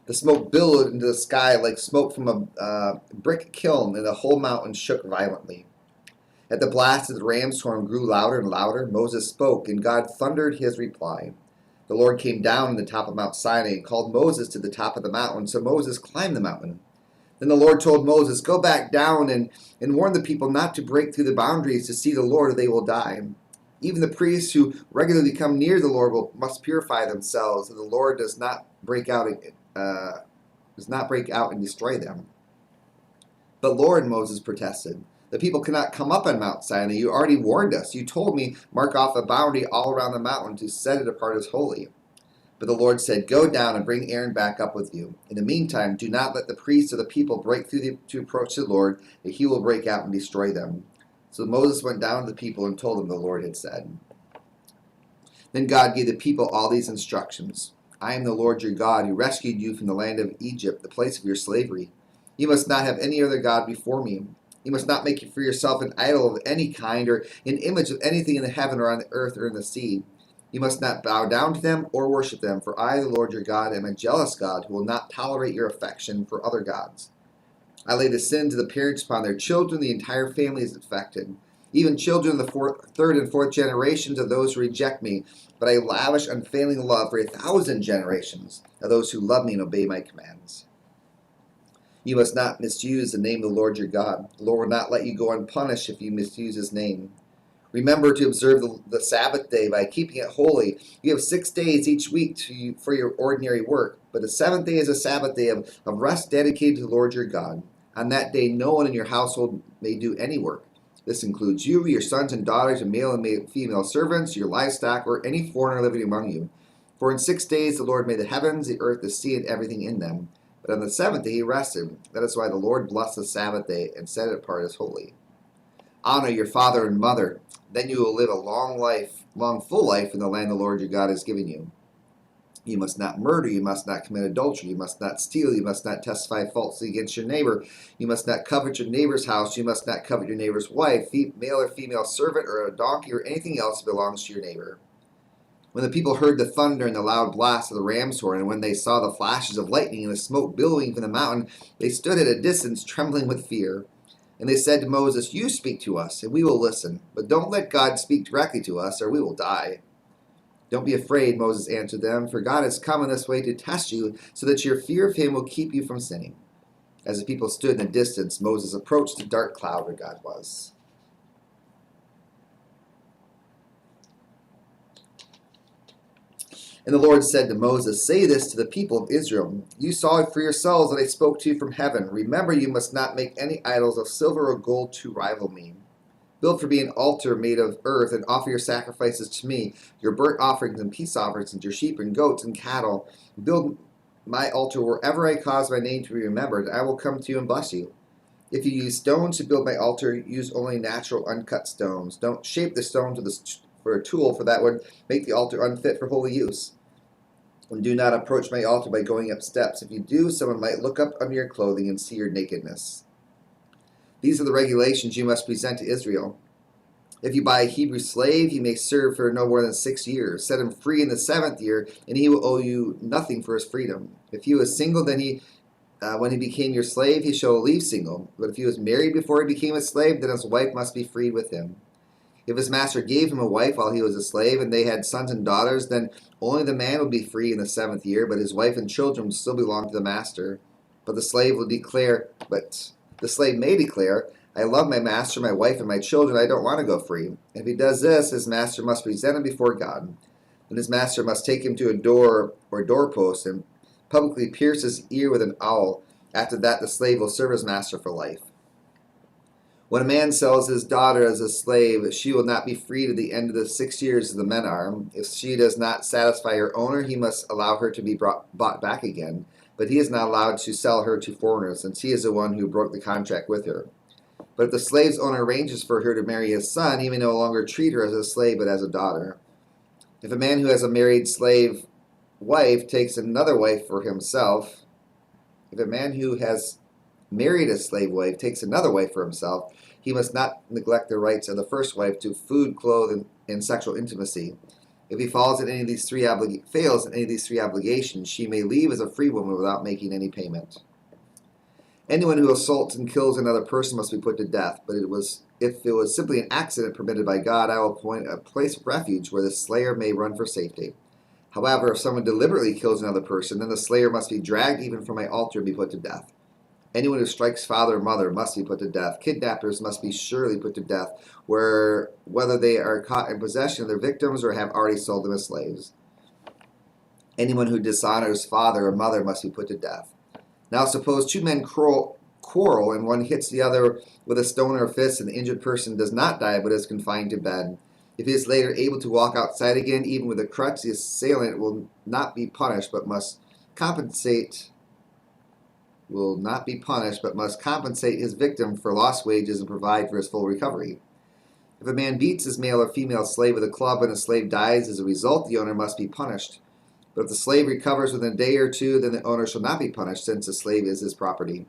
Speaker 3: The smoke billowed into the sky like smoke from a brick kiln, and the whole mountain shook violently. At the blast, as the ram's horn grew louder and louder, Moses spoke, and God thundered his reply. The Lord came down on the top of Mount Sinai and called Moses to the top of the mountain, so Moses climbed the mountain. Then the Lord told Moses, "Go back down and warn the people not to break through the boundaries to see the Lord, or they will die. Even the priests who regularly come near the Lord must purify themselves, so the Lord does not break out and destroy them." "But Lord," Moses protested, "the people cannot come up on Mount Sinai. You already warned us. You told me, mark off a boundary all around the mountain to set it apart as holy." But the Lord said, "Go down and bring Aaron back up with you. In the meantime, do not let the priests or the people break through to approach the Lord, or he will break out and destroy them." So Moses went down to the people and told them the Lord had said. Then God gave the people all these instructions. "I am the Lord your God, who rescued you from the land of Egypt, the place of your slavery. You must not have any other God before me. You must not make for yourself an idol of any kind or an image of anything in the heaven or on the earth or in the sea. You must not bow down to them or worship them, for I, the Lord your God, am a jealous God who will not tolerate your affection for other gods. I lay the sins of the parents upon their children. The entire family is affected, even children of the third and fourth generations of those who reject me. But I lavish unfailing love for 1,000 generations of those who love me and obey my commands. You must not misuse the name of the Lord your God. The Lord will not let you go unpunished if you misuse his name. Remember to observe the Sabbath day by keeping it holy. You have 6 days each week for your ordinary work, but the seventh day is a Sabbath day of rest dedicated to the Lord your God. On that day, no one in your household may do any work. This includes you, your sons and daughters, your male and female servants, your livestock, or any foreigner living among you. For in 6 days the Lord made the heavens, the earth, the sea, and everything in them. But on the seventh day he rested. That is why the Lord blessed the Sabbath day and set it apart as holy. Honor your father and mother. Then you will live a long, full life in the land the Lord your God has given you. You must not murder. You must not commit adultery. You must not steal. You must not testify falsely against your neighbor. You must not covet your neighbor's house. You must not covet your neighbor's wife, male or female servant, or a donkey, or anything else that belongs to your neighbor. When the people heard the thunder and the loud blast of the ram's horn, and when they saw the flashes of lightning and the smoke billowing from the mountain, they stood at a distance, trembling with fear. And they said to Moses, "You speak to us, and we will listen. But don't let God speak directly to us, or we will die." "Don't be afraid," Moses answered them, "for God has come in this way to test you, so that your fear of him will keep you from sinning." As the people stood in the distance, Moses approached the dark cloud where God was. And the Lord said to Moses, "Say this to the people of Israel. You saw it for yourselves that I spoke to you from heaven. Remember, you must not make any idols of silver or gold to rival me. Build for me an altar made of earth and offer your sacrifices to me, your burnt offerings and peace offerings, and your sheep and goats and cattle. Build my altar wherever I cause my name to be remembered. I will come to you and bless you. If you use stones to build my altar, use only natural uncut stones. Don't shape the stone for a tool, for that would make the altar unfit for holy use. And do not approach my altar by going up steps. If you do, someone might look up under your clothing and see your nakedness. These are the regulations you must present to Israel. If you buy a Hebrew slave, he may serve for no more than 6 years. Set him free in the 7th year, and he will owe you nothing for his freedom. If he was single, then when he became your slave, he shall leave single. But if he was married before he became a slave, then his wife must be freed with him. If his master gave him a wife while he was a slave, and they had sons and daughters, then only the man would be free in the 7th year, but his wife and children would still belong to the master. But the slave may declare, "I love my master, my wife, and my children. I don't want to go free." If he does this, his master must present him before God. Then his master must take him to a door or doorpost and publicly pierce his ear with an awl. After that, the slave will serve his master for life. When a man sells his daughter as a slave, she will not be freed at the end of the 6 years as the men are. If she does not satisfy her owner, he must allow her to be bought back again. But he is not allowed to sell her to foreigners, since he is the one who broke the contract with her. But if the slave's owner arranges for her to marry his son, he may no longer treat her as a slave, but as a daughter. If a man who has a married slave wife takes another wife for himself, he must not neglect the rights of the first wife to food, clothing, and sexual intimacy. If he fails in any of these three obligations, she may leave as a free woman without making any payment. Anyone who assaults and kills another person must be put to death, but if it was simply an accident permitted by God, I will appoint a place of refuge where the slayer may run for safety. However, if someone deliberately kills another person, then the slayer must be dragged even from my altar and be put to death. Anyone who strikes father or mother must be put to death. Kidnappers must be surely put to death, whether they are caught in possession of their victims or have already sold them as slaves. Anyone who dishonors father or mother must be put to death. Now suppose two men quarrel and one hits the other with a stone or a fist, and the injured person does not die but is confined to bed. If he is later able to walk outside again, even with a crutch, the assailant will not be punished but must compensate his victim for lost wages and provide for his full recovery. If a man beats his male or female slave with a club and the slave dies as a result, the owner must be punished. But if the slave recovers within a day or two, then the owner shall not be punished, since the slave is his property.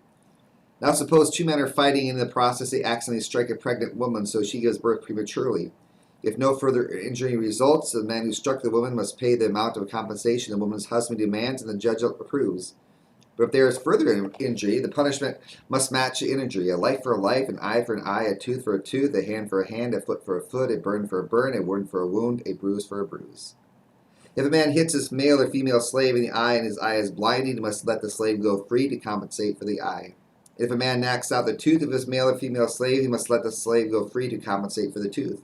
Speaker 3: Now suppose two men are fighting, and in the process they accidentally strike a pregnant woman, so she gives birth prematurely. If no further injury results, the man who struck the woman must pay the amount of compensation the woman's husband demands and the judge approves. But if there is further injury, the punishment must match the injury: a life for a life, an eye for an eye, a tooth for a tooth, a hand for a hand, a foot for a foot, a burn for a burn, a wound for a wound, a bruise for a bruise. If a man hits his male or female slave in the eye and his eye is blinded, he must let the slave go free to compensate for the eye. If a man knocks out the tooth of his male or female slave, he must let the slave go free to compensate for the tooth.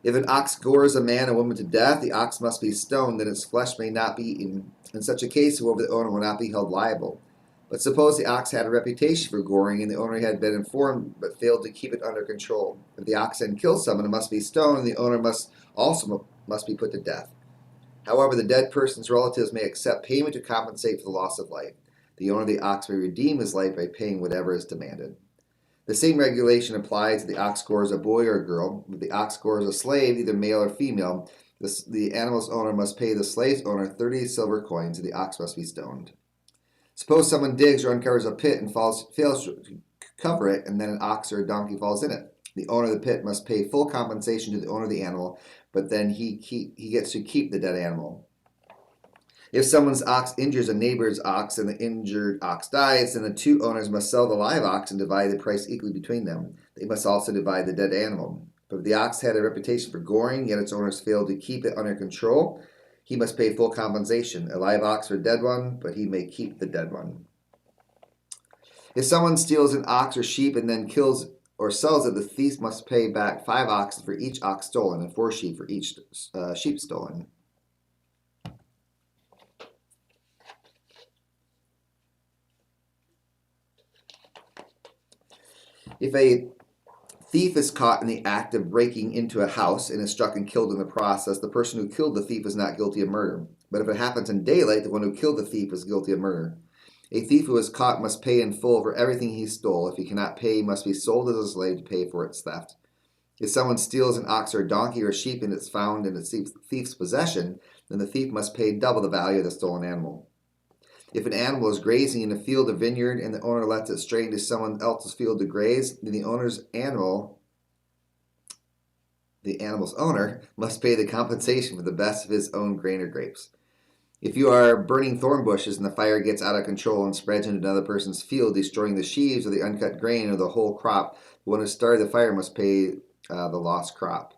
Speaker 3: If an ox gores a man or woman to death, the ox must be stoned, and its flesh may not be eaten. In such a case, whoever the owner will not be held liable. But suppose the ox had a reputation for goring, and the owner had been informed but failed to keep it under control. If the ox then kills someone, it must be stoned, and the owner must be put to death. However, the dead person's relatives may accept payment to compensate for the loss of life. The owner of the ox may redeem his life by paying whatever is demanded. The same regulation applies if the ox gores a boy or a girl. If the ox gores a slave, either male or female, The animal's owner must pay the slave's owner 30 silver coins, and the ox must be stoned. Suppose someone digs or uncovers a pit and fails to cover it, and then an ox or a donkey falls in it. The owner of the pit must pay full compensation to the owner of the animal, but then he gets to keep the dead animal. If someone's ox injures a neighbor's ox and the injured ox dies, then the two owners must sell the live ox and divide the price equally between them. They must also divide the dead animal. But if the ox had a reputation for goring, yet its owners failed to keep it under control, he must pay full compensation, a live ox for a dead one, but he may keep the dead one. If someone steals an ox or sheep and then kills or sells it, the thief must pay back 5 oxen for each ox stolen and 4 sheep for each sheep stolen. If a thief is caught in the act of breaking into a house and is struck and killed in the process, the person who killed the thief is not guilty of murder. But if it happens in daylight, the one who killed the thief is guilty of murder. A thief who is caught must pay in full for everything he stole. If he cannot pay, he must be sold as a slave to pay for its theft. If someone steals an ox or a donkey or a sheep and it's found in the thief's possession, then the thief must pay double the value of the stolen animal. If an animal is grazing in a field or vineyard and the owner lets it stray into someone else's field to graze, then the animal's owner must pay the compensation for the best of his own grain or grapes. If you are burning thorn bushes and the fire gets out of control and spreads into another person's field, destroying the sheaves or the uncut grain or the whole crop, the one who started the fire must pay the lost crop.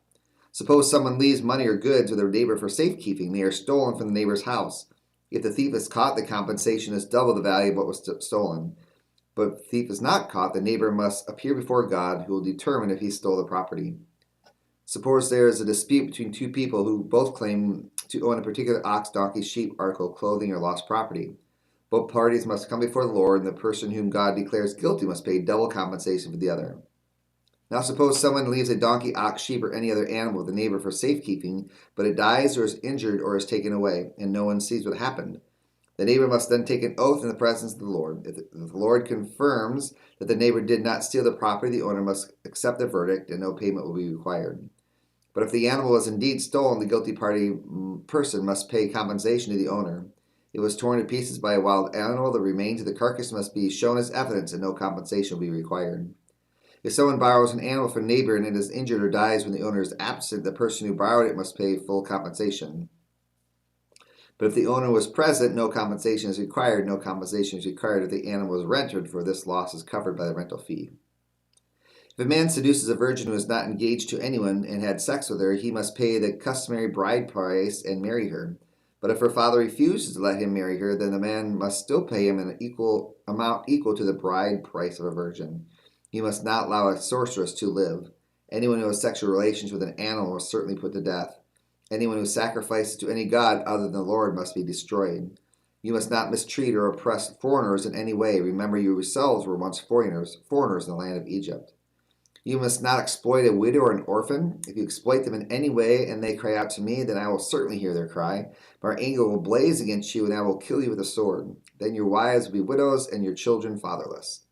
Speaker 3: Suppose someone leaves money or goods with their neighbor for safekeeping. They are stolen from the neighbor's house. If the thief is caught, the compensation is double the value of what was stolen. But if the thief is not caught, the neighbor must appear before God, who will determine if he stole the property. Suppose there is a dispute between two people who both claim to own a particular ox, donkey, sheep, article, clothing, or lost property. Both parties must come before the Lord, and the person whom God declares guilty must pay double compensation for the other. Now suppose someone leaves a donkey, ox, sheep, or any other animal with the neighbor for safekeeping, but it dies or is injured or is taken away, and no one sees what happened. The neighbor must then take an oath in the presence of the Lord. If the Lord confirms that the neighbor did not steal the property, the owner must accept the verdict, and no payment will be required. But if the animal was indeed stolen, the guilty person must pay compensation to the owner. It was torn to pieces by a wild animal. The remains of the carcass must be shown as evidence, and no compensation will be required. If someone borrows an animal from a neighbor and it is injured or dies when the owner is absent, the person who borrowed it must pay full compensation. But if the owner was present, no compensation is required. No compensation is required if the animal is rented, for this loss is covered by the rental fee. If a man seduces a virgin who is not engaged to anyone and had sex with her, he must pay the customary bride price and marry her. But if her father refuses to let him marry her, then the man must still pay him an amount equal to the bride price of a virgin. He must not allow a sorceress to live. Anyone who has sexual relations with an animal must certainly put to death. Anyone who sacrifices to any god other than the Lord must be destroyed. You must not mistreat or oppress foreigners in any way. Remember, you yourselves were once foreigners in the land of Egypt. You must not exploit a widow or an orphan. If you exploit them in any way and they cry out to me, then I will certainly hear their cry. My anger will blaze against you, and I will kill you with a sword. Then your wives will be widows and your children fatherless.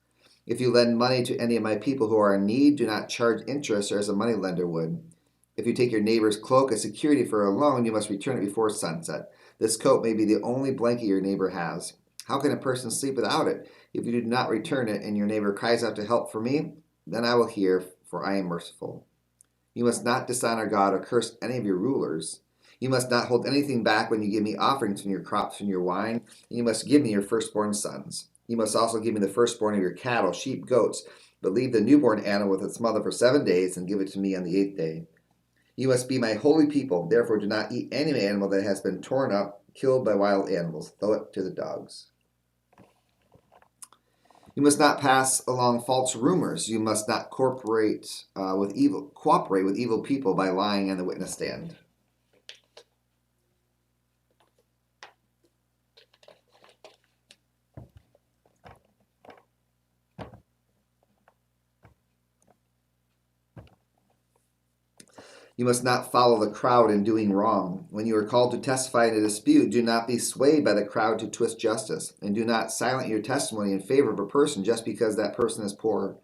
Speaker 3: If you lend money to any of my people who are in need, do not charge interest as a moneylender would. If you take your neighbor's cloak as security for a loan, you must return it before sunset. This coat may be the only blanket your neighbor has. How can a person sleep without it? If you do not return it and your neighbor cries out to help for me, then I will hear, for I am merciful. You must not dishonor God or curse any of your rulers. You must not hold anything back when you give me offerings from your crops and your wine, and you must give me your firstborn sons. You must also give me the firstborn of your cattle, sheep, goats, but leave the newborn animal with its mother for 7 days and give it to me on the 8th day. You must be my holy people, therefore do not eat any animal that has been torn up, killed by wild animals. Throw it to the dogs. You must not pass along false rumors. You must not cooperate with evil people by lying on the witness stand. You must not follow the crowd in doing wrong. When you are called to testify in a dispute, do not be swayed by the crowd to twist justice, and do not silence your testimony in favor of a person just because that person is poor.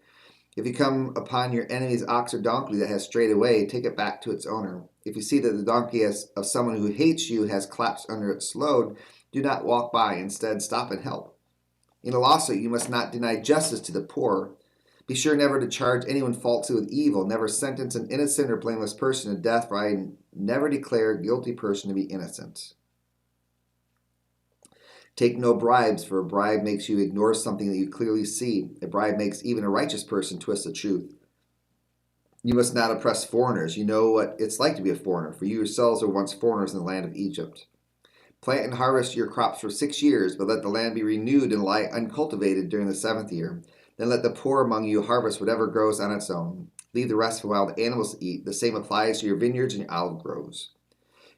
Speaker 3: If you come upon your enemy's ox or donkey that has strayed away, take it back to its owner. If you see that the donkey of someone who hates you has collapsed under its load, do not walk by. Instead, stop and help. In a lawsuit, you must not deny justice to the poor. Be sure never to charge anyone falsely with evil. Never sentence an innocent or blameless person to death, for I never declare a guilty person to be innocent. Take no bribes, for a bribe makes you ignore something that you clearly see. A bribe makes even a righteous person twist the truth. You must not oppress foreigners. You know what it's like to be a foreigner, for you yourselves were once foreigners in the land of Egypt. Plant and harvest your crops for 6 years, but let the land be renewed and lie uncultivated during the 7th year. Then let the poor among you harvest whatever grows on its own. Leave the rest for wild animals to eat. The same applies to your vineyards and your olive groves.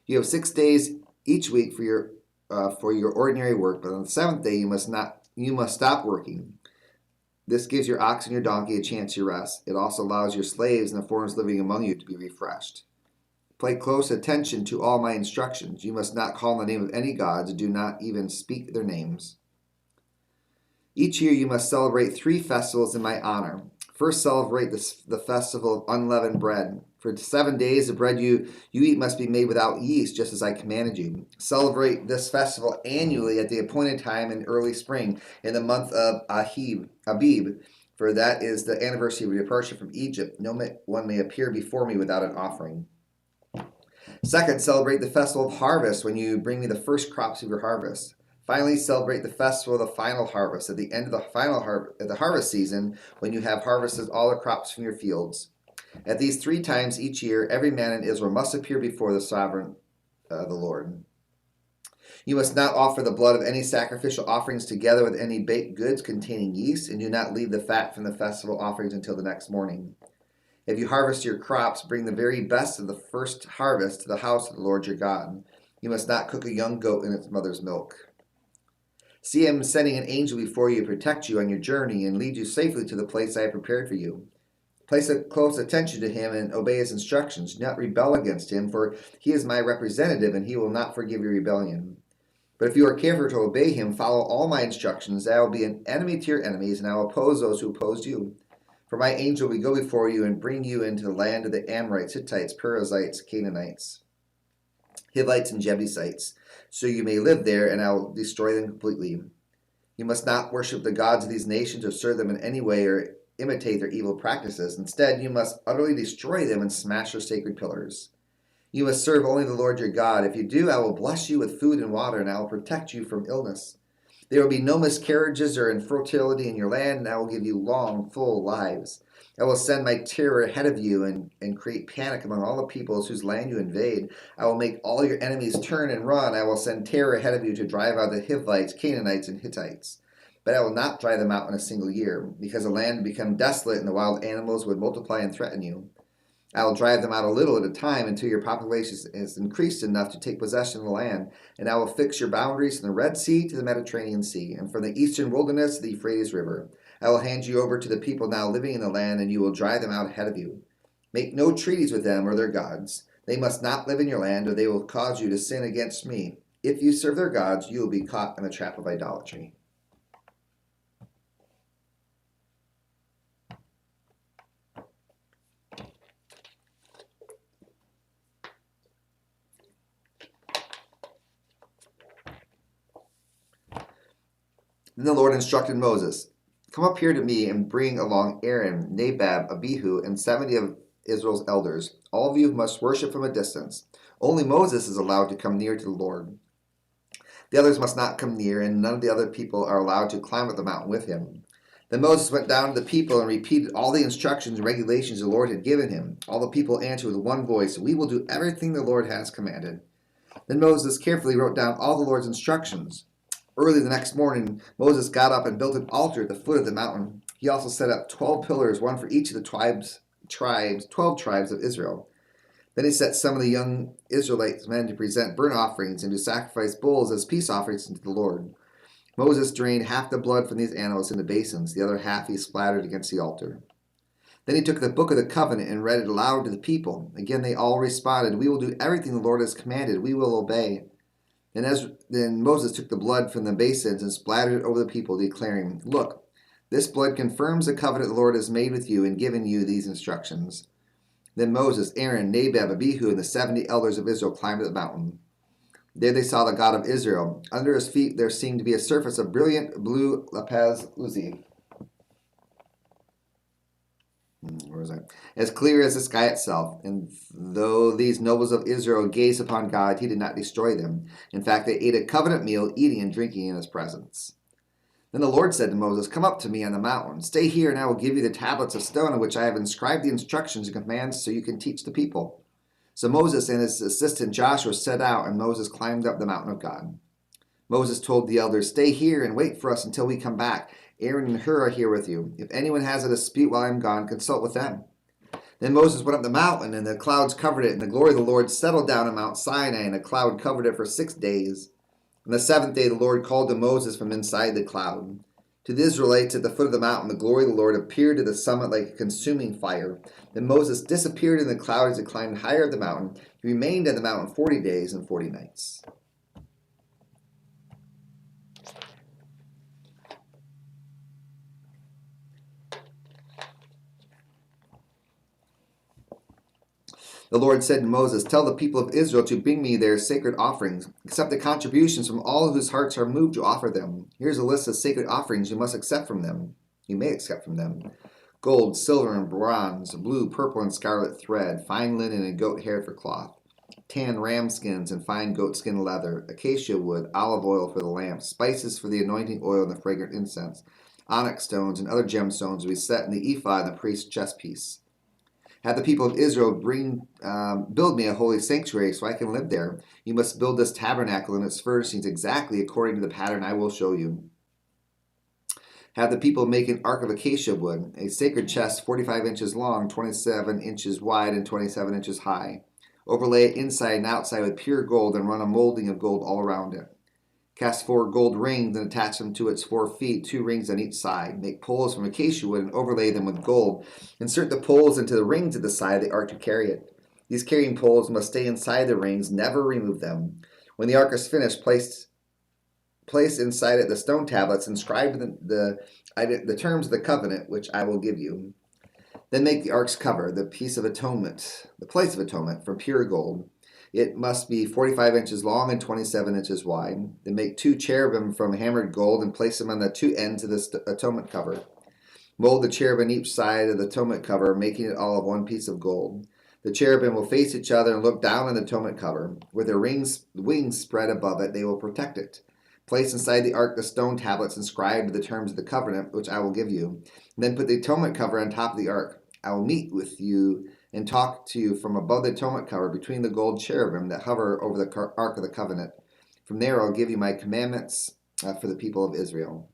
Speaker 3: You have 6 days each week for your ordinary work, but on the 7th day you must stop working. This gives your ox and your donkey a chance to rest. It also allows your slaves and the foreigners living among you to be refreshed. Pay close attention to all my instructions. You must not call on the name of any gods. Do not even speak their names. Each year you must celebrate 3 festivals in my honor. First, celebrate the festival of unleavened bread. For 7 days, the bread you eat must be made without yeast, just as I commanded you. Celebrate this festival annually at the appointed time in early spring, in the month of Abib, for that is the anniversary of your departure from Egypt. No one may appear before me without an offering. Second, celebrate the festival of harvest when you bring me the first crops of your harvest. Finally, celebrate the festival of the final harvest at the end of the harvest season, when you have harvested all the crops from your fields. At these 3 times each year, every man in Israel must appear before the sovereign, the Lord. You must not offer the blood of any sacrificial offerings together with any baked goods containing yeast, and do not leave the fat from the festival offerings until the next morning. If you harvest your crops, bring the very best of the first harvest to the house of the Lord your God. You must not cook a young goat in its mother's milk. See, I am sending an angel before you to protect you on your journey and lead you safely to the place I have prepared for you. Place a close attention to him and obey his instructions. Do not rebel against him, for he is my representative, and he will not forgive your rebellion. But if you are careful to obey him, follow all my instructions, I will be an enemy to your enemies, and I will oppose those who oppose you. For my angel will go before you and bring you into the land of the Amorites, Hittites, Perizzites, Canaanites, Hivites, and Jebusites, so you may live there, and I will destroy them completely. You must not worship the gods of these nations or serve them in any way or imitate their evil practices. Instead, you must utterly destroy them and smash their sacred pillars. You must serve only the Lord your God. If you do, I will bless you with food and water, and I will protect you from illness. There will be no miscarriages or infertility in your land, and I will give you long, full lives. I will send my terror ahead of you and create panic among all the peoples whose land you invade. I will make all your enemies turn and run. I will send terror ahead of you to drive out the Hivites, Canaanites, and Hittites. But I will not drive them out in a single year, because the land would become desolate and the wild animals would multiply and threaten you. I will drive them out a little at a time until your population is increased enough to take possession of the land, and I will fix your boundaries from the Red Sea to the Mediterranean Sea, and from the eastern wilderness to the Euphrates River. I will hand you over to the people now living in the land, and you will drive them out ahead of you. Make no treaties with them or their gods. They must not live in your land, or they will cause you to sin against me. If you serve their gods, you will be caught in the trap of idolatry. Then the Lord instructed Moses, "Come up here to me and bring along Aaron, Nadab, Abihu, and 70 of Israel's elders. All of you must worship from a distance. Only Moses is allowed to come near to the Lord. The others must not come near, and none of the other people are allowed to climb up the mountain with him." Then Moses went down to the people and repeated all the instructions and regulations the Lord had given him. All the people answered with one voice, "We will do everything the Lord has commanded." Then Moses carefully wrote down all the Lord's instructions. Early the next morning, Moses got up and built an altar at the foot of the mountain. He also set up 12 pillars, one for each of the 12 tribes of Israel. Then he set some of the young Israelite men to present burnt offerings and to sacrifice bulls as peace offerings to the Lord. Moses drained half the blood from these animals into basins. The other half he splattered against the altar. Then he took the book of the covenant and read it aloud to the people. Again they all responded, "We will do everything the Lord has commanded. We will obey." Then Moses took the blood from the basins and splattered it over the people, declaring, "Look, This blood confirms the covenant the Lord has made with you and given you these instructions." Then Moses, Aaron, Nadab, Abihu, and the 70 elders of Israel climbed the mountain. There they saw the God of Israel. Under his feet there seemed to be a surface of brilliant blue lapis lazuli. Where was I? As clear as the sky itself. And though these nobles of Israel gazed upon God, he did not destroy them. In fact, they ate a covenant meal, eating and drinking in his presence. Then the Lord said to Moses, "Come up to me on the mountain. Stay here, and I will give you the tablets of stone on which I have inscribed the instructions and commands so you can teach the people." So Moses and his assistant Joshua set out, and Moses climbed up the mountain of God. Moses told the elders, "Stay here and wait for us until we come back. Aaron and Hur are here with you. If anyone has a dispute while I am gone, consult with them." Then Moses went up the mountain, and the clouds covered it, and the glory of the Lord settled down on Mount Sinai, and a cloud covered it for 6 days. On the 7th day, the Lord called to Moses from inside the cloud. To the Israelites at the foot of the mountain, the glory of the Lord appeared at the summit like a consuming fire. Then Moses disappeared in the cloud as he climbed higher up the mountain. He remained on the mountain 40 days and 40 nights. The Lord said to Moses, "Tell the people of Israel to bring me their sacred offerings. Accept the contributions from all whose hearts are moved to offer them. Here's a list of sacred offerings you must accept from them. You may accept from them: gold, silver, and bronze, blue, purple, and scarlet thread, fine linen and goat hair for cloth, tan ram skins and fine goat skin leather, acacia wood, olive oil for the lamps, spices for the anointing oil and the fragrant incense, onyx stones and other gemstones to be set in the ephod and the priest's chest piece. Have the people of Israel build me a holy sanctuary so I can live there. You must build this tabernacle and its furnishings exactly according to the pattern I will show you. Have the people make an ark of acacia wood, a sacred chest 45 inches long, 27 inches wide, and 27 inches high. Overlay it inside and outside with pure gold and run a molding of gold all around it. Cast 4 gold rings and attach them to its 4 feet, 2 rings on each side. Make poles from acacia wood and overlay them with gold. Insert the poles into the rings at the side of the ark to carry it. These carrying poles must stay inside the rings, never remove them. When the ark is finished, place inside it the stone tablets, inscribed the terms of the covenant which I will give you. Then make the ark's cover, the place of atonement, from pure gold. It must be 45 inches long and 27 inches wide. Then make 2 cherubim from hammered gold and place them on the 2 ends of the atonement cover. Mold the cherubim on each side of the atonement cover, making it all of one piece of gold. The cherubim will face each other and look down on the atonement cover. With their wings spread above it, they will protect it. Place inside the ark the stone tablets inscribed with the terms of the covenant which I will give you. Then put the atonement cover on top of the ark. I will meet with you and talk to you from above the atonement cover between the gold cherubim that hover over the ark of the covenant. From there I'll give you my commandments for the people of Israel.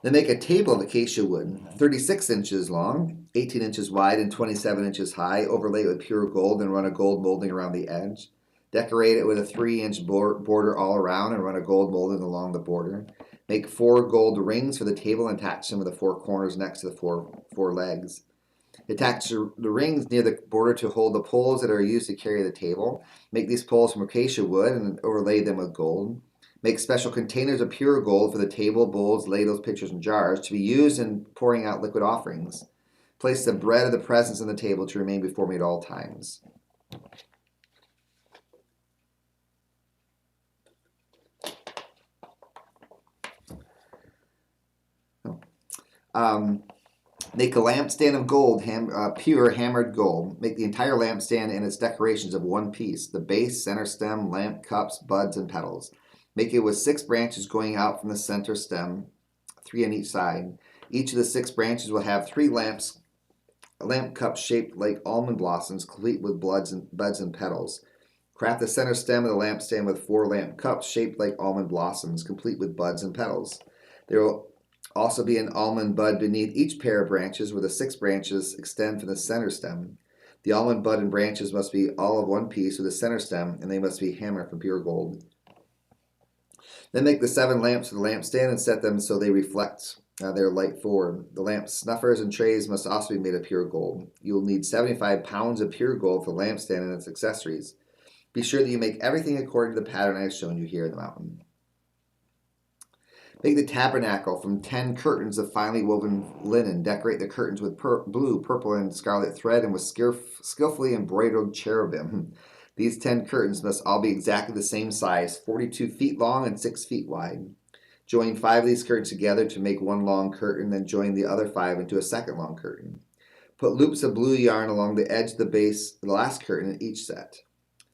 Speaker 3: Then make a table of acacia wood, 36 inches long, 18 inches wide, and 27 inches high. Overlay it with pure gold and run a gold molding around the edge. Decorate it with a 3-inch border all around and run a gold molding along the border. Make 4 gold rings for the table and attach them to the 4 corners next to the four legs. Attach the rings near the border to hold the poles that are used to carry the table. Make these poles from acacia wood and overlay them with gold. Make special containers of pure gold for the table, bowls, ladles, pitchers, and jars to be used in pouring out liquid offerings. Place the bread of the presence on the table to remain before me at all times. Make a lampstand of gold, pure hammered gold. Make the entire lampstand and its decorations of one piece, the base, center stem, lamp, cups, buds, and petals. Make it with 6 branches going out from the center stem, 3 on each side. Each of the 6 branches will have 3 lamp cups shaped like almond blossoms, complete with buds and petals. Craft the center stem of the lampstand with 4 lamp cups shaped like almond blossoms, complete with buds and petals. There will also be an almond bud beneath each pair of branches, where the 6 branches extend from the center stem. The almond bud and branches must be all of one piece with the center stem, and they must be hammered from pure gold. Then make the 7 lamps for the lampstand and set them so they reflect their light forward. The lamp snuffers and trays must also be made of pure gold. You will need 75 pounds of pure gold for the lampstand and its accessories. Be sure that you make everything according to the pattern I have shown you here in the mountain. Make the tabernacle from 10 curtains of finely woven linen. Decorate the curtains with blue, purple, and scarlet thread and with skillfully embroidered cherubim. These 10 curtains must all be exactly the same size, 42 feet long and 6 feet wide. Join 5 of these curtains together to make one long curtain, then join the other 5 into a second long curtain. Put loops of blue yarn along the edge of the last curtain in each set.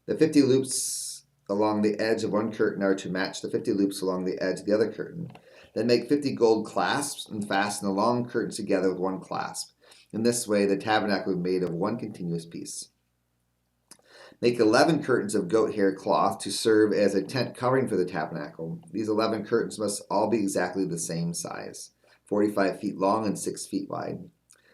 Speaker 3: The 50 loops along the edge of one curtain are to match the 50 loops along the edge of the other curtain. Then make 50 gold clasps and fasten the long curtains together with one clasp. In this way, the tabernacle will be made of one continuous piece. Make 11 curtains of goat hair cloth to serve as a tent covering for the tabernacle. These 11 curtains must all be exactly the same size, 45 feet long and 6 feet wide.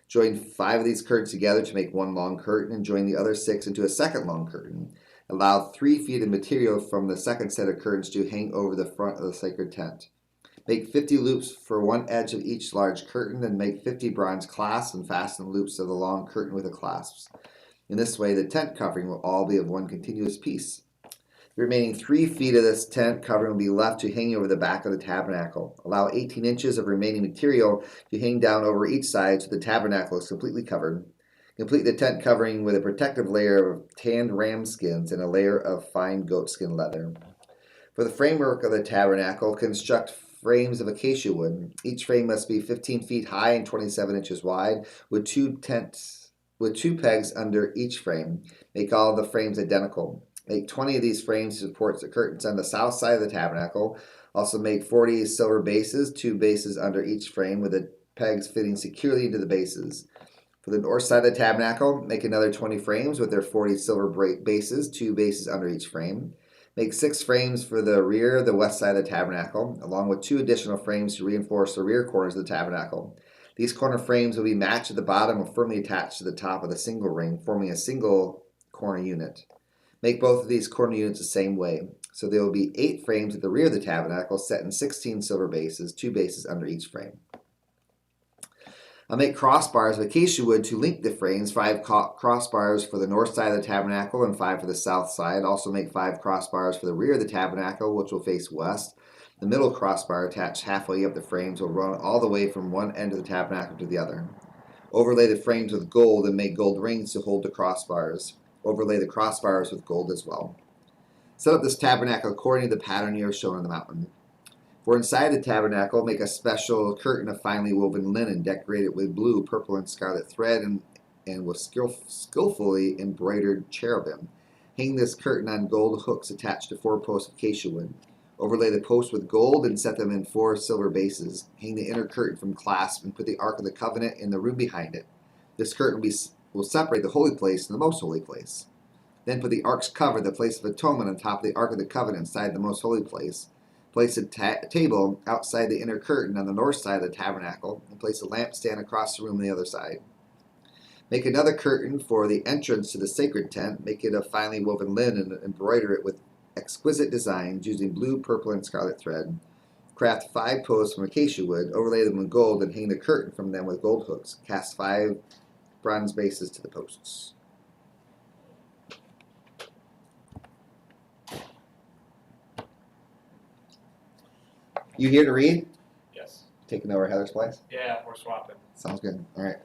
Speaker 3: Join 5 of these curtains together to make one long curtain and join the other 6 into a second long curtain. Allow 3 feet of material from the second set of curtains to hang over the front of the sacred tent. Make 50 loops for one edge of each large curtain, then make 50 bronze clasps and fasten the loops of the long curtain with the clasps. In this way, the tent covering will all be of one continuous piece. The remaining 3 feet of this tent covering will be left to hang over the back of the tabernacle. Allow 18 inches of remaining material to hang down over each side so the tabernacle is completely covered. Complete the tent covering with a protective layer of tanned ram skins and a layer of fine goatskin leather. For the framework of the tabernacle, construct frames of acacia wood. Each frame must be 15 feet high and 27 inches wide, with two pegs under each frame. Make all the frames identical. Make 20 of these frames to support the curtains on the south side of the tabernacle. Also make 40 silver bases, 2 bases under each frame, with the pegs fitting securely into the bases. For the north side of the tabernacle, make another 20 frames with their 40 silver bases, 2 bases under each frame. Make 6 frames for the rear of the west side of the tabernacle, along with 2 additional frames to reinforce the rear corners of the tabernacle. These corner frames will be matched at the bottom and firmly attached to the top of the single ring, forming a single corner unit. Make both of these corner units the same way. So there will be 8 frames at the rear of the tabernacle set in 16 silver bases, 2 bases under each frame. I'll make crossbars of acacia wood to link the frames, 5 crossbars for the north side of the tabernacle and 5 for the south side. Also make 5 crossbars for the rear of the tabernacle, which will face west. The middle crossbar attached halfway up the frames will run all the way from one end of the tabernacle to the other. Overlay the frames with gold and make gold rings to hold the crossbars. Overlay the crossbars with gold as well. Set up this tabernacle according to the pattern you are shown on the mountain. For inside the tabernacle, make a special curtain of finely woven linen, decorated with blue, purple, and scarlet thread and with skillfully embroidered cherubim. Hang this curtain on gold hooks attached to 4 posts of acacia wood. Overlay the posts with gold and set them in 4 silver bases. Hang the inner curtain from clasp and put the Ark of the Covenant in the room behind it. This curtain will separate the holy place from the most holy place. Then put the Ark's cover, the place of atonement, on top of the Ark of the Covenant inside the most holy place. Place a table outside the inner curtain on the north side of the tabernacle, and place a lampstand across the room on the other side. Make another curtain for the entrance to the sacred tent. Make it of finely woven linen and embroider it with exquisite designs using blue, purple, and scarlet thread. Craft 5 posts from acacia wood, overlay them with gold, and hang the curtain from them with gold hooks. Cast 5 bronze bases to the posts. You here to read?
Speaker 9: Yes.
Speaker 3: Taking over Heather's place?
Speaker 9: Yeah, we're swapping.
Speaker 3: Sounds good. All right.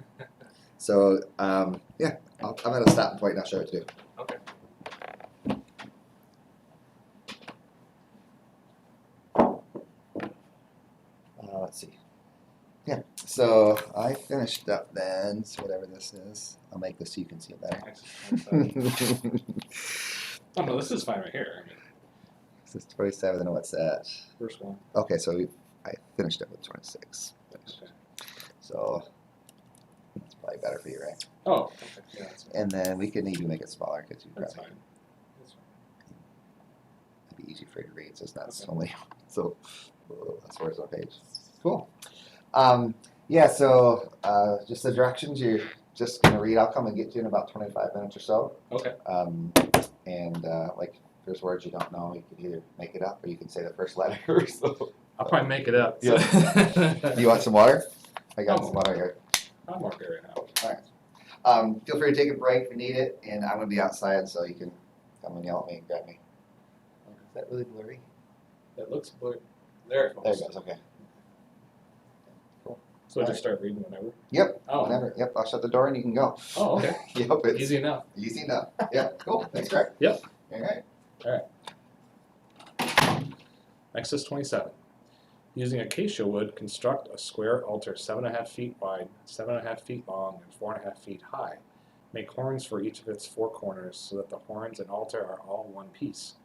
Speaker 3: So, yeah, I'm at a stopping point and I'll show you what to do.
Speaker 9: Okay.
Speaker 3: Let's see. Yeah, so I finished up then, so whatever this is. I'll make this so you can see it better.
Speaker 9: Oh no, this is fine right here. I mean,
Speaker 3: This is 27, and what's that?
Speaker 9: first one.
Speaker 3: Okay, so I finished up with 26.
Speaker 9: Okay.
Speaker 3: So it's probably better for you, right?
Speaker 9: Oh, okay. Yeah, that's fine.
Speaker 3: And then we can even make it smaller because you
Speaker 9: That's
Speaker 3: probably
Speaker 9: fine. That's fine.
Speaker 3: it'd be easy for you to read, so it's not
Speaker 9: Okay.
Speaker 3: so many. So that's where it's on page. Cool. Yeah, so just the directions you're just gonna read. I'll come and get you in about 25 minutes or so.
Speaker 9: Okay.
Speaker 3: And like, if there's words you don't know, you can either make it up or you can say the first letter. So,
Speaker 9: I'll probably make it up.
Speaker 3: yeah. You want some water? I got
Speaker 9: Oh.
Speaker 3: some water here.
Speaker 9: I'm okay right now.
Speaker 3: Feel free to take a break if you need it, and I'm gonna be outside, so you can come and yell at me and grab me. Is that really blurry?
Speaker 9: It looks blue. There it
Speaker 3: There
Speaker 9: goes.
Speaker 3: it goes. Okay.
Speaker 9: So just start reading whenever?
Speaker 3: Yep,
Speaker 9: Oh.
Speaker 3: whenever. Yep, I'll shut the door and you can go.
Speaker 9: Oh, okay.
Speaker 3: Yep, it's
Speaker 9: Easy enough.
Speaker 3: easy enough. Yeah, cool. Thanks, Greg.
Speaker 9: Yep.
Speaker 3: All right.
Speaker 9: Exodus 27. Using acacia wood, construct a square altar 7.5 feet wide, 7.5 feet long, and 4.5 feet high. Make horns for each of its 4 corners so that the horns and altar are all one piece.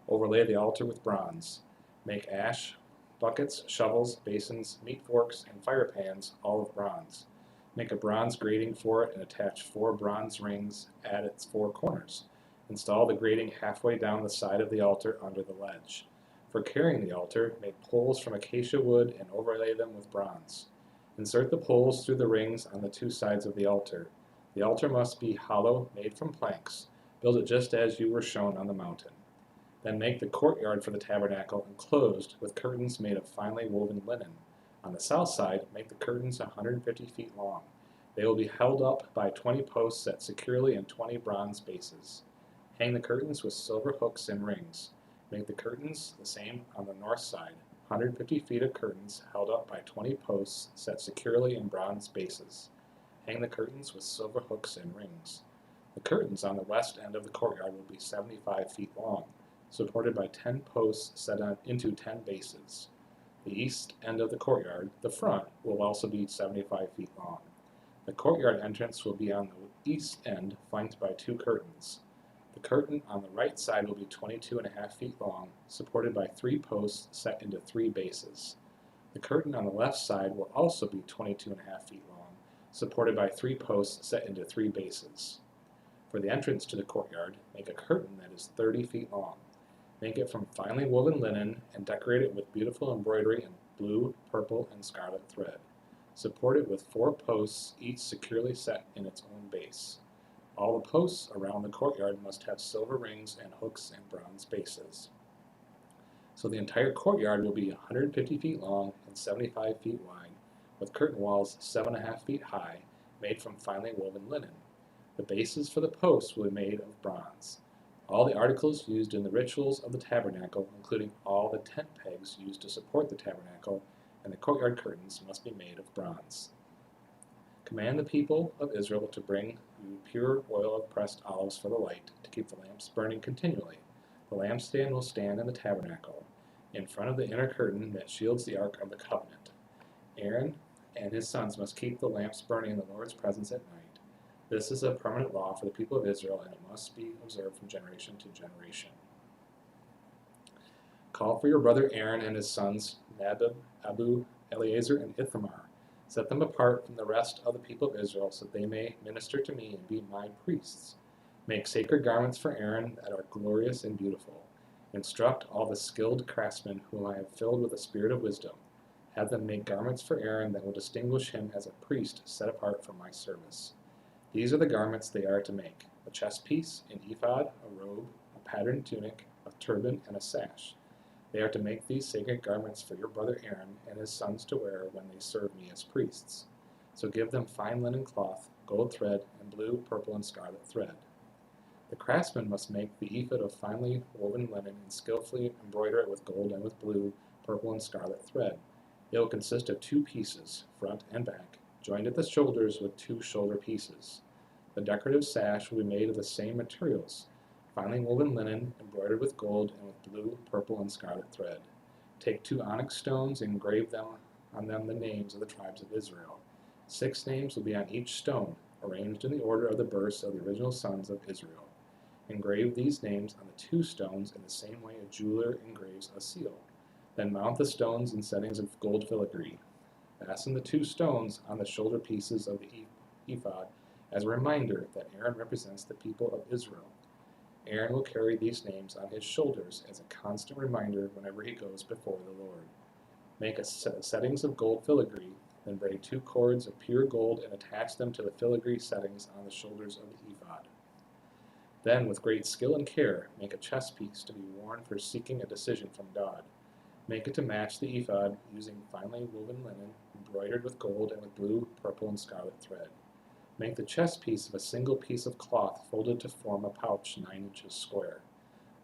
Speaker 9: Overlay the altar with bronze. Make ash buckets, shovels, basins, meat forks, and fire pans, all of bronze. Make a bronze grating for it and attach 4 bronze rings at its 4 corners. Install the grating halfway down the side of the altar under the ledge. For carrying the altar, make poles from acacia wood and overlay them with bronze. Insert the poles through the rings on the 2 sides of the altar. The altar must be hollow, made from planks. Build it just as you were shown on the mountain. Then make the courtyard for the tabernacle enclosed with curtains made of finely woven linen. On the south side, make the curtains 150 feet long. They will be held up by 20 posts set securely in 20 bronze bases. Hang the curtains with silver hooks and rings. Make the curtains the same on the north side, 150 feet of curtains held up by 20 posts set securely in bronze bases. Hang the curtains with silver hooks and rings. The curtains on the west end of the courtyard will be 75 feet long, supported by 10 posts set into 10 bases. The east end of the courtyard, the front, will also be 75 feet long. The courtyard entrance will be on the east end, flanked by 2 curtains. The curtain on the right side will be 22.5 feet long, supported by 3 posts set into 3 bases. The curtain on the left side will also be 22.5 feet long, supported by 3 posts set into 3 bases. For the entrance to the courtyard, make a curtain that is 30 feet long. Make it from finely woven linen and decorate it with beautiful embroidery in blue, purple, and scarlet thread. Support it with 4 posts, each securely set in its own base. All the posts around the courtyard must have silver rings and hooks and bronze bases. So the entire courtyard will be 150 feet long and 75 feet wide, with curtain walls 7.5 feet high, made from finely woven linen. The bases for the posts will be made of bronze. All the articles used in the rituals of the tabernacle, including all the tent pegs used to support the tabernacle, and the courtyard curtains must be made of bronze. Command the people of Israel to bring you pure oil of pressed olives for the light, to keep the lamps burning continually. The lampstand will stand in the tabernacle, in front of the inner curtain that shields the Ark of the Covenant. Aaron and his sons must keep the lamps burning in the Lord's presence at night. This is a permanent law for the people of Israel, and it must be observed from generation to generation. Call for your brother Aaron and his sons, Nadab, Abu, Eleazar, and Ithamar. Set them apart from the rest of the people of Israel so that they may minister to me and be my priests. Make sacred garments for Aaron that are glorious and beautiful. Instruct all the skilled craftsmen whom I have filled with the spirit of wisdom. Have them make garments for Aaron that will distinguish him as a priest set apart for my service. These are the garments they are to make: a chest piece, an ephod, a robe, a patterned tunic, a turban, and a sash. They are to make these sacred garments for your brother Aaron and his sons to wear when they serve me as priests. So give them fine linen cloth, gold thread, and blue, purple, and scarlet thread. The craftsman must make the ephod of finely woven linen and skillfully embroider it with gold and with blue, purple, and scarlet thread. It will consist of 2 pieces, front and back, joined at the shoulders with 2 shoulder pieces. The decorative sash will be made of the same materials: finely woven linen, embroidered with gold and with blue, purple, and scarlet thread. Take 2 onyx stones and engrave on them the names of the tribes of Israel. 6 names will be on each stone, arranged in the order of the births of the original sons of Israel. Engrave these names on the 2 stones in the same way a jeweler engraves a seal. Then mount the stones in settings of gold filigree. Fasten the 2 stones on the shoulder pieces of the ephod as a reminder that Aaron represents the people of Israel. Aaron will carry these names on his shoulders as a constant reminder whenever he goes before the Lord. Make a settings of gold filigree, then braid 2 cords of pure gold and attach them to the filigree settings on the shoulders of the ephod. Then, with great skill and care, make a chest piece to be worn for seeking a decision from God. Make it to match the ephod using finely woven linen, embroidered with gold and with blue, purple, and scarlet thread. Make the chest piece of a single piece of cloth folded to form a pouch 9 inches square.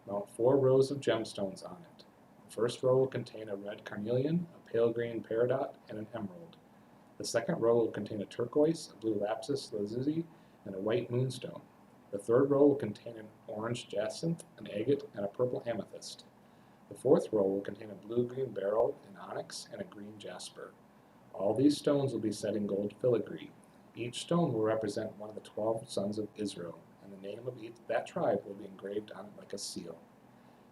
Speaker 9: Mount 4 rows of gemstones on it. The first row will contain a red carnelian, a pale green peridot, and an emerald. The second row will contain a turquoise, a blue lapis lazuli, and a white moonstone. The third row will contain an orange jacinth, an agate, and a purple amethyst. The fourth row will contain a blue-green beryl, an onyx, and a green jasper. All these stones will be set in gold filigree. Each stone will represent one of the 12 sons of Israel, and the name of that tribe will be engraved on it like a seal.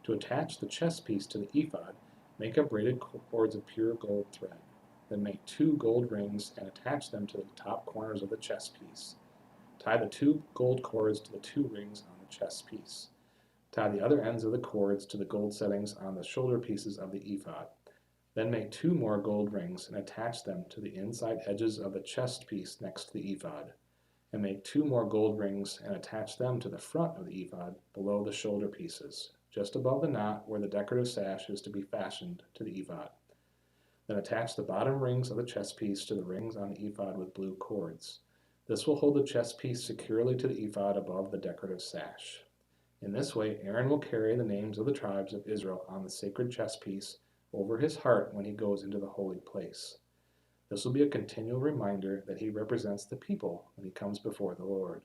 Speaker 9: To attach the chest piece to the ephod, make up braided cords of pure gold thread. Then make 2 gold rings and attach them to the top corners of the chest piece. Tie the 2 gold cords to the 2 rings on the chest piece. Tie the other ends of the cords to the gold settings on the shoulder pieces of the ephod. Then make 2 more gold rings and attach them to the inside edges of the chest piece next to the ephod. And make 2 more gold rings and attach them to the front of the ephod below the shoulder pieces, just above the knot where the decorative sash is to be fastened to the ephod. Then attach the bottom rings of the chest piece to the rings on the ephod with blue cords. This will hold the chest piece securely to the ephod above the decorative sash. In this way, Aaron will carry the names of the tribes of Israel on the sacred chest piece over his heart when he goes into the holy place. This will be a continual reminder that he represents the people when he comes before the Lord.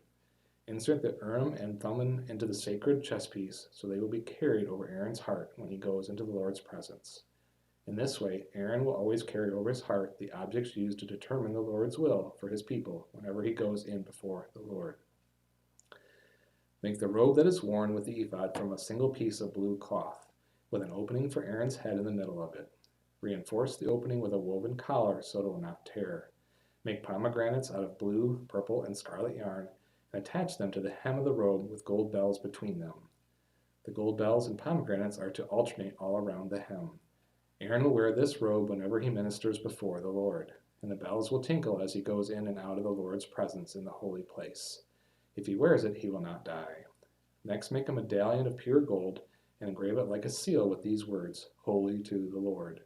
Speaker 9: Insert the Urim and Thummim into the sacred chest piece so they will be carried over Aaron's heart when he goes into the Lord's presence. In this way, Aaron will always carry over his heart the objects used to determine the Lord's will for his people whenever he goes in before the Lord. Make the robe that is worn with the ephod from a single piece of blue cloth, with an opening for Aaron's head in the middle of it. Reinforce the opening with a woven collar so it will not tear. Make pomegranates out of blue, purple, and scarlet yarn, and attach them to the hem of the robe with gold bells between them. The gold bells and pomegranates are to alternate all around the hem. Aaron will wear this robe whenever he ministers before the Lord, and the bells will tinkle as he goes in and out of the Lord's presence in the holy place. If he wears it, he will not die. Next, make a medallion of pure gold and engrave it like a seal with these words, Holy to the Lord.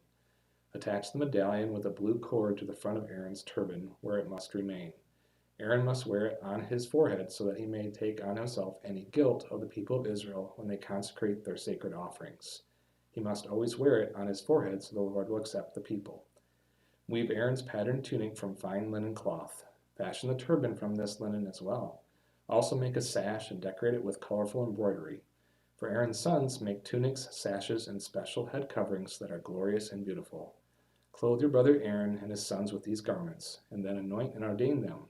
Speaker 9: Attach the medallion with a blue cord to the front of Aaron's turban, where it must remain. Aaron must wear it on his forehead so that he may take on himself any guilt of the people of Israel when they consecrate their sacred offerings. He must always wear it on his forehead so the Lord will accept the people. Weave Aaron's patterned tunic from fine linen cloth. Fashion the turban from this linen as well. Also make a sash and decorate it with colorful embroidery. For Aaron's sons, make tunics, sashes, and special head coverings that are glorious and beautiful. Clothe your brother Aaron and his sons with these garments, and then anoint and ordain them.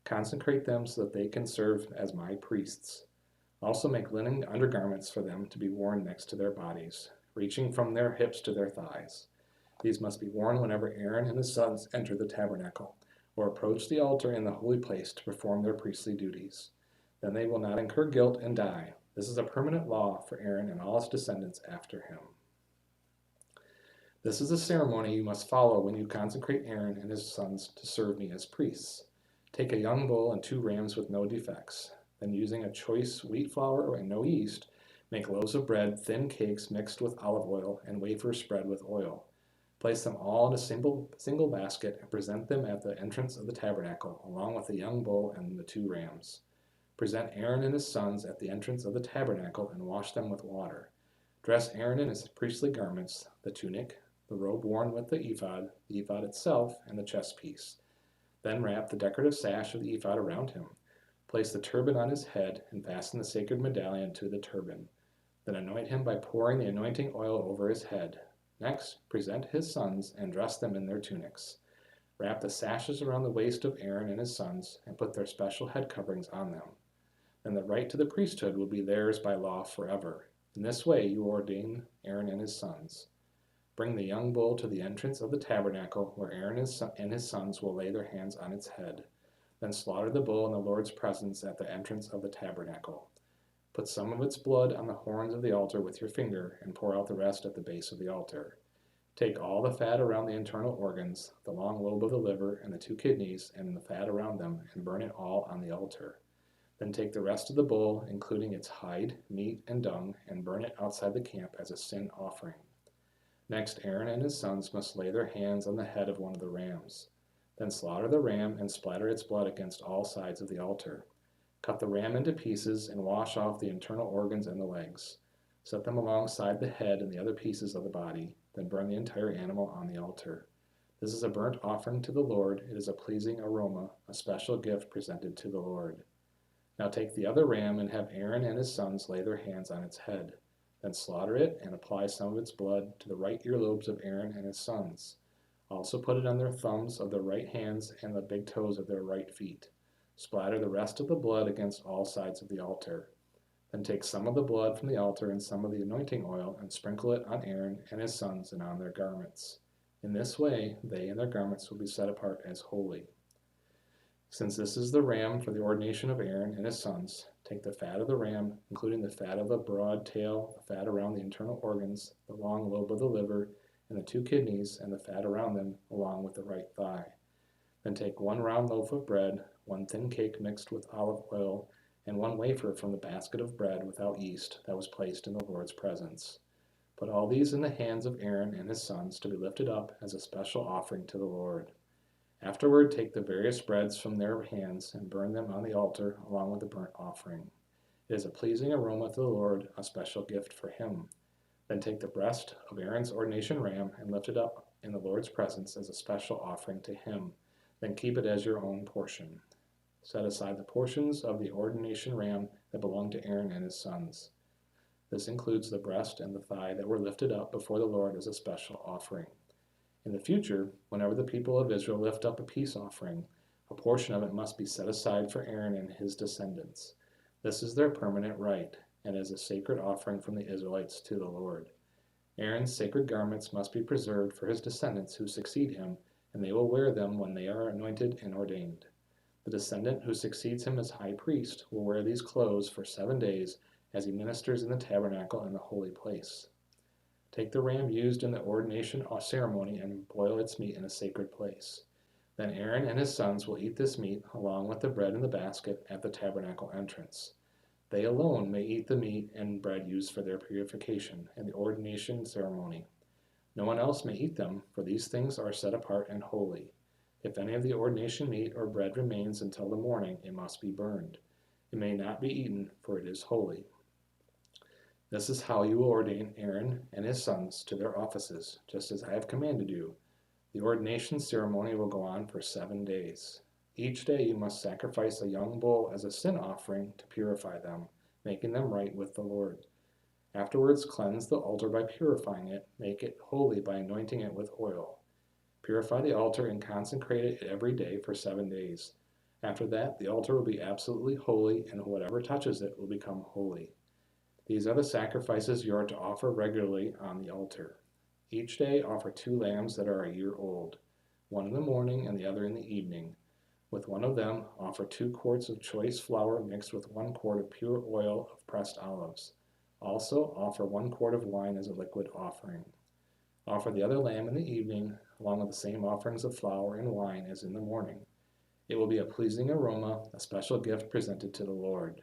Speaker 9: Consecrate them so that they can serve as my priests. Also make linen undergarments for them to be worn next to their bodies, reaching from their hips to their thighs. These must be worn whenever Aaron and his sons enter the tabernacle, or approach the altar in the holy place to perform their priestly duties. Then they will not incur guilt and die. This is a permanent law for Aaron and all his descendants after him. This is a ceremony you must follow when you consecrate Aaron and his sons to serve me as priests. Take a young bull and 2 rams with no defects. Then using a choice wheat flour and no yeast, make loaves of bread, thin cakes mixed with olive oil, and wafers spread with oil. Place them all in a single basket and present them at the entrance of the tabernacle, along with the young bull and the 2 rams. Present Aaron and his sons at the entrance of the tabernacle and wash them with water. Dress Aaron in his priestly garments, the tunic, the robe worn with the ephod itself, and the chest piece. Then wrap the decorative sash of the ephod around him. Place the turban on his head and fasten the sacred medallion to the turban. Then anoint him by pouring the anointing oil over his head. Next, present his sons and dress them in their tunics. Wrap the sashes around the waist of Aaron and his sons and put their special head coverings on them. Then the right to the priesthood will be theirs by law forever. In this way you ordain Aaron and his sons. Bring the young bull to the entrance of the tabernacle, where Aaron and his sons will lay their hands on its head. Then slaughter the bull in the Lord's presence at the entrance of the tabernacle. Put some of its blood on the horns of the altar with your finger, and pour out the rest at the base of the altar. Take all the fat around the internal organs, the long lobe of the liver, and the 2 kidneys, and the fat around them, and burn it all on the altar. Then take the rest of the bull, including its hide, meat, and dung, and burn it outside the camp as a sin offering. Next, Aaron and his sons must lay their hands on the head of one of the rams. Then slaughter the ram and splatter its blood against all sides of the altar. Cut the ram into pieces and wash off the internal organs and the legs. Set them alongside the head and the other pieces of the body, then burn the entire animal on the altar. This is a burnt offering to the Lord. It is a pleasing aroma, a special gift presented to the Lord. Now take the other ram and have Aaron and his sons lay their hands on its head. Then slaughter it and apply some of its blood to the right earlobes of Aaron and his sons. Also put it on their thumbs of their right hands and the big toes of their right feet. Splatter the rest of the blood against all sides of the altar. Then take some of the blood from the altar and some of the anointing oil and sprinkle it on Aaron and his sons and on their garments. In this way, they and their garments will be set apart as holy. Since this is the ram for the ordination of Aaron and his sons, take the fat of the ram, including the fat of the broad tail, the fat around the internal organs, the long lobe of the liver, and the 2 kidneys, and the fat around them, along with the right thigh. Then take 1 round loaf of bread, 1 thin cake mixed with olive oil, and 1 wafer from the basket of bread without yeast that was placed in the Lord's presence. Put all these in the hands of Aaron and his sons to be lifted up as a special offering to the Lord. Afterward, take the various breads from their hands and burn them on the altar along with the burnt offering. It is a pleasing aroma to the Lord, a special gift for him. Then take the breast of Aaron's ordination ram and lift it up in the Lord's presence as a special offering to him. Then keep it as your own portion. Set aside the portions of the ordination ram that belong to Aaron and his sons. This includes the breast and the thigh that were lifted up before the Lord as a special offering. In the future, whenever the people of Israel lift up a peace offering, a portion of it must be set aside for Aaron and his descendants. This is their permanent right, and is a sacred offering from the Israelites to the Lord. Aaron's sacred garments must be preserved for his descendants who succeed him, and they will wear them when they are anointed and ordained. The descendant who succeeds him as high priest will wear these clothes for 7 days as he ministers in the tabernacle and the holy place. Take the ram used in the ordination ceremony and boil its meat in a sacred place. Then Aaron and his sons will eat this meat along with the bread in the basket at the tabernacle entrance. They alone may eat the meat and bread used for their purification and the ordination ceremony. No one else may eat them, for these things are set apart and holy. If any of the ordination meat or bread remains until the morning, it must be burned. It may not be eaten, for it is holy. This is how you will ordain Aaron and his sons to their offices, just as I have commanded you. The ordination ceremony will go on for 7 days. Each day you must sacrifice a young bull as a sin offering to purify them, making them right with the Lord. Afterwards, cleanse the altar by purifying it, make it holy by anointing it with oil. Purify the altar and consecrate it every day for 7 days. After that, the altar will be absolutely holy, and whatever touches it will become holy. These are the sacrifices you are to offer regularly on the altar. Each day offer 2 lambs that are a year old, one in the morning and the other in the evening. With one of them, offer 2 quarts of choice flour mixed with 1 quart of pure oil of pressed olives. Also, offer 1 quart of wine as a liquid offering. Offer the other lamb in the evening, along with the same offerings of flour and wine as in the morning. It will be a pleasing aroma, a special gift presented to the Lord.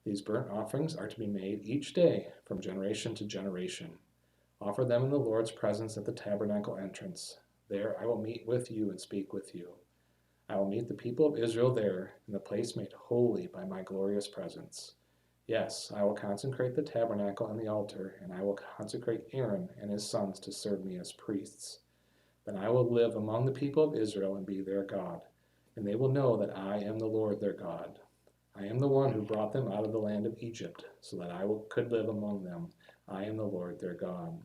Speaker 9: These burnt offerings are to be made each day from generation to generation. Offer them in the Lord's presence at the tabernacle entrance. There I will meet with you and speak with you. I will meet the people of Israel there, in the place made holy by my glorious presence. Yes, I will consecrate the tabernacle and the altar, and I will consecrate Aaron and his sons to serve me as priests. Then I will live among the people of Israel and be their God, and they will know that I am the Lord their God. I am the one who brought them out of the land of Egypt, so that could live among them. I am the Lord their God.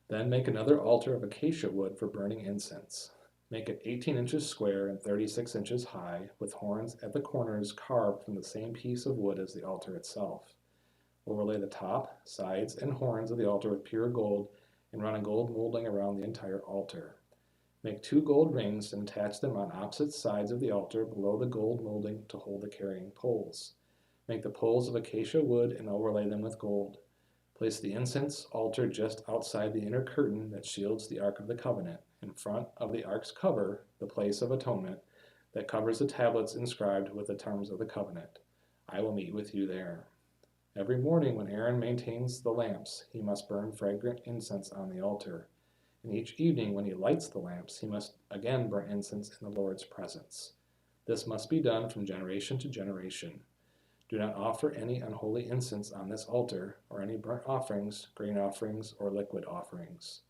Speaker 9: Then make another altar of acacia wood for burning incense. Make it 18 inches square and 36 inches high, with horns at the corners carved from the same piece of wood as the altar itself. Overlay the top, sides, and horns of the altar with pure gold, and run a gold molding around the entire altar. Make 2 gold rings and attach them on opposite sides of the altar below the gold molding to hold the carrying poles. Make the poles of acacia wood and overlay them with gold. Place the incense altar just outside the inner curtain that shields the Ark of the Covenant, in front of the Ark's cover, the place of atonement, that covers the tablets inscribed with the terms of the covenant. I will meet with you there. Every morning when Aaron maintains the lamps, he must burn fragrant incense on the altar. And each evening when he lights the lamps, he must again burn incense in the Lord's presence. This must be done from generation to generation. Do not offer any unholy incense on this altar, or any burnt offerings, grain offerings, or liquid offerings.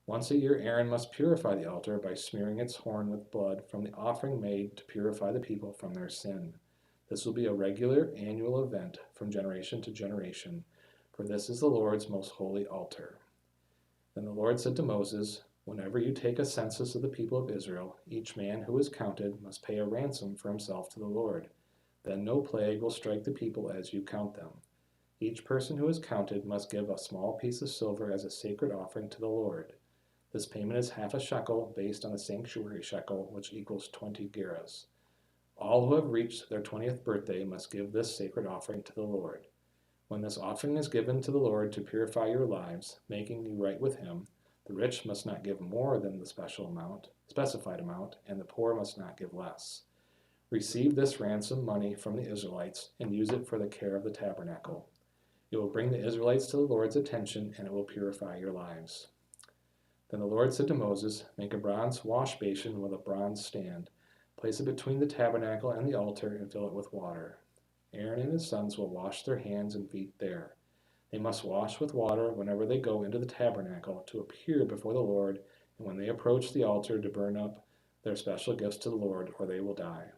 Speaker 9: Once a year, Aaron must purify the altar by smearing its horn with blood from the offering made to purify the people from their sin. This will be a regular annual event from generation to generation, for this is the Lord's most holy altar. Then the Lord said to Moses, "Whenever you take a census of the people of Israel, each man who is counted must pay a ransom for himself to the Lord. Then no plague will strike the people as you count them. Each person who is counted must give a small piece of silver as a sacred offering to the Lord. This payment is half a shekel based on the sanctuary shekel, which equals 20 gerahs. All who have reached their 20th birthday must give this sacred offering to the Lord. When this offering is given to the Lord to purify your lives, making you right with him, the rich must not give more than the specified amount, and the poor must not give less. Receive this ransom money from the Israelites and use it for the care of the tabernacle. It will bring the Israelites to the Lord's attention, and it will purify your lives." Then the Lord said to Moses, "Make a bronze wash basin with a bronze stand. Place it between the tabernacle and the altar and fill it with water. Aaron and his sons will wash their hands and feet there. They must wash with water whenever they go into the tabernacle to appear before the Lord, and when they approach the altar to burn up their special gifts to the Lord, or they will die.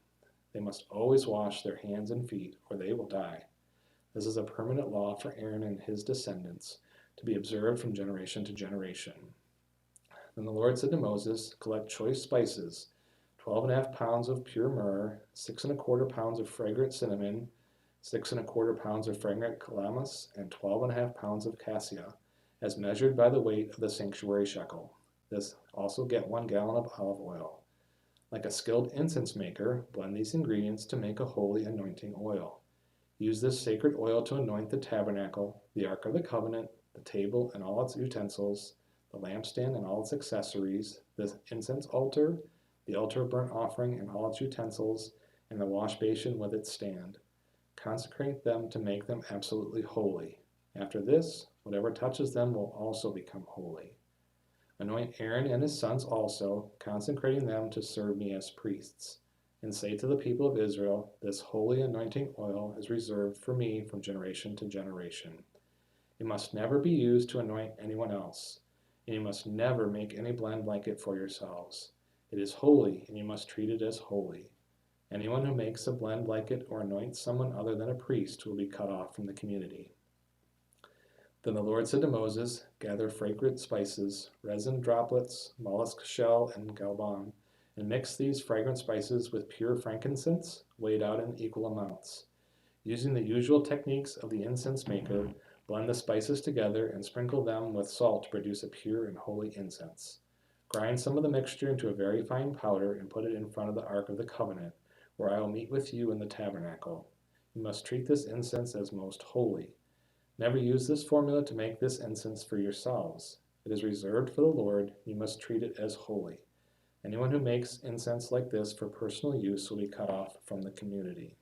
Speaker 9: They must always wash their hands and feet, or they will die. This is a permanent law for Aaron and his descendants, to be observed from generation to generation." Then the Lord said to Moses, "Collect choice spices, 12.5 pounds of pure myrrh, 6.25 pounds of fragrant cinnamon, 6.25 pounds of fragrant calamus, and 12.5 pounds of cassia, as measured by the weight of the sanctuary shekel. This also get 1 gallon of olive oil. Like a skilled incense maker, blend these ingredients to make a holy anointing oil. Use this sacred oil to anoint the tabernacle, the Ark of the Covenant, the table and all its utensils, the lampstand and all its accessories, the incense altar, the altar of burnt offering and all its utensils, and the wash basin with its stand. Consecrate them to make them absolutely holy. After this, whatever touches them will also become holy. Anoint Aaron and his sons also, consecrating them to serve me as priests. And say to the people of Israel, this holy anointing oil is reserved for me from generation to generation. It must never be used to anoint anyone else, and you must never make any blend like it for yourselves. It is holy, and you must treat it as holy. Anyone who makes a blend like it or anoints someone other than a priest will be cut off from the community." Then the Lord said to Moses, "Gather fragrant spices, resin droplets, mollusk shell, and galban, and mix these fragrant spices with pure frankincense, weighed out in equal amounts. Using the usual techniques of the incense maker, blend the spices together and sprinkle them with salt to produce a pure and holy incense. Grind some of the mixture into a very fine powder and put it in front of the Ark of the Covenant, where I will meet with you in the tabernacle. You must treat this incense as most holy. Never use this formula to make this incense for yourselves. It is reserved for the Lord. You must treat it as holy. Anyone who makes incense like this for personal use will be cut off from the community."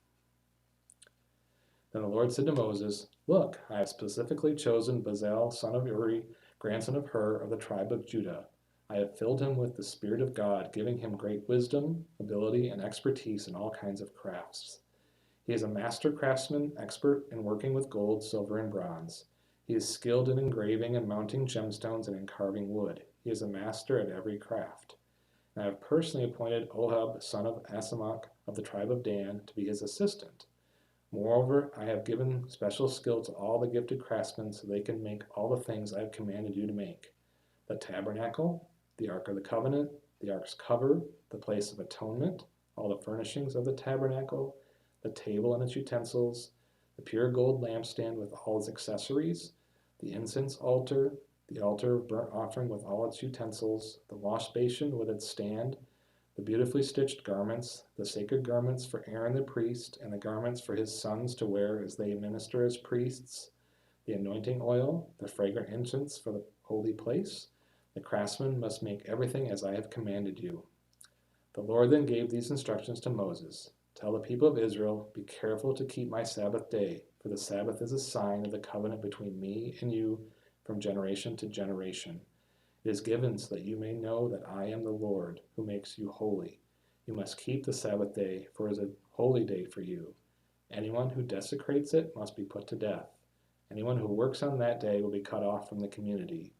Speaker 9: Then the Lord said to Moses, "Look, I have specifically chosen Bezalel, son of Uri, grandson of Hur, of the tribe of Judah. I have filled him with the Spirit of God, giving him great wisdom, ability, and expertise in all kinds of crafts. He is a master craftsman, expert in working with gold, silver, and bronze. He is skilled in engraving and mounting gemstones and in carving wood. He is a master at every craft. And I have personally appointed Ohab, son of Asamach, of the tribe of Dan, to be his assistant. Moreover, I have given special skill to all the gifted craftsmen so they can make all the things I have commanded you to make: the tabernacle, the Ark of the Covenant, the Ark's cover, the place of atonement, all the furnishings of the tabernacle, the table and its utensils, the pure gold lampstand with all its accessories, the incense altar, the altar of burnt offering with all its utensils, the wash basin with its stand, the beautifully stitched garments, the sacred garments for Aaron the priest, and the garments for his sons to wear as they minister as priests, the anointing oil, the fragrant incense for the holy place. The craftsman must make everything as I have commanded you." The Lord then gave these instructions to Moses. "Tell the people of Israel, be careful to keep my Sabbath day, for the Sabbath is a sign of the covenant between me and you from generation to generation. It is given so that you may know that I am the Lord, who makes you holy. You must keep the Sabbath day, for it is a holy day for you. Anyone who desecrates it must be put to death. Anyone who works on that day will be cut off from the community.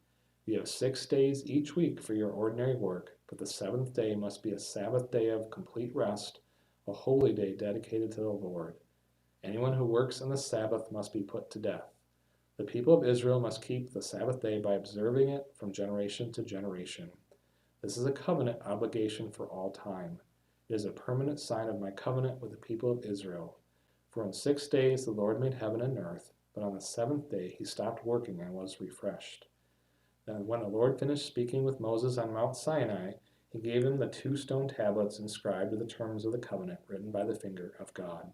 Speaker 9: You have 6 days each week for your ordinary work, but the seventh day must be a Sabbath day of complete rest, a holy day dedicated to the Lord. Anyone who works on the Sabbath must be put to death. The people of Israel must keep the Sabbath day by observing it from generation to generation. This is a covenant obligation for all time. It is a permanent sign of my covenant with the people of Israel. For in 6 days the Lord made heaven and earth, but on the seventh day he stopped working and was refreshed. Then when the Lord finished speaking with Moses on Mount Sinai, he gave him the 2 stone tablets inscribed with the terms of the covenant written by the finger of God.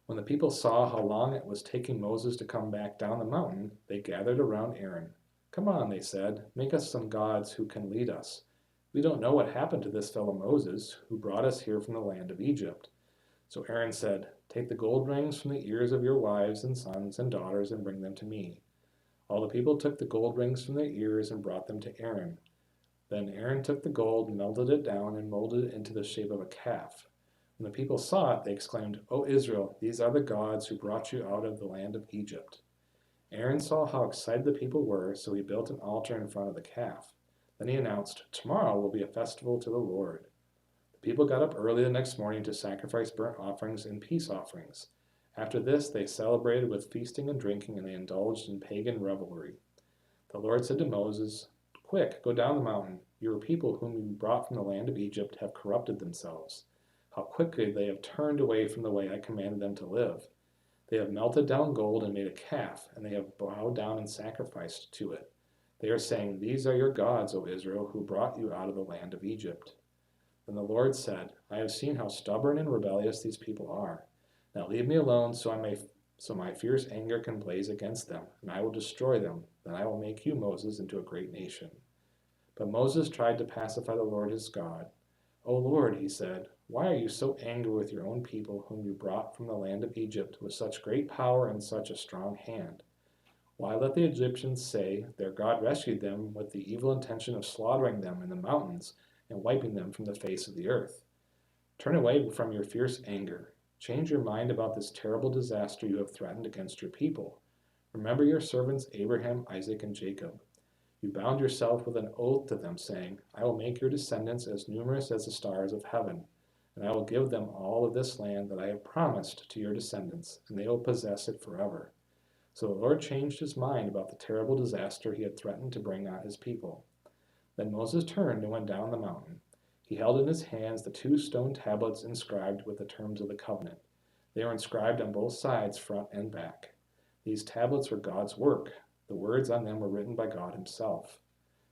Speaker 9: When the people saw how long it was taking Moses to come back down the mountain, they gathered around Aaron. "Come on," they said, "make us some gods who can lead us. We don't know what happened to this fellow Moses, who brought us here from the land of Egypt." So Aaron said, "Take the gold rings from the ears of your wives and sons and daughters and bring them to me." All the people took the gold rings from their ears and brought them to Aaron. Then Aaron took the gold, melted it down, and molded it into the shape of a calf. When the people saw it, they exclaimed, "O Israel, these are the gods who brought you out of the land of Egypt." Aaron saw how excited the people were, so he built an altar in front of the calf. Then he announced, "Tomorrow will be a festival to the Lord." The people got up early the next morning to sacrifice burnt offerings and peace offerings. After this, they celebrated with feasting and drinking, and they indulged in pagan revelry. The Lord said to Moses, "Quick, go down the mountain. Your people whom you brought from the land of Egypt have corrupted themselves. How quickly they have turned away from the way I commanded them to live. They have melted down gold and made a calf, and they have bowed down and sacrificed to it. They are saying, 'These are your gods, O Israel, who brought you out of the land of Egypt.'" Then the Lord said, "I have seen how stubborn and rebellious these people are. Now leave me alone so my fierce anger can blaze against them, and I will destroy them. Then I will make you, Moses, into a great nation." But Moses tried to pacify the Lord his God. "O Lord," he said, "why are you so angry with your own people whom you brought from the land of Egypt with such great power and such a strong hand? Why let the Egyptians say their God rescued them with the evil intention of slaughtering them in the mountains and wiping them from the face of the earth? Turn away from your fierce anger. Change your mind about this terrible disaster you have threatened against your people. Remember your servants Abraham, Isaac, and Jacob. You bound yourself with an oath to them, saying, 'I will make your descendants as numerous as the stars of heaven, and I will give them all of this land that I have promised to your descendants, and they will possess it forever.' So the Lord changed his mind about the terrible disaster he had threatened to bring on his people. Then Moses turned and went down the mountain. He held in his hands the 2 stone tablets inscribed with the terms of the covenant. They were inscribed on both sides, front and back. These tablets were God's work. The words on them were written by God himself.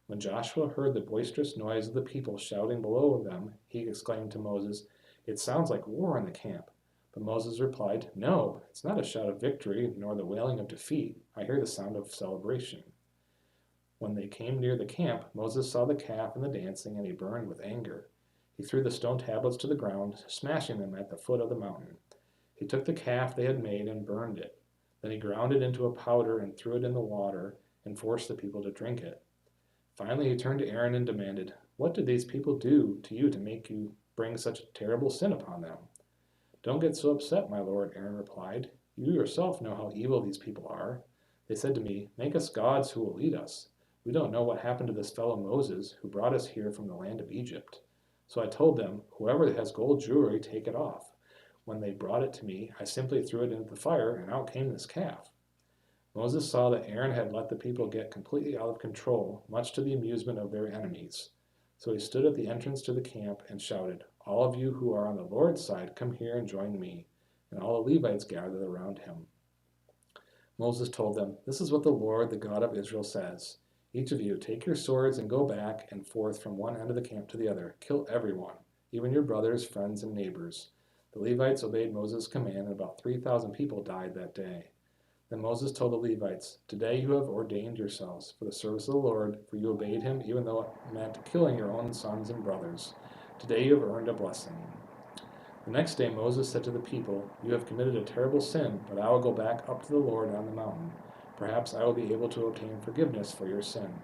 Speaker 9: When Joshua heard the boisterous noise of the people shouting below them, he exclaimed to Moses, "It sounds like war in the camp." But Moses replied, "No, it's not a shout of victory, nor the wailing of defeat. I hear the sound of celebration." When they came near the camp, Moses saw the calf and the dancing, and he burned with anger. He threw the stone tablets to the ground, smashing them at the foot of the mountain. He took the calf they had made and burned it. Then he ground it into a powder and threw it in the water and forced the people to drink it. Finally he turned to Aaron and demanded, "What did these people do to you to make you bring such a terrible sin upon them?" "Don't get so upset, my lord," Aaron replied. "You yourself know how evil these people are. They said to me, 'Make us gods who will lead us.' We don't know what happened to this fellow Moses, who brought us here from the land of Egypt. So I told them, 'Whoever has gold jewelry, take it off.' When they brought it to me, I simply threw it into the fire, and out came this calf." Moses saw that Aaron had let the people get completely out of control, much to the amusement of their enemies. So he stood at the entrance to the camp and shouted, "All of you who are on the Lord's side, come here and join me." And all the Levites gathered around him. Moses told them, "This is what the Lord, the God of Israel, says. Each of you, take your swords and go back and forth from one end of the camp to the other. Kill everyone, even your brothers, friends, and neighbors." The Levites obeyed Moses' command, and about 3,000 people died that day. Then Moses told the Levites, "Today you have ordained yourselves for the service of the Lord, for you obeyed him even though it meant killing your own sons and brothers. Today you have earned a blessing." The next day Moses said to the people, "You have committed a terrible sin, but I will go back up to the Lord on the mountain. Perhaps I will be able to obtain forgiveness for your sin."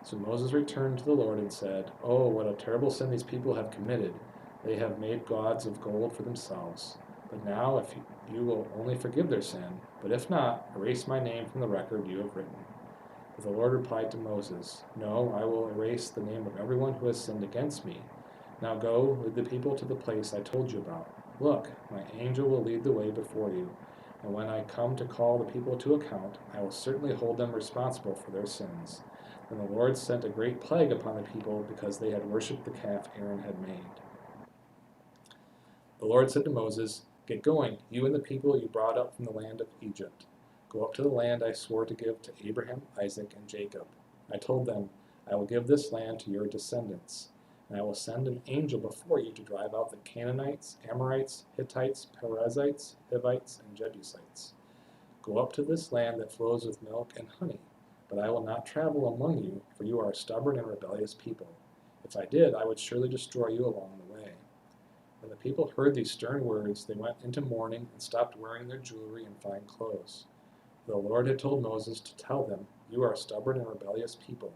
Speaker 9: So Moses returned to the Lord and said, "Oh, what a terrible sin these people have committed. They have made gods of gold for themselves. But now, if you will only forgive their sin, but if not, erase my name from the record you have written." But the Lord replied to Moses, "No, I will erase the name of everyone who has sinned against me. Now go, lead the people to the place I told you about. Look, my angel will lead the way before you, and when I come to call the people to account, I will certainly hold them responsible for their sins." Then the Lord sent a great plague upon the people because they had worshipped the calf Aaron had made. The Lord said to Moses, "Get going, you and the people you brought up from the land of Egypt. Go up to the land I swore to give to Abraham, Isaac, and Jacob. I told them, I will give this land to your descendants, and I will send an angel before you to drive out the Canaanites, Amorites, Hittites, Perizzites, Hivites, and Jebusites. Go up to this land that flows with milk and honey, but I will not travel among you, for you are a stubborn and rebellious people. If I did, I would surely destroy you along the way." When the people heard these stern words, they went into mourning and stopped wearing their jewelry and fine clothes. The Lord had told Moses to tell them, "You are a stubborn and rebellious people.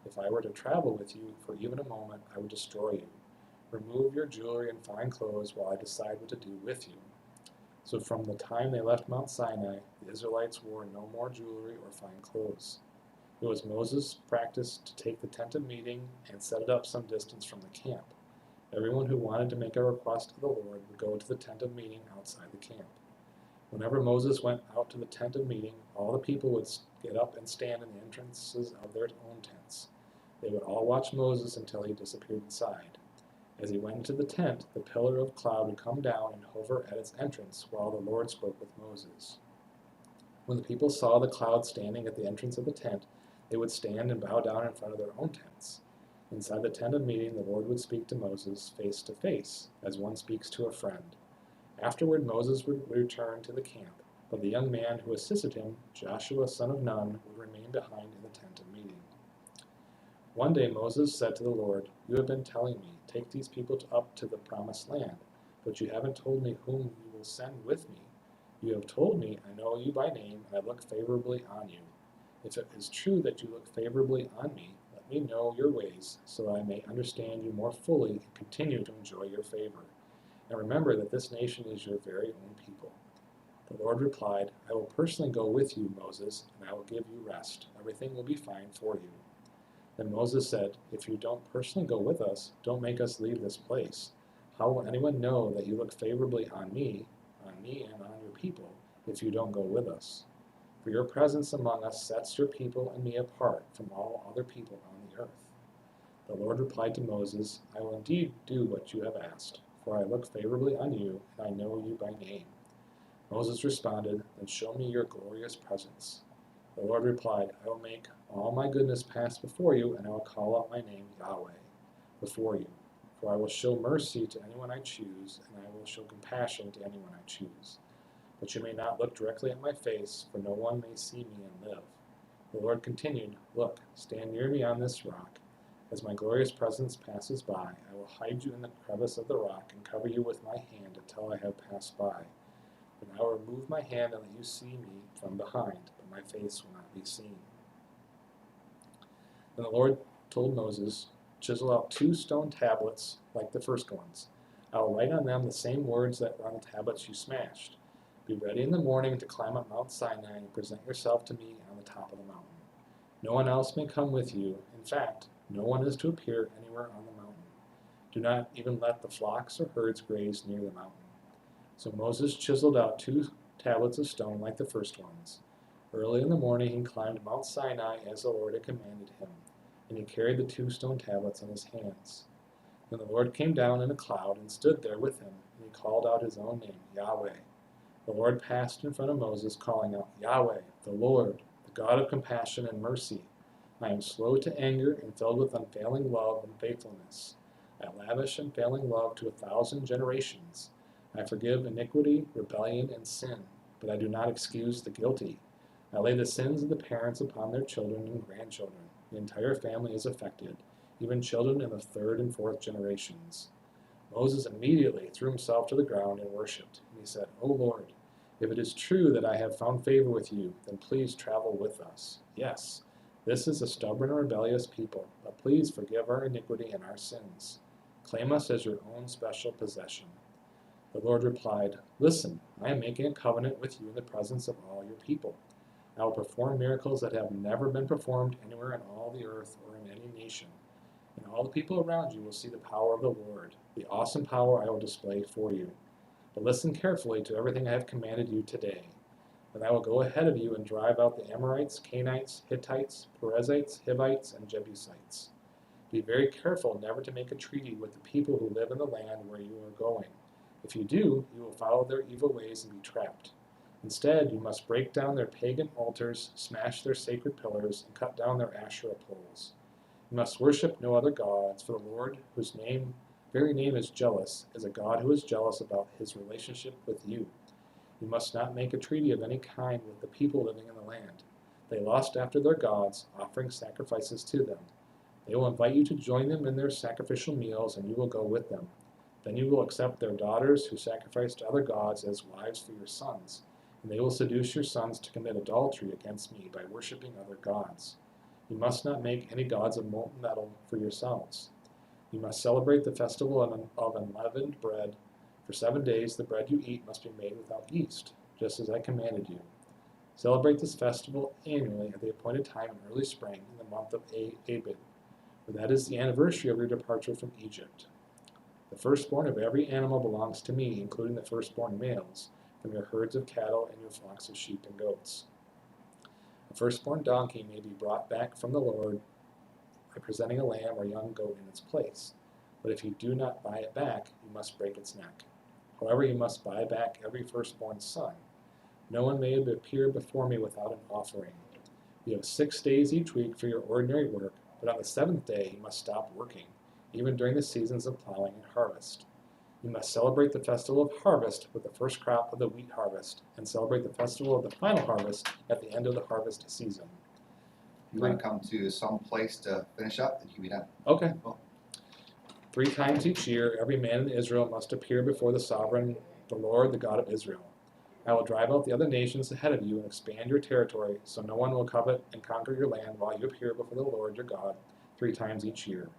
Speaker 9: If I were to travel with you for even a moment, I would destroy you. Remove your jewelry and fine clothes while I decide what to do with you." So from the time they left Mount Sinai, the Israelites wore no more jewelry or fine clothes. It was Moses' practice to take the tent of meeting and set it up some distance from the camp. Everyone who wanted to make a request to the Lord would go to the tent of meeting outside the camp. Whenever Moses went out to the tent of meeting, all the people would get up and stand in the entrances of their own tents. They would all watch Moses until he disappeared inside. As he went into the tent, the pillar of cloud would come down and hover at its entrance while the Lord spoke with Moses. When the people saw the cloud standing at the entrance of the tent, they would stand and bow down in front of their own tents. Inside the tent of meeting, the Lord would speak to Moses face to face, as one speaks to a friend. Afterward, Moses would return to the camp, but the young man who assisted him, Joshua son of Nun, would remain behind in the tent of meeting. One day Moses said to the Lord, "You have been telling me, take these people up to the promised land, but you haven't told me whom you will send with me. You have told me, I know you by name, and I look favorably on you. If it is true that you look favorably on me, let me know your ways, so I may understand you more fully and continue to enjoy your favor. And remember that this nation is your very own people." The Lord replied, "I will personally go with you, Moses, and I will give you rest. Everything will be fine for you." Then Moses said, "If you don't personally go with us, don't make us leave this place. How will anyone know that you look favorably on me and on your people, if you don't go with us? For your presence among us sets your people and me apart from all other people on the earth." The Lord replied to Moses, "I will indeed do what you have asked, for I look favorably on you, and I know you by name." Moses responded, "Then show me your glorious presence." The Lord replied, "I will make all my goodness pass before you, and I will call out my name, Yahweh, before you. For I will show mercy to anyone I choose, and I will show compassion to anyone I choose. But you may not look directly at my face, for no one may see me and live." The Lord continued, "Look, stand near me on this rock. As my glorious presence passes by, I will hide you in the crevice of the rock and cover you with my hand until I have passed by. Then I will remove my hand and let you see me from behind, but my face will not be seen." Then the Lord told Moses, "Chisel out 2 stone tablets like the first ones. I will write on them the same words that were on the tablets you smashed. Be ready in the morning to climb up Mount Sinai and present yourself to me on the top of the mountain. No one else may come with you. In fact, no one is to appear anywhere on the mountain. Do not even let the flocks or herds graze near the mountain." So Moses chiseled out 2 tablets of stone like the first ones. Early in the morning he climbed Mount Sinai as the Lord had commanded him, and he carried the 2 stone tablets in his hands. Then the Lord came down in a cloud and stood there with him, and he called out his own name, Yahweh. The Lord passed in front of Moses, calling out, "Yahweh, the Lord, the God of compassion and mercy. I am slow to anger and filled with unfailing love and faithfulness. I lavish unfailing love to 1,000 generations. I forgive iniquity, rebellion, and sin, but I do not excuse the guilty. I lay the sins of the parents upon their children and grandchildren. The entire family is affected, even children in the 3rd and 4th generations." Moses immediately threw himself to the ground and worshipped, and he said, "O Lord, if it is true that I have found favor with you, then please travel with us. Yes, this is a stubborn and rebellious people, but please forgive our iniquity and our sins. Claim us as your own special possession." The Lord replied, "Listen, I am making a covenant with you in the presence of all your people. I will perform miracles that have never been performed anywhere in all the earth or in any nation. And all the people around you will see the power of the Lord, the awesome power I will display for you. But listen carefully to everything I have commanded you today. Then I will go ahead of you and drive out the Amorites, Canaanites, Hittites, Perizzites, Hivites, and Jebusites. Be very careful never to make a treaty with the people who live in the land where you are going. If you do, you will follow their evil ways and be trapped. Instead, you must break down their pagan altars, smash their sacred pillars, and cut down their Asherah poles. You must worship no other gods, for the Lord, whose very name is jealous, is a God who is jealous about his relationship with you. You must not make a treaty of any kind with the people living in the land. They lust after their gods, offering sacrifices to them. They will invite you to join them in their sacrificial meals, and you will go with them. Then you will accept their daughters who sacrifice to other gods as wives for your sons, and they will seduce your sons to commit adultery against me by worshiping other gods. You must not make any gods of molten metal for yourselves. You must celebrate the festival of unleavened bread. For 7 days the bread you eat must be made without yeast, just as I commanded you. Celebrate this festival annually at the appointed time in early spring in the month of Abib, for that is the anniversary of your departure from Egypt. The firstborn of every animal belongs to me, including the firstborn males, from your herds of cattle and your flocks of sheep and goats. A firstborn donkey may be brought back from the Lord by presenting a lamb or young goat in its place. But if you do not buy it back, you must break its neck. However, you must buy back every firstborn son. No one may appear before me without an offering. You have 6 days each week for your ordinary work, but on the 7th day you must stop working, even during the seasons of plowing and harvest. You must celebrate the festival of harvest with the first crop of the wheat harvest, and celebrate the festival of the final harvest at the end of the harvest season.
Speaker 3: You want to come to some place to finish up, then you can be done.
Speaker 9: Okay. 3 times each year, every man in Israel must appear before the sovereign, the Lord, the God of Israel. I will drive out the other nations ahead of you and expand your territory, so no one will covet and conquer your land while you appear before the Lord your God 3 times each year.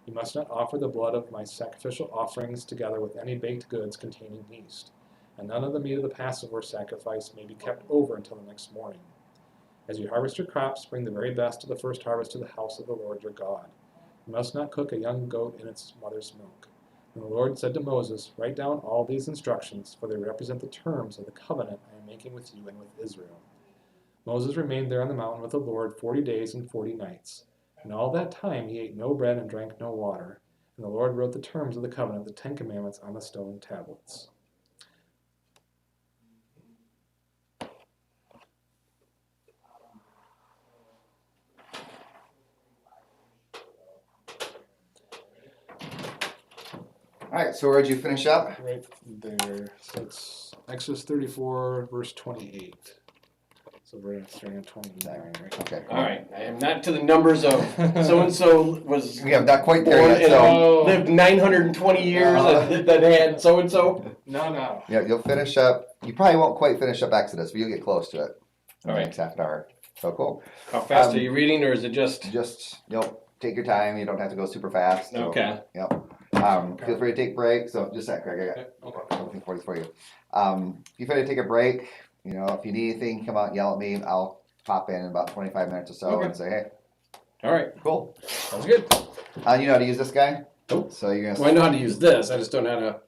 Speaker 9: You must not offer the blood of my sacrificial offerings together with any baked goods containing yeast, and none of the meat of the Passover sacrifice may be kept over until the next morning. As you harvest your crops, bring the very best of the first harvest to the house of the Lord your God. You must not cook a young goat in its mother's milk. And the Lord said to Moses, write down all these instructions, for they represent the terms of the covenant I am making with you and with Israel. Moses remained there on the mountain with the Lord 40 days and 40 nights. And all that time he ate no bread and drank no water. And the Lord wrote the terms of the covenant, the 10 Commandments, on the stone tablets.
Speaker 3: All right, so where'd you finish up?
Speaker 9: Right there. So it's Exodus 34, verse 28. So we're going to start at 29, right?
Speaker 3: Okay.
Speaker 10: All right, I am not to the numbers of so-and-so was
Speaker 3: We have not quite there
Speaker 10: born
Speaker 3: yet,
Speaker 10: and
Speaker 3: so
Speaker 10: lived 920 years that had so-and-so.
Speaker 9: No.
Speaker 3: yeah, you'll finish up. You probably won't quite finish up Exodus, but you'll get close to it.
Speaker 10: All right.
Speaker 3: Next half an hour. So cool.
Speaker 10: How fast
Speaker 3: Um,
Speaker 10: are you reading, or is it just...
Speaker 3: Just take your time. You don't have to go super fast. So,
Speaker 10: Okay.
Speaker 3: Yep. Feel free to take breaks. So just a sec, Greg. I got something for you. Feel free to take a break. You know, if you need anything, come out and yell at me. I'll pop in about 25 minutes or so
Speaker 10: Okay.
Speaker 3: and say, hey,
Speaker 10: All right,
Speaker 3: cool.
Speaker 10: sounds good.
Speaker 3: You know how to use this guy?
Speaker 10: Nope.
Speaker 3: So you're
Speaker 10: Well, I
Speaker 3: gonna.
Speaker 10: know how to use this. I just don't know how to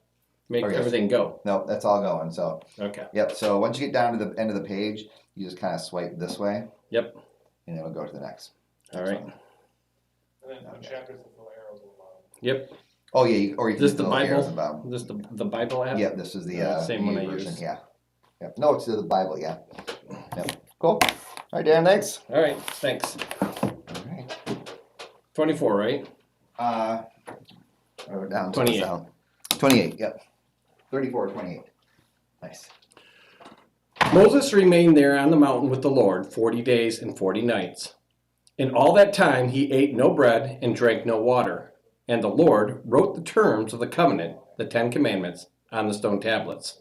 Speaker 10: make
Speaker 3: Okay.
Speaker 10: everything go.
Speaker 3: No, that's all going. So
Speaker 10: Okay.
Speaker 3: yep. So once you get down to the end of the page, you just kind of swipe this way.
Speaker 10: Yep.
Speaker 3: And it'll go to the next.
Speaker 10: All right.
Speaker 9: And then the chapters with little arrows on the bottom.
Speaker 10: Yep.
Speaker 3: Oh yeah, or you can
Speaker 10: This
Speaker 3: use
Speaker 10: the
Speaker 3: little arrows
Speaker 10: Bible?
Speaker 3: above.
Speaker 10: This the Bible app?
Speaker 3: Yep, this is the
Speaker 10: Same one
Speaker 3: new
Speaker 10: I
Speaker 3: version.
Speaker 10: use.
Speaker 3: Yeah. Yep. No, it's the Bible. Yeah. Yep. Cool. All right, Dan. Thanks.
Speaker 10: All right, thanks.
Speaker 3: All right.
Speaker 10: 24, right?
Speaker 3: I wrote it down.
Speaker 10: 28.
Speaker 3: 28. Yep. 34, 28. Nice.
Speaker 10: Moses remained there on the mountain with the Lord 40 days and 40 nights. In all that time he ate no bread and drank no water. And the Lord wrote the terms of the covenant, the 10 Commandments, on the stone tablets.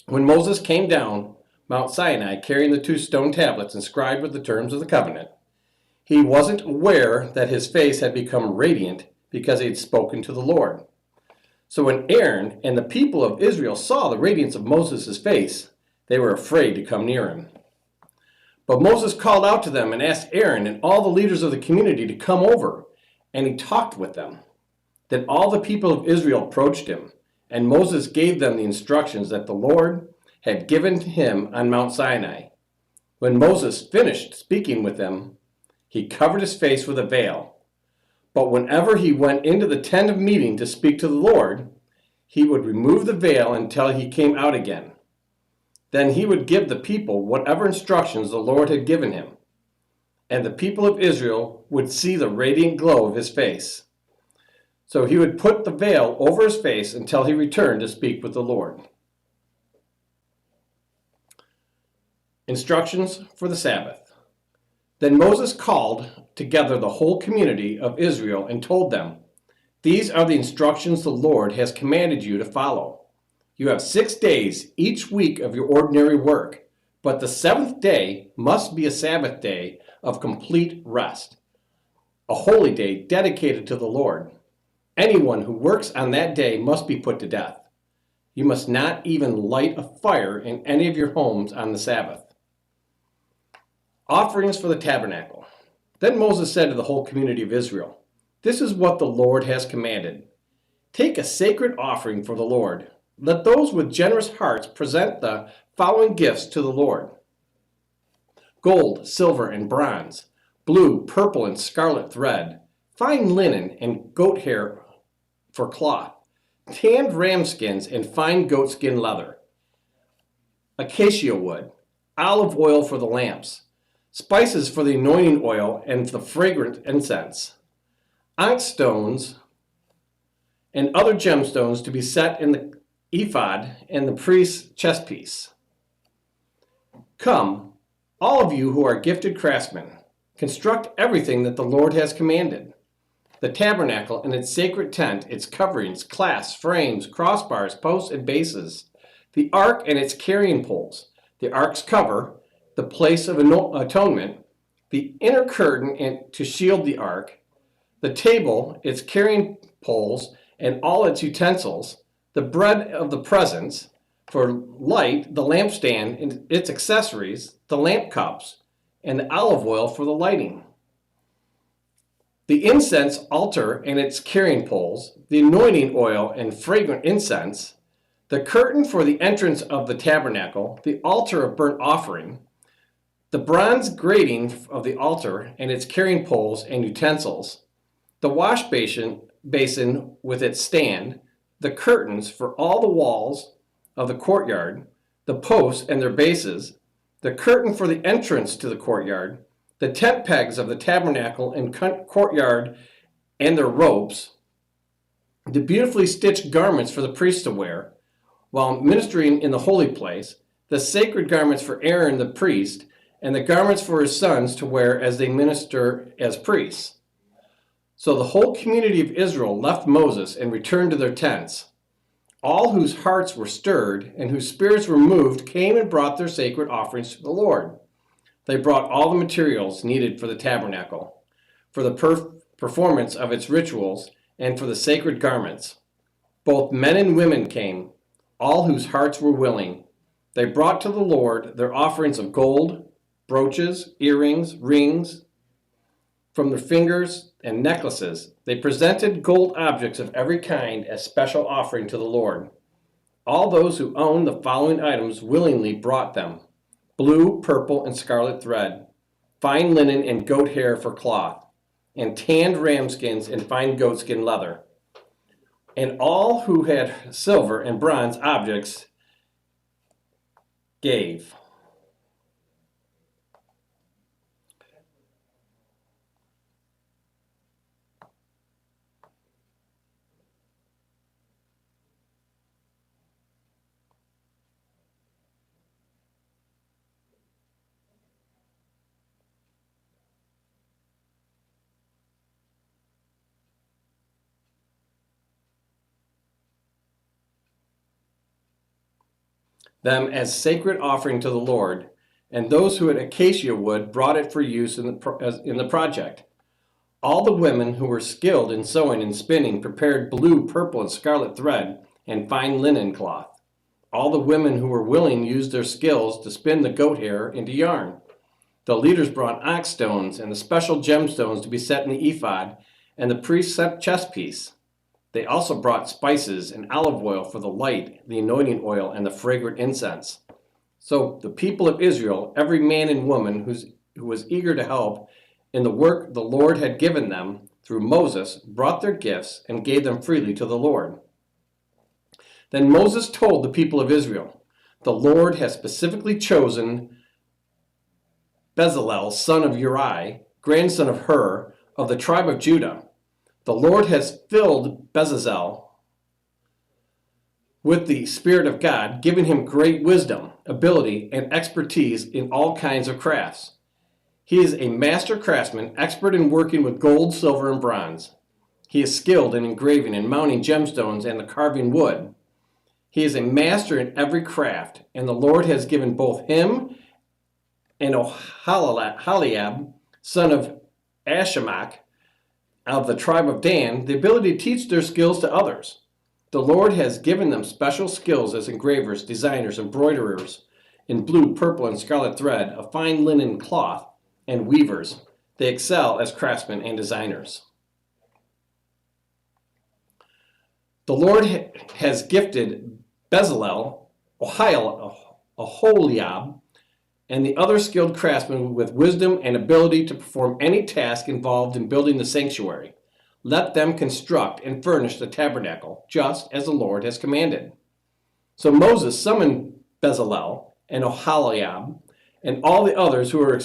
Speaker 10: When Moses came down Mount Sinai carrying the 2 stone tablets inscribed with the terms of the covenant, he wasn't aware that his face had become radiant because he had spoken to the Lord. So when Aaron and the people of Israel saw the radiance of Moses' face, they were afraid to come near him. But Moses called out to them and asked Aaron and all the leaders of the community to come over, and he talked with them. Then all the people of Israel approached him, and Moses gave them the instructions that the Lord had given him on Mount Sinai. When Moses finished speaking with them, he covered his face with a veil. But whenever he went into the tent of meeting to speak to the Lord, he would remove the veil until he came out again. Then he would give the people whatever instructions the Lord had given him, and the people of Israel would see the radiant glow of his face. So he would put the veil over his face until he returned to speak with the Lord. Instructions for the Sabbath. Then Moses called together the whole community of Israel and told them, "These are the instructions the Lord has commanded you to follow. You have 6 days each week of your ordinary work, but the seventh day must be a Sabbath day of complete rest, a holy day dedicated to the Lord. Anyone who works on that day must be put to death. You must not even light a fire in any of your homes on the Sabbath." Offerings for the tabernacle. Then Moses said to the whole community of Israel, "This is what the Lord has commanded. Take a sacred offering for the Lord. Let those with generous hearts present the following gifts to the Lord: gold, silver, and bronze, blue, purple, and scarlet thread, fine linen and goat hair for cloth, tanned ram skins and fine goatskin leather, acacia wood, olive oil for the lamps, spices for the anointing oil and the fragrant incense, onyx stones and other gemstones to be set in the ephod and the priest's chestpiece. Come, all of you who are gifted craftsmen, construct everything that the Lord has commanded: the tabernacle and its sacred tent, its coverings, clasps, frames, crossbars, posts, and bases, the ark and its carrying poles, the ark's cover, the place of atonement, the inner curtain to shield the ark, the table, its carrying poles, and all its utensils, the bread of the presence, for light, the lampstand and its accessories, the lamp cups, and the olive oil for the lighting, the incense altar and its carrying poles, the anointing oil and fragrant incense, the curtain for the entrance of the tabernacle, the altar of burnt offering, the bronze grating of the altar and its carrying poles and utensils, the wash basin with its stand, the curtains for all the walls of the courtyard, the posts and their bases, the curtain for the entrance to the courtyard, the tent pegs of the tabernacle and courtyard and their ropes, the beautifully stitched garments for the priests to wear while ministering in the holy place, the sacred garments for Aaron the priest, and the garments for his sons to wear as they minister as priests. So the whole community of Israel left Moses and returned to their tents. All whose hearts were stirred and whose spirits were moved came and brought their sacred offerings to the Lord. They brought all the materials needed for the tabernacle, for the performance of its rituals, and for the sacred garments. Both men and women came, all whose hearts were willing. They brought to the Lord their offerings of gold, brooches, earrings, rings from their fingers, and necklaces. They presented gold objects of every kind as special offering to the Lord. All those who owned the following items willingly brought them: blue, purple, and scarlet thread, fine linen and goat hair for cloth, and tanned ram skins and fine goatskin leather. And all who had silver and bronze objects gave. Them as sacred offering to the Lord, and those who had acacia wood brought it for use in the project. All the women who were skilled in sewing and spinning prepared blue, purple, and scarlet thread and fine linen cloth. All the women who were willing used their skills to spin the goat hair into yarn. The leaders brought onyx stones and the special gemstones to be set in the ephod and the priest's chest piece. They also brought spices and olive oil for the light, the anointing oil, and the fragrant incense. So the people of Israel, every man and woman who was eager to help in the work the Lord had given them through Moses, brought their gifts and gave them freely to the Lord. Then Moses told the people of Israel, "The Lord has specifically chosen Bezalel, son of Uri, grandson of Hur, of the tribe of Judah. The Lord has filled Bezalel with the Spirit of God, giving him great wisdom, ability, and expertise in all kinds of crafts. He is a master craftsman, expert in working with gold, silver, and bronze. He is skilled in engraving and mounting gemstones and the carving wood. He is a master in every craft, and the Lord has given both him and Oholiab, son of Ahisamach, of the tribe of Dan, the ability to teach their skills to others. The Lord has given them special skills as engravers, designers, embroiderers in blue, purple, and scarlet thread, of fine linen cloth, and weavers. They excel as craftsmen and designers. The Lord has gifted Bezalel, Oholiab, and the other skilled craftsmen with wisdom and ability to perform any task involved in building the sanctuary. Let them construct and furnish the tabernacle, just as the Lord has commanded." So Moses summoned Bezalel and Oholiab and all the others who were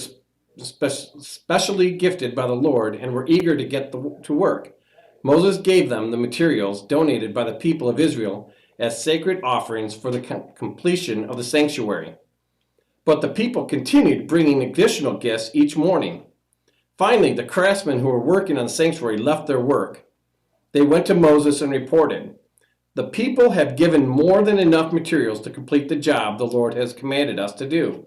Speaker 10: specially gifted by the Lord and were eager to get to work. Moses gave them the materials donated by the people of Israel as sacred offerings for the completion of the sanctuary. But the people continued bringing additional gifts each morning. Finally, the craftsmen who were working on the sanctuary left their work. They went to Moses and reported, "The people have given more than enough materials to complete the job the Lord has commanded us to do."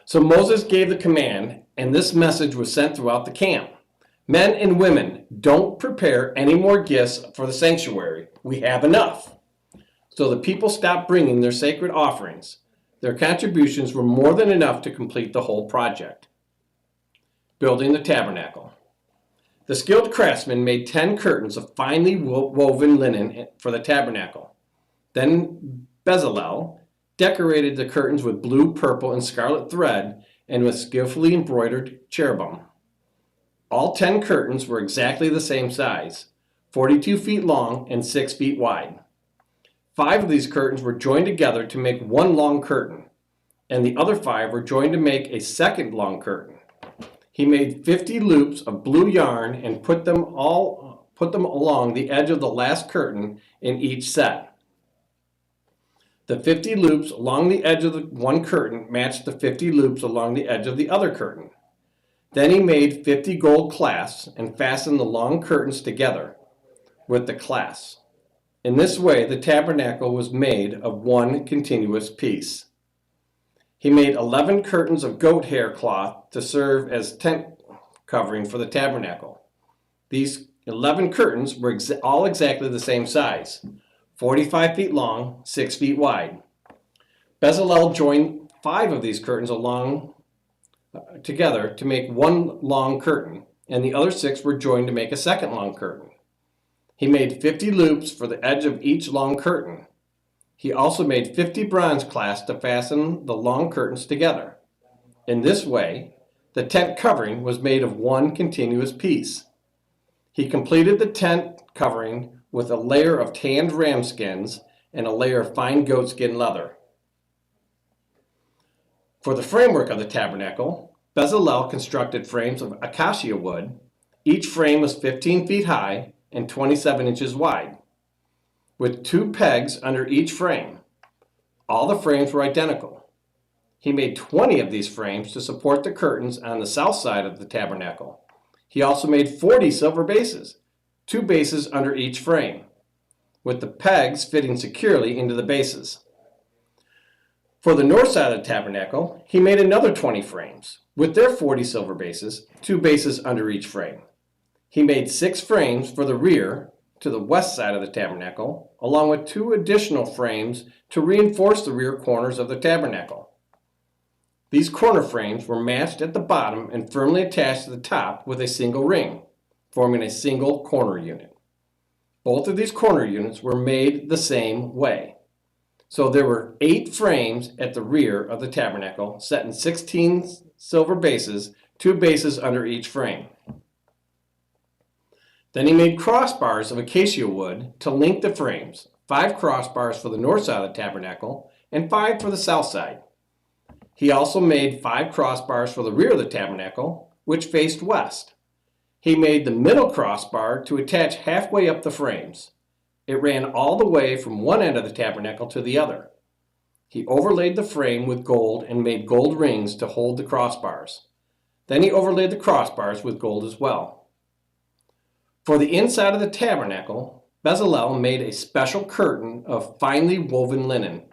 Speaker 10: So Moses gave the command, and this message was sent throughout the camp. "Men and women, don't prepare any more gifts for the sanctuary. We have enough." So the people stopped bringing their sacred offerings. Their contributions were more than enough to complete the whole project. Building the tabernacle. The skilled craftsmen made 10 curtains of finely woven linen for the tabernacle. Then Bezalel decorated the curtains with blue, purple, and scarlet thread and with skillfully embroidered cherubim. All 10 curtains were exactly the same size, 42 feet long and 6 feet wide. 5 of these curtains were joined together to make one long curtain, and the other 5 were joined to make a second long curtain. He made 50 loops of blue yarn and put them along the edge of the last curtain in each set. The 50 loops along the edge of the one curtain matched the 50 loops along the edge of the other curtain. Then he made 50 gold clasps and fastened the long curtains together with the clasps. In this way, the tabernacle was made of one continuous piece. He made 11 curtains of goat hair cloth to serve as tent covering for the tabernacle. These 11 curtains were all exactly the same size, 45 feet long, 6 feet wide. Bezalel joined 5 of these curtains together to make one long curtain, and the other 6 were joined to make a second long curtain. He made 50 loops for the edge of each long curtain. He also made 50 bronze clasps to fasten the long curtains together. In this way, the tent covering was made of one continuous piece. He completed the tent covering with a layer of tanned ram skins and a layer of fine goatskin leather. For the framework of the tabernacle, Bezalel constructed frames of acacia wood. Each frame was 15 feet high and 27 inches wide, with 2 pegs under each frame. All the frames were identical. He made 20 of these frames to support the curtains on the south side of the tabernacle. He also made 40 silver bases, 2 bases under each frame, with the pegs fitting securely into the bases. For the north side of the tabernacle, he made another 20 frames, with their 40 silver bases, 2 bases under each frame. He made 6 frames for the rear to the west side of the tabernacle, along with 2 additional frames to reinforce the rear corners of the tabernacle. These corner frames were matched at the bottom and firmly attached to the top with a single ring, forming a single corner unit. Both of these corner units were made the same way. So there were 8 frames at the rear of the tabernacle, set in 16 silver bases, 2 bases under each frame. Then he made crossbars of acacia wood to link the frames, 5 crossbars for the north side of the tabernacle and 5 for the south side. He also made 5 crossbars for the rear of the tabernacle, which faced west. He made the middle crossbar to attach halfway up the frames. It ran all the way from one end of the tabernacle to the other. He overlaid the frame with gold and made gold rings to hold the crossbars. Then he overlaid the crossbars with gold as well. For the inside of the tabernacle, Bezalel made a special curtain of finely woven linen.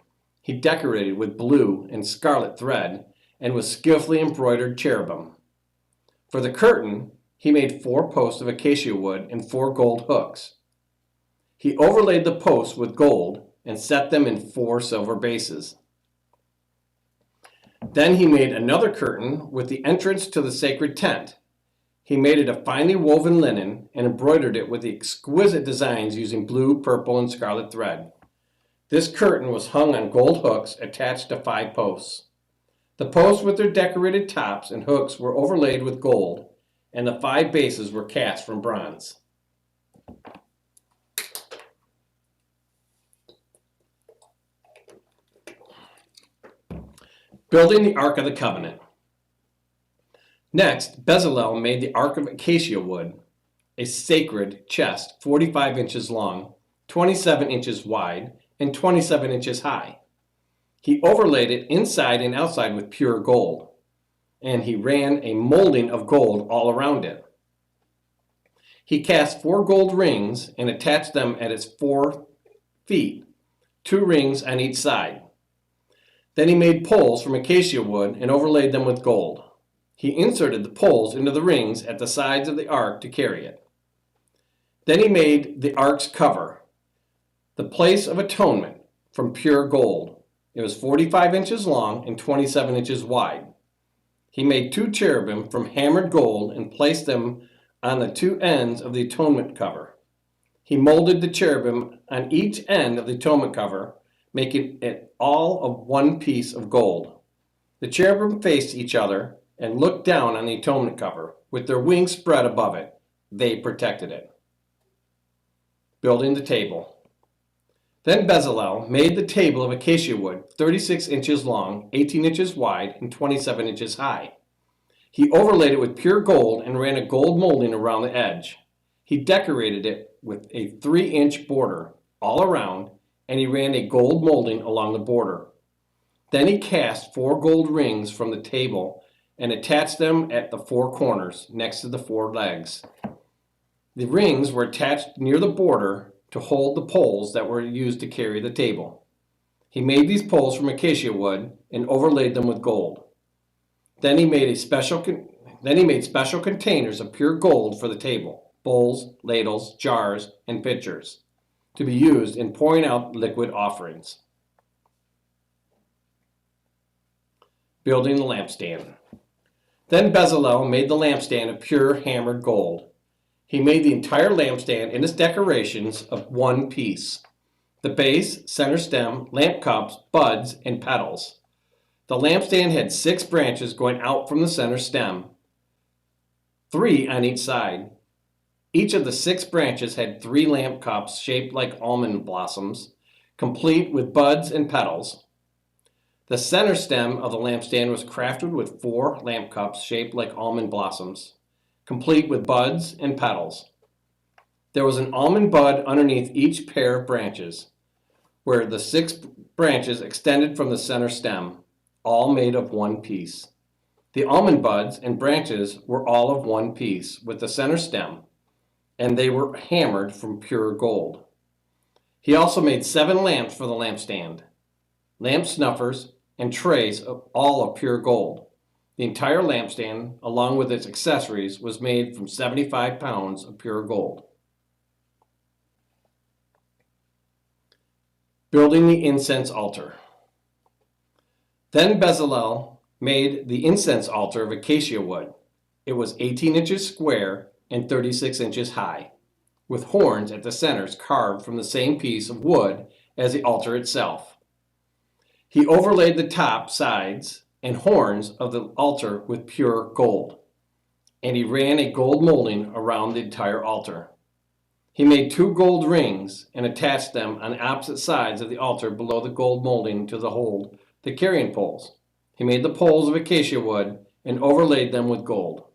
Speaker 10: He decorated with blue and scarlet thread and with skillfully embroidered cherubim. For the curtain, he made 4 posts of acacia wood and 4 gold hooks. He overlaid the posts with gold and set them in 4 silver bases. Then he made another curtain with the entrance to the sacred tent. He made it of finely woven linen and embroidered it with exquisite designs using blue, purple, and scarlet thread. This curtain was hung on gold hooks attached to 5 posts. The posts with their decorated tops and hooks were overlaid with gold, and the 5 bases were cast from bronze. Building the Ark of the Covenant. Next, Bezalel made the Ark of acacia wood, a sacred chest 45 inches long, 27 inches wide, and 27 inches high. He overlaid it inside and outside with pure gold, and he ran a molding of gold all around it. He cast 4 gold rings and attached them at its 4 feet, 2 rings on each side. Then he made poles from acacia wood and overlaid them with gold. He inserted the poles into the rings at the sides of the ark to carry it. Then he made the ark's cover, the place of atonement, from pure gold. It was 45 inches long and 27 inches wide. He made 2 cherubim from hammered gold and placed them on the 2 ends of the atonement cover. He molded the cherubim on each end of the atonement cover, making it all of one piece of gold. The cherubim faced each other and looked down on the atonement cover, with their wings spread above it. They protected it. Building the table. Then Bezalel made the table of acacia wood, 36 inches long, 18 inches wide, and 27 inches high. He overlaid it with pure gold and ran a gold molding around the edge. He decorated it with a 3-inch border all around, and he ran a gold molding along the border. Then he cast 4 gold rings from the table and attached them at the 4 corners next to the 4 legs. The rings were attached near the border to hold the poles that were used to carry the table. He made these poles from acacia wood and overlaid them with gold. Then he made special containers of pure gold for the table, bowls, ladles, jars, and pitchers, to be used in pouring out liquid offerings. Building the lampstand. Then Bezalel made the lampstand of pure hammered gold. He made the entire lampstand and its decorations of one piece: the base, center stem, lamp cups, buds, and petals. The lampstand had 6 branches going out from the center stem, 3 on each side. Each of the 6 branches had 3 lamp cups shaped like almond blossoms, complete with buds and petals. The center stem of the lampstand was crafted with 4 lamp cups shaped like almond blossoms, complete with buds and petals. There was an almond bud underneath each pair of branches, where the 6 branches extended from the center stem, all made of one piece. The almond buds and branches were all of one piece with the center stem, and they were hammered from pure gold. He also made 7 lamps for the lampstand, lamp snuffers, and trays all of pure gold. The entire lampstand, along with its accessories, was made from 75 pounds of pure gold. Building the incense altar. Then Bezalel made the incense altar of acacia wood. It was 18 inches square and 36 inches high, with horns at the centers carved from the same piece of wood as the altar itself. He overlaid the top, sides, and horns of the altar with pure gold, and he ran a gold molding around the entire altar. He made 2 gold rings and attached them on the opposite sides of the altar below the gold molding to hold the carrying poles. He made the poles of acacia wood and overlaid them with gold.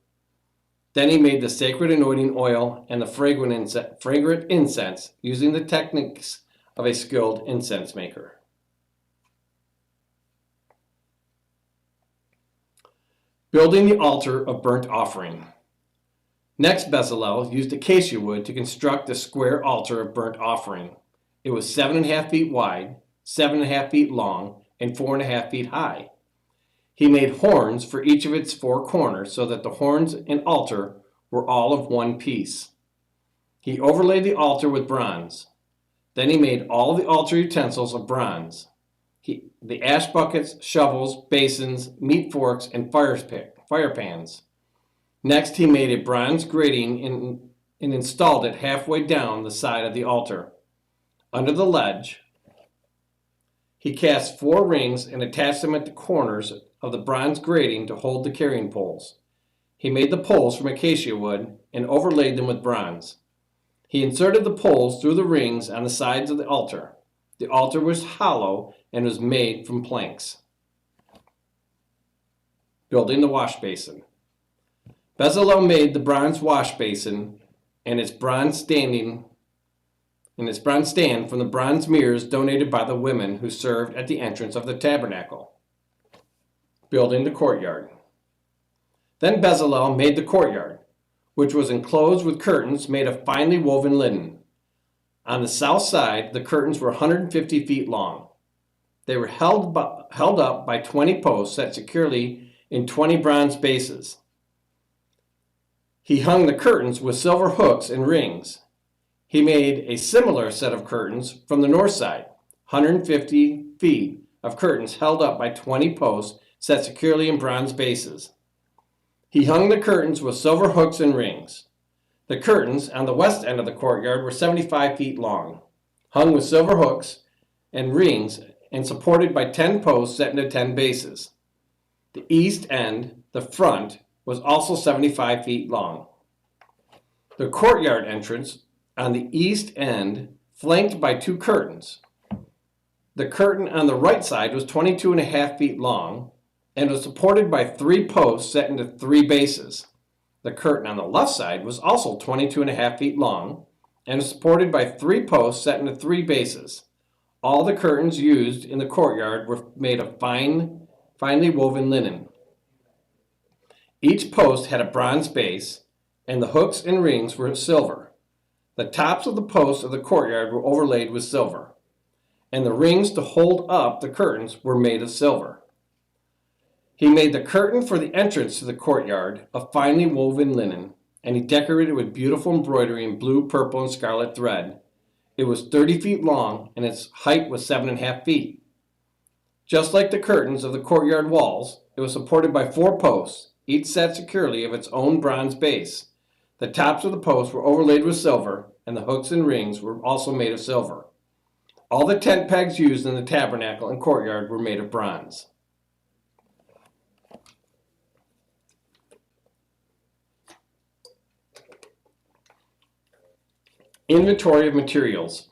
Speaker 10: Then he made the sacred anointing oil and the fragrant incense using the techniques of a skilled incense maker. Building the altar of burnt offering. Next, Bezalel used acacia wood to construct the square altar of burnt offering. It was 7.5 feet wide, 7.5 feet long, and 4.5 feet high. He made horns for each of its 4 corners so that the horns and altar were all of one piece. He overlaid the altar with bronze. Then he made all the altar utensils of bronze. The ash buckets, shovels, basins, meat forks, and fire pans. Next, he made a bronze grating and installed it halfway down the side of the altar. Under the ledge, he cast 4 rings and attached them at the corners of the bronze grating to hold the carrying poles. He made the poles from acacia wood and overlaid them with bronze. He inserted the poles through the rings on the sides of the altar. The altar was hollow and was made from planks. Building the wash basin. Bezalel made the bronze wash basin and its bronze stand from the bronze mirrors donated by the women who served at the entrance of the tabernacle. Building the courtyard. Then Bezalel made the courtyard, which was enclosed with curtains made of finely woven linen. On the south side, the curtains were 150 feet long. They were held up by 20 posts set securely in 20 bronze bases. He hung the curtains with silver hooks and rings. He made a similar set of curtains from the north side, 150 feet of curtains held up by 20 posts set securely in bronze bases. He hung the curtains with silver hooks and rings. The curtains on the west end of the courtyard were 75 feet long, hung with silver hooks and rings and supported by 10 posts set into 10 bases. The east end, the front, was also 75 feet long. The courtyard entrance on the east end flanked by 2 curtains. The curtain on the right side was 22.5 feet long and was supported by 3 posts set into 3 bases. The curtain on the left side was also 22.5 feet long and was supported by 3 posts set into 3 bases. All the curtains used in the courtyard were made of finely woven linen. Each post had a bronze base, and the hooks and rings were silver. The tops of the posts of the courtyard were overlaid with silver, and the rings to hold up the curtains were made of silver. He made the curtain for the entrance to the courtyard of finely woven linen, and he decorated it with beautiful embroidery in blue, purple, and scarlet thread. It was 30 feet long, and its height was 7.5 feet. Just like the curtains of the courtyard walls, it was supported by 4 posts, each set securely of its own bronze base. The tops of the posts were overlaid with silver, and the hooks and rings were also made of silver. All the tent pegs used in the tabernacle and courtyard were made of bronze. Inventory of materials.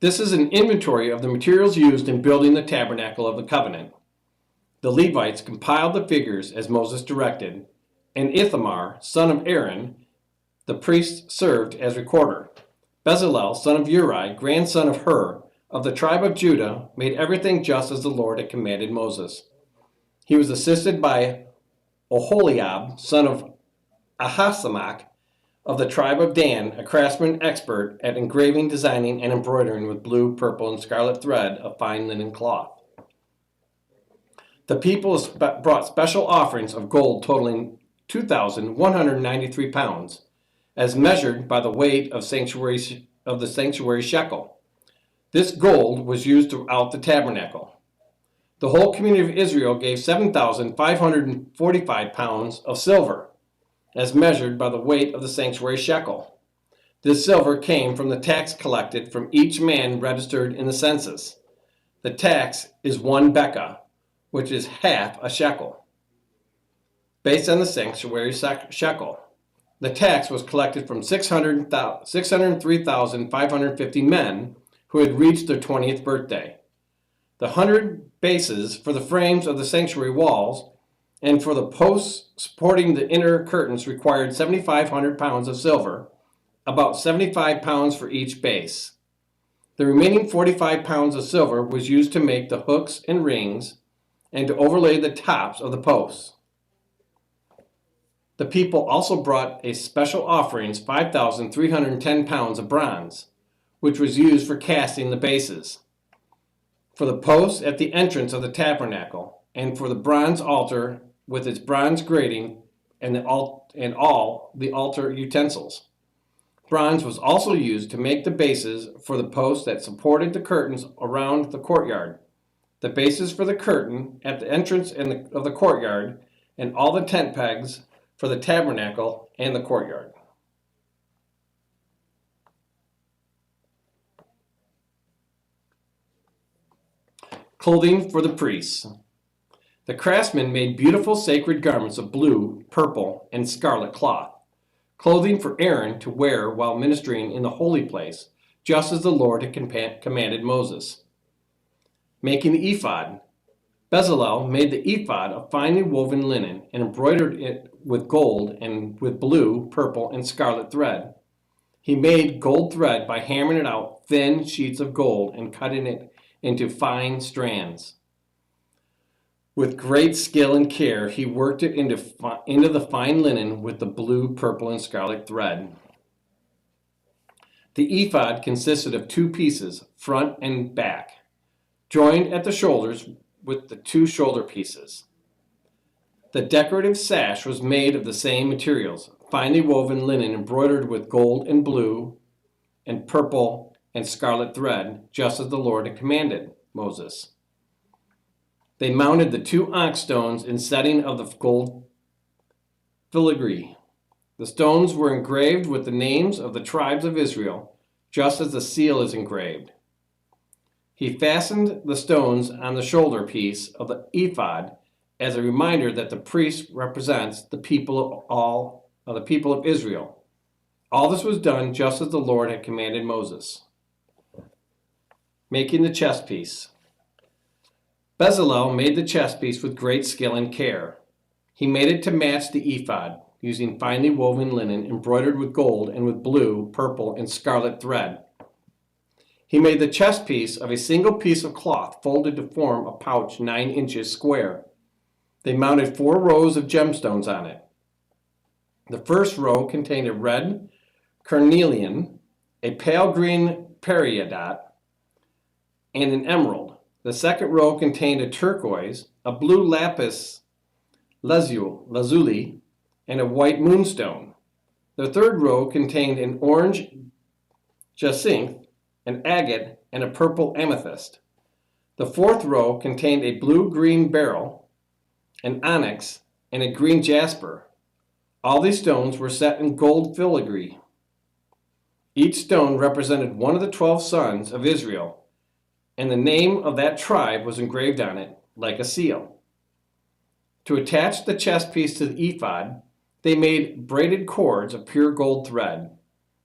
Speaker 10: This is an inventory of the materials used in building the tabernacle of the covenant. The Levites compiled the figures as Moses directed, and Ithamar, son of Aaron, the priest, served as recorder. Bezalel, son of Uri, grandson of Hur, of the tribe of Judah, made everything just as the Lord had commanded Moses. He was assisted by Oholiab, son of Ahisamach, of the tribe of Dan, a craftsman expert at engraving, designing, and embroidering with blue, purple, and scarlet thread of fine linen cloth. The people brought special offerings of gold totaling 2,193 pounds, as measured by the weight of the sanctuary shekel. This gold was used throughout the tabernacle. The whole community of Israel gave 7,545 pounds of silver, as measured by the weight of the sanctuary shekel. This silver came from the tax collected from each man registered in the census. The tax is 1 bekah, which is half a shekel, based on the sanctuary shekel. The tax was collected from 603,550 men who had reached their 20th birthday. The 100 bases for the frames of the sanctuary walls and for the posts supporting the inner curtains required 7,500 pounds of silver, about 75 pounds for each base. The remaining 45 pounds of silver was used to make the hooks and rings and to overlay the tops of the posts. The people also brought as special offerings 5,310 pounds of bronze, which was used for casting the bases, for the posts at the entrance of the tabernacle, and for the bronze altar with its bronze grating and all the altar utensils. Bronze was also used to make the bases for the posts that supported the curtains around the courtyard, the bases for the curtain at the entrance of the courtyard, and all the tent pegs for the tabernacle and the courtyard. Clothing for the priests. The craftsmen made beautiful sacred garments of blue, purple, and scarlet cloth, clothing for Aaron to wear while ministering in the holy place, just as the Lord had commanded Moses. Making the ephod. Bezalel made the ephod of finely woven linen and embroidered it with gold and with blue, purple, and scarlet thread. He made gold thread by hammering it out thin sheets of gold and cutting it into fine strands. With great skill and care, he worked it into the fine linen with the blue, purple, and scarlet thread. The ephod consisted of 2 pieces, front and back, joined at the shoulders with the 2 shoulder pieces. The decorative sash was made of the same materials, finely woven linen embroidered with gold and blue and purple and scarlet thread, just as the Lord had commanded Moses. They mounted the 2 onyx stones in setting of the gold filigree. The stones were engraved with the names of the tribes of Israel, just as the seal is engraved. He fastened the stones on the shoulder piece of the ephod as a reminder that the priest represents the people of Israel. All this was done just as the Lord had commanded Moses. Making the chest piece. Bezalel made the chest piece with great skill and care. He made it to match the ephod, using finely woven linen embroidered with gold and with blue, purple, and scarlet thread. He made the chest piece of a single piece of cloth folded to form a pouch 9 inches square. They mounted 4 rows of gemstones on it. The first row contained a red carnelian, a pale green peridot, and an emerald. The second row contained a turquoise, a blue lapis lazuli, and a white moonstone. The third row contained an orange jacinth, an agate, and a purple amethyst. The fourth row contained a blue-green beryl, an onyx, and a green jasper. All these stones were set in gold filigree. Each stone represented one of the 12 sons of Israel, and the name of that tribe was engraved on it like a seal. To attach the chest piece to the ephod, they made braided cords of pure gold thread.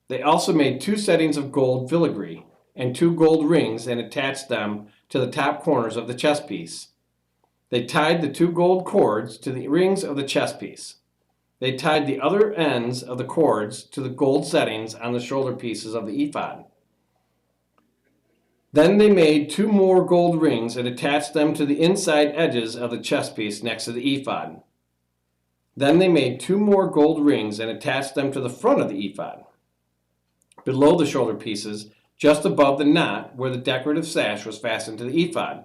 Speaker 10: They also made 2 settings of gold filigree and 2 gold rings and attached them to the top corners of the chest piece. They tied the 2 gold cords to the rings of the chest piece. They tied the other ends of the cords to the gold settings on the shoulder pieces of the ephod. Then they made 2 more gold rings and attached them to the inside edges of the chest piece next to the ephod. Then they made 2 more gold rings and attached them to the front of the ephod, below the shoulder pieces, just above the knot where the decorative sash was fastened to the ephod.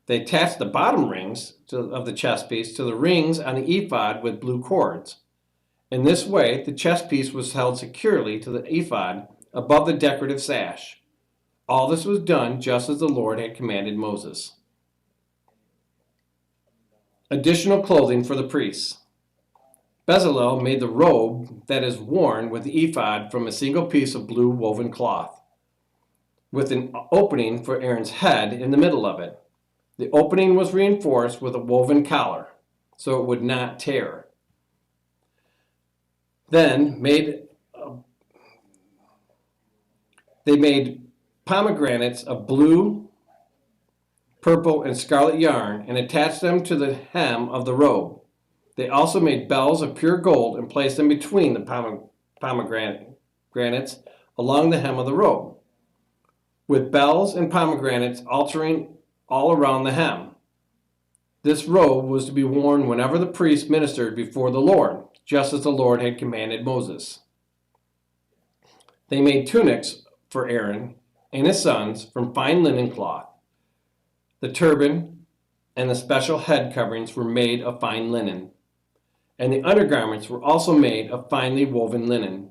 Speaker 10: They attached the bottom rings of the chest piece to the rings on the ephod with blue cords. In this way, the chest piece was held securely to the ephod above the decorative sash. All this was done just as the Lord had commanded Moses. additional clothing for the priests. Bezalel made the robe that is worn with the ephod from a single piece of blue woven cloth, with an opening for Aaron's head in the middle of it. The opening was reinforced with a woven collar, so it would not tear. Then they made pomegranates of blue, purple, and scarlet yarn and attached them to the hem of the robe. They also made bells of pure gold and placed them between the pomegranates along the hem of the robe, with bells and pomegranates altering all around the hem. This robe was to be worn whenever the priest ministered before the Lord, just as the Lord had commanded Moses. They made tunics for Aaron and his sons from fine linen cloth. The turban and the special head coverings were made of fine linen, and the undergarments were also made of finely woven linen.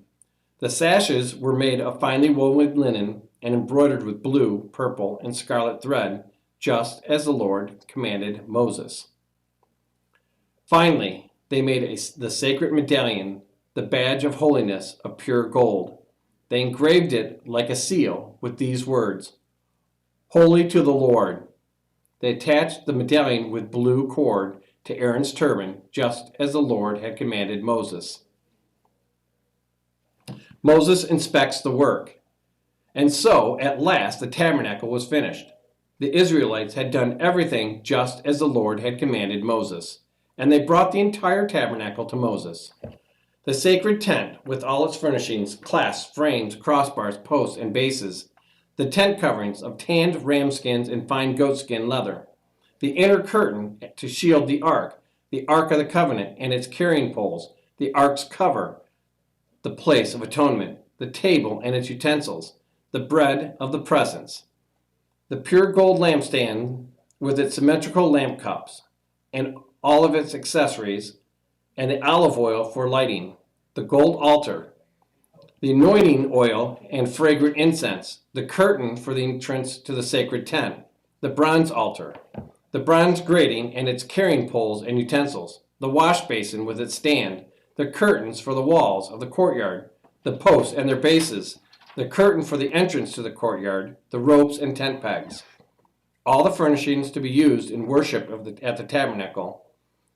Speaker 10: The sashes were made of finely woven linen and embroidered with blue, purple, and scarlet thread, just as the Lord commanded Moses. Finally, they made the sacred medallion, the badge of holiness of pure gold. They engraved it like a seal with these words, "Holy to the Lord." They attached the medallion with blue cord to Aaron's turban, just as the Lord had commanded Moses. Moses inspects the work. And so, at last, the tabernacle was finished. The Israelites had done everything just as the Lord had commanded Moses, and they brought the entire tabernacle to Moses. The sacred tent, with all its furnishings, clasps, frames, crossbars, posts, and bases, the tent coverings of tanned ram skins and fine goatskin leather, the inner curtain to shield the Ark of the Covenant and its carrying poles, the Ark's cover, the place of atonement, the table and its utensils, the bread of the presence, the pure gold lampstand with its symmetrical lamp cups, and all of its accessories, and the olive oil for lighting, the gold altar, the anointing oil and fragrant incense, the curtain for the entrance to the sacred tent, the bronze altar, the bronze grating and its carrying poles and utensils, the wash basin with its stand, the curtains for the walls of the courtyard, the posts and their bases, the curtain for the entrance to the courtyard, the ropes and tent pegs, all the furnishings to be used in worship at the tabernacle,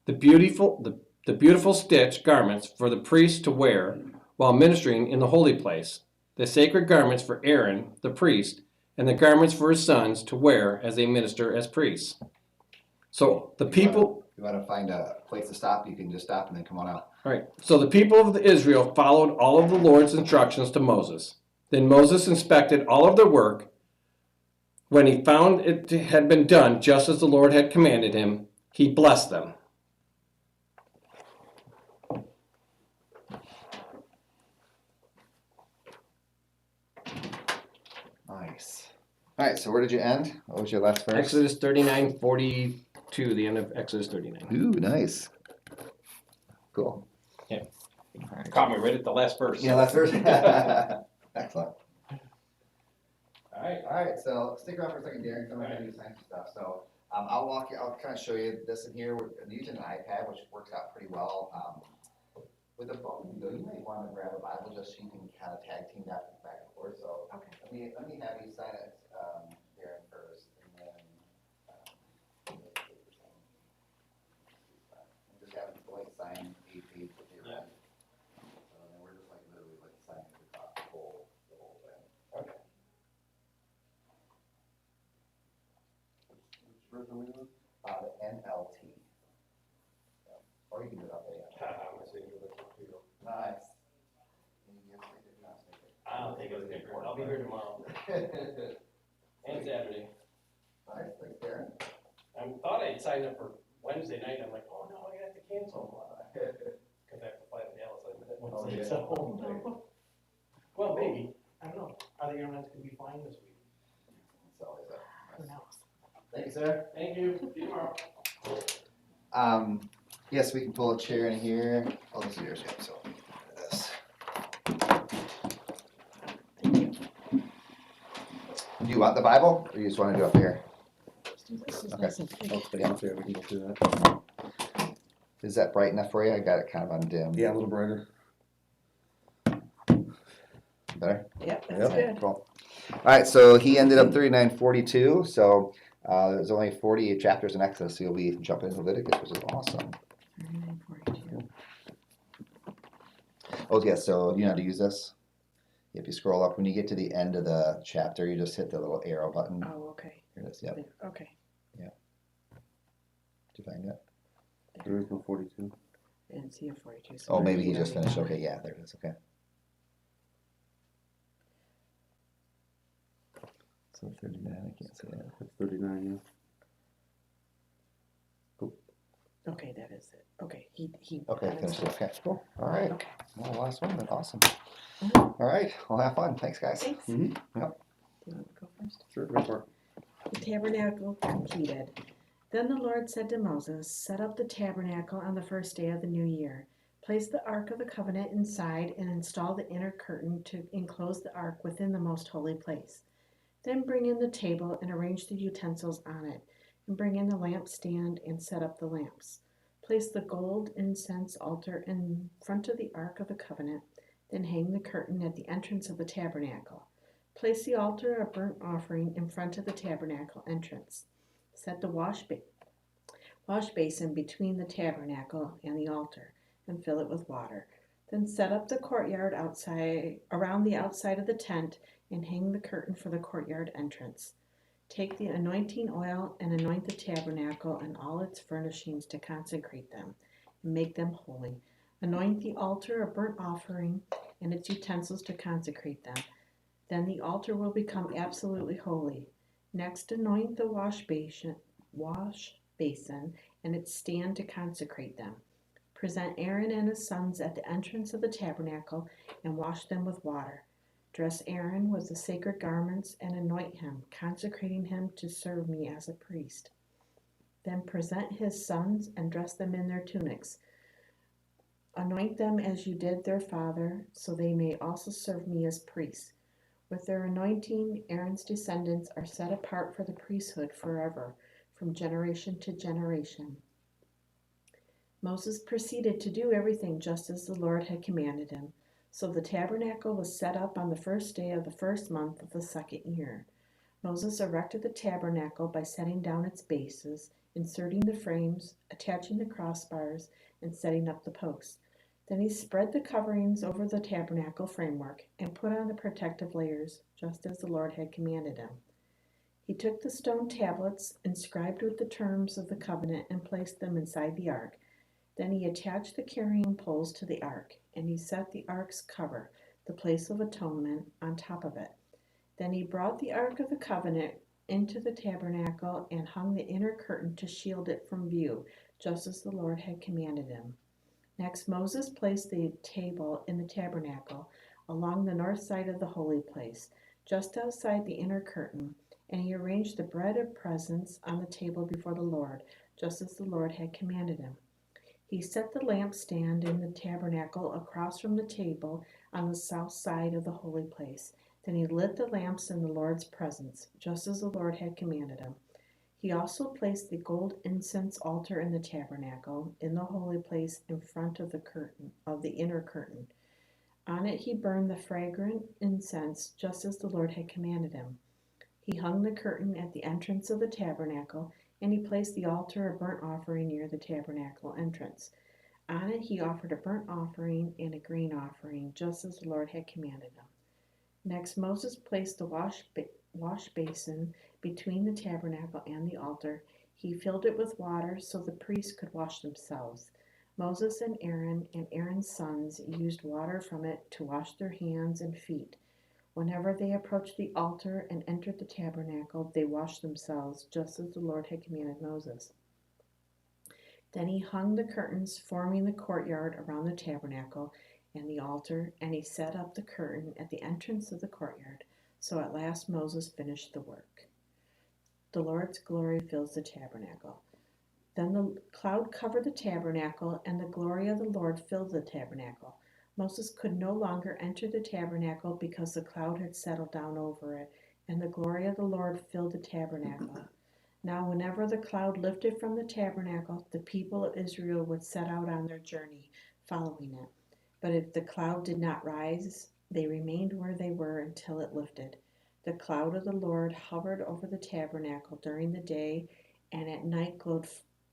Speaker 10: the beautiful stitched garments for the priests to wear while ministering in the holy place, the sacred garments for Aaron, the priest, and the garments for his sons to wear as they minister as priests. So the people...
Speaker 3: If you want to find a place to stop, you can just stop and then come on out.
Speaker 10: All right. So the people of Israel followed all of the Lord's instructions to Moses. Then Moses inspected all of their work. When he found it had been done just as the Lord had commanded him, he blessed them.
Speaker 3: Nice. All right, so where did you end? What was your last verse?
Speaker 10: Exodus 39:42, the end of Exodus 39.
Speaker 3: Ooh, nice. Cool.
Speaker 10: Caught me right at the last verse.
Speaker 3: Yeah, last verse. Excellent.
Speaker 10: All
Speaker 3: All right, so stick around for a second, Darren, because I'm going to do sign some stuff. So I'll kind of show you this in here. We're using an iPad, which works out pretty well. With a phone, you might want to grab a Bible just so you can kind of tag team that back and forth. So let me have you sign it, Darren, first, and then just have Blake sign a page with your end. So then we're just like literally like signing across the whole thing. Okay. Which version are we doing? The NLT. Yeah. Or you can do it up there. Nice.
Speaker 10: I'll take it as good. I'll be here tomorrow. And Saturday.
Speaker 3: Nice, thanks, Darren.
Speaker 10: I thought I'd signed up for Wednesday night. I'm like, oh no, I have to cancel. Because I have to fly to Dallas on that Wednesday. So. Well, maybe. I don't know. Are the airlines going to be flying this week?
Speaker 3: So,
Speaker 6: Who knows?
Speaker 3: thank you, sir.
Speaker 10: Thank you. See you tomorrow.
Speaker 3: Yes, we can pull a chair in here. Oh, this is yours, yeah, so this. Do you want the Bible, or you just want to do it up here?
Speaker 6: This is
Speaker 3: Okay.
Speaker 6: nice and thick.
Speaker 3: Oh, put it up there, we can go through that. Is that bright enough for you? I got it kind of undimmed.
Speaker 10: Yeah, a little brighter.
Speaker 3: Better?
Speaker 5: Yep, that's
Speaker 10: Yep.
Speaker 5: good.
Speaker 3: Cool. All right, so he ended up 39:42. So there's only 48 chapters in Exodus. So you'll be jumping into Leviticus, which is awesome.
Speaker 8: 39:42.
Speaker 3: Oh yeah, so you know how to use this. If you scroll up, when you get to the end of the chapter, you just hit the little arrow button.
Speaker 5: Oh, okay.
Speaker 3: Here it is. Yep.
Speaker 5: Okay.
Speaker 3: Did you find it?
Speaker 10: There is no 42.
Speaker 8: I didn't see a 42. so
Speaker 3: Oh, maybe
Speaker 8: maybe
Speaker 3: he just finished.
Speaker 8: 39.
Speaker 3: Okay, yeah, there it is. Okay. So 39. I can't see that.
Speaker 10: It's 39,
Speaker 5: Okay, that is it. Okay, he.
Speaker 3: Okay,
Speaker 5: got it.
Speaker 3: finished it. Okay, cool. All right.
Speaker 5: Okay.
Speaker 3: Well, last one, then. Awesome.
Speaker 5: Mhm.
Speaker 3: All right. Well, have fun. Thanks, guys.
Speaker 5: Thanks.
Speaker 8: Do you want to go first?
Speaker 10: Sure, go for it.
Speaker 11: The tabernacle completed. Then the Lord said to Moses, set up the tabernacle on the first day of the new year. Place the Ark of the Covenant inside and install the inner curtain to enclose the Ark within the most holy place. Then bring in the table and arrange the utensils on it, and bring in the lampstand and set up the lamps. Place the gold incense altar in front of the Ark of the Covenant, then hang the curtain at the entrance of the tabernacle. Place the altar of burnt offering in front of the tabernacle entrance. Set the wash basin between the tabernacle and the altar, and fill it with water. Then set up the courtyard around the outside of the tent, and hang the curtain for the courtyard entrance. Take the anointing oil and anoint the tabernacle and all its furnishings to consecrate them and make them holy. Anoint the altar of burnt offering and its utensils to consecrate them. Then the altar will become absolutely holy. Next, anoint the wash basin and its stand to consecrate them. Present Aaron and his sons at the entrance of the tabernacle and wash them with water. Dress Aaron with the sacred garments and anoint him, consecrating him to serve me as a priest. Then present his sons and dress them in their tunics. Anoint them as you did their father, so they may also serve me as priests. With their anointing, Aaron's descendants are set apart for the priesthood forever, from generation to generation. Moses proceeded to do everything just as the Lord had commanded him. So the tabernacle was set up on the first day of the first month of the second year. Moses erected the tabernacle by setting down its bases, inserting the frames, attaching the crossbars, and setting up the posts. Then he spread the coverings over the tabernacle framework and put on the protective layers, just as the Lord had commanded him. He took the stone tablets inscribed with the terms of the covenant and placed them inside the ark. Then he attached the carrying poles to the ark, and he set the ark's cover, the place of atonement, on top of it. Then he brought the ark of the covenant into the tabernacle and hung the inner curtain to shield it from view, just as the Lord had commanded him. Next, Moses placed the table in the tabernacle along the north side of the holy place, just outside the inner curtain, and he arranged the bread of presence on the table before the Lord, just as the Lord had commanded him. He set the lampstand in the tabernacle across from the table on the south side of the holy place. Then he lit the lamps in the Lord's presence, just as the Lord had commanded him. He also placed the gold incense altar in the tabernacle, in the holy place in front of the curtain, of the inner curtain. On it he burned the fragrant incense, just as the Lord had commanded him. He hung the curtain at the entrance of the tabernacle, and he placed the altar of burnt offering near the tabernacle entrance. On it he offered a burnt offering and a grain offering, just as the Lord had commanded him. Next, Moses placed the wash basin between the tabernacle and the altar. He filled it with water so the priests could wash themselves. Moses and Aaron's sons used water from it to wash their hands and feet. Whenever they approached the altar and entered the tabernacle, they washed themselves, just as the Lord had commanded Moses. Then he hung the curtains forming the courtyard around the tabernacle and the altar, and he set up the curtain at the entrance of the courtyard. So at last Moses finished the work. The Lord's glory fills the tabernacle. Then the cloud covered the tabernacle, and the glory of the Lord filled the tabernacle. Moses could no longer enter the tabernacle because the cloud had settled down over it, and the glory of the Lord filled the tabernacle. Now, whenever the cloud lifted from the tabernacle, the people of Israel would set out on their journey, following it. But if the cloud did not rise, they remained where they were until it lifted. The cloud of the Lord hovered over the tabernacle during the day, and at night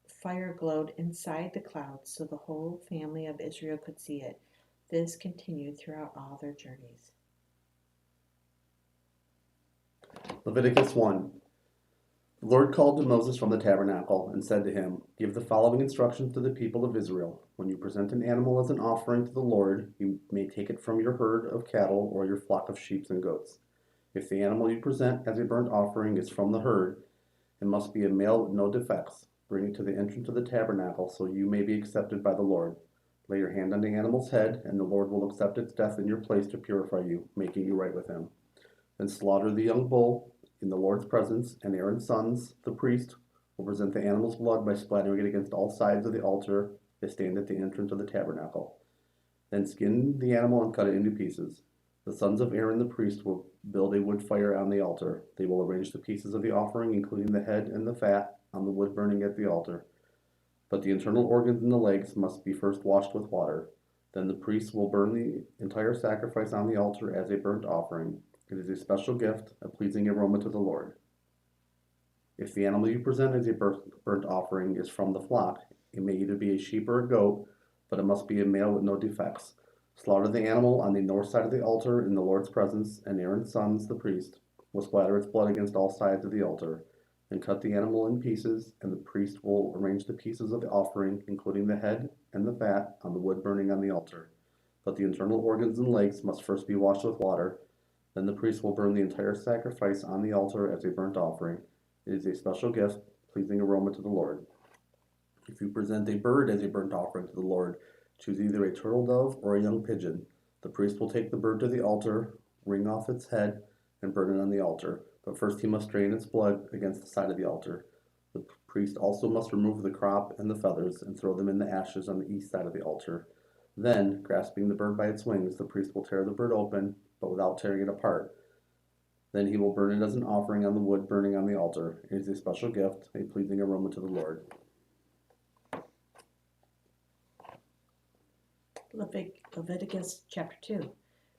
Speaker 11: fire glowed inside the cloud, so the whole family of Israel could see it. This continued throughout all their journeys.
Speaker 12: Leviticus 1. The Lord called to Moses from the tabernacle and said to him, "Give the following instructions to the people of Israel. When you present an animal as an offering to the Lord, you may take it from your herd of cattle or your flock of sheep and goats. If the animal you present as a burnt offering is from the herd, it must be a male with no defects. Bring it to the entrance of the tabernacle so you may be accepted by the Lord. Lay your hand on the animal's head, and the Lord will accept its death in your place to purify you, making you right with him. Then slaughter the young bull in the Lord's presence, and Aaron's sons, the priest, will present the animal's blood by splattering it against all sides of the altar that stand at the entrance of the tabernacle. Then skin the animal and cut it into pieces. The sons of Aaron the priest will build a wood fire on the altar. They will arrange the pieces of the offering, including the head and the fat, on the wood burning at the altar. But the internal organs and the legs must be first washed with water. Then the priest will burn the entire sacrifice on the altar as a burnt offering. It is a special gift, a pleasing aroma to the Lord. If the animal you present as a burnt offering is from the flock, it may either be a sheep or a goat, but it must be a male with no defects. Slaughter the animal on the north side of the altar in the Lord's presence, and Aaron's sons, the priest, will splatter its blood against all sides of the altar. Then cut the animal in pieces, and the priest will arrange the pieces of the offering, including the head and the fat, on the wood burning on the altar. But the internal organs and legs must first be washed with water. Then the priest will burn the entire sacrifice on the altar as a burnt offering. It is a special gift, pleasing aroma to the Lord. If you present a bird as a burnt offering to the Lord, choose either a turtle dove or a young pigeon. The priest will take the bird to the altar, wring off its head, and burn it on the altar. But first he must drain its blood against the side of the altar. The priest also must remove the crop and the feathers and throw them in the ashes on the east side of the altar. Then, grasping the bird by its wings, the priest will tear the bird open, but without tearing it apart. Then he will burn it as an offering on the wood burning on the altar. It is a special gift, a pleasing aroma to the Lord.
Speaker 11: Leviticus chapter 2.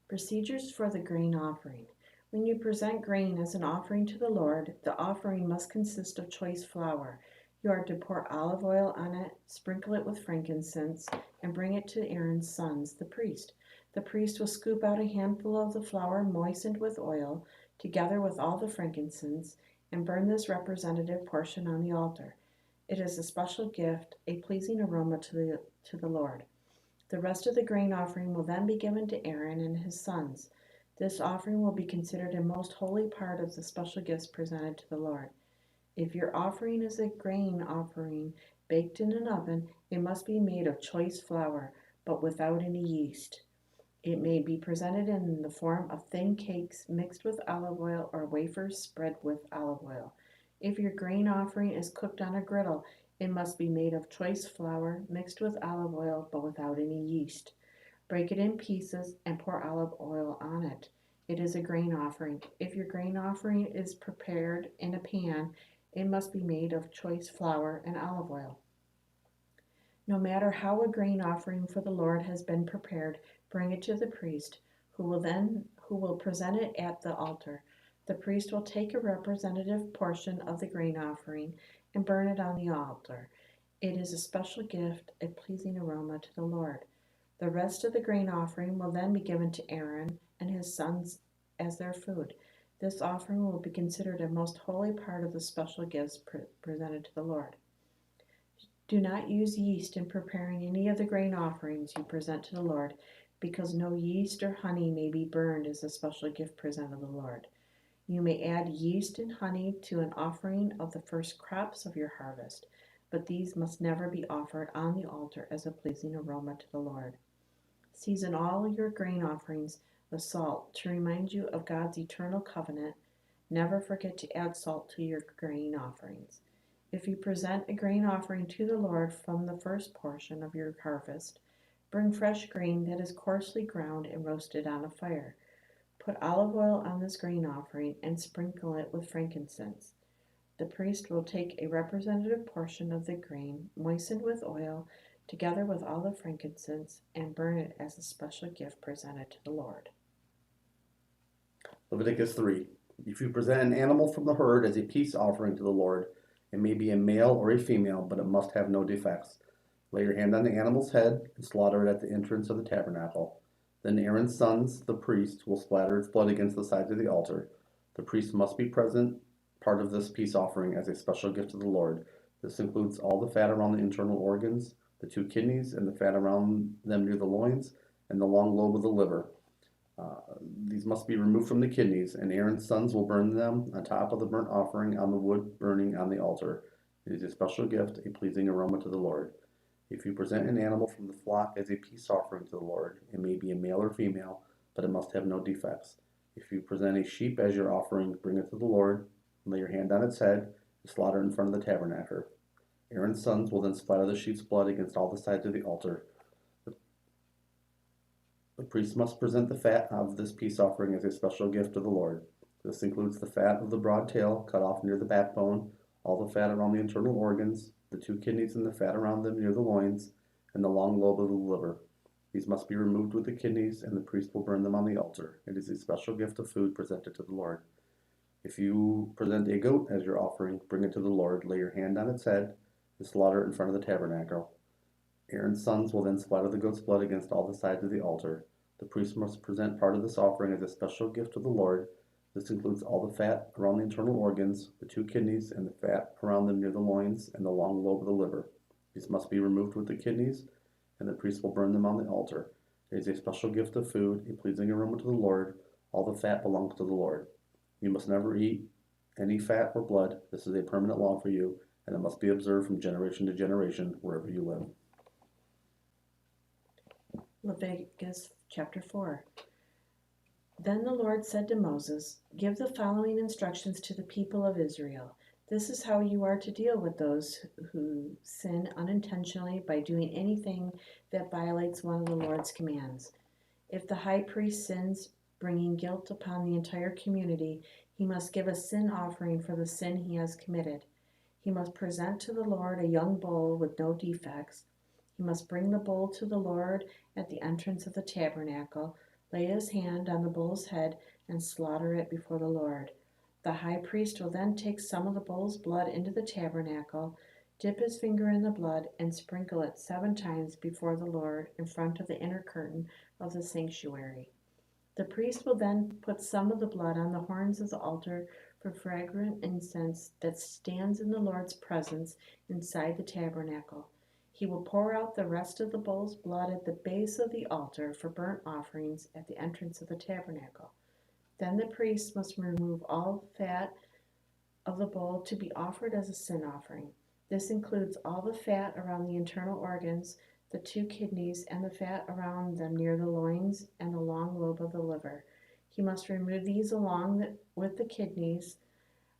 Speaker 11: Procedures for the grain offering. When you present grain as an offering to the Lord, the offering must consist of choice flour. You are to pour olive oil on it, sprinkle it with frankincense, and bring it to Aaron's sons, the priest. The priest will scoop out a handful of the flour moistened with oil, together with all the frankincense, and burn this representative portion on the altar. It is a special gift, a pleasing aroma to the Lord. The rest of the grain offering will then be given to Aaron and his sons. This offering will be considered a most holy part of the special gifts presented to the Lord. If your offering is a grain offering baked in an oven, it must be made of choice flour, but without any yeast. It may be presented in the form of thin cakes mixed with olive oil or wafers spread with olive oil. If your grain offering is cooked on a griddle, it must be made of choice flour mixed with olive oil but without any yeast. Break it in pieces and pour olive oil on it. It is a grain offering. If your grain offering is prepared in a pan, it must be made of choice flour and olive oil. No matter how a grain offering for the Lord has been prepared, bring it to the priest, who will present it at the altar. The priest will take a representative portion of the grain offering and burn it on the altar. It is a special gift, a pleasing aroma to the Lord. The rest of the grain offering will then be given to Aaron and his sons as their food. This offering will be considered a most holy part of the special gifts presented to the Lord. Do not use yeast in preparing any of the grain offerings you present to the Lord, because no yeast or honey may be burned as a special gift presented to the Lord. You may add yeast and honey to an offering of the first crops of your harvest, but these must never be offered on the altar as a pleasing aroma to the Lord. Season all your grain offerings with salt to remind you of God's eternal covenant. Never forget to add salt to your grain offerings. If you present a grain offering to the Lord from the first portion of your harvest, bring fresh grain that is coarsely ground and roasted on a fire. Put olive oil on this grain offering and sprinkle it with frankincense. The priest will take a representative portion of the grain, moistened with oil, together with all the frankincense, and burn it as a special gift presented to the Lord.
Speaker 12: Leviticus 3. If you present an animal from the herd as a peace offering to the Lord, it may be a male or a female, but it must have no defects. Lay your hand on the animal's head and slaughter it at the entrance of the tabernacle. Then Aaron's sons, the priest, will splatter its blood against the sides of the altar. The priest must be present, part of this peace offering, as a special gift to the Lord. This includes all the fat around the internal organs, the 2 kidneys, and the fat around them near the loins, and the long lobe of the liver. These must be removed from the kidneys, and Aaron's sons will burn them on top of the burnt offering on the wood burning on the altar. It is a special gift, a pleasing aroma to the Lord. If you present an animal from the flock as a peace offering to the Lord, it may be a male or female, but it must have no defects. If you present a sheep as your offering, bring it to the Lord, and lay your hand on its head, and slaughter it in front of the tabernacle. Aaron's sons will then splatter the sheep's blood against all the sides of the altar. The priest must present the fat of this peace offering as a special gift to the Lord. This includes the fat of the broad tail cut off near the backbone, all the fat around the internal organs, the 2 kidneys and the fat around them near the loins, and the long lobe of the liver. These must be removed with the kidneys, and the priest will burn them on the altar. It is a special gift of food presented to the Lord. If you present a goat as your offering, bring it to the Lord, lay your hand on its head, and slaughter it in front of the tabernacle. Aaron's sons will then splatter the goat's blood against all the sides of the altar. The priest must present part of this offering as a special gift to the Lord. This includes all the fat around the internal organs, the 2 kidneys, and the fat around them near the loins, and the long lobe of the liver. These must be removed with the kidneys, and the priest will burn them on the altar. It is a special gift of food, a pleasing aroma to the Lord. All the fat belongs to the Lord. You must never eat any fat or blood. This is a permanent law for you, and it must be observed from generation to generation wherever you live.
Speaker 11: Leviticus chapter 4. Then the Lord said to Moses, "Give the following instructions to the people of Israel. This is how you are to deal with those who sin unintentionally by doing anything that violates one of the Lord's commands. If the high priest sins, bringing guilt upon the entire community, he must give a sin offering for the sin he has committed. He must present to the Lord a young bull with no defects. He must bring the bull to the Lord at the entrance of the tabernacle, lay his hand on the bull's head, and slaughter it before the Lord. The high priest will then take some of the bull's blood into the tabernacle, dip his finger in the blood, and sprinkle it 7 times before the Lord in front of the inner curtain of the sanctuary. The priest will then put some of the blood on the horns of the altar for fragrant incense that stands in the Lord's presence inside the tabernacle. He will pour out the rest of the bull's blood at the base of the altar for burnt offerings at the entrance of the tabernacle. Then the priest must remove all fat of the bull to be offered as a sin offering. This includes all the fat around the internal organs, the 2 kidneys, and the fat around them near the loins and the long lobe of the liver. He must remove these along with the kidneys,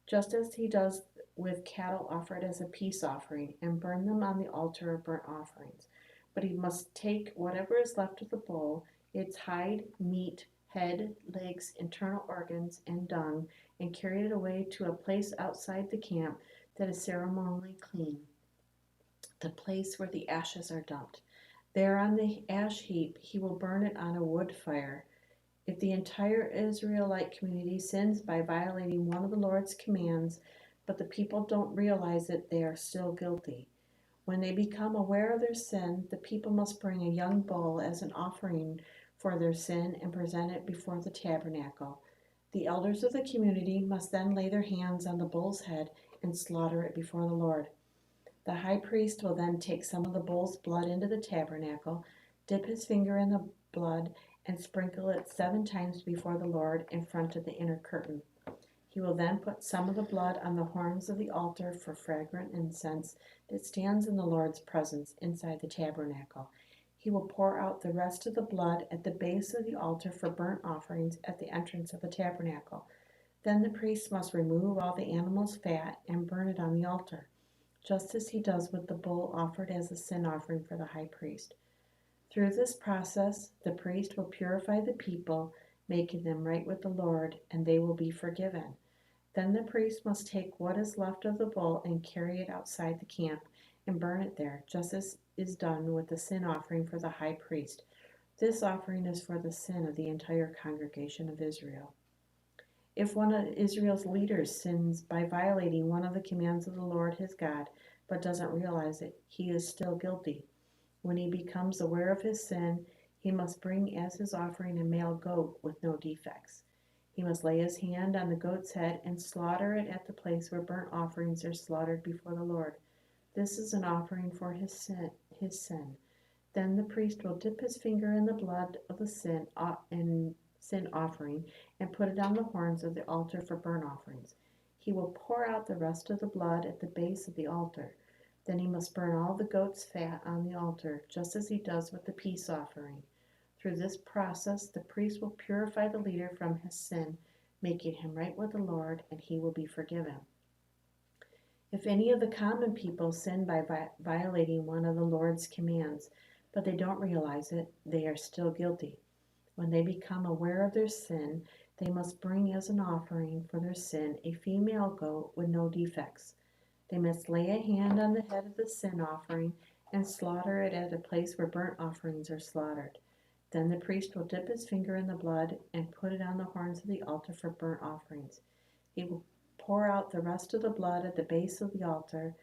Speaker 11: just as he does with cattle offered as a peace offering, and burn them on the altar of burnt offerings. But he must take whatever is left of the bull, its hide, meat, head, legs, internal organs, and dung, and carry it away to a place outside the camp that is ceremonially clean, the place where the ashes are dumped. There on the ash heap he will burn it on a wood fire. If the entire Israelite community sins by violating one of the Lord's commands, but the people don't realize it, they are still guilty. When they become aware of their sin, the people must bring a young bull as an offering for their sin and present it before the tabernacle. The elders of the community must then lay their hands on the bull's head and slaughter it before the Lord. The high priest will then take some of the bull's blood into the tabernacle, dip his finger in the blood, and sprinkle it 7 times before the Lord in front of the inner curtain. He will then put some of the blood on the horns of the altar for fragrant incense that stands in the Lord's presence inside the tabernacle. He will pour out the rest of the blood at the base of the altar for burnt offerings at the entrance of the tabernacle. Then the priest must remove all the animal's fat and burn it on the altar, just as he does with the bull offered as a sin offering for the high priest. Through this process, the priest will purify the people, making them right with the Lord, and they will be forgiven. Then the priest must take what is left of the bull and carry it outside the camp and burn it there, just as is done with the sin offering for the high priest. This offering is for the sin of the entire congregation of Israel. If one of Israel's leaders sins by violating one of the commands of the Lord his God, but doesn't realize it, he is still guilty. When he becomes aware of his sin, he must bring as his offering a male goat with no defects. He must lay his hand on the goat's head and slaughter it at the place where burnt offerings are slaughtered before the Lord. This is an offering for his sin. Then the priest will dip his finger in the blood of the sin offering and put it on the horns of the altar for burnt offerings. He will pour out the rest of the blood at the base of the altar. Then he must burn all the goat's fat on the altar, just as he does with the peace offering. Through this process, the priest will purify the leader from his sin, making him right with the Lord, and he will be forgiven. If any of the common people sin by violating one of the Lord's commands, but they don't realize it, they are still guilty. When they become aware of their sin, they must bring as an offering for their sin a female goat with no defects. They must lay a hand on the head of the sin offering and slaughter it at a place where burnt offerings are slaughtered. Then the priest will dip his finger in the blood and put it on the horns of the altar for burnt offerings. He will pour out the rest of the blood at the base of the altar.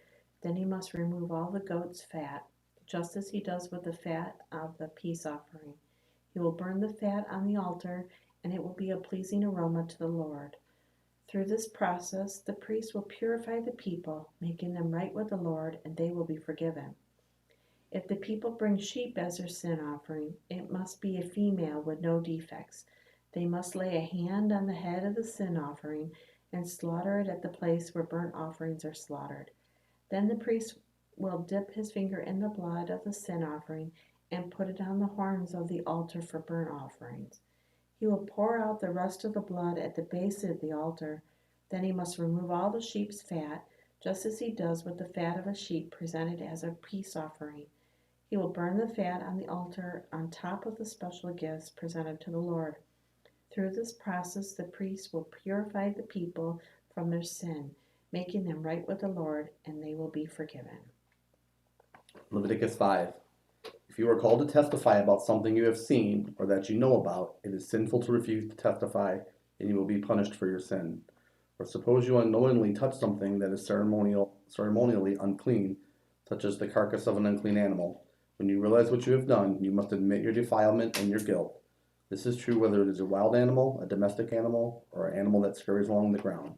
Speaker 11: Then he must remove all the goat's fat, just as he does with the fat of the peace offering. He will burn the fat on the altar, and it will be a pleasing aroma to the Lord. Through this process, the priest will purify the people, making them right with the Lord, and they will be forgiven. If the people bring sheep as their sin offering, it must be a female with no defects. They must lay a hand on the head of the sin offering and slaughter it at the place where burnt offerings are slaughtered. Then the priest will dip his finger in the blood of the sin offering and put it on the horns of the altar for burnt offerings. He will pour out the rest of the blood at the base of the altar. Then he must remove all the sheep's fat, just as he does with the fat of a sheep presented as a peace offering. He will burn the fat on the altar on top of the special gifts presented to the Lord. Through this process, the priest will purify the people from their sin, making them right with the Lord, and they will be forgiven.
Speaker 12: Leviticus 5. If you are called to testify about something you have seen or that you know about, it is sinful to refuse to testify, and you will be punished for your sin. Or suppose you unknowingly touch something that is ceremonially unclean, such as the carcass of an unclean animal. When you realize what you have done, you must admit your defilement and your guilt. This is true whether it is a wild animal, a domestic animal, or an animal that scurries along the ground.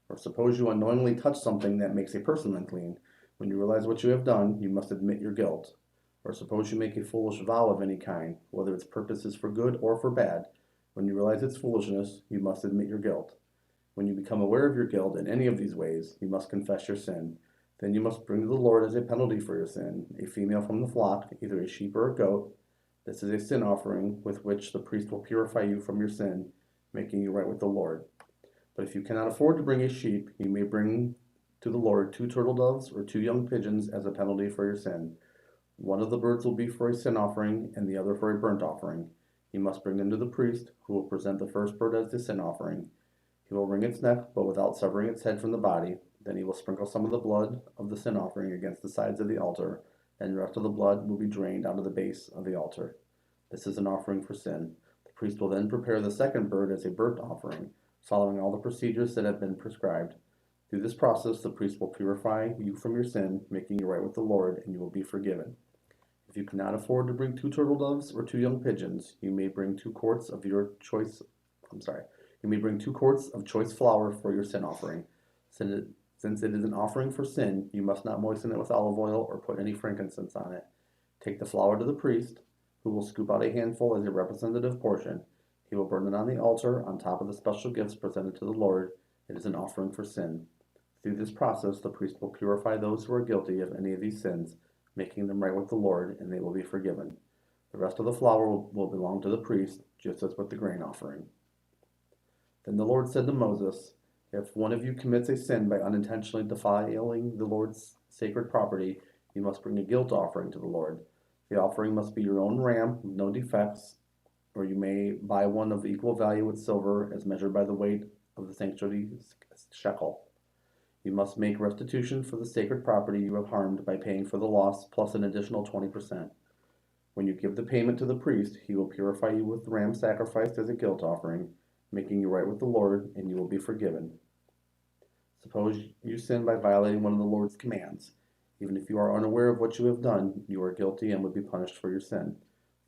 Speaker 12: Or suppose you unknowingly touch something that makes a person unclean. When you realize what you have done, you must admit your guilt. Or suppose you make a foolish vow of any kind, whether its purpose is for good or for bad. When you realize its foolishness, you must admit your guilt. When you become aware of your guilt in any of these ways, you must confess your sin. Then you must bring to the Lord as a penalty for your sin a female from the flock, either a sheep or a goat. This is a sin offering with which the priest will purify you from your sin, making you right with the Lord. But if you cannot afford to bring a sheep, you may bring to the Lord 2 turtle doves or 2 young pigeons as a penalty for your sin. One of the birds will be for a sin offering and the other for a burnt offering. You must bring them to the priest, who will present the first bird as the sin offering. He will wring its neck, but without severing its head from the body. Then he will sprinkle some of the blood of the sin offering against the sides of the altar, and the rest of the blood will be drained out of the base of the altar. This is an offering for sin. The priest will then prepare the second bird as a burnt offering, following all the procedures that have been prescribed. Through this process, the priest will purify you from your sin, making you right with the Lord, and you will be forgiven. If you cannot afford to bring 2 turtle doves or 2 young pigeons, you may bring 2 quarts of choice flour for your sin offering. Since it is an offering for sin, you must not moisten it with olive oil or put any frankincense on it. Take the flour to the priest, who will scoop out a handful as a representative portion. He will burn it on the altar on top of the special gifts presented to the Lord. It is an offering for sin. Through this process, the priest will purify those who are guilty of any of these sins, making them right with the Lord, and they will be forgiven. The rest of the flour will belong to the priest, just as with the grain offering. Then the Lord said to Moses, "If one of you commits a sin by unintentionally defiling the Lord's sacred property, you must bring a guilt offering to the Lord. The offering must be your own ram with no defects, or you may buy one of equal value with silver as measured by the weight of the shekel. You must make restitution for the sacred property you have harmed by paying for the loss plus an additional 20%. When you give the payment to the priest, he will purify you with the ram sacrificed as a guilt offering, making you right with the Lord, and you will be forgiven. Suppose you sin by violating one of the Lord's commands. Even if you are unaware of what you have done, you are guilty and would be punished for your sin.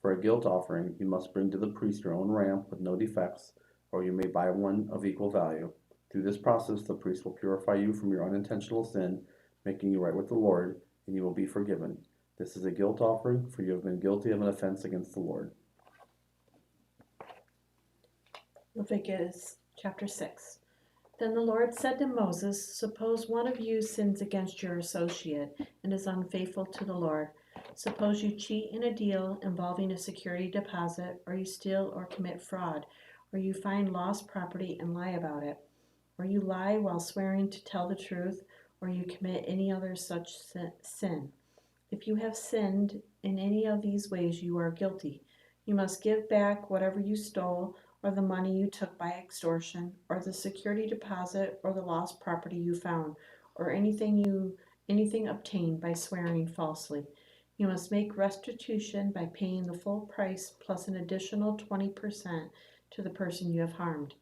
Speaker 12: For a guilt offering, you must bring to the priest your own ram with no defects, or you may buy one of equal value. Through this process, the priest will purify you from your unintentional sin, making you right with the Lord, and you will be forgiven. This is a guilt offering, for you have been guilty of an offense against the Lord.
Speaker 11: Leviticus chapter 6. Then the Lord said to Moses, suppose one of you sins against your associate and is unfaithful to the Lord. Suppose you cheat in a deal involving a security deposit, or you steal or commit fraud, or you find lost property and lie about it, or you lie while swearing to tell the truth, or you commit any other such sin. If you have sinned in any of these ways, you are guilty. You must give back whatever you stole, or the money you took by extortion, or the security deposit, or the lost property you found, or anything obtained by swearing falsely. You must make restitution by paying the full price plus an additional 20% to the person you have harmed.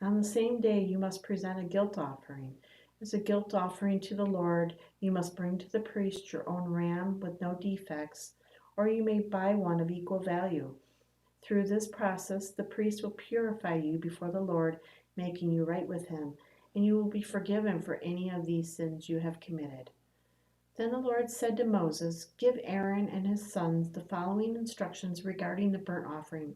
Speaker 11: On the same day, you must present a guilt offering. As a guilt offering to the Lord, you must bring to the priest your own ram with no defects, or you may buy one of equal value. Through this process, the priest will purify you before the Lord, making you right with him, and you will be forgiven for any of these sins you have committed. Then the Lord said to Moses, give Aaron and his sons the following instructions regarding the burnt offering.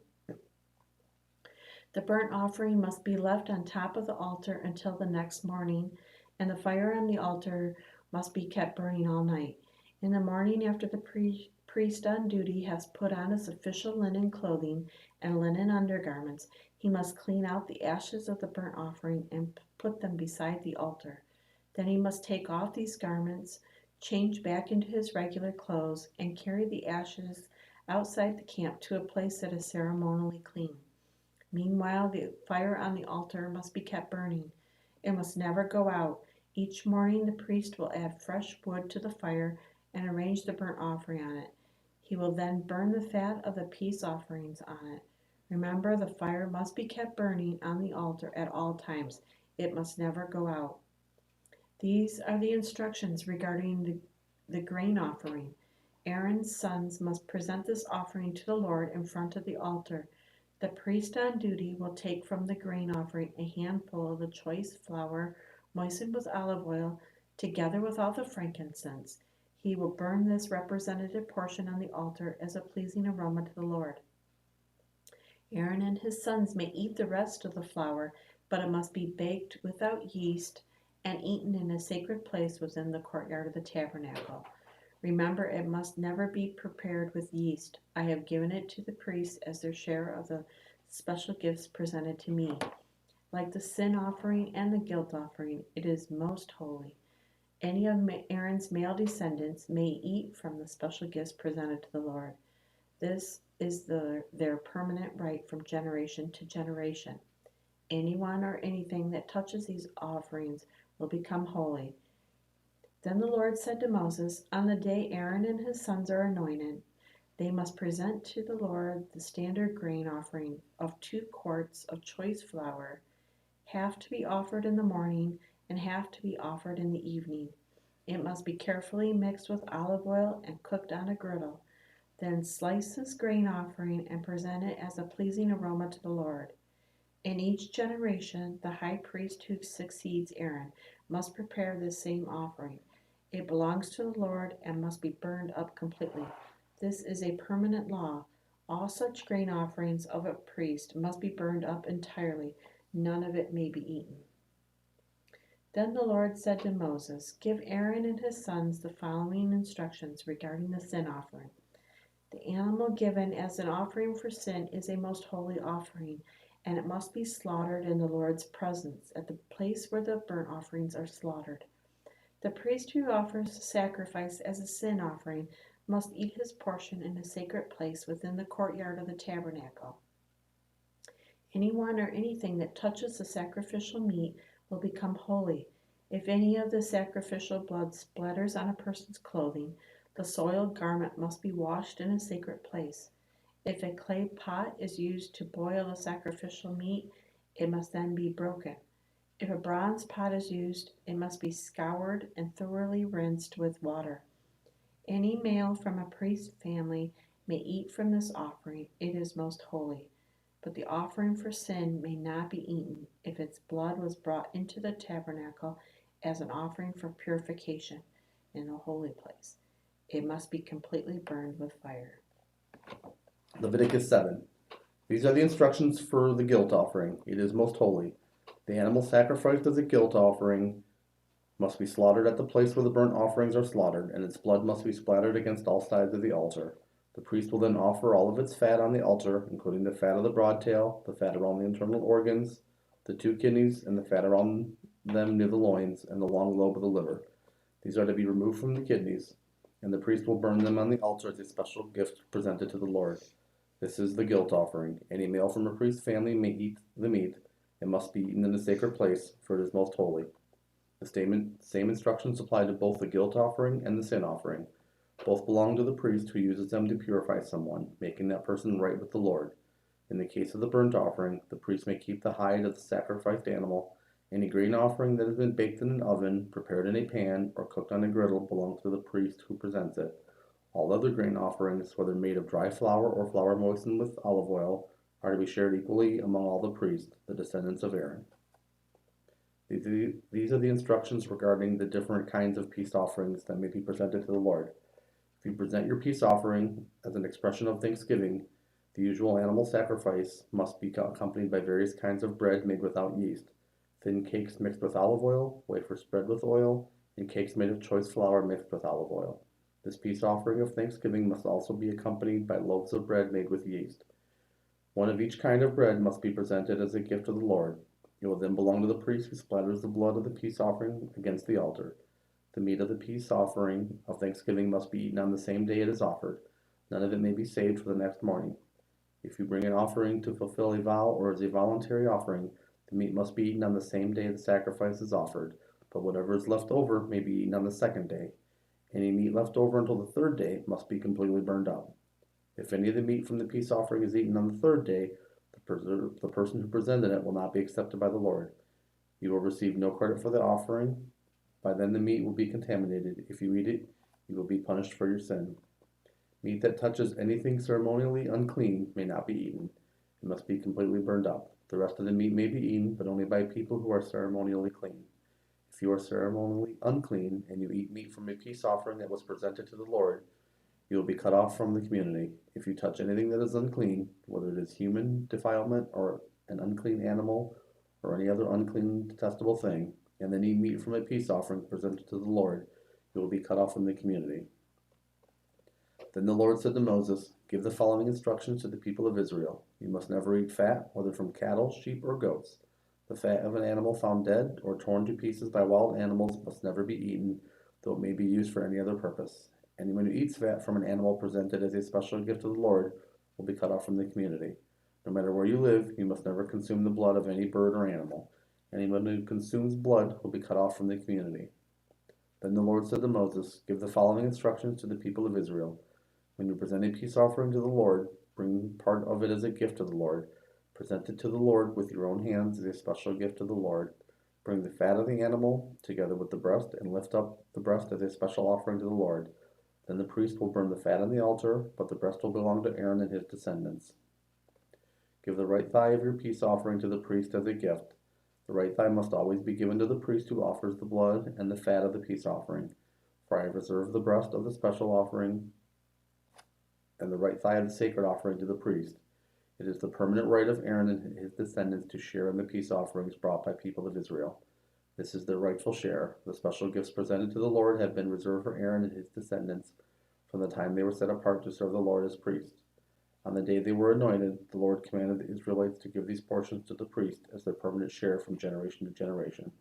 Speaker 11: The burnt offering must be left on top of the altar until the next morning, and the fire on the altar must be kept burning all night. In the morning, after the priest on duty has put on his official linen clothing and linen undergarments, he must clean out the ashes of the burnt offering and put them beside the altar. Then he must take off these garments, change back into his regular clothes, and carry the ashes outside the camp to a place that is ceremonially clean. Meanwhile, the fire on the altar must be kept burning. It must never go out. Each morning the priest will add fresh wood to the fire and arrange the burnt offering on it. He will then burn the fat of the peace offerings on it. Remember, the fire must be kept burning on the altar at all times. It must never go out. These are the instructions regarding the grain offering. Aaron's sons must present this offering to the Lord in front of the altar. The priest on duty will take from the grain offering a handful of the choice flour moistened with olive oil, together with all the frankincense. He will burn this representative portion on the altar as a pleasing aroma to the Lord. Aaron and his sons may eat the rest of the flour, but it must be baked without yeast and eaten in a sacred place within the courtyard of the tabernacle. Remember, it must never be prepared with yeast. I have given it to the priests as their share of the special gifts presented to me. Like the sin offering and the guilt offering, it is most holy. Any of Aaron's male descendants may eat from the special gifts presented to the Lord. This is their permanent right from generation to generation. Anyone or anything that touches these offerings will become holy. Then the Lord said to Moses, on the day Aaron and his sons are anointed, they must present to the Lord the standard grain offering of 2 quarts of choice flour, half to be offered in the morning and half to be offered in the evening. It must be carefully mixed with olive oil and cooked on a griddle. Then slice this grain offering and present it as a pleasing aroma to the Lord. In each generation, the high priest who succeeds Aaron must prepare this same offering. It belongs to the Lord and must be burned up completely. This is a permanent law. All such grain offerings of a priest must be burned up entirely. None of it may be eaten. Then the Lord said to Moses, give Aaron and his sons the following instructions regarding the sin offering. The animal given as an offering for sin is a most holy offering, and it must be slaughtered in the Lord's presence at the place where the burnt offerings are slaughtered. The priest who offers the sacrifice as a sin offering must eat his portion in a sacred place within the courtyard of the tabernacle. Anyone or anything that touches the sacrificial meat will become holy. If any of the sacrificial blood splatters on a person's clothing, the soiled garment must be washed in a sacred place. If a clay pot is used to boil the sacrificial meat, it must then be broken. If a bronze pot is used, it must be scoured and thoroughly rinsed with water. Any male from a priest's family may eat from this offering, it is most holy. But the offering for sin may not be eaten if its blood was brought into the tabernacle as an offering for purification in the holy place. It must be completely burned with fire.
Speaker 12: Leviticus 7. These are the instructions for the guilt offering. It is most holy. The animal sacrificed as a guilt offering must be slaughtered at the place where the burnt offerings are slaughtered, and its blood must be splattered against all sides of the altar. The priest will then offer all of its fat on the altar, including the fat of the broad tail, the fat around the internal organs, the 2 kidneys, and the fat around them near the loins, and the long lobe of the liver. These are to be removed from the kidneys, and the priest will burn them on the altar as a special gift presented to the Lord. This is the guilt offering. Any male from a priest's family may eat the meat. It must be eaten in a sacred place, for it is most holy. The same instructions apply to both the guilt offering and the sin offering. Both belong to the priest who uses them to purify someone, making that person right with the Lord. In the case of the burnt offering, the priest may keep the hide of the sacrificed animal. Any grain offering that has been baked in an oven, prepared in a pan, or cooked on a griddle belongs to the priest who presents it. All other grain offerings, whether made of dry flour or flour moistened with olive oil, are to be shared equally among all the priests, the descendants of Aaron. These are the instructions regarding the different kinds of peace offerings that may be presented to the Lord. If you present your peace offering as an expression of thanksgiving, the usual animal sacrifice must be accompanied by various kinds of bread made without yeast, thin cakes mixed with olive oil, wafers spread with oil, and cakes made of choice flour mixed with olive oil. This peace offering of thanksgiving must also be accompanied by loaves of bread made with yeast. One of each kind of bread must be presented as a gift to the Lord. It will then belong to the priest who splatters the blood of the peace offering against the altar. The meat of the peace offering of thanksgiving must be eaten on the same day it is offered. None of it may be saved for the next morning. If you bring an offering to fulfill a vow or as a voluntary offering, the meat must be eaten on the same day the sacrifice is offered, but whatever is left over may be eaten on the second day. Any meat left over until the third day must be completely burned up. If any of the meat from the peace offering is eaten on the third day, the person who presented it will not be accepted by the Lord. You will receive no credit for the offering. By then the meat will be contaminated. If you eat it, you will be punished for your sin. Meat that touches anything ceremonially unclean may not be eaten. It must be completely burned up. The rest of the meat may be eaten, but only by people who are ceremonially clean. If you are ceremonially unclean and you eat meat from a peace offering that was presented to the Lord, you will be cut off from the community. If you touch anything that is unclean, whether it is human defilement or an unclean animal or any other unclean detestable thing, and then eat meat from a peace offering presented to the Lord, you will be cut off from the community. Then the Lord said to Moses, "Give the following instructions to the people of Israel. You must never eat fat, whether from cattle, sheep, or goats. The fat of an animal found dead or torn to pieces by wild animals must never be eaten, though it may be used for any other purpose. Anyone who eats fat from an animal presented as a special gift to the Lord will be cut off from the community. No matter where you live, you must never consume the blood of any bird or animal. Anyone who consumes blood will be cut off from the community." Then the Lord said to Moses, "Give the following instructions to the people of Israel. When you present a peace offering to the Lord, bring part of it as a gift to the Lord. Present it to the Lord with your own hands as a special gift to the Lord. Bring the fat of the animal together with the breast and lift up the breast as a special offering to the Lord. Then the priest will burn the fat on the altar, but the breast will belong to Aaron and his descendants. Give the right thigh of your peace offering to the priest as a gift. The right thigh must always be given to the priest who offers the blood and the fat of the peace offering. For I have reserved the breast of the special offering and the right thigh of the sacred offering to the priest. It is the permanent right of Aaron and his descendants to share in the peace offerings brought by people of Israel. This is their rightful share. The special gifts presented to the Lord have been reserved for Aaron and his descendants from the time they were set apart to serve the Lord as priests. On the day they were anointed, the Lord commanded the Israelites to give these portions to the priest as their permanent share from generation to generation.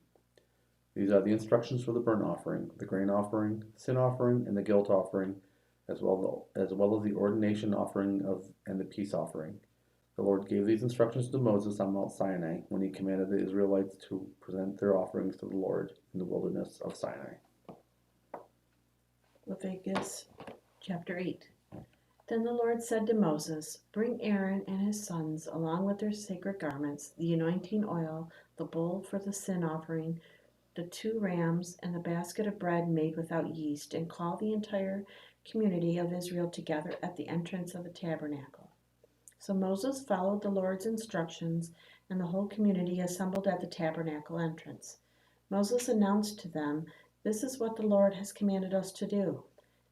Speaker 12: These are the instructions for the burnt offering, the grain offering, sin offering, and the guilt offering, as well as the ordination offering and the peace offering. The Lord gave these instructions to Moses on Mount Sinai when he commanded the Israelites to present their offerings to the Lord in the wilderness of Sinai.
Speaker 11: Leviticus chapter 8. Then the Lord said to Moses, Bring Aaron and his sons, along with their sacred garments, the anointing oil, the bowl for the sin offering, the 2 rams, and the basket of bread made without yeast, and call the entire community of Israel together at the entrance of the tabernacle. So Moses followed the Lord's instructions, and the whole community assembled at the tabernacle entrance. Moses announced to them, This is what the Lord has commanded us to do.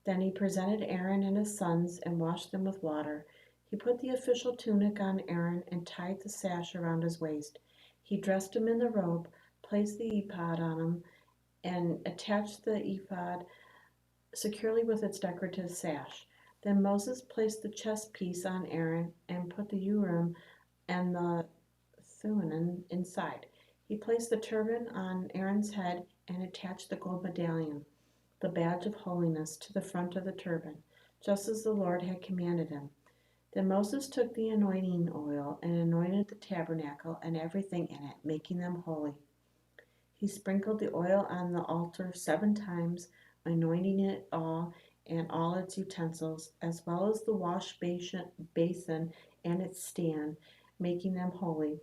Speaker 11: Then he presented Aaron and his sons and washed them with water. He put the official tunic on Aaron and tied the sash around his waist. He dressed him in the robe, placed the ephod on him, and attached the ephod securely with its decorative sash. Then Moses placed the chest piece on Aaron and put the Urim and the Thummim inside. He placed the turban on Aaron's head and attached the gold medallion, the badge of holiness, to the front of the turban, just as the Lord had commanded him. Then Moses took the anointing oil and anointed the tabernacle and everything in it, making them holy. He sprinkled the oil on the altar 7 times, anointing it all and all its utensils, as well as the wash basin and its stand, making them holy.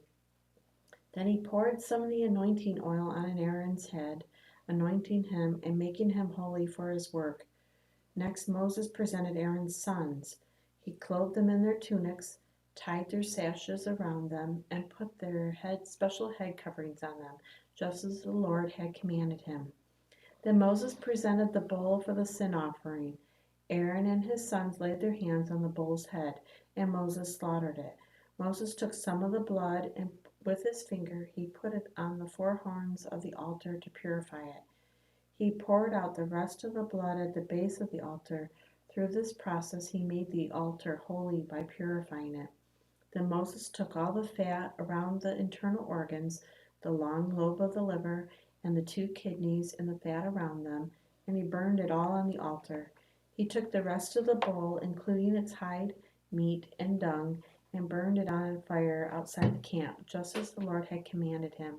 Speaker 11: Then he poured some of the anointing oil on Aaron's head, anointing him and making him holy for his work. Next Moses presented Aaron's sons. He clothed them in their tunics, tied their sashes around them, and put their special head coverings on them, just as the Lord had commanded him. Then Moses presented the bull for the sin offering. Aaron and his sons laid their hands on the bull's head, and Moses slaughtered it. Moses took some of the blood, and with his finger he put it on the 4 horns of the altar to purify it. He poured out the rest of the blood at the base of the altar. Through this process he made the altar holy by purifying it. Then Moses took all the fat around the internal organs, the long lobe of the liver, and the 2 kidneys and the fat around them, and he burned it all on the altar. He took the rest of the bull, including its hide, meat, and dung, and burned it on fire outside the camp, just as the Lord had commanded him.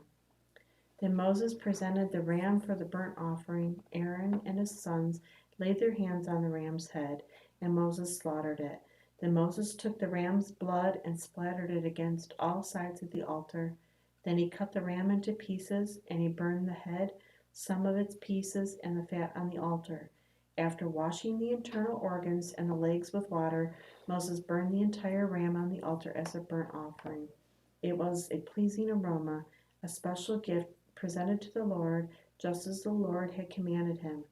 Speaker 11: Then Moses presented the ram for the burnt offering. Aaron and his sons laid their hands on the ram's head, and Moses slaughtered it. Then Moses took the ram's blood and splattered it against all sides of the altar. Then he cut the ram into pieces, and he burned the head, some of its pieces, and the fat on the altar. After washing the internal organs and the legs with water, Moses burned the entire ram on the altar as a burnt offering. It was a pleasing aroma, a special gift presented to the Lord, just as the Lord had commanded him.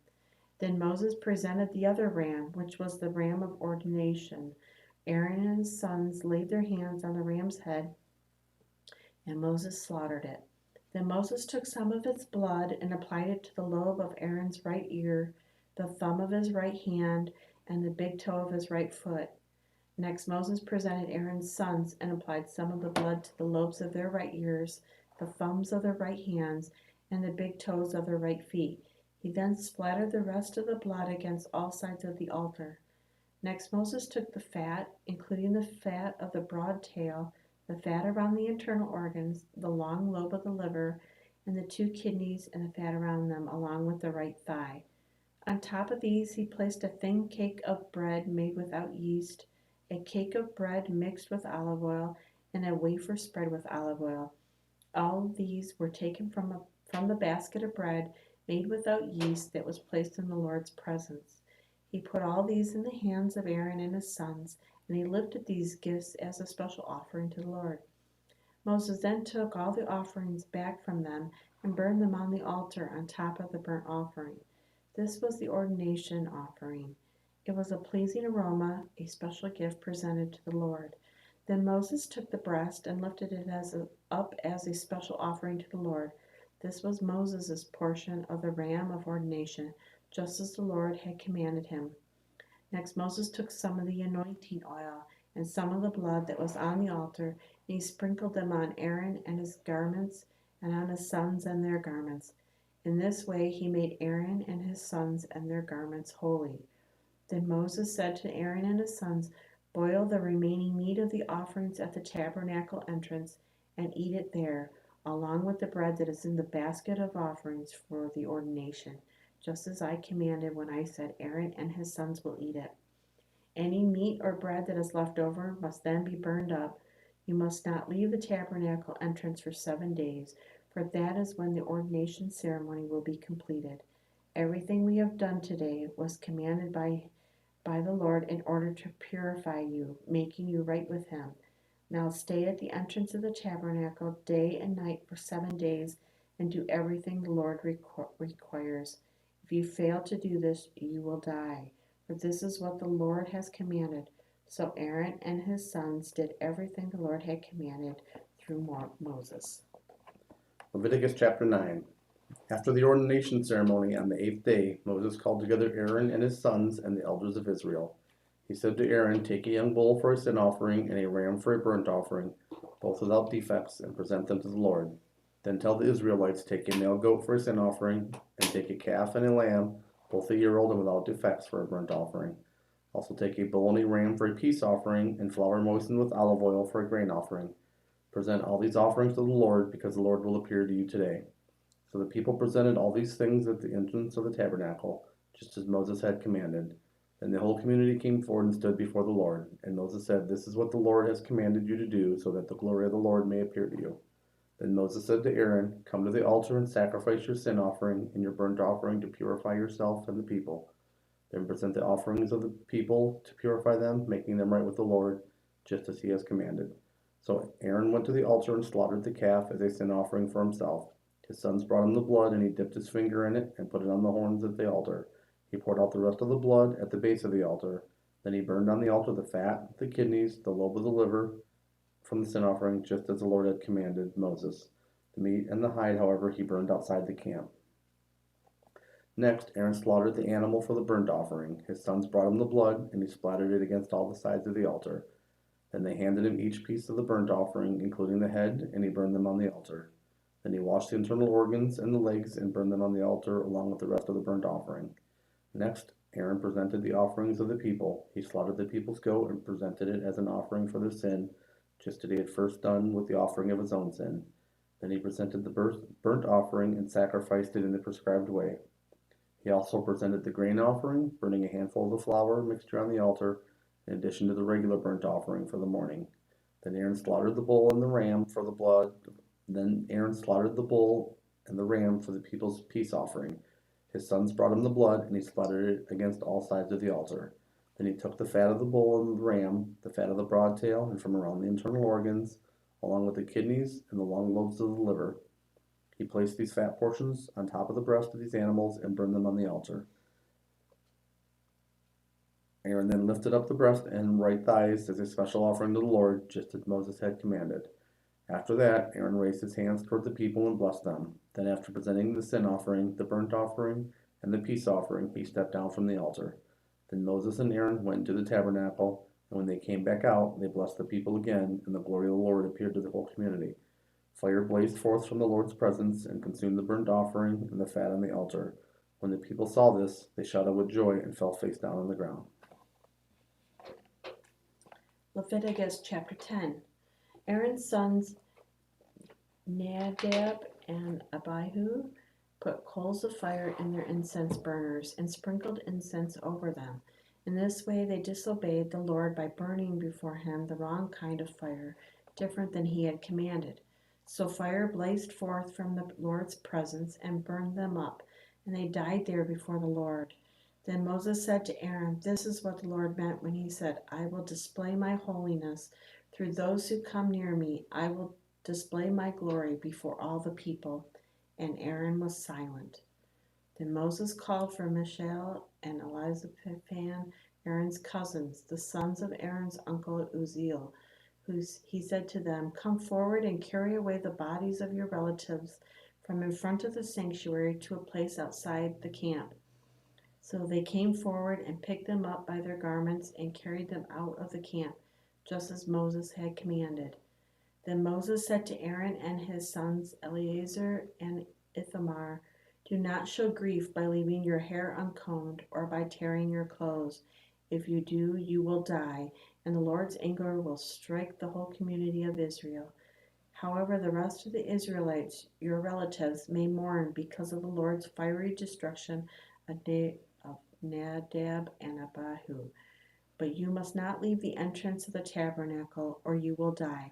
Speaker 11: Then Moses presented the other ram, which was the ram of ordination. Aaron and his sons laid their hands on the ram's head, and Moses slaughtered it. Then Moses took some of its blood and applied it to the lobe of Aaron's right ear, the thumb of his right hand, and the big toe of his right foot. Next Moses presented Aaron's sons and applied some of the blood to the lobes of their right ears, the thumbs of their right hands, and the big toes of their right feet. He then splattered the rest of the blood against all sides of the altar. Next Moses took the fat, including the fat of the broad tail, the fat around the internal organs, the long lobe of the liver, and the 2 kidneys and the fat around them, along with the right thigh. On top of these he placed a thin cake of bread made without yeast, a cake of bread mixed with olive oil, and a wafer spread with olive oil. All these were taken from the basket of bread made without yeast that was placed in the Lord's presence. He put all these in the hands of Aaron and his sons, and he lifted these gifts as a special offering to the Lord. Moses then took all the offerings back from them and burned them on the altar on top of the burnt offering. This was the ordination offering. It was a pleasing aroma, a special gift presented to the Lord. Then Moses took the breast and lifted it up as a special offering to the Lord. This was Moses' portion of the ram of ordination, just as the Lord had commanded him. Next Moses took some of the anointing oil and some of the blood that was on the altar, and he sprinkled them on Aaron and his garments, and on his sons and their garments. In this way he made Aaron and his sons and their garments holy. Then Moses said to Aaron and his sons, Boil the remaining meat of the offerings at the tabernacle entrance and eat it there, along with the bread that is in the basket of offerings for the ordination, just as I commanded when I said Aaron and his sons will eat it. Any meat or bread that is left over must then be burned up. You must not leave the tabernacle entrance for 7 days, for that is when the ordination ceremony will be completed. Everything we have done today was commanded by the Lord in order to purify you, making you right with him. Now stay at the entrance of the tabernacle day and night for 7 days and do everything the Lord requires. If you fail to do this, you will die. For this is what the Lord has commanded. So Aaron and his sons did everything the Lord had commanded through Moses.
Speaker 12: Leviticus chapter 9. After the ordination ceremony on the 8th day, Moses called together Aaron and his sons and the elders of Israel. He said to Aaron, "Take a young bull for a sin offering and a ram for a burnt offering, both without defects, and present them to the Lord. Then tell the Israelites, take a male goat for a sin offering, and take a calf and a lamb, both a year old and without defects, for a burnt offering. Also take a bull and a ram for a peace offering, and flour moistened with olive oil for a grain offering. Present all these offerings to the Lord, because the Lord will appear to you today." So the people presented all these things at the entrance of the tabernacle, just as Moses had commanded. Then the whole community came forward and stood before the Lord. And Moses said, "This is what the Lord has commanded you to do, so that the glory of the Lord may appear to you." Then Moses said to Aaron, "Come to the altar and sacrifice your sin offering and your burnt offering to purify yourself and the people. Then present the offerings of the people to purify them, making them right with the Lord, just as he has commanded." So Aaron went to the altar and slaughtered the calf as a sin offering for himself. His sons brought him the blood, and he dipped his finger in it and put it on the horns of the altar. He poured out the rest of the blood at the base of the altar. Then he burned on the altar the fat, the kidneys, the lobe of the liver from the sin offering, just as the Lord had commanded Moses. The meat and the hide, however, he burned outside the camp. Next, Aaron slaughtered the animal for the burnt offering. His sons brought him the blood, and he splattered it against all the sides of the altar. Then they handed him each piece of the burnt offering, including the head, and he burned them on the altar. Then he washed the internal organs and the legs and burned them on the altar along with the rest of the burnt offering. Next, Aaron presented the offerings of the people. He slaughtered the people's goat and presented it as an offering for their sin, just as he had first done with the offering of his own sin. Then he presented the burnt offering and sacrificed it in the prescribed way. He also presented the grain offering, burning a handful of the flour mixture on the altar, in addition to the regular burnt offering for the morning. Then Aaron slaughtered the bull and the ram for the blood. Then Aaron slaughtered the bull and the ram for the people's peace offering. His sons brought him the blood, and he splattered it against all sides of the altar. Then he took the fat of the bull and the ram, the fat of the broad tail, and from around the internal organs, along with the kidneys and the long lobes of the liver. He placed these fat portions on top of the breast of these animals and burned them on the altar. Aaron then lifted up the breast and right thighs as a special offering to the Lord, just as Moses had commanded. After that, Aaron raised his hands toward the people and blessed them. Then after presenting the sin offering, the burnt offering, and the peace offering, he stepped down from the altar. Then Moses and Aaron went into the tabernacle, and when they came back out, they blessed the people again, and the glory of the Lord appeared to the whole community. Fire blazed forth from the Lord's presence and consumed the burnt offering and the fat on the altar. When the people saw this, they shouted with joy and fell face down on the ground.
Speaker 11: Leviticus chapter 10. Aaron's sons Nadab and Abihu put coals of fire in their incense burners and sprinkled incense over them. In this way they disobeyed the Lord by burning before him the wrong kind of fire, different than he had commanded. So fire blazed forth from the Lord's presence and burned them up, and they died there before the Lord. Then Moses said to Aaron, "This is what the Lord meant when he said, 'I will display my holiness through those who come near me. I will display my glory before all the people.'" And Aaron was silent. Then Moses called for Mishael and Elizaphan, Aaron's cousins, the sons of Aaron's uncle Uzziel. He said to them, "Come forward and carry away the bodies of your relatives from in front of the sanctuary to a place outside the camp." So they came forward and picked them up by their garments and carried them out of the camp, just as Moses had commanded. Then Moses said to Aaron and his sons Eleazar and Ithamar, "Do not show grief by leaving your hair uncombed or by tearing your clothes. If you do, you will die, and the Lord's anger will strike the whole community of Israel. However, the rest of the Israelites, your relatives, may mourn because of the Lord's fiery destruction of Nadab and Abihu. But you must not leave the entrance of the tabernacle, or you will die,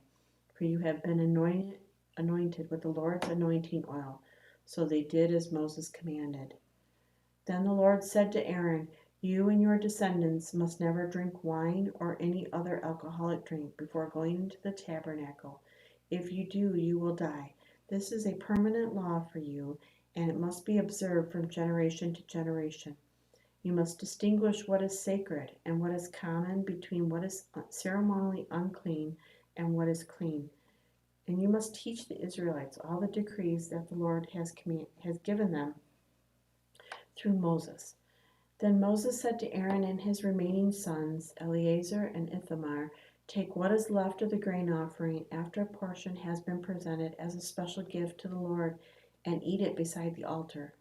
Speaker 11: for you have been anointed with the Lord's anointing oil. So they did as Moses commanded. Then the Lord said to Aaron, you and your descendants must never drink wine or any other alcoholic drink before going into the tabernacle. If you do, you will die. This is a permanent law for you, and it must be observed from generation to generation. You must distinguish what is sacred and what is common, between what is ceremonially unclean and what is clean. And you must teach the Israelites all the decrees that the Lord has given them through Moses. Then Moses said to Aaron and his remaining sons, Eleazar and Ithamar, take what is left of the grain offering after a portion has been presented as a special gift to the Lord, and eat it beside the altar.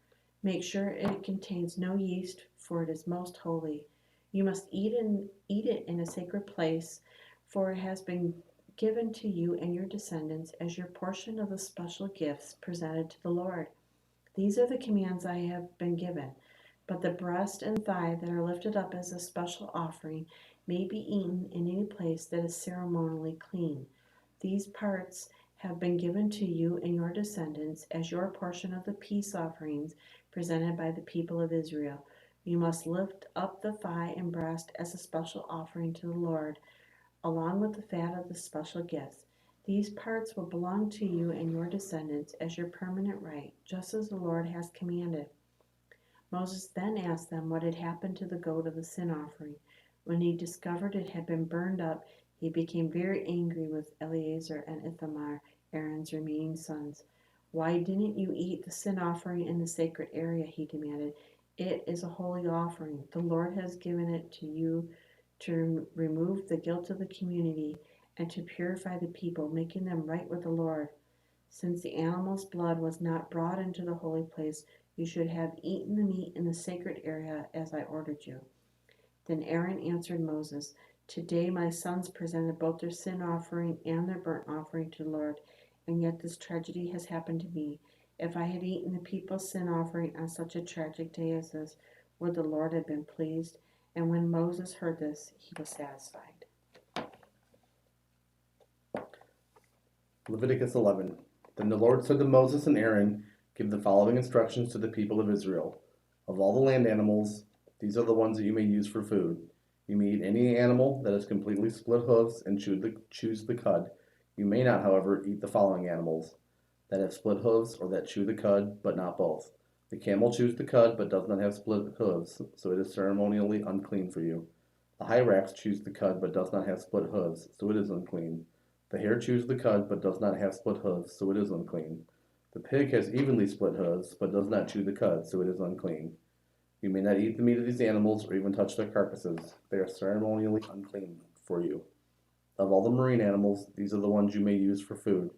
Speaker 11: Make sure it contains no yeast, for it is most holy. You must eat it in a sacred place, for it has been given to you and your descendants as your portion of the special gifts presented to the Lord. These are the commands I have been given. But the breast and thigh that are lifted up as a special offering may be eaten in any place that is ceremonially clean. These parts have been given to you and your descendants as your portion of the peace offerings presented by the people of Israel. You must lift up the thigh and breast as a special offering to the Lord, along with the fat of the special gifts. These parts will belong to you and your descendants as your permanent right, just as the Lord has commanded. Moses then asked them what had happened to the goat of the sin offering. When he discovered it had been burned up, he became very angry with Eleazar and Ithamar, Aaron's remaining sons. Why didn't you eat the sin offering in the sacred area? He demanded. It is a holy offering. The Lord has given it to you to remove the guilt of the community and to purify the people, making them right with the Lord. Since the animal's blood was not brought into the holy place, you should have eaten the meat in the sacred area as I ordered you. Then Aaron answered Moses, today my sons presented both their sin offering and their burnt offering to the Lord, and yet this tragedy has happened to me. If I had eaten the people's sin offering on such a tragic day as this, would the Lord have been pleased? And when Moses heard this, he was satisfied.
Speaker 12: Leviticus 11. Then the Lord said to Moses and Aaron, give the following instructions to the people of Israel. Of all the land animals, these are the ones that you may use for food. You may eat any animal that has completely split hooves and chews the cud. You may not, however, eat the following animals: that have split hooves or that chew the cud, but not both. The camel chews the cud, but does not have split hooves, so it is ceremonially unclean for you. The hyrax chews the cud, but does not have split hooves, so it is unclean. The hare chews the cud, but does not have split hooves, so it is unclean. The pig has evenly split hooves, but does not chew the cud, so it is unclean. You may not eat the meat of these animals or even touch their carcasses. They are ceremonially unclean for you. Of all the marine animals, these are the ones you may use for food.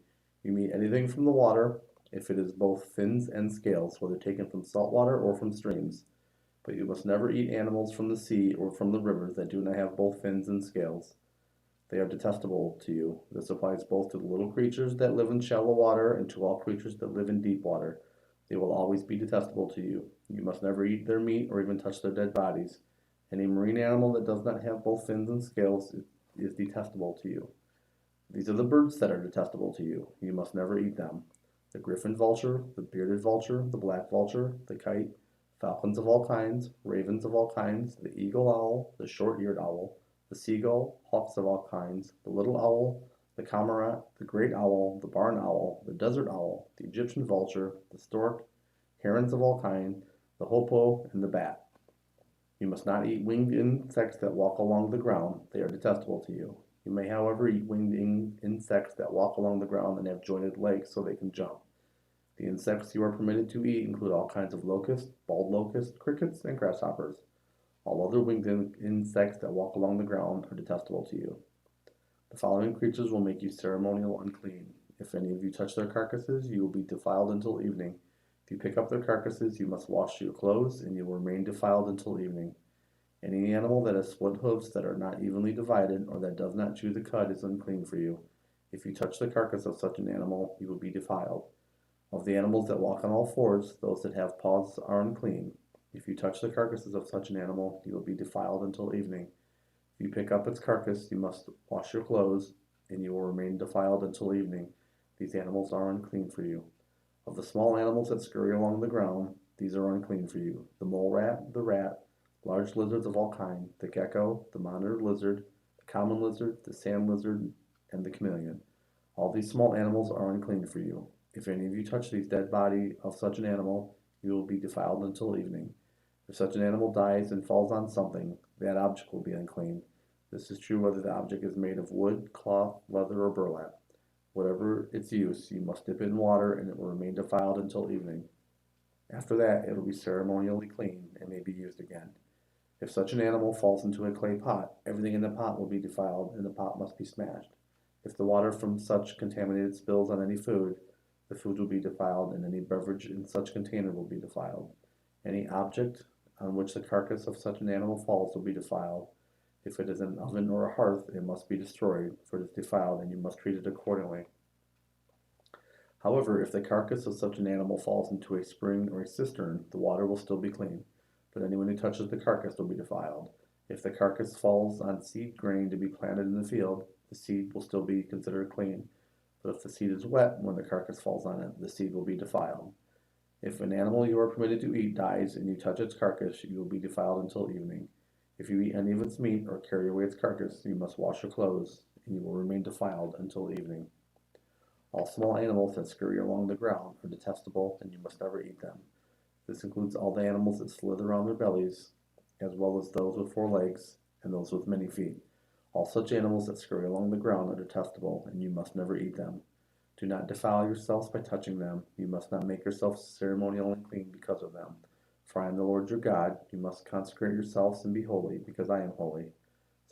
Speaker 12: You may eat anything from the water, if it is both fins and scales, whether taken from salt water or from streams. But you must never eat animals from the sea or from the rivers that do not have both fins and scales. They are detestable to you. This applies both to the little creatures that live in shallow water and to all creatures that live in deep water. They will always be detestable to you. You must never eat their meat or even touch their dead bodies. Any marine animal that does not have both fins and scales is detestable to you. These are the birds that are detestable to you. You must never eat them: the griffin vulture, the bearded vulture, the black vulture, the kite, falcons of all kinds, ravens of all kinds, the eagle owl, the short-eared owl, the seagull, hawks of all kinds, the little owl, the cormorant, the great owl, the barn owl, the desert owl, the Egyptian vulture, the stork, herons of all kinds, the hoopoe, and the bat. You must not eat winged insects that walk along the ground. They are detestable to you. You may, however, eat winged insects that walk along the ground and have jointed legs so they can jump. The insects you are permitted to eat include all kinds of locusts, bald locusts, crickets, and grasshoppers. All other winged insects that walk along the ground are detestable to you. The following creatures will make you ceremonial unclean. If any of you touch their carcasses, you will be defiled until evening. If you pick up their carcasses, you must wash your clothes, and you will remain defiled until evening. Any animal that has split hoofs that are not evenly divided, or that does not chew the cud, is unclean for you. If you touch the carcass of such an animal, you will be defiled. Of the animals that walk on all fours, those that have paws are unclean. If you touch the carcasses of such an animal, you will be defiled until evening. If you pick up its carcass, you must wash your clothes, and you will remain defiled until evening. These animals are unclean for you. Of the small animals that scurry along the ground, these are unclean for you: the mole rat, the rat, large lizards of all kinds, the gecko, the monitor lizard, the common lizard, the sand lizard, and the chameleon. All these small animals are unclean for you. If any of you touch the dead body of such an animal, you will be defiled until evening. If such an animal dies and falls on something, that object will be unclean. This is true whether the object is made of wood, cloth, leather, or burlap. Whatever its use, you must dip it in water, and it will remain defiled until evening. After that, it will be ceremonially clean and may be used again. If such an animal falls into a clay pot, everything in the pot will be defiled, and the pot must be smashed. If the water from such contaminated spills on any food, the food will be defiled, and any beverage in such container will be defiled. Any object on which the carcass of such an animal falls will be defiled. If it is an oven or a hearth, it must be destroyed, for it is defiled, and you must treat it accordingly. However, if the carcass of such an animal falls into a spring or a cistern, the water will still be clean, but anyone who touches the carcass will be defiled. If the carcass falls on seed grain to be planted in the field, the seed will still be considered clean. But if the seed is wet when the carcass falls on it, the seed will be defiled. If an animal you are permitted to eat dies and you touch its carcass, you will be defiled until evening. If you eat any of its meat or carry away its carcass, you must wash your clothes, and you will remain defiled until evening. All small animals that scurry along the ground are detestable, and you must never eat them. This includes all the animals that slither on their bellies, as well as those with 4 legs and those with many feet. All such animals that scurry along the ground are detestable, and you must never eat them. Do not defile yourselves by touching them. You must not make yourselves ceremonially unclean because of them. For I am the Lord your God. You must consecrate yourselves and be holy, because I am holy.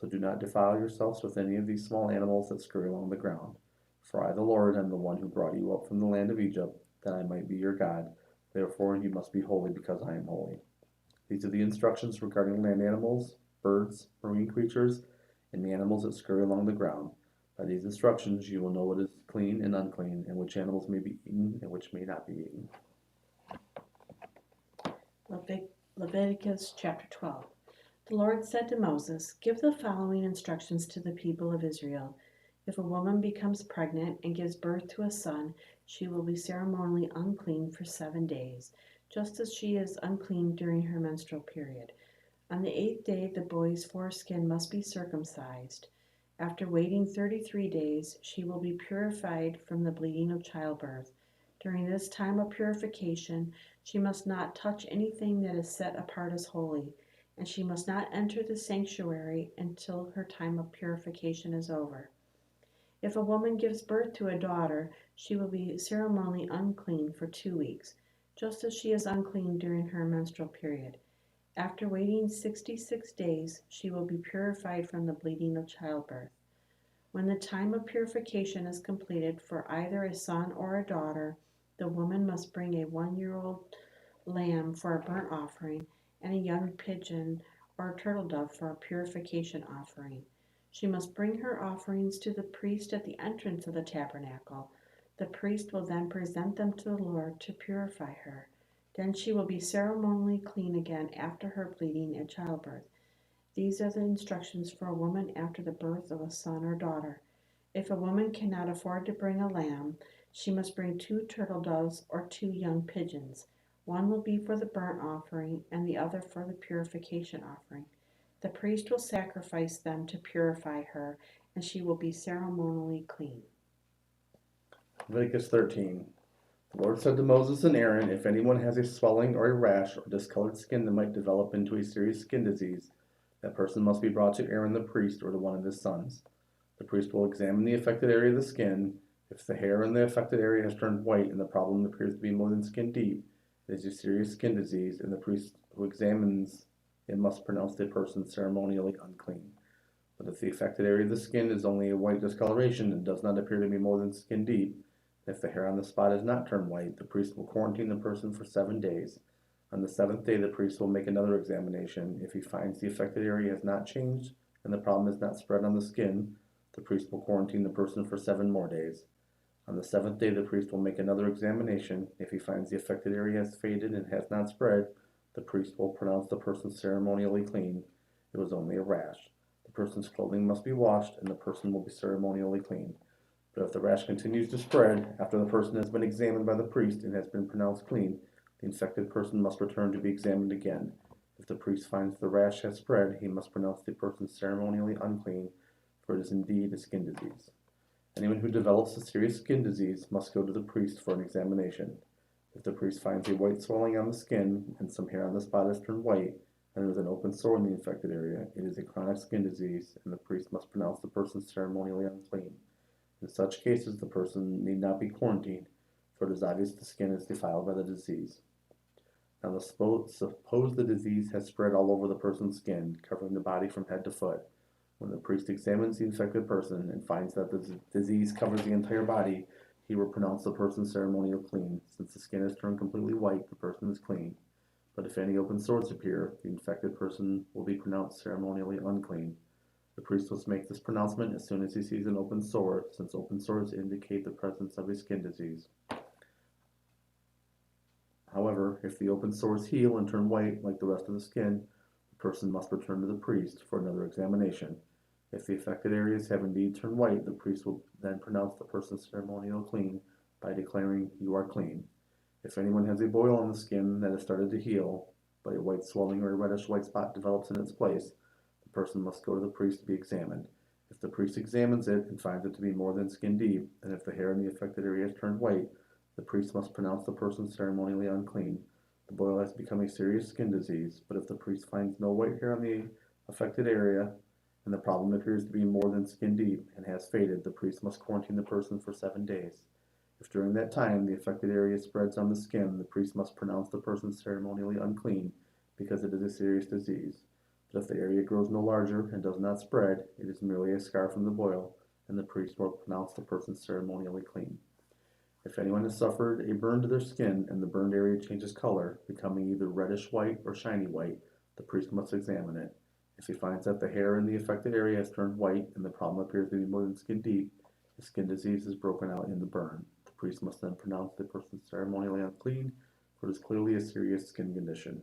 Speaker 12: So do not defile yourselves with any of these small animals that scurry along the ground. For I, the Lord, am the one who brought you up from the land of Egypt, that I might be your God. Therefore you must be holy, because I am holy. These are the instructions regarding land animals, birds, marine creatures, and the animals that scurry along the ground. By these instructions you will know what is clean and unclean, and which animals may be eaten and which may not be eaten.
Speaker 11: Leviticus chapter 12. The Lord said to Moses, "Give the following instructions to the people of Israel. If a woman becomes pregnant and gives birth to a son, she will be ceremonially unclean for 7 days, just as she is unclean during her menstrual period. On the 8th day, the boy's foreskin must be circumcised. After waiting 33 days, she will be purified from the bleeding of childbirth. During this time of purification, she must not touch anything that is set apart as holy, and she must not enter the sanctuary until her time of purification is over. If a woman gives birth to a daughter, she will be ceremonially unclean for 2 weeks, just as she is unclean during her menstrual period. After waiting 66 days, she will be purified from the bleeding of childbirth. When the time of purification is completed for either a son or a daughter, the woman must bring a 1-year-old lamb for a burnt offering and a young pigeon or a turtle dove for a purification offering. She must bring her offerings to the priest at the entrance of the tabernacle. The priest will then present them to the Lord to purify her. Then she will be ceremonially clean again after her bleeding and childbirth. These are the instructions for a woman after the birth of a son or daughter. If a woman cannot afford to bring a lamb, she must bring 2 turtle doves or 2 young pigeons. One will be for the burnt offering and the other for the purification offering. The priest will sacrifice them to purify her, and she will be ceremonially clean.
Speaker 12: Leviticus 13. The Lord said to Moses and Aaron, if anyone has a swelling or a rash or discolored skin that might develop into a serious skin disease, that person must be brought to Aaron the priest or to one of his sons. The priest will examine the affected area of the skin. If the hair in the affected area has turned white and the problem appears to be more than skin deep, it is a serious skin disease, and the priest who examines it must pronounce the person ceremonially unclean. But if the affected area of the skin is only a white discoloration and does not appear to be more than skin deep, if the hair on the spot has not turned white, the priest will quarantine the person for 7 days. On the seventh day, the priest will make another examination. If he finds the affected area has not changed and the problem is not spread on the skin, the priest will quarantine the person for 7 more days. On the seventh day, the priest will make another examination. If he finds the affected area has faded and has not spread, the priest will pronounce the person ceremonially clean. It was only a rash. The person's clothing must be washed, and the person will be ceremonially clean. But if the rash continues to spread after the person has been examined by the priest and has been pronounced clean, the infected person must return to be examined again. If the priest finds the rash has spread, he must pronounce the person ceremonially unclean, for it is indeed a skin disease. Anyone who develops a serious skin disease must go to the priest for an examination. If the priest finds a white swelling on the skin and some hair on the spot has turned white, and there is an open sore in the infected area, it is a chronic skin disease, and the priest must pronounce the person ceremonially unclean. In such cases, the person need not be quarantined, for it is obvious the skin is defiled by the disease. Now, suppose the disease has spread all over the person's skin, covering the body from head to foot. When the priest examines the infected person and finds that the disease covers the entire body, he will pronounce the person ceremonially clean. Since the skin has turned completely white, the person is clean. But if any open sores appear, the infected person will be pronounced ceremonially unclean. The priest must make this pronouncement as soon as he sees an open sore, since open sores indicate the presence of a skin disease. However, if the open sores heal and turn white like the rest of the skin, the person must return to the priest for another examination. If the affected areas have indeed turned white, the priest will then pronounce the person ceremonially clean by declaring, "You are clean." If anyone has a boil on the skin that has started to heal, but a white swelling or a reddish white spot develops in its place, the person must go to the priest to be examined. If the priest examines it and finds it to be more than skin deep, and if the hair in the affected area has turned white, the priest must pronounce the person ceremonially unclean. The boil has become a serious skin disease, but if the priest finds no white hair on the affected area, and the problem appears to be more than skin deep and has faded, the priest must quarantine the person for 7 days. If during that time the affected area spreads on the skin, the priest must pronounce the person ceremonially unclean because it is a serious disease. But if the area grows no larger and does not spread, it is merely a scar from the boil, and the priest will pronounce the person ceremonially clean. If anyone has suffered a burn to their skin and the burned area changes color, becoming either reddish white or shiny white, the priest must examine it. If he finds that the hair in the affected area has turned white and the problem appears to be more than skin deep, the skin disease is broken out in the burn. The priest must then pronounce the person ceremonially unclean, for it is clearly a serious skin condition.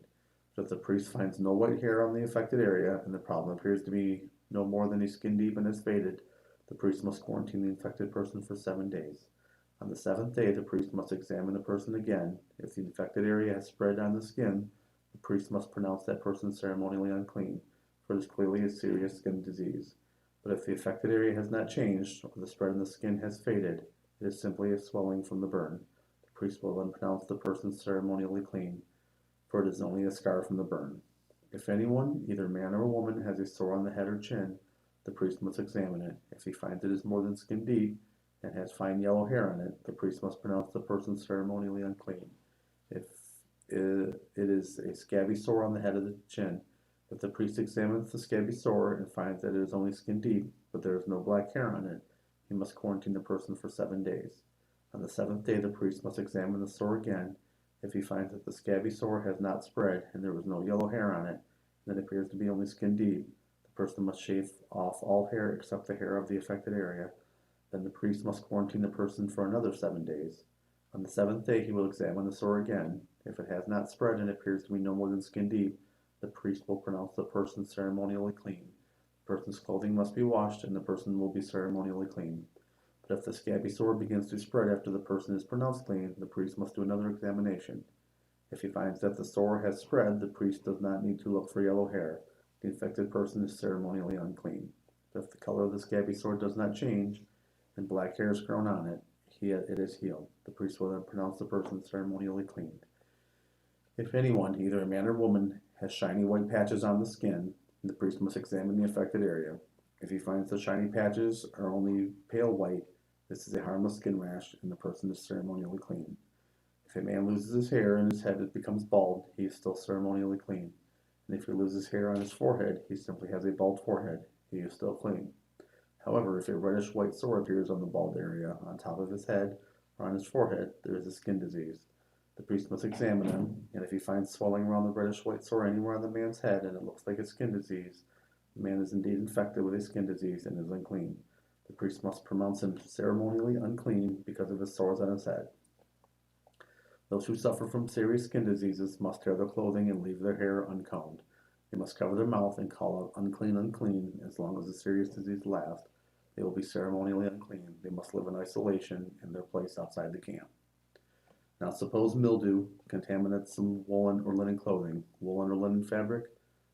Speaker 12: But if the priest finds no white hair on the affected area and the problem appears to be no more than a skin deep and has faded, the priest must quarantine the infected person for 7 days. On the 7th day, the priest must examine the person again. If the infected area has spread on the skin, the priest must pronounce that person ceremonially unclean, for it is clearly a serious skin disease. But if the affected area has not changed, or the spread in the skin has faded, it is simply a swelling from the burn. The priest will then pronounce the person ceremonially clean, for it is only a scar from the burn. If anyone, either man or woman, has a sore on the head or chin, the priest must examine it. If he finds it is more than skin deep and has fine yellow hair on it, the priest must pronounce the person ceremonially unclean. If it is a scabby sore on the head of the chin, if the priest examines the scabby sore and finds that it is only skin deep, but there is no black hair on it, he must quarantine the person for 7 days. On the 7th day, the priest must examine the sore again. If he finds that the scabby sore has not spread and there was no yellow hair on it, and it appears to be only skin deep, the person must shave off all hair except the hair of the affected area. Then the priest must quarantine the person for another 7 days. On the 7th day, he will examine the sore again. If it has not spread and appears to be no more than skin deep, the priest will pronounce the person ceremonially clean. The person's clothing must be washed, and the person will be ceremonially clean. But if the scabby sore begins to spread after the person is pronounced clean, the priest must do another examination. If he finds that the sore has spread, the priest does not need to look for yellow hair. The infected person is ceremonially unclean. But if the color of the scabby sore does not change, and black hair is grown on it, it is healed. The priest will then pronounce the person ceremonially clean. If anyone, either a man or woman, has shiny white patches on the skin, the priest must examine the affected area. If he finds the shiny patches are only pale white, this is a harmless skin rash and the person is ceremonially clean. If a man loses his hair and his head becomes bald, he is still ceremonially clean. And if he loses hair on his forehead, he simply has a bald forehead. He is still clean. However, if a reddish white sore appears on the bald area, on top of his head, or on his forehead, there is a skin disease. The priest must examine him, and if he finds swelling around the reddish white sore anywhere on the man's head and it looks like a skin disease, the man is indeed infected with a skin disease and is unclean. The priest must pronounce him ceremonially unclean because of his sores on his head. Those who suffer from serious skin diseases must tear their clothing and leave their hair uncombed. They must cover their mouth and call out unclean, unclean, as long as the serious disease lasts. They will be ceremonially unclean. They must live in isolation in their place outside the camp. Now suppose mildew contaminates some woolen or linen clothing, woolen or linen fabric,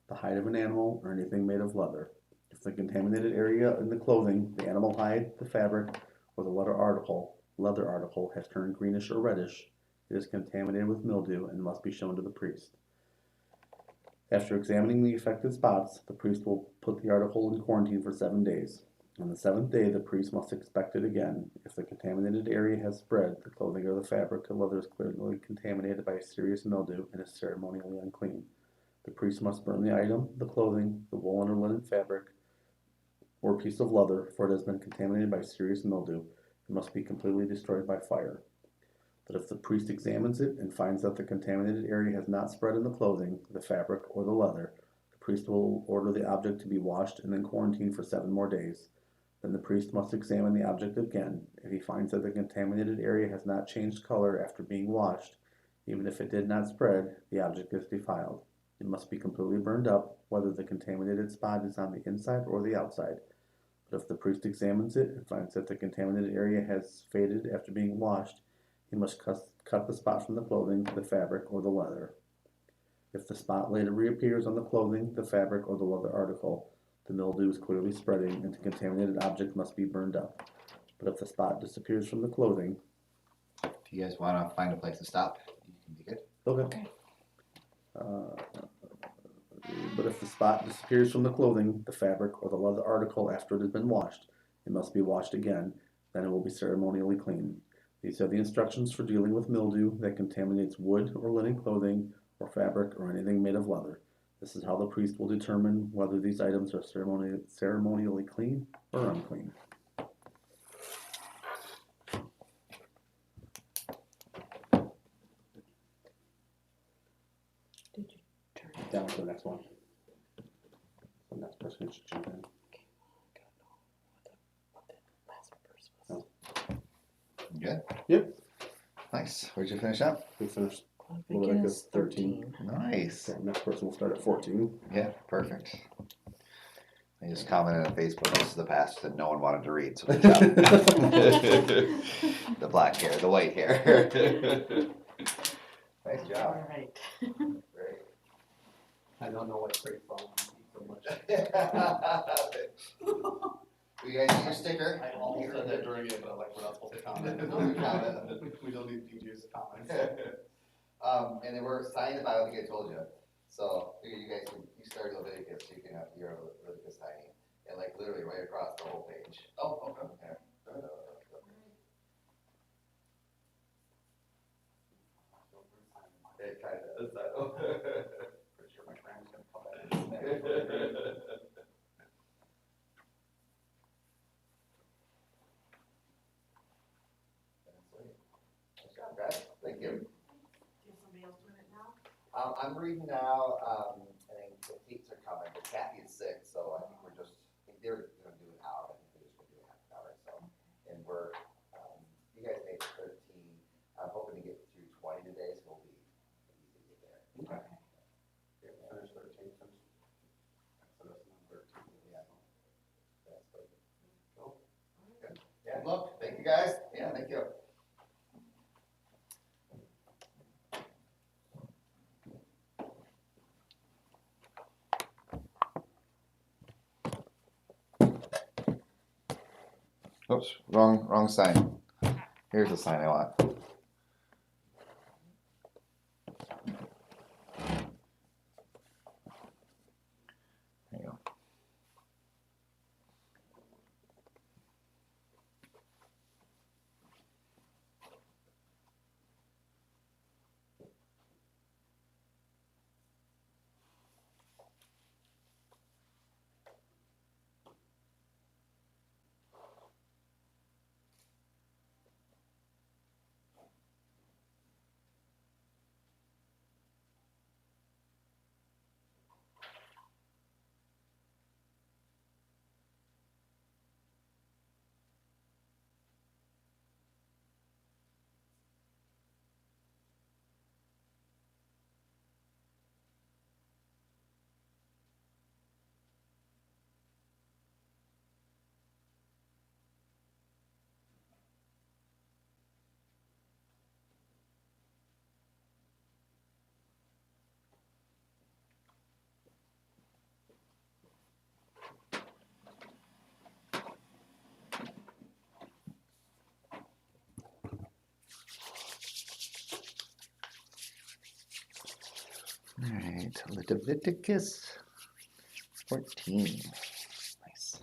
Speaker 12: the hide of an animal, or anything made of leather. If the contaminated area in the clothing, the animal hide, the fabric, or the leather article has turned greenish or reddish, it is contaminated with mildew and must be shown to the priest. After examining the affected spots, the priest will put the article in quarantine for 7 days. On the 7th day, the priest must inspect it again. If the contaminated area has spread, the clothing or the fabric or leather is clearly contaminated by a serious mildew and is ceremonially unclean. The priest must burn the item, the clothing, the woolen or linen fabric, or piece of leather, for it has been contaminated by serious mildew. It must be completely destroyed by fire. But if the priest examines it and finds that the contaminated area has not spread in the clothing, the fabric, or the leather, the priest will order the object to be washed and then quarantined for 7 more days. Then the priest must examine the object again. If he finds that the contaminated area has not changed color after being washed, even if it did not spread, the object is defiled. It must be completely burned up, whether the contaminated spot is on the inside or the outside. But if the priest examines it and finds that the contaminated area has faded after being washed, he must cut the spot from the clothing, the fabric, or the leather. If the spot later reappears on the clothing, the fabric, or the leather article, the mildew is clearly spreading and the contaminated object must be burned up. But if the spot disappears from the clothing...
Speaker 3: Do you guys want to find a place to stop? You can be good.
Speaker 12: Okay. But if the spot disappears from the clothing, the fabric, or the leather article after it has been washed, it must be washed again. Then it will be ceremonially clean. These are the instructions for dealing with mildew that contaminates wood or linen clothing or fabric or anything made of leather. This is how the priest will determine whether these items are ceremonially clean or unclean.
Speaker 11: Did you turn it?
Speaker 12: Down to the next one. The next person should jump in.
Speaker 3: Good?
Speaker 12: Yep.
Speaker 3: Nice. Where'd you finish up?
Speaker 12: We finished
Speaker 11: Leviticus 13.
Speaker 3: Nice.
Speaker 12: So next person will start at 14.
Speaker 3: Yeah, perfect. I just commented on Facebook, this is the passage that no one wanted to read, so good job. The black hair, the white hair. Nice job.
Speaker 11: All right.
Speaker 3: Great.
Speaker 12: I don't know what great phone so much.
Speaker 3: You guys need your sticker?
Speaker 12: I almost said that during it, but like we're not supposed to comment. We don't need PJ's comments.
Speaker 3: And then we're signing the Bible, like I told you. So figure you guys can, you start Leviticus, so you can have your Leviticus signing. And like literally right across the whole page. Oh, okay. Yeah. It kind of is, though.
Speaker 12: Pretty sure my friend's gonna come back.
Speaker 3: Good job, guys. Thank you.
Speaker 11: Is somebody else doing it now?
Speaker 3: I'm reading now, I think the Kates are coming, but Kathy is sick, so I think we're just, I think they're gonna do an hour, I think we're just gonna do half an hour, so. And we're, you guys made 13, I'm hoping to get through 20 today, so we'll be easy to get there.
Speaker 12: Okay. Yeah, finish 13, finish. Exodus number 13.
Speaker 3: Yeah. That's good. Cool. Good. Yeah, look, thank you guys, yeah, thank you. Oops, wrong sign. Here's the sign I want. There you go. All right, Leviticus 14. Nice.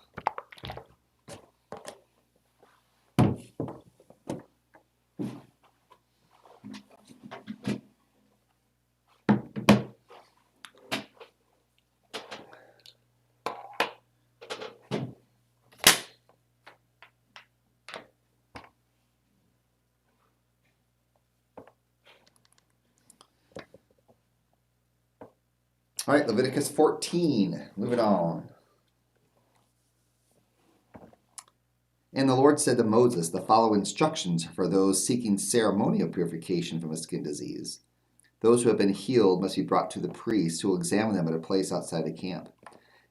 Speaker 3: All right, Leviticus 14. Moving on. And the Lord said to Moses, the following instructions for those seeking ceremonial purification from a skin disease. Those who have been healed must be brought to the priest, who will examine them at a place outside the camp.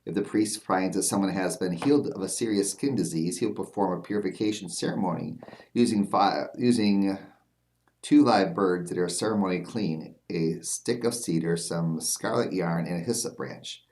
Speaker 3: If the priest finds that someone has been healed of a serious skin disease, he'll perform a purification ceremony using 2 live birds that are ceremonially clean, a stick of cedar, some scarlet yarn, and a hyssop branch.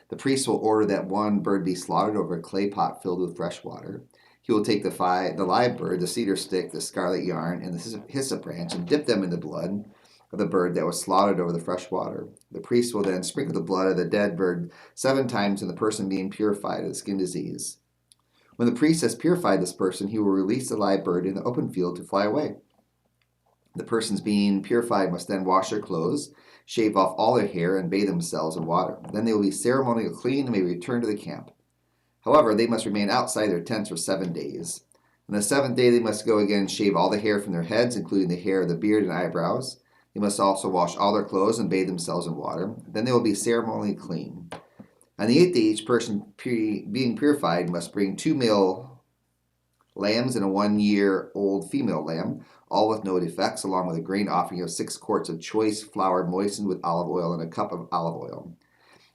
Speaker 3: The priest will order that 1 bird be slaughtered over a clay pot filled with fresh water. He will take the live bird, the cedar stick, the scarlet yarn, and the hyssop branch, and dip them in the blood of the bird that was slaughtered over the fresh water. The priest will then sprinkle the blood of the dead bird 7 times on the person being purified of the skin disease. When the priest has purified this person, he will release the live bird in the open field to fly away. The persons being purified must then wash their clothes, shave off all their hair, and bathe themselves in water. Then they will be ceremonially clean and may return to the camp. However, they must remain outside their tents for 7 days. On the 7th day, they must go again and shave all the hair from their heads, including the hair of the beard and eyebrows. They must also wash all their clothes and bathe themselves in water. Then they will be ceremonially clean. On the 8th day, each person being purified must bring 2 male lambs and a 1-year-old female lamb, all with no defects, along with a grain offering of 6 quarts of choice flour moistened with olive oil and a cup of olive oil.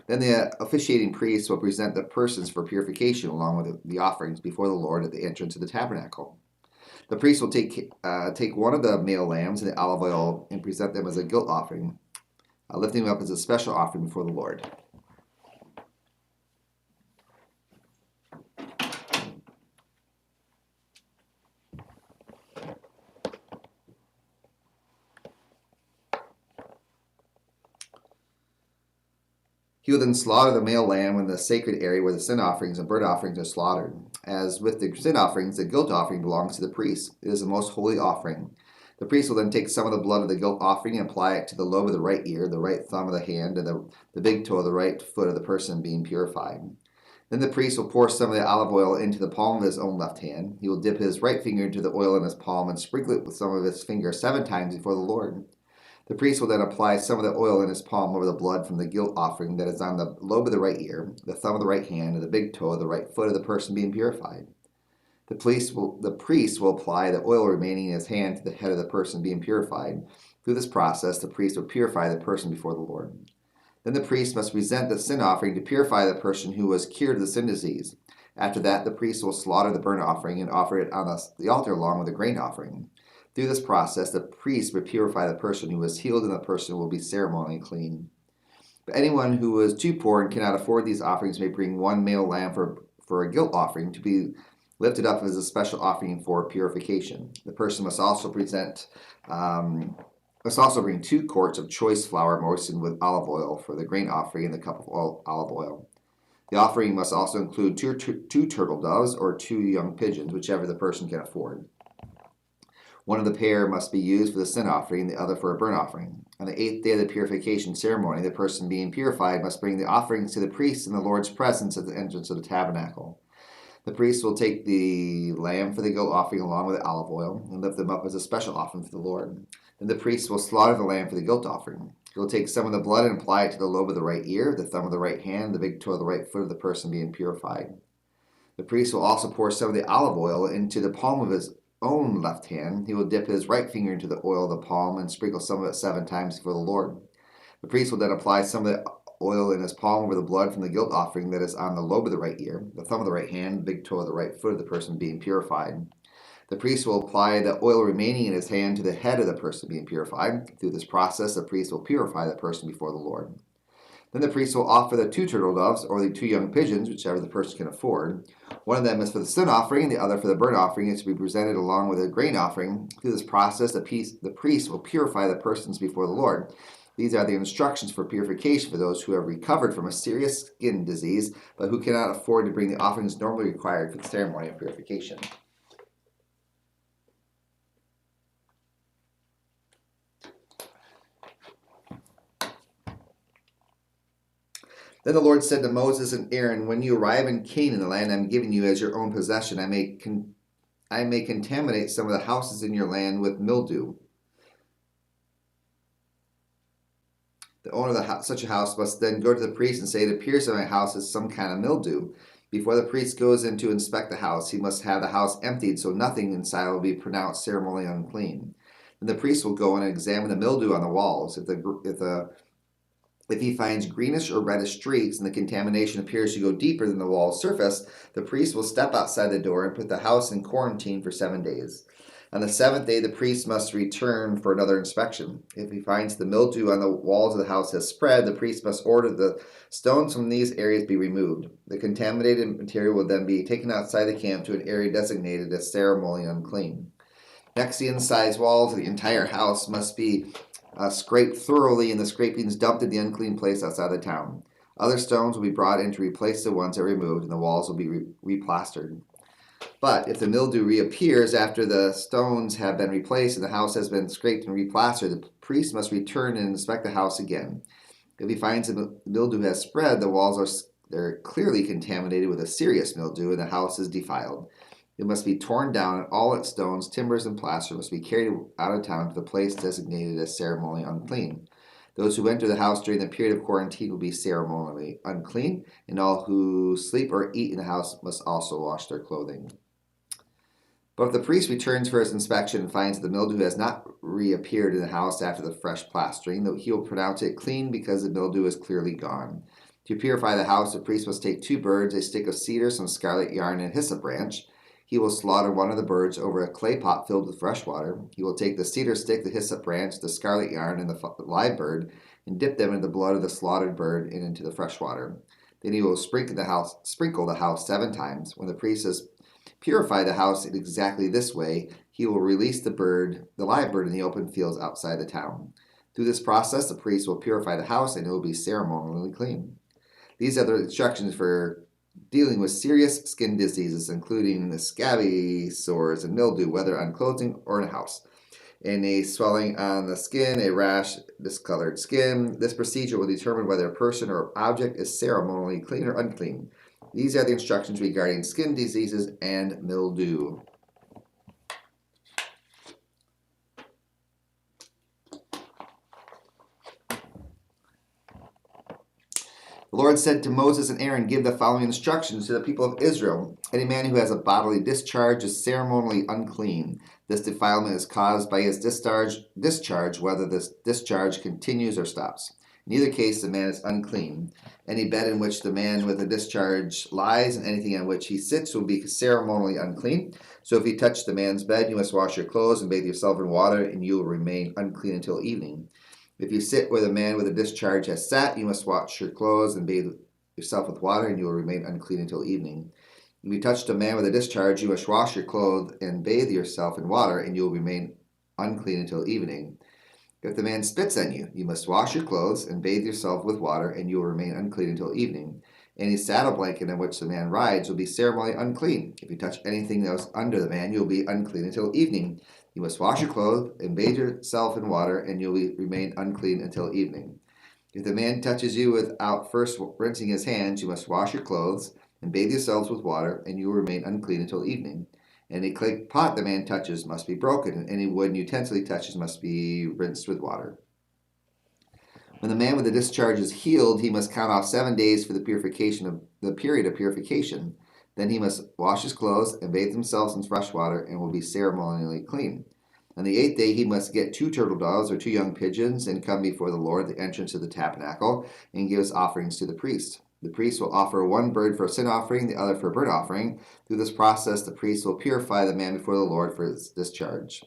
Speaker 3: Then the officiating priest will present the persons for purification along with the offerings before the Lord at the entrance of the tabernacle. The priest will take 1 of the male lambs and the olive oil and present them as a guilt offering, lifting them up as a special offering before the Lord. He will then slaughter the male lamb in the sacred area where the sin offerings and burnt offerings are slaughtered. As with the sin offerings, the guilt offering belongs to the priest. It is the most holy offering. The priest will then take some of the blood of the guilt offering and apply it to the lobe of the right ear, the right thumb of the hand, and the big toe of the right foot of the person being purified. Then the priest will pour some of the olive oil into the palm of his own left hand. He will dip his right finger into the oil in his palm and sprinkle it with some of his finger 7 times before the Lord. The priest will then apply some of the oil in his palm over the blood from the guilt offering that is on the lobe of the right ear, the thumb of the right hand, and the big toe of the right foot of the person being purified. The priest will apply the oil remaining in his hand to the head of the person being purified. Through this process, the priest will purify the person before the Lord. Then the priest must present the sin offering to purify the person who was cured of the sin disease. After that, the priest will slaughter the burnt offering and offer it on the altar along with the grain offering. Through this process, the priest will purify the person who was healed, and the person will be ceremonially clean. But anyone who is too poor and cannot afford these offerings may bring 1 male lamb for a guilt offering to be lifted up as a special offering for purification. The person must also bring 2 quarts of choice flour moistened with olive oil for the grain offering and the cup of olive oil. The offering must also include 2 turtle doves or 2 young pigeons, whichever the person can afford. One of the pair must be used for the sin offering, the other for a burnt offering. On the 8th day of the purification ceremony, the person being purified must bring the offerings to the priest in the Lord's presence at the entrance of the tabernacle. The priest will take the lamb for the guilt offering along with the olive oil and lift them up as a special offering for the Lord. Then the priest will slaughter the lamb for the guilt offering. He will take some of the blood and apply it to the lobe of the right ear, the thumb of the right hand, the big toe of the right foot of the person being purified. The priest will also pour some of the olive oil into the palm of his own left hand. He will dip his right finger into the oil of the palm and sprinkle some of it 7 times before the Lord. The priest will then apply some of the oil in his palm over the blood from the guilt offering that is on the lobe of the right ear, the thumb of the right hand, the big toe of the right foot of the person being purified. The priest will apply the oil remaining in his hand to the head of the person being purified. Through this process, the priest will purify the person before the Lord. Then the priest will offer the 2 turtle doves or the 2 young pigeons, whichever the person can afford. One of them is for the sin offering, and the other for the burnt offering, is to be presented along with a grain offering. Through this process, the priest will purify the persons before the Lord. These are the instructions for purification for those who have recovered from a serious skin disease, but who cannot afford to bring the offerings normally required for the ceremony of purification. Then the Lord said to Moses and Aaron, when you arrive in Canaan, the land I am giving you as your own possession, I may contaminate some of the houses in your land with mildew. The owner of such a house must then go to the priest and say, it appears that my house has some kind of mildew. Before the priest goes in to inspect the house, he must have the house emptied so nothing inside will be pronounced ceremonially unclean. Then the priest will go in and examine the mildew on the walls. If he finds greenish or reddish streaks and the contamination appears to go deeper than the wall surface, the priest will step outside the door and put the house in quarantine for 7 days. On the 7th day, the priest must return for another inspection. If he finds the mildew on the walls of the house has spread, the priest must order the stones from these areas be removed. The contaminated material will then be taken outside the camp to an area designated as ceremonially unclean. Next, the inside walls of the entire house must be scraped thoroughly, and the scrapings dumped in the unclean place outside the town. Other stones will be brought in to replace the ones that were removed, and the walls will be replastered. But if the mildew reappears after the stones have been replaced and the house has been scraped and replastered, the priest must return and inspect the house again. If he finds the mildew has spread, the walls they're clearly contaminated with a serious mildew, and the house is defiled. It must be torn down, and all its stones, timbers, and plaster must be carried out of town to the place designated as ceremonially unclean. Those who enter the house during the period of quarantine will be ceremonially unclean, and all who sleep or eat in the house must also wash their clothing. But if the priest returns for his inspection and finds the mildew has not reappeared in the house after the fresh plastering, he will pronounce it clean because the mildew is clearly gone. To purify the house, the priest must take 2 birds, a stick of cedar, some scarlet yarn, and a hyssop branch. He will slaughter one of the birds over a clay pot filled with fresh water. He will take the cedar stick, the hyssop branch, the scarlet yarn, and the live bird, and dip them in the blood of the slaughtered bird and into the fresh water. Then he will sprinkle the house 7 times. When the priest has purified the house in exactly this way, he will release the live bird in the open fields outside the town. Through this process, the priest will purify the house, and it will be ceremonially clean. These are the instructions for dealing with serious skin diseases, including the scabby sores and mildew, whether on clothing or in a house. Any swelling on the skin, a rash, discolored skin. This procedure will determine whether a person or object is ceremonially clean or unclean. These are the instructions regarding skin diseases and mildew. The Lord said to Moses and Aaron, give the following instructions to the people of Israel. Any man who has a bodily discharge is ceremonially unclean. This defilement is caused by his discharge, whether this discharge continues or stops. In either case, the man is unclean. Any bed in which the man with a discharge lies and anything on which he sits will be ceremonially unclean. So if you touch the man's bed, you must wash your clothes and bathe yourself in water, and you will remain unclean until evening. If you sit where the man with a discharge has sat, you must wash your clothes and bathe yourself with water, and you will remain unclean until evening. If you touched a man with a discharge, you must wash your clothes and bathe yourself in water, and you will remain unclean until evening. If the man spits on you, you must wash your clothes and bathe yourself with water, and you will remain unclean until evening. Any saddle blanket on which the man rides will be ceremonially unclean. If you touch anything that was under the man, you will be unclean until evening. You must wash your clothes and bathe yourself in water, and you will remain unclean until evening. If the man touches you without first rinsing his hands, you must wash your clothes and bathe yourselves with water, and you will remain unclean until evening. Any clay pot the man touches must be broken, and any wooden utensil he touches must be rinsed with water. When the man with the discharge is healed, he must count off 7 days for the period of purification. Then he must wash his clothes and bathe himself in fresh water, and will be ceremonially clean. On the 8th day he must get 2 turtle doves or 2 young pigeons and come before the Lord at the entrance of the tabernacle and give his offerings to the priest. The priest will offer 1 bird for a sin offering, the other for a burnt offering. Through this process, the priest will purify the man before the Lord for his discharge.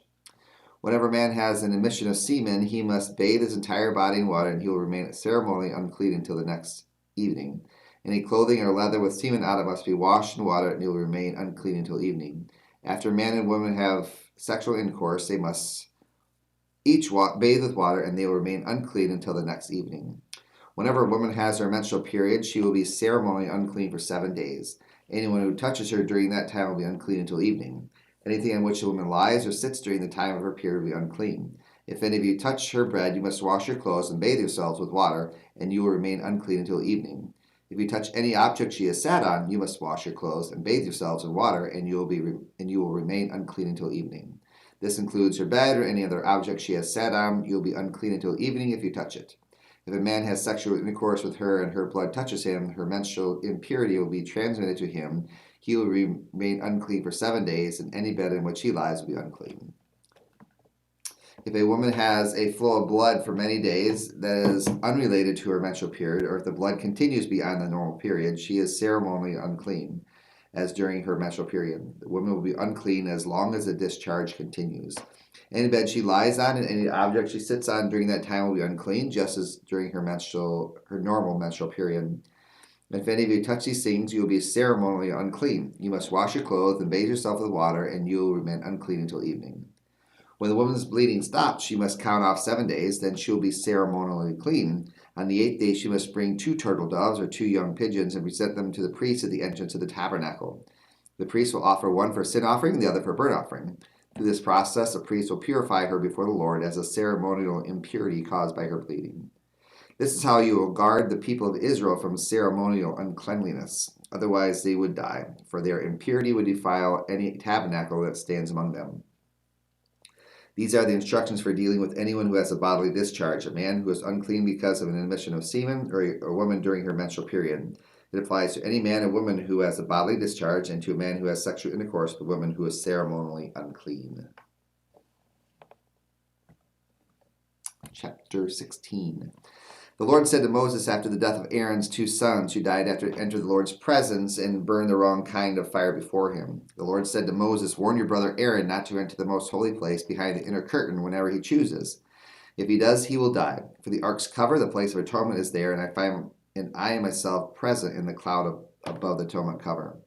Speaker 3: Whenever a man has an emission of semen, he must bathe his entire body in water, and he will remain ceremonially unclean until the next evening. Any clothing or leather with semen on it must be washed in water, and he will remain unclean until evening. After man and woman have sexual intercourse, they must each bathe with water, and they will remain unclean until the next evening. Whenever a woman has her menstrual period, she will be ceremonially unclean for 7 days. Anyone who touches her during that time will be unclean until evening. Anything on which a woman lies or sits during the time of her period will be unclean. If any of you touch her bread, you must wash your clothes and bathe yourselves with water, and you will remain unclean until evening. If you touch any object she has sat on, you must wash your clothes and bathe yourselves in water, and you will remain unclean until evening. This includes her bed or any other object she has sat on. You will be unclean until evening if you touch it. If a man has sexual intercourse with her and her blood touches him, her menstrual impurity will be transmitted to him. He will remain unclean for 7 days, and any bed in which he lies will be unclean. If a woman has a flow of blood for many days that is unrelated to her menstrual period, or if the blood continues beyond the normal period, she is ceremonially unclean, as during her menstrual period. The woman will be unclean as long as the discharge continues. Any bed she lies on and any object she sits on during that time will be unclean, just as during her normal menstrual period. If any of you touch these things, you will be ceremonially unclean. You must wash your clothes and bathe yourself with water, and you will remain unclean until evening. When the woman's bleeding stops, she must count off 7 days, then she will be ceremonially clean. On the 8th day, she must bring 2 turtle doves or 2 young pigeons and present them to the priest at the entrance of the tabernacle. The priest will offer one for sin offering, the other for burnt offering. Through this process, the priest will purify her before the Lord as a ceremonial impurity caused by her bleeding. This is how you will guard the people of Israel from ceremonial uncleanliness. Otherwise, they would die, for their impurity would defile any tabernacle that stands among them. These are the instructions for dealing with anyone who has a bodily discharge, a man who is unclean because of an emission of semen, or a woman during her menstrual period. It applies to any man or woman who has a bodily discharge and to a man who has sexual intercourse with a woman who is ceremonially unclean. Chapter 16. The Lord said to Moses after the death of Aaron's 2 sons, who died after it entered the Lord's presence and burned the wrong kind of fire before him. The Lord said to Moses, warn your brother Aaron not to enter the most holy place behind the inner curtain whenever he chooses. If he does, he will die. For the ark's cover, the place of atonement, is there, and I myself present in the cloud above the atonement cover.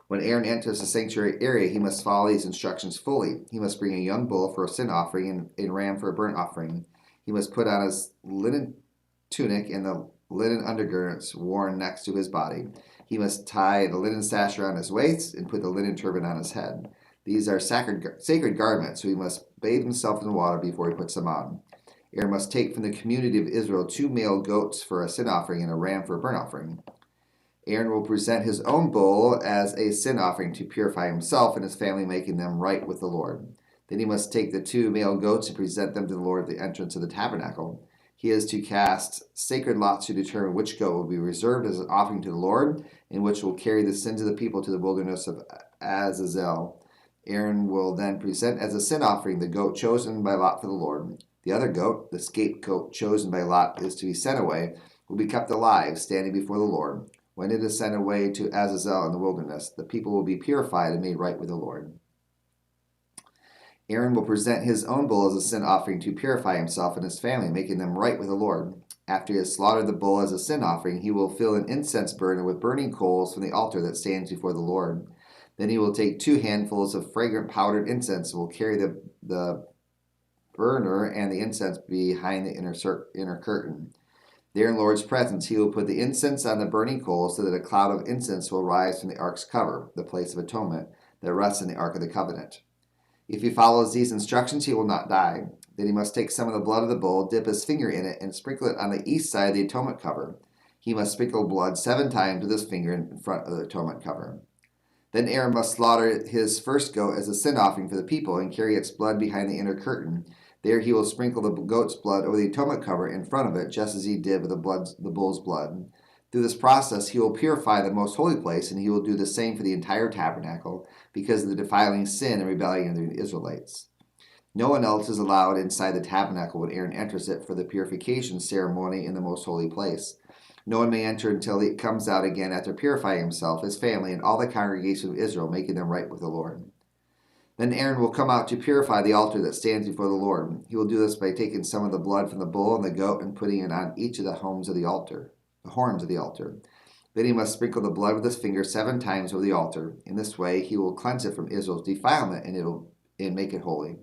Speaker 3: When Aaron enters the sanctuary area, he must follow these instructions fully. He must bring a young bull for a sin offering and a ram for a burnt offering. He must put on his linen tunic and the linen undergarments worn next to his body. He must tie the linen sash around his waist and put the linen turban on his head. These are sacred garments, so he must bathe himself in water before he puts them on. Aaron must take from the community of Israel 2 male goats for a sin offering and a ram for a burnt offering. Aaron will present his own bull as a sin offering to purify himself and his family, making them right with the Lord. Then he must take the 2 male goats and present them to the Lord at the entrance of the tabernacle. He is to cast sacred lots to determine which goat will be reserved as an offering to the Lord, and which will carry the sins of the people to the wilderness of Azazel. Aaron will then present as a sin offering the goat chosen by lot for the Lord. The other goat, the scapegoat chosen by lot, is to be sent away, will be kept alive, standing before the Lord. When it is sent away to Azazel in the wilderness, the people will be purified and made right with the Lord. Aaron will present his own bull as a sin offering to purify himself and his family, making them right with the Lord. After he has slaughtered the bull as a sin offering, he will fill an incense burner with burning coals from the altar that stands before the Lord. Then he will take 2 handfuls of fragrant powdered incense and will carry the burner and the incense behind the inner curtain. There in the Lord's presence, he will put the incense on the burning coals so that a cloud of incense will rise from the ark's cover, the place of atonement, that rests in the Ark of the Covenant. If he follows these instructions, he will not die. Then he must take some of the blood of the bull, dip his finger in it, and sprinkle it on the east side of the atonement cover. He must sprinkle blood 7 times with his finger in front of the atonement cover. Then Aaron must slaughter his first goat as a sin offering for the people and carry its blood behind the inner curtain. There he will sprinkle the goat's blood over the atonement cover in front of it, just as he did with the bull's blood. Through this process, he will purify the most holy place, and he will do the same for the entire tabernacle, because of the defiling sin and rebellion of the Israelites. No one else is allowed inside the tabernacle when Aaron enters it for the purification ceremony in the most holy place. No one may enter until he comes out again after purifying himself, his family, and all the congregation of Israel, making them right with the Lord. Then Aaron will come out to purify the altar that stands before the Lord. He will do this by taking some of the blood from the bull and the goat and putting it on each of the horns of the altar. Then he must sprinkle the blood with his finger 7 times over the altar. In this way, he will cleanse it from Israel's defilement and make it holy.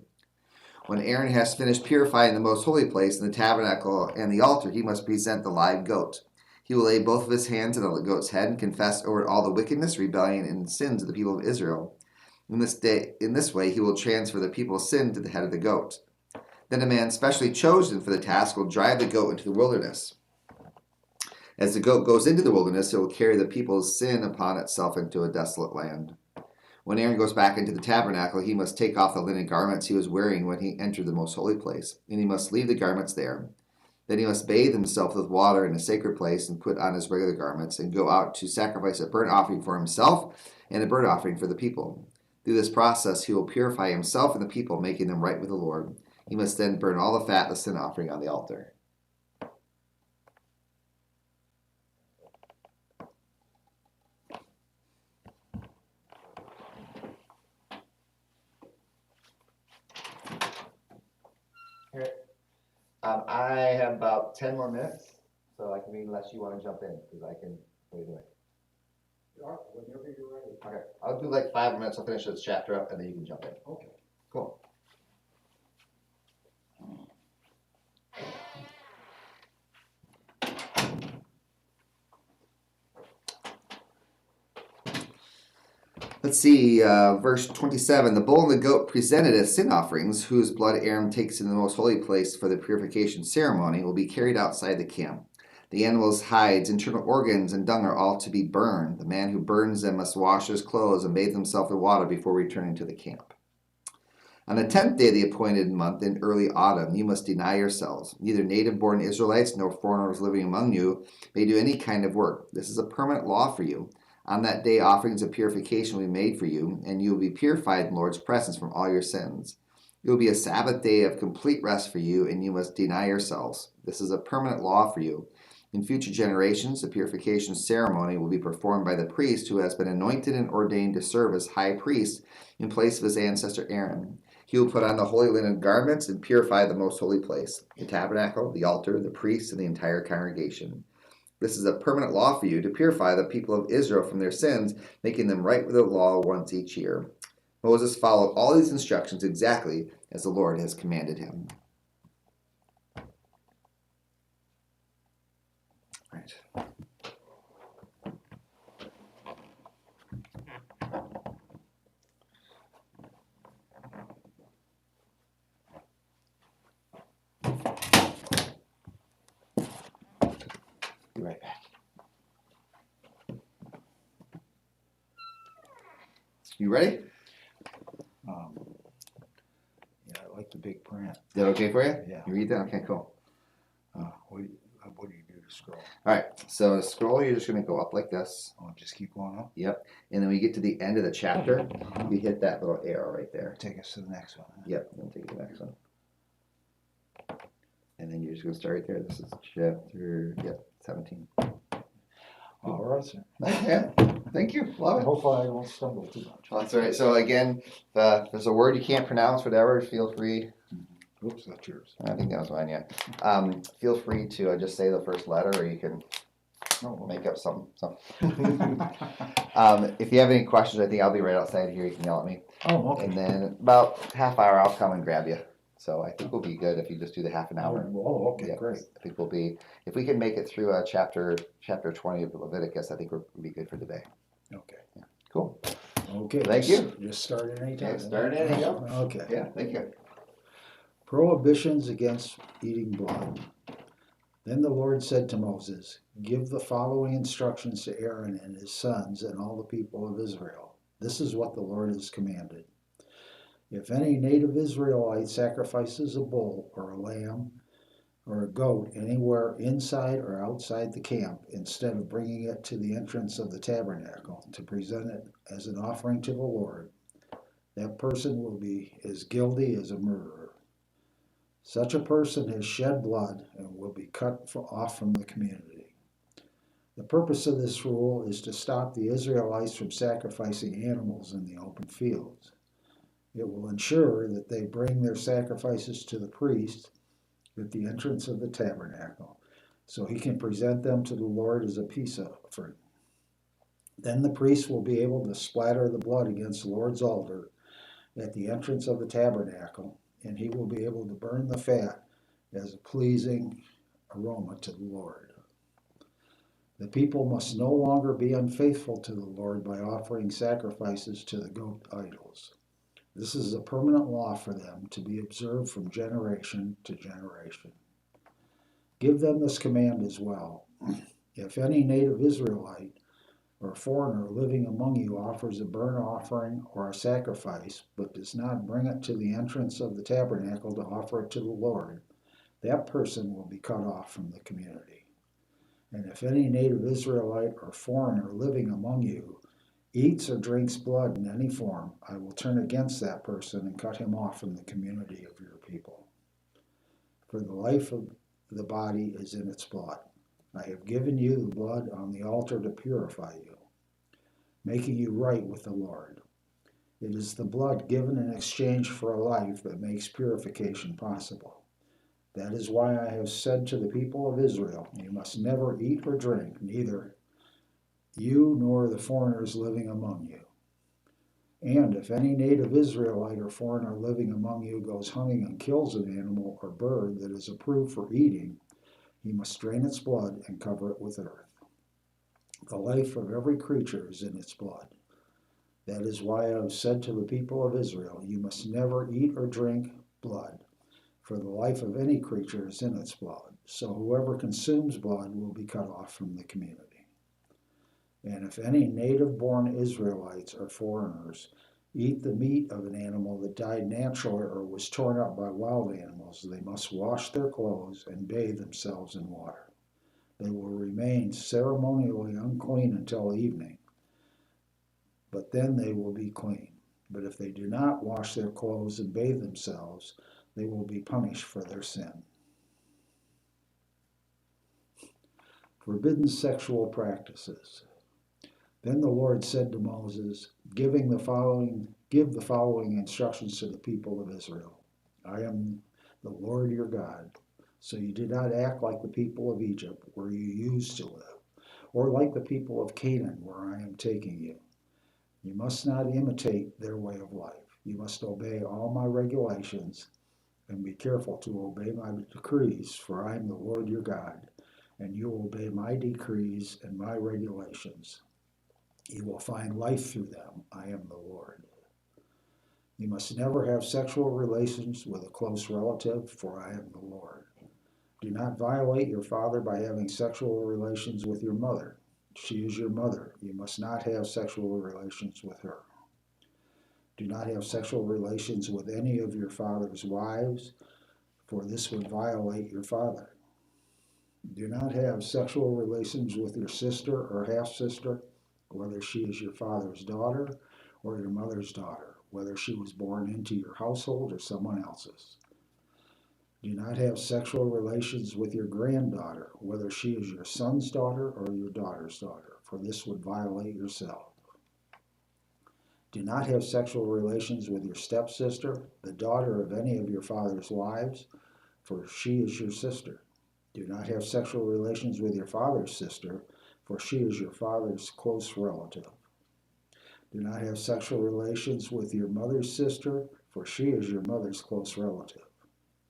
Speaker 3: When Aaron has finished purifying the most holy place in the tabernacle and the altar, he must present the live goat. He will lay both of his hands on the goat's head and confess over it all the wickedness, rebellion, and sins of the people of Israel. In this way, he will transfer the people's sin to the head of the goat. Then a man specially chosen for the task will drive the goat into the wilderness. As the goat goes into the wilderness, it will carry the people's sin upon itself into a desolate land. When Aaron goes back into the tabernacle, he must take off the linen garments he was wearing when he entered the most holy place, and he must leave the garments there. Then he must bathe himself with water in a sacred place and put on his regular garments and go out to sacrifice a burnt offering for himself and a burnt offering for the people. Through this process, he will purify himself and the people, making them right with the Lord. He must then burn all the fat of the sin offering on the altar. I have about 10 more minutes, so I can read unless you want to jump in, because I can wait away.
Speaker 13: Whenever you're ready.
Speaker 3: Okay, I'll do like 5 minutes, I'll finish this chapter up, and then you can jump in.
Speaker 13: Okay.
Speaker 3: Cool. Let's see, verse 27. The bull and the goat presented as sin offerings, whose blood Aaron takes in the most holy place for the purification ceremony, will be carried outside the camp. The animal's hides, internal organs, and dung are all to be burned. The man who burns them must wash his clothes and bathe himself in water before returning to the camp. On the 10th day of the appointed month in early autumn, you must deny yourselves. Neither native-born Israelites nor foreigners living among you may do any kind of work. This is a permanent law for you. On that day, offerings of purification will be made for you, and you will be purified in the Lord's presence from all your sins. It will be a Sabbath day of complete rest for you, and you must deny yourselves. This is a permanent law for you. In future generations, the purification ceremony will be performed by the priest who has been anointed and ordained to serve as high priest in place of his ancestor Aaron. He will put on the holy linen garments and purify the most holy place, the tabernacle, the altar, the priests, and the entire congregation. This is a permanent law for you to purify the people of Israel from their sins, making them right with the law once each year. Moses followed all these instructions exactly as the Lord has commanded him. Right. Be right back. You ready?
Speaker 13: Yeah, I like the big print.
Speaker 3: Is that okay for you?
Speaker 13: Yeah.
Speaker 3: You read that? Okay, cool.
Speaker 13: What do you do to scroll?
Speaker 3: All right, so to scroll, you're just going to go up like this.
Speaker 13: Oh, just keep going up.
Speaker 3: Yep. And then when you get to the end of the chapter, you hit that little arrow right there.
Speaker 13: Take us to the next one. Huh?
Speaker 3: Yep, then take the next one. And then you're just going to start right there. This is chapter, 17.
Speaker 13: All right, sir.
Speaker 3: Nice, man. Thank you. Love it.
Speaker 13: Hopefully I won't stumble too much.
Speaker 3: Well, that's all right. So again, if there's a word you can't pronounce, whatever, feel free.
Speaker 13: Oops, that's yours.
Speaker 3: I think that was mine, yeah. Feel free to just say the first letter, or you can make up something. So. If you have any questions, I think I'll be right outside here. You can yell at me.
Speaker 13: Oh, okay.
Speaker 3: And then about half hour, I'll come and grab you. So I think we'll be good if you just do the half an hour.
Speaker 13: Oh, okay,
Speaker 3: Yeah,
Speaker 13: great.
Speaker 3: I think we'll be, if we can make it through chapter 20 of Leviticus, I think we'll be good for today.
Speaker 13: Okay.
Speaker 3: Cool.
Speaker 13: Okay.
Speaker 3: Thank you.
Speaker 13: Just start at any time.
Speaker 3: Okay, start at any time.
Speaker 13: Okay.
Speaker 3: Yeah, thank you.
Speaker 13: Prohibitions against eating blood. Then the Lord said to Moses, "Give the following instructions to Aaron and his sons and all the people of Israel. This is what the Lord has commanded. If any native Israelite sacrifices a bull or a lamb or a goat anywhere inside or outside the camp, instead of bringing it to the entrance of the tabernacle to present it as an offering to the Lord, that person will be as guilty as a murderer. Such a person has shed blood and will be cut off from the community." The purpose of this rule is to stop the Israelites from sacrificing animals in the open fields. It will ensure that they bring their sacrifices to the priest at the entrance of the tabernacle, so he can present them to the Lord as a peace offering. Then the priest will be able to splatter the blood against the Lord's altar at the entrance of the tabernacle and he will be able to burn the fat as a pleasing aroma to the Lord. The people must no longer be unfaithful to the Lord by offering sacrifices to the goat idols. This is a permanent law for them to be observed from generation to generation. Give them this command as well. If any native Israelite or foreigner living among you offers a burnt offering or a sacrifice, but does not bring it to the entrance of the tabernacle to offer it to the Lord, that person will be cut off from the community. And if any native Israelite or foreigner living among you eats or drinks blood in any form, I will turn against that person and cut him off from the community of your people. For the life of the body is in its blood. I have given you the blood on the altar to purify you, making you right with the Lord. It is the blood given in exchange for a life that makes purification possible. That is why I have said to the people of Israel, you must never eat or drink, neither you nor the foreigners living among you. And if any native Israelite or foreigner living among you goes hunting and kills an animal or bird that is approved for eating, he must drain its blood and cover it with earth. The life of every creature is in its blood. That is why I have said to the people of Israel, you must never eat or drink blood, for the life of any creature is in its blood. So whoever consumes blood will be cut off from the community. And if any native-born Israelites or foreigners eat the meat of an animal that died naturally or was torn up by wild animals, they must wash their clothes and bathe themselves in water. They will remain ceremonially unclean until evening, but then they will be clean. But if they do not wash their clothes and bathe themselves, they will be punished for their sin. Forbidden sexual practices. Then the Lord said to Moses, give the following instructions to the people of Israel. I am the Lord your God, so you do not act like the people of Egypt, where you used to live, or like the people of Canaan, where I am taking you. You must not imitate their way of life. You must obey all my regulations and be careful to obey my decrees, for I am the Lord your God, and you obey my decrees and my regulations. You will find life through them. I am the Lord. You must never have sexual relations with a close relative, for I am the Lord. Do not violate your father by having sexual relations with your mother. She is your mother. You must not have sexual relations with her. Do not have sexual relations with any of your father's wives, for this would violate your father. Do not have sexual relations with your sister or half-sister, whether she is your father's daughter or your mother's daughter, whether she was born into your household or someone else's. Do not have sexual relations with your granddaughter, whether she is your son's daughter or your daughter's daughter, for this would violate yourself. Do not have sexual relations with your stepsister, the daughter of any of your father's wives, for she is your sister. Do not have sexual relations with your father's sister, for she is your father's close relative. Do not have sexual relations with your mother's sister, for she is your mother's close relative.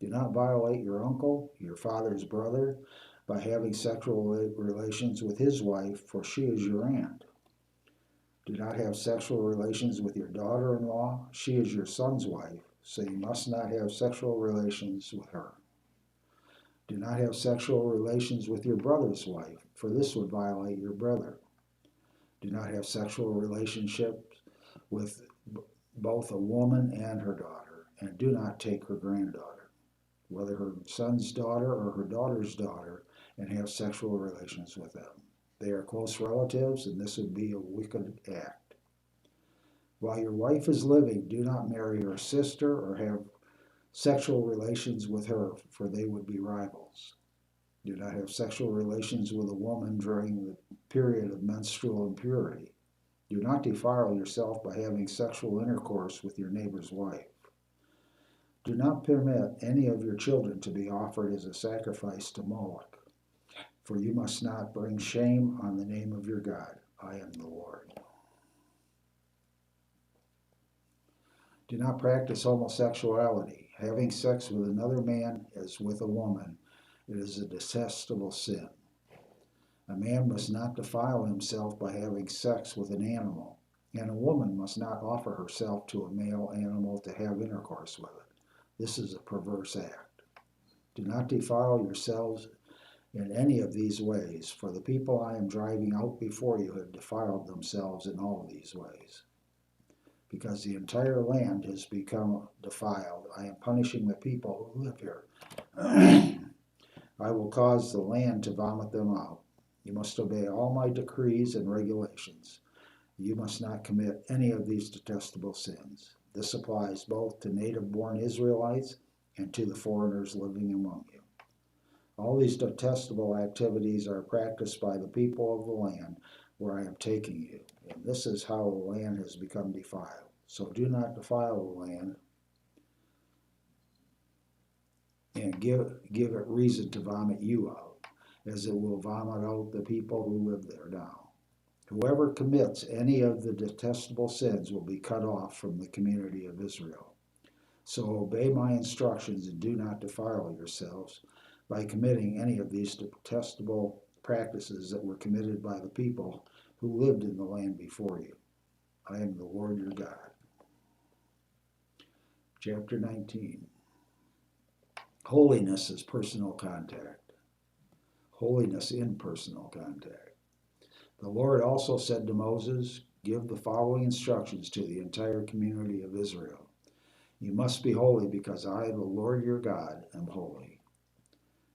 Speaker 13: Do not violate your uncle, your father's brother, by having sexual relations with his wife, for she is your aunt. Do not have sexual relations with your daughter-in-law, she is your son's wife, so you must not have sexual relations with her. Do not have sexual relations with your brother's wife, for this would violate your brother. Do not have sexual relationships with both a woman and her daughter, and do not take her granddaughter, whether her son's daughter or her daughter's daughter, and have sexual relations with them. They are close relatives, and this would be a wicked act. While your wife is living, do not marry her sister or have sexual relations with her, for they would be rivals. Do not have sexual relations with a woman during the period of menstrual impurity. Do not defile yourself by having sexual intercourse with your neighbor's wife. Do not permit any of your children to be offered as a sacrifice to Moloch, for you must not bring shame on the name of your God. I am the Lord. Do not practice homosexuality. Having sex with another man as with a woman, it is a detestable sin. A man must not defile himself by having sex with an animal, and a woman must not offer herself to a male animal to have intercourse with it. This is a perverse act. Do not defile yourselves in any of these ways, for the people I am driving out before you have defiled themselves in all of these ways. Because the entire land has become defiled, I am punishing the people who live here. I will cause the land to vomit them out. You must obey all my decrees and regulations. You must not commit any of these detestable sins. This applies both to native-born Israelites and to the foreigners living among you. All these detestable activities are practiced by the people of the land where I am taking you, and this is how the land has become defiled. So do not defile the land and give it reason to vomit you out, as it will vomit out the people who live there now. Whoever commits any of the detestable sins will be cut off from the community of Israel. So obey my instructions and do not defile yourselves by committing any of these detestable practices that were committed by the people who lived in the land before you. I am the Lord your God. Chapter 19. Holiness is personal contact. Holiness in personal contact. The Lord also said to Moses, give the following instructions to the entire community of Israel. You must be holy because I, the Lord your God, am holy.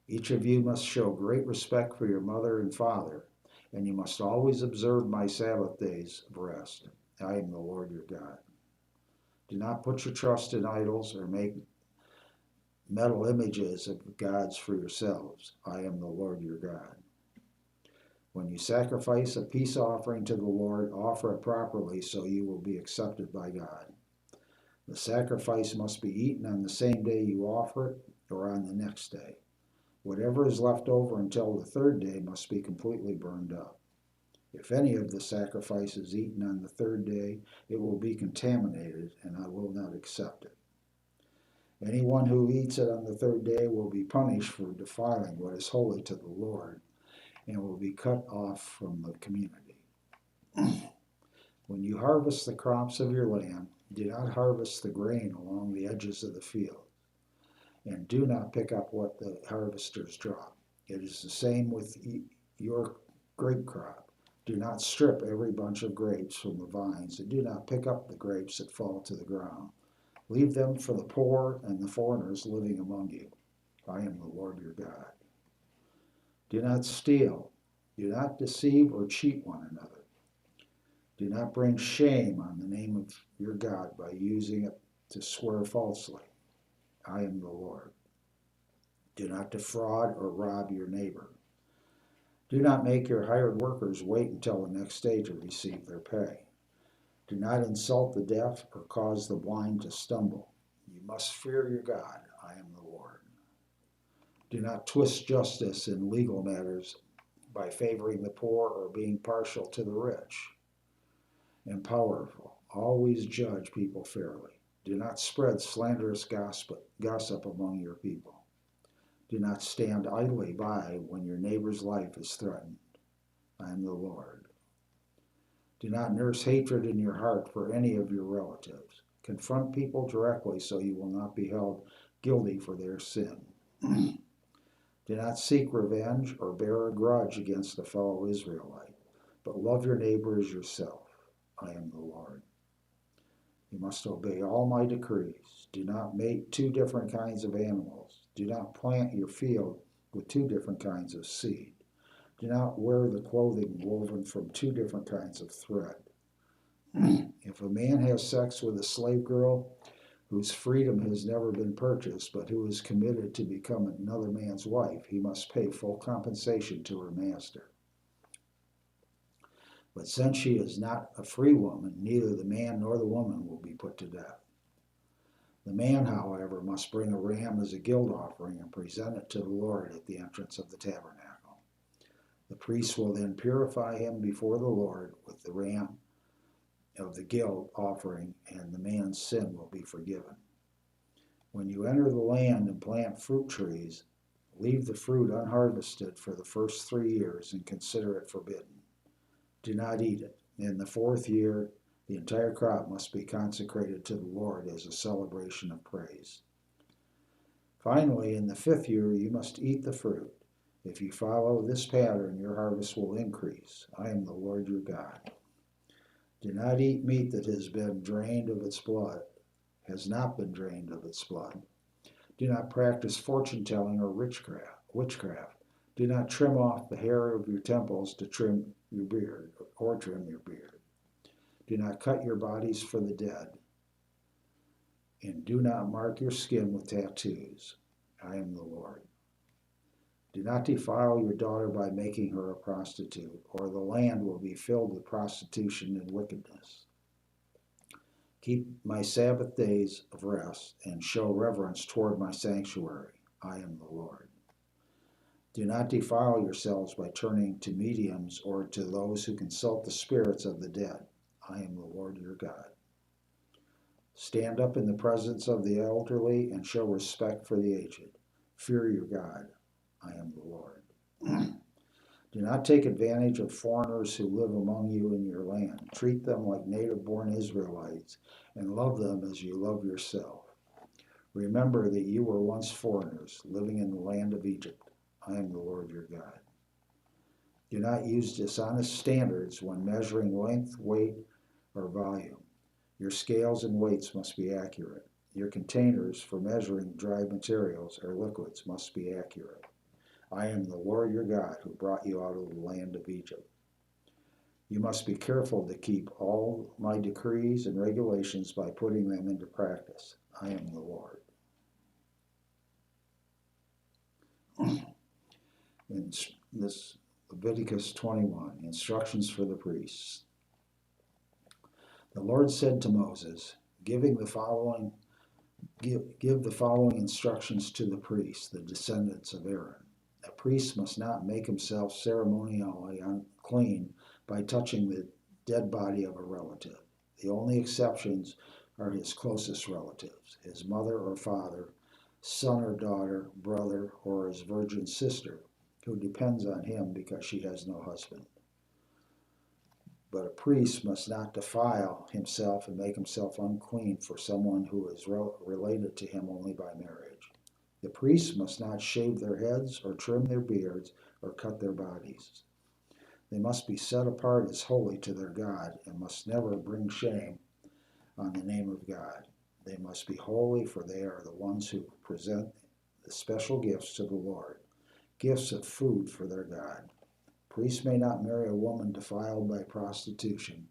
Speaker 13: Each of you must show great respect for your mother and father, and you must always observe my Sabbath days of rest. I am the Lord your God. Do not put your trust in idols or make metal images of gods for yourselves. I am the Lord your God. When you sacrifice a peace offering to the Lord, offer it properly so you will be accepted by God. The sacrifice must be eaten on the same day you offer it or on the next day. Whatever is left over until the third day must be completely burned up. If any of the sacrifice is eaten on the third day, it will be contaminated, and I will not accept it. Anyone who eats it on the third day will be punished for defiling what is holy to the Lord, and will be cut off from the community. When you harvest the crops of your land, do not harvest the grain along the edges of the field, and do not pick up what the harvesters drop. It is the same with your grape crop. Do not strip every bunch of grapes from the vines, and do not pick up the grapes that fall to the ground. Leave them for the poor and the foreigners living among you. I am the Lord your God. Do not steal. Do not deceive or cheat one another. Do not bring shame on the name of your God by using it to swear falsely. I am the Lord. Do not defraud or rob your neighbor. Do not make your hired workers wait until the next day to receive their pay. Do not insult the deaf or cause the blind to stumble. You must fear your God. I am the Lord. Do not twist justice in legal matters by favoring the poor or being partial to the rich and powerful. Always judge people fairly. Do not spread slanderous gossip among your people. Do not stand idly by when your neighbor's life is threatened. I am the Lord. Do not nurse hatred in your heart for any of your relatives. Confront people directly so you will not be held guilty for their sin. Do not seek revenge or bear a grudge against a fellow Israelite, but love your neighbor as yourself. I am the Lord. You must obey all my decrees. Do not make two different kinds of animals. Do not plant your field with two different kinds of seed. Do not wear the clothing woven from two different kinds of thread. If a man has sex with a slave girl whose freedom has never been purchased, but who is committed to become another man's wife, he must pay full compensation to her master. But since she is not a free woman, neither the man nor the woman will be put to death. The man, however, must bring a ram as a guilt offering and present it to the Lord at the entrance of the tabernacle. The priest will then purify him before the Lord with the ram of the guilt offering, and the man's sin will be forgiven. When you enter the land and plant fruit trees, leave the fruit unharvested for the first 3 years and consider it forbidden. Do not eat it. In the 4th year, the entire crop must be consecrated to the Lord as a celebration of praise. Finally, in the 5th year, you must eat the fruit. If you follow this pattern, your harvest will increase. I am the Lord your God. Do not eat meat that has been drained of its blood, has not been drained of its blood. Do not practice fortune-telling or witchcraft. Do not trim off the hair of your temples to trim your beard, or trim your beard. Do not cut your bodies for the dead. And do not mark your skin with tattoos. I am the Lord. Do not defile your daughter by making her a prostitute, or the land will be filled with prostitution and wickedness. Keep my Sabbath days of rest and show reverence toward my sanctuary. I am the Lord. Do not defile yourselves by turning to mediums or to those who consult the spirits of the dead. I am the Lord your God. Stand up in the presence of the elderly and show respect for the aged. Fear your God. I am the Lord. Do not take advantage of foreigners who live among you in your land. Treat them like native-born Israelites and love them as you love yourself. Remember that you were once foreigners living in the land of Egypt. I am the Lord your God. Do not use dishonest standards when measuring length, weight, or volume. Your scales and weights must be accurate. Your containers for measuring dry materials or liquids must be accurate. I am the Lord your God who brought you out of the land of Egypt. You must be careful to keep all my decrees and regulations by putting them into practice. I am the Lord. In this Leviticus 21, instructions for the priests. The Lord said to Moses, give the following instructions to the priests, the descendants of Aaron. A priest must not make himself ceremonially unclean by touching the dead body of a relative. The only exceptions are his closest relatives, his mother or father, son or daughter, brother, or his virgin sister, who depends on him because she has no husband. But a priest must not defile himself and make himself unclean for someone who is related to him only by marriage. The priests must not shave their heads or trim their beards or cut their bodies. They must be set apart as holy to their God and must never bring shame on the name of God. They must be holy, for they are the ones who present the special gifts to the Lord, gifts of food for their God. Priests may not marry a woman defiled by prostitution,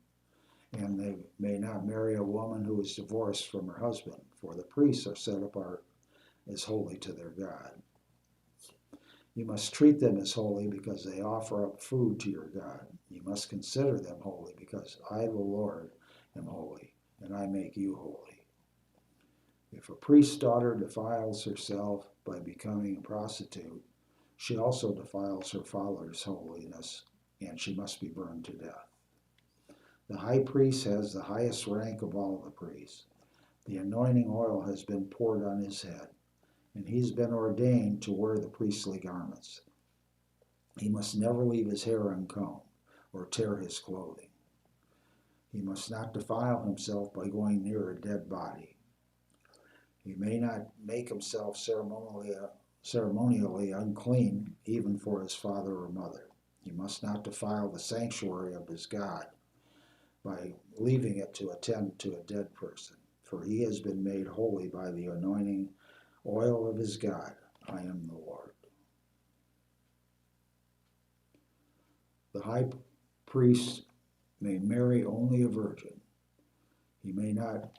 Speaker 13: and they may not marry a woman who is divorced from her husband, for the priests are set apart as holy to their God. You must treat them as holy because they offer up food to your God. You must consider them holy because I, the Lord, am holy, and I make you holy. If a priest's daughter defiles herself by becoming a prostitute, she also defiles her father's holiness, and she must be burned to death. The high priest has the highest rank of all the priests. The anointing oil has been poured on his head, and he's been ordained to wear the priestly garments. He must never leave his hair uncombed or tear his clothing. He must not defile himself by going near a dead body. He may not make himself ceremonially unclean even for his father or mother. He must not defile the sanctuary of his God by leaving it to attend to a dead person, for he has been made holy by the anointing oil of his God. I am the Lord. The high priest may marry only a virgin. He may not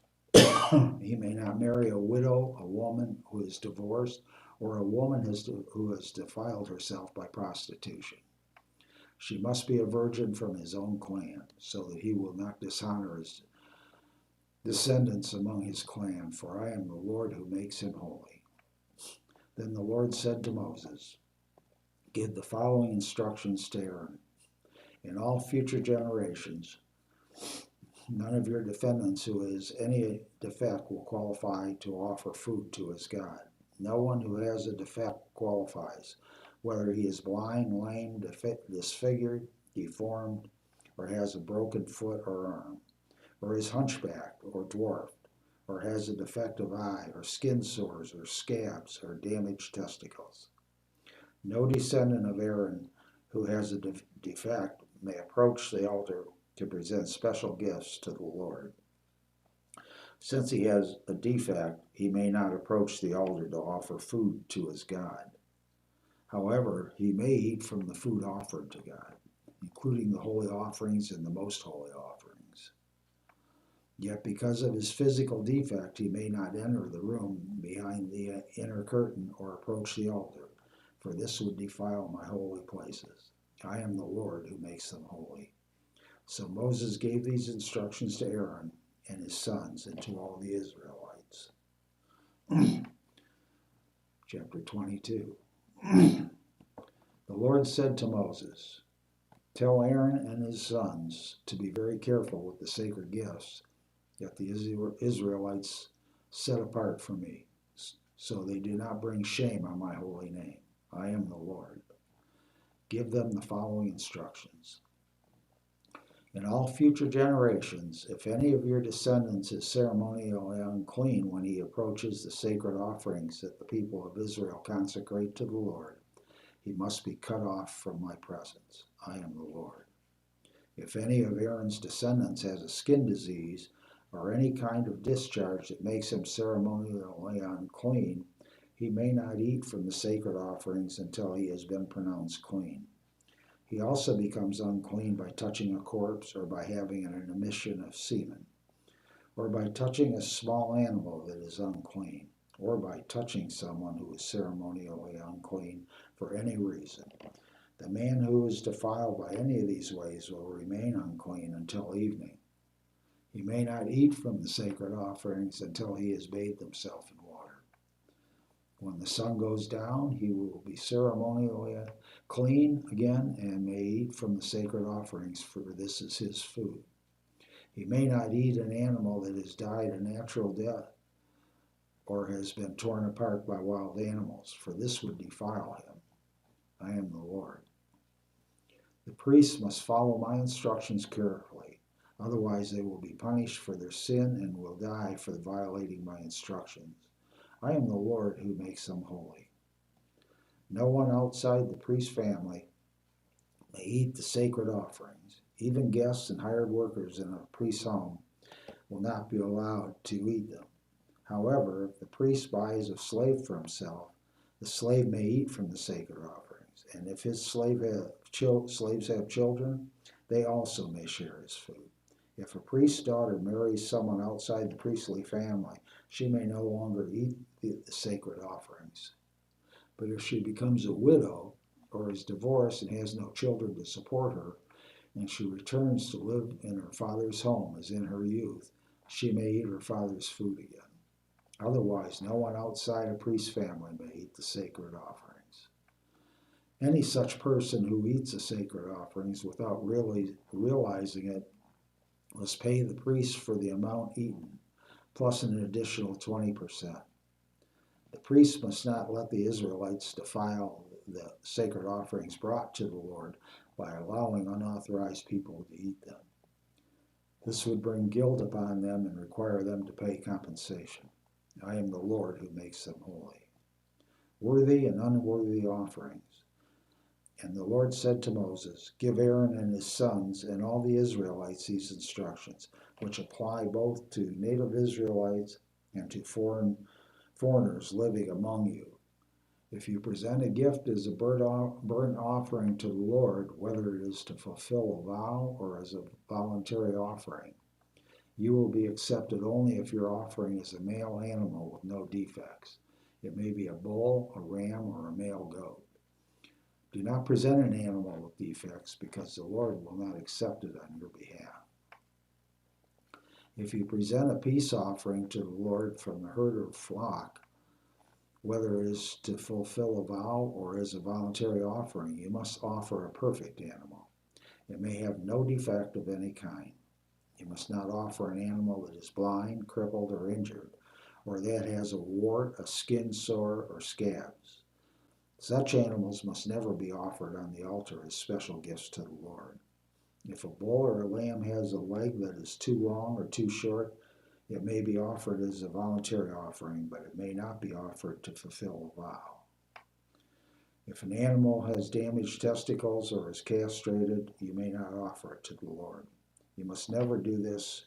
Speaker 13: marry a widow, a woman who is divorced, or a woman who has defiled herself by prostitution. She must be a virgin from his own clan, so that he will not dishonor his descendants among his clan, for I am the Lord who makes him holy. Then the Lord said to Moses, give the following instructions to Aaron. In all future generations, None of your descendants who has any defect will qualify to offer food to his God. No one who has a defect qualifies, whether he is blind, lame, disfigured, deformed, or has a broken foot or arm, or is hunchbacked or dwarfed, or has a defective eye, or skin sores, or scabs, or damaged testicles. No descendant of Aaron who has a defect may approach the altar to present special gifts to the Lord. Since he has a defect, he may not approach the altar to offer food to his God. However, he may eat from the food offered to God, including the holy offerings and the most holy offerings. Yet because of his physical defect, he may not enter the room behind the inner curtain or approach the altar, for this would defile my holy places. I am the Lord who makes them holy. So Moses gave these instructions to Aaron and his sons and to all the Israelites. Chapter 22. The Lord said to Moses, "Tell Aaron and his sons to be very careful with the sacred gifts that the Israelites set apart for me, so they do not bring shame on my holy name. I am the Lord. Give them the following instructions. In all future generations, if any of your descendants is ceremonially unclean when he approaches the sacred offerings that the people of Israel consecrate to the Lord, he must be cut off from my presence. I am the Lord. If any of Aaron's descendants has a skin disease or any kind of discharge that makes him ceremonially unclean, he may not eat from the sacred offerings until he has been pronounced clean. He also becomes unclean by touching a corpse or by having an emission of semen, or by touching a small animal that is unclean, or by touching someone who is ceremonially unclean for any reason. The man who is defiled by any of these ways will remain unclean until evening. He may not eat from the sacred offerings until he has bathed himself in water. When the sun goes down, he will be ceremonially clean again and may eat from the sacred offerings, for this is his food. He may not eat an animal that has died a natural death or has been torn apart by wild animals, for this would defile him. I am the Lord. The priests must follow my instructions carefully, otherwise they will be punished for their sin and will die for violating my instructions. I am the Lord who makes them holy. No one outside the priest family may eat the sacred offerings. Even guests and hired workers in a priest's home will not be allowed to eat them. However, if the priest buys a slave for himself, the slave may eat from the sacred offerings. And if his slaves have children, they also may share his food. If a priest's daughter marries someone outside the priestly family, she may no longer eat the sacred offerings. But if she becomes a widow or is divorced and has no children to support her, and she returns to live in her father's home as in her youth, she may eat her father's food again. Otherwise, no one outside a priest's family may eat the sacred offerings. Any such person who eats the sacred offerings without really realizing it must pay the priest for the amount eaten, plus an additional 20%. The priest must not let the Israelites defile the sacred offerings brought to the Lord by allowing unauthorized people to eat them. This would bring guilt upon them and require them to pay compensation. I am the Lord who makes them holy. Worthy and unworthy offerings. And the Lord said to Moses, "Give Aaron and his sons and all the Israelites these instructions, which apply both to native Israelites and to foreigners living among you. If you present a gift as a burnt offering to the Lord, whether it is to fulfill a vow or as a voluntary offering, you will be accepted only if your offering is a male animal with no defects. It may be a bull, a ram, or a male goat. Do not present an animal with defects, because the Lord will not accept it on your behalf. If you present a peace offering to the Lord from the herd or flock, whether it is to fulfill a vow or as a voluntary offering, you must offer a perfect animal. It may have no defect of any kind. You must not offer an animal that is blind, crippled, or injured, or that has a wart, a skin sore, or scabs. Such animals must never be offered on the altar as special gifts to the Lord. If a bull or a lamb has a leg that is too long or too short, it may be offered as a voluntary offering, but it may not be offered to fulfill a vow. If an animal has damaged testicles or is castrated, you may not offer it to the Lord. You must never do this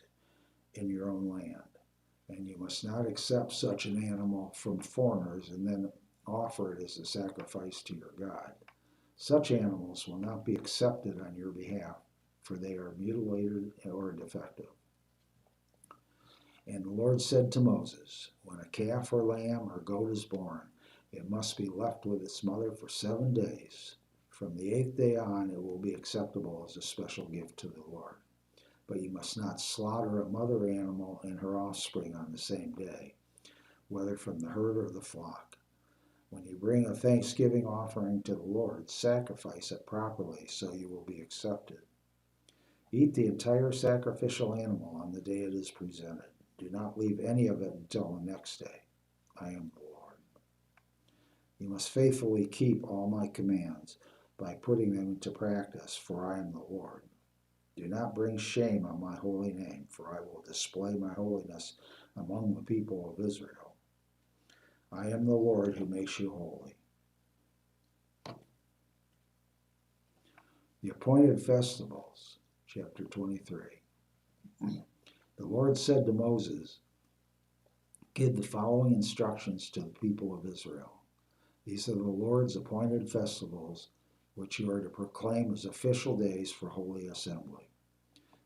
Speaker 13: in your own land, and you must not accept such an animal from foreigners and then offer it as a sacrifice to your God. Such animals will not be accepted on your behalf, for they are mutilated or defective. And the Lord said to Moses, when a calf or lamb or goat is born, it must be left with its mother for 7 days. From the 8th day on, it will be acceptable as a special gift to the Lord. But you must not slaughter a mother animal and her offspring on the same day, whether from the herd or the flock. When you bring a thanksgiving offering to the Lord, sacrifice it properly so you will be accepted. Eat the entire sacrificial animal on the day it is presented. Do not leave any of it until the next day. I am the Lord. You must faithfully keep all my commands by putting them into practice, for I am the Lord. Do not bring shame on my holy name, for I will display my holiness among the people of Israel. I am the Lord who makes you holy. The appointed festivals, chapter 23. The Lord said to Moses, give the following instructions to the people of Israel. These are the Lord's appointed festivals, which you are to proclaim as official days for holy assembly.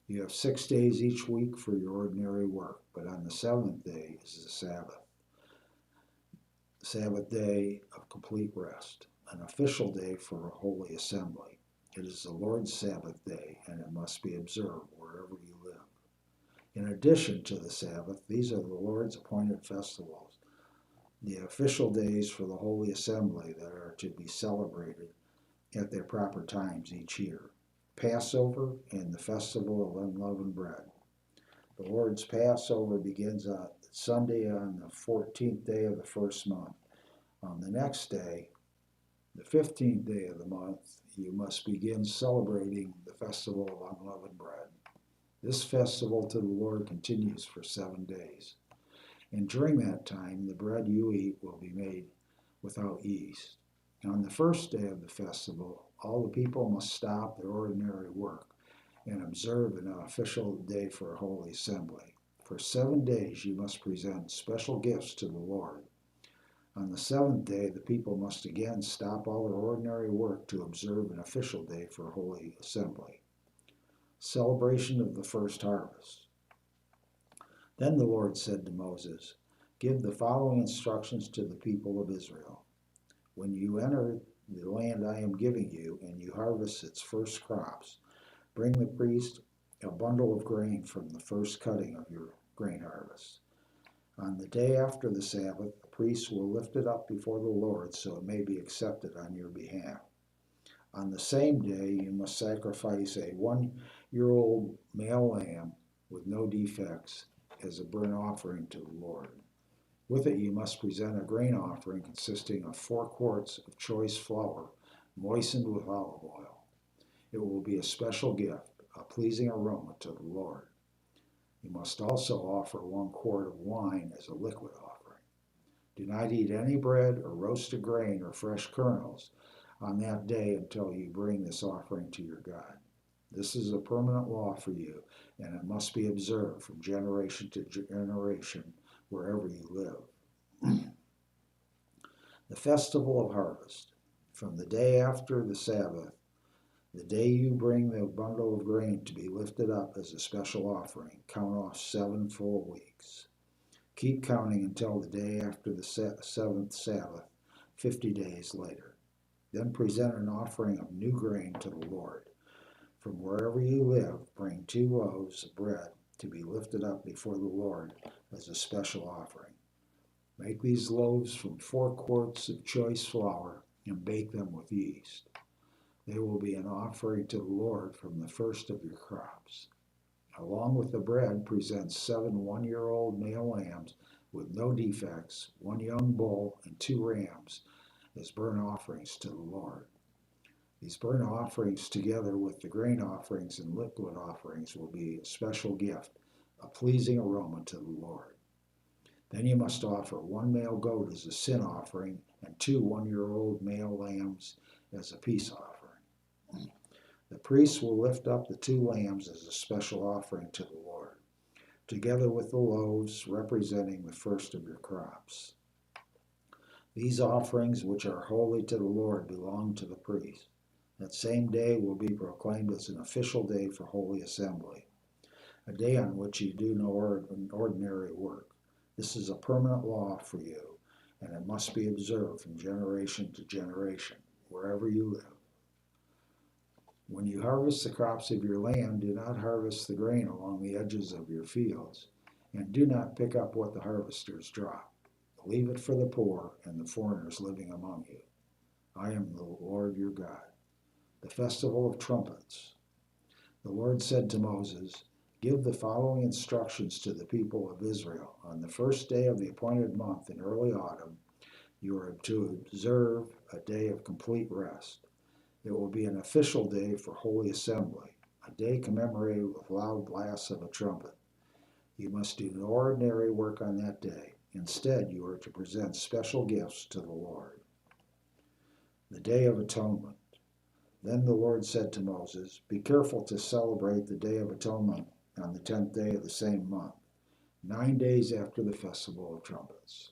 Speaker 13: You have 6 days each week for your ordinary work, but on the 7th day is the Sabbath day of complete rest, an official day for a holy assembly. It is the Lord's Sabbath day, and it must be observed wherever you live. In addition to the Sabbath, these are the Lord's appointed festivals, the official days for the holy assembly that are to be celebrated at their proper times each year: Passover and the festival of unleavened bread. The Lord's Passover begins on Sunday on the 14th day of the first month. On the next day, the 15th day of the month, you must begin celebrating the festival of unleavened bread. This festival to the Lord continues for 7 days. And during that time, the bread you eat will be made without yeast. On the first day of the festival, all the people must stop their ordinary work and observe an official day for a holy assembly. For 7 days you must present special gifts to the Lord. On the 7th day, the people must again stop all their ordinary work to observe an official day for a holy assembly. Celebration of the first harvest. Then the Lord said to Moses, give the following instructions to the people of Israel. When you enter the land I am giving you, and you harvest its first crops, bring the priest a bundle of grain from the first cutting of your grain harvest. On the day after the Sabbath, the priest will lift it up before the Lord so it may be accepted on your behalf. On the same day, you must sacrifice a 1-year-old male lamb with no defects as a burnt offering to the Lord. With it, you must present a grain offering consisting of 4 quarts of choice flour moistened with olive oil. It will be a special gift, a pleasing aroma to the Lord. You must also offer 1 quart of wine as a liquid offering. Do not eat any bread or roasted grain or fresh kernels on that day until you bring this offering to your God. This is a permanent law for you, and it must be observed from generation to generation wherever you live. The Festival of Harvest. From the day after the Sabbath, the day you bring the bundle of grain to be lifted up as a special offering, count off 7 full weeks. Keep counting until the day after the 7th Sabbath, 50 days later. Then present an offering of new grain to the Lord. From wherever you live, bring 2 loaves of bread to be lifted up before the Lord as a special offering. Make these loaves from 4 quarts of choice flour and bake them with yeast. They will be an offering to the Lord from the first of your crops. Along with the bread, present 7 one-year-old male lambs with no defects, 1 young bull, and 2 rams as burnt offerings to the Lord. These burnt offerings, together with the grain offerings and liquid offerings, will be a special gift, a pleasing aroma to the Lord. Then you must offer 1 male goat as a sin offering and 2 one-year-old male lambs as a peace offering. The priests will lift up the 2 lambs as a special offering to the Lord, together with the loaves representing the first of your crops. These offerings, which are holy to the Lord, belong to the priest. That same day will be proclaimed as an official day for Holy Assembly, a day on which you do no ordinary work. This is a permanent law for you, and it must be observed from generation to generation, wherever you live. When you harvest the crops of your land, do not harvest the grain along the edges of your fields, and do not pick up what the harvesters drop. Leave it for the poor and the foreigners living among you. I am the Lord your God. The Festival of Trumpets. The Lord said to Moses, "Give the following instructions to the people of Israel. On the first day of the appointed month in early autumn, you are to observe a day of complete rest. It will be an official day for Holy Assembly, a day commemorated with loud blasts of a trumpet. You must do no ordinary work on that day. Instead, you are to present special gifts to the Lord." The Day of Atonement. Then the Lord said to Moses, "Be careful to celebrate the Day of Atonement on the 10th day of the same month, 9 days after the Festival of Trumpets.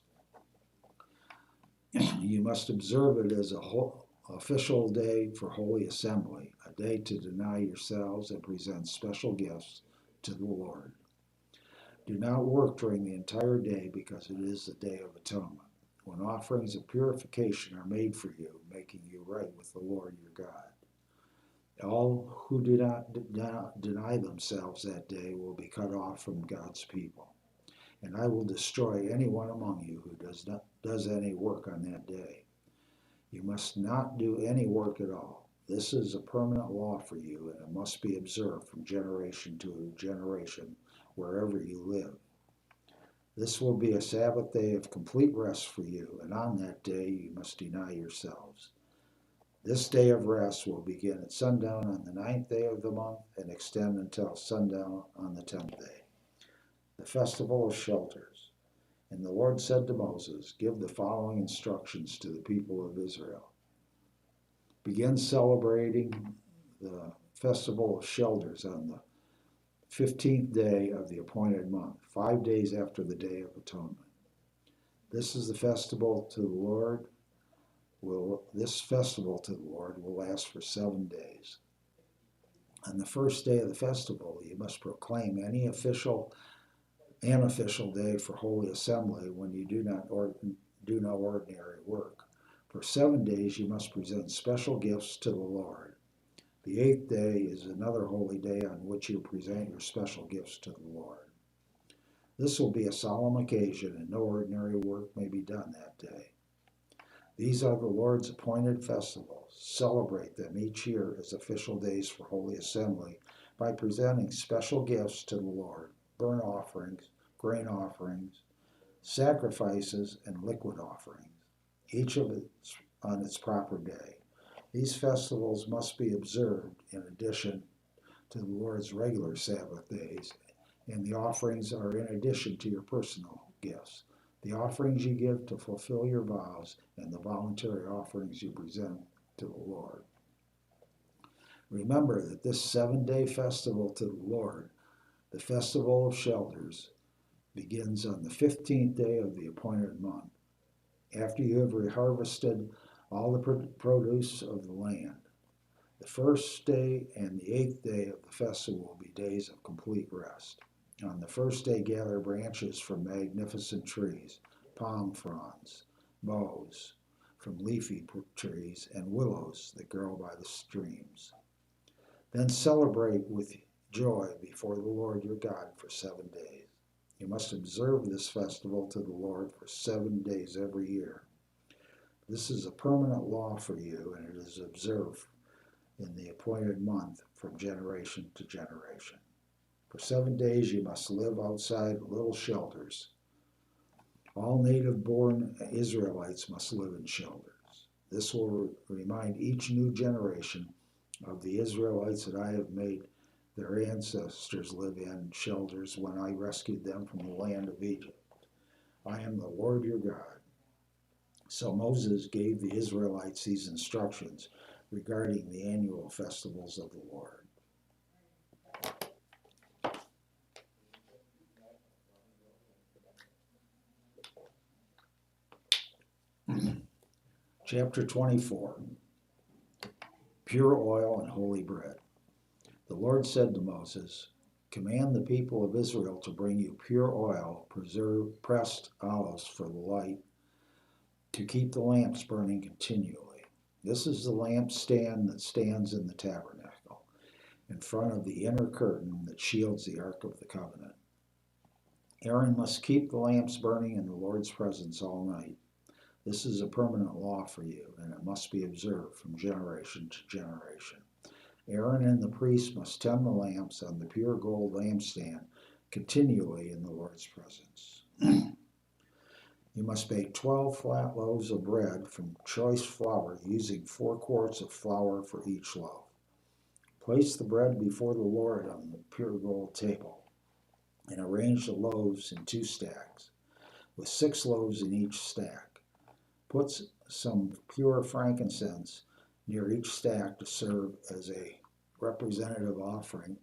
Speaker 13: You must observe it as an official day for Holy Assembly, a day to deny yourselves and present special gifts to the Lord. Do not work during the entire day because it is the Day of Atonement, when offerings of purification are made for you, making you right with the Lord your God. All who do not deny themselves that day will be cut off from God's people, and I will destroy anyone among you who does any work on that day. You must not do any work at all. This is a permanent law for you, and it must be observed from generation to generation wherever you live. This will be a Sabbath day of complete rest for you, and on that day you must deny yourselves. This day of rest will begin at sundown on the 9th day of the month and extend until sundown on the 10th day. The Festival of Shelters. And the Lord said to Moses, "Give the following instructions to the people of Israel. Begin celebrating the Festival of Shelters on the 15th day of the appointed month, 5 days after the Day of Atonement. This festival to the Lord will last for 7 days. On the first day of the festival, you must proclaim an official day for Holy Assembly when you do no ordinary work. For 7 days you must present special gifts to the Lord. The 8th day is another holy day on which you present your special gifts to the Lord. This will be a solemn occasion, and no ordinary work may be done that day. These are the Lord's appointed festivals. Celebrate them each year as official days for Holy Assembly by presenting special gifts to the Lord, burnt offerings, grain offerings, sacrifices, and liquid offerings, each of it on its proper day. These festivals must be observed in addition to the Lord's regular Sabbath days, and the offerings are in addition to your personal gifts. The offerings you give to fulfill your vows, and the voluntary offerings you present to the Lord. Remember that this 7-day festival to the Lord, the Festival of Shelters, begins on the 15th day of the appointed month, after you have harvested all the produce of the land. The first day and the 8th day of the festival will be days of complete rest. On the first day, gather branches from magnificent trees, palm fronds, boughs from leafy trees, and willows that grow by the streams. Then celebrate with joy before the Lord your God for 7 days. You must observe this festival to the Lord for 7 days every year. This is a permanent law for you, and it is observed in the appointed month from generation to generation. For 7 days you must live outside little shelters. All native-born Israelites must live in shelters. This will remind each new generation of the Israelites that I have made their ancestors live in shelters when I rescued them from the land of Egypt. I am the Lord your God. So Moses gave the Israelites these instructions regarding the annual festivals of the Lord. Chapter 24. Pure oil and holy bread. The Lord said to Moses, "Command the people of Israel to bring you pure oil, pressed olives for the light, to keep the lamps burning continually. This is the lampstand that stands in the tabernacle, in front of the inner curtain that shields the Ark of the Covenant. Aaron must keep the lamps burning in the Lord's presence all night. This is a permanent law for you, and it must be observed from generation to generation. Aaron and the priest must tend the lamps on the pure gold lampstand continually in the Lord's presence. You must bake 12 flat loaves of bread from choice flour, using 4 quarts of flour for each loaf. Place the bread before the Lord on the pure gold table, and arrange the loaves in 2 stacks, with 6 loaves in each stack. Put some pure frankincense near each stack to serve as a representative offering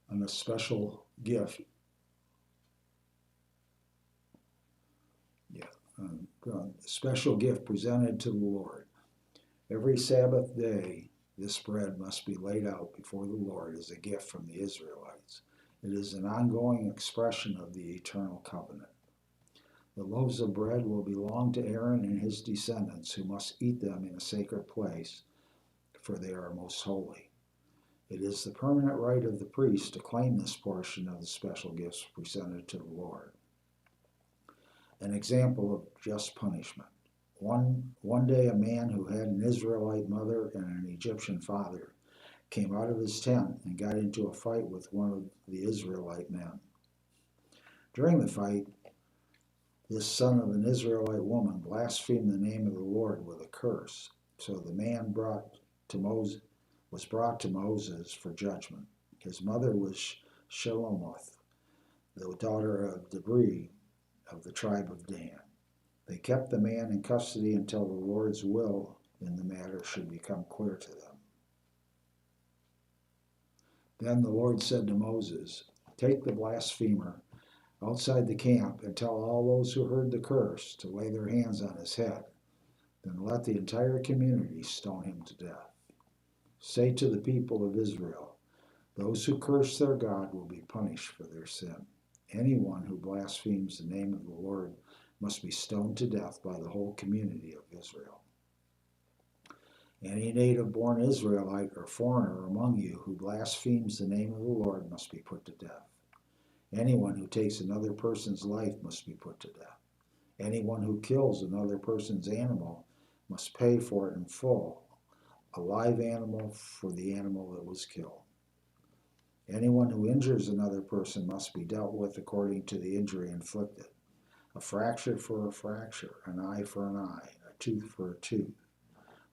Speaker 13: and a special gift. Special gift presented to the Lord. Every Sabbath day, this bread must be laid out before the Lord as a gift from the Israelites. It is an ongoing expression of the eternal covenant. The loaves of bread will belong to Aaron and his descendants, who must eat them in a sacred place, for they are most holy. It is the permanent right of the priest to claim this portion of the special gifts presented to the Lord. An example of just punishment. One day a man who had an Israelite mother and an Egyptian father came out of his tent and got into a fight with one of the Israelite men. During the fight, this son of an Israelite woman blasphemed the name of the Lord with a curse. So the man was brought to Moses for judgment. His mother was Shelomoth, the daughter of Debri of the tribe of Dan. They kept the man in custody until the Lord's will in the matter should become clear to them. Then the Lord said to Moses, "Take the blasphemer outside the camp and tell all those who heard the curse to lay their hands on his head. Then let the entire community stone him to death. Say to the people of Israel, those who curse their God will be punished for their sin. Anyone who blasphemes the name of the Lord must be stoned to death by the whole community of Israel. Any native-born Israelite or foreigner among you who blasphemes the name of the Lord must be put to death. Anyone who takes another person's life must be put to death. Anyone who kills another person's animal must pay for it in full, a live animal for the animal that was killed. Anyone who injures another person must be dealt with according to the injury inflicted. A fracture for a fracture, an eye for an eye, a tooth for a tooth.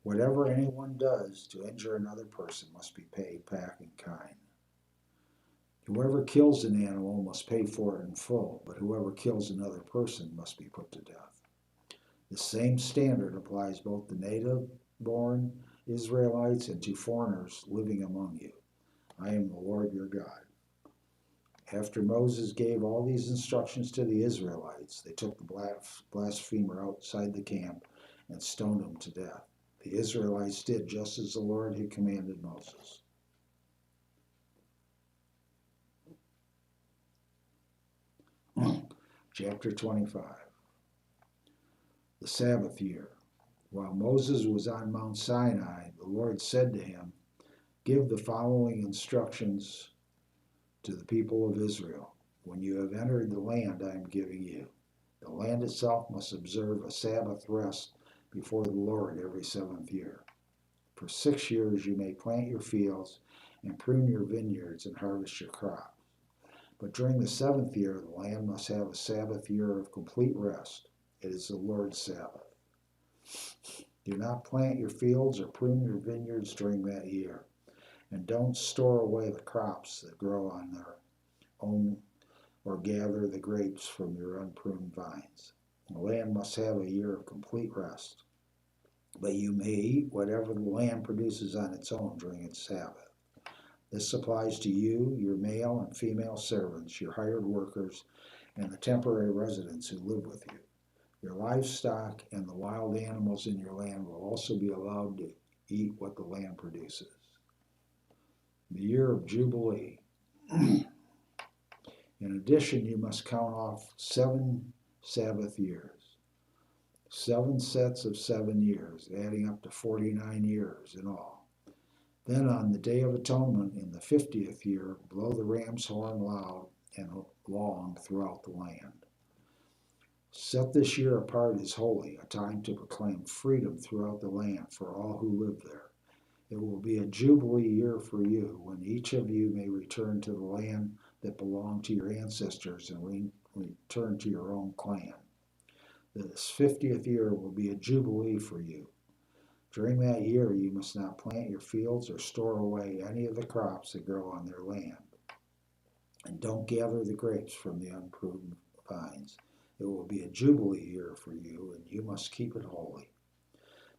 Speaker 13: Whatever anyone does to injure another person must be paid back in kind. Whoever kills an animal must pay for it in full, but whoever kills another person must be put to death. The same standard applies both to native-born Israelites and to foreigners living among you. I am the Lord your God." After Moses gave all these instructions to the Israelites, they took the blasphemer outside the camp and stoned him to death. The Israelites did just as the Lord had commanded Moses. Chapter 25. The Sabbath year. While Moses was on Mount Sinai, the Lord said to him, "Give the following instructions to the people of Israel. When you have entered the land I am giving you, the land itself must observe a Sabbath rest before the Lord every 7th year. For 6 years you may plant your fields and prune your vineyards and harvest your crops. But during the 7th year, the land must have a Sabbath year of complete rest. It is the Lord's Sabbath. Do not plant your fields or prune your vineyards during that year, and don't store away the crops that grow on their own or gather the grapes from your unpruned vines. The land must have a year of complete rest, but you may eat whatever the land produces on its own during its Sabbath. This applies to you, your male and female servants, your hired workers, and the temporary residents who live with you. Your livestock and the wild animals in your land will also be allowed to eat what the land produces. The year of Jubilee. In addition, you must count off 7 Sabbath years, 7 sets of 7 years, adding up to 49 years in all. Then on the Day of Atonement in the 50th year, blow the ram's horn loud and long throughout the land. Set this year apart as holy, a time to proclaim freedom throughout the land for all who live there. It will be a jubilee year for you, when each of you may return to the land that belonged to your ancestors and return to your own clan. This 50th year will be a jubilee for you. During that year, you must not plant your fields or store away any of the crops that grow on their land. And don't gather the grapes from the unpruned vines. It will be a jubilee year for you, and you must keep it holy.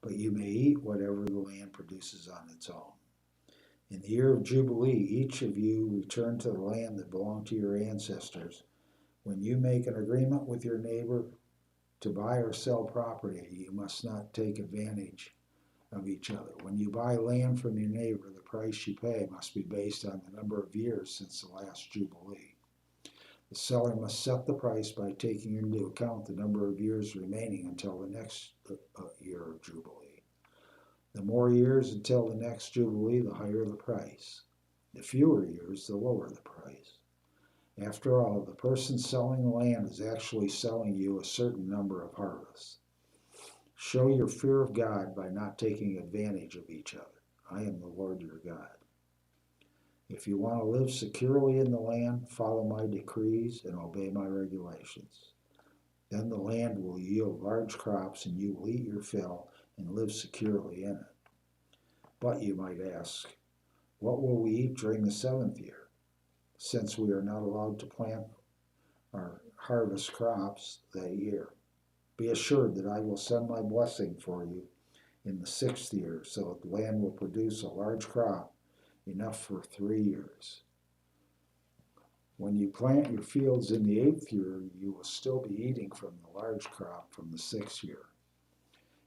Speaker 13: But you may eat whatever the land produces on its own. In the year of Jubilee, each of you return to the land that belonged to your ancestors. When you make an agreement with your neighbor to buy or sell property, you must not take advantage of each other. When you buy land from your neighbor, the price you pay must be based on the number of years since the last Jubilee. The seller must set the price by taking into account the number of years remaining until the next year of Jubilee. The more years until the next Jubilee, the higher the price. The fewer years, the lower the price. After all, the person selling the land is actually selling you a certain number of harvests. Show your fear of God by not taking advantage of each other. I am the Lord your God. If you want to live securely in the land, follow my decrees and obey my regulations. Then the land will yield large crops and you will eat your fill and live securely in it. But you might ask, what will we eat during the 7th year, since we are not allowed to plant or harvest crops that year? Be assured that I will send my blessing for you in the 6th year, so that the land will produce a large crop, enough for 3 years. When you plant your fields in the 8th year, you will still be eating from the large crop from the 6th year.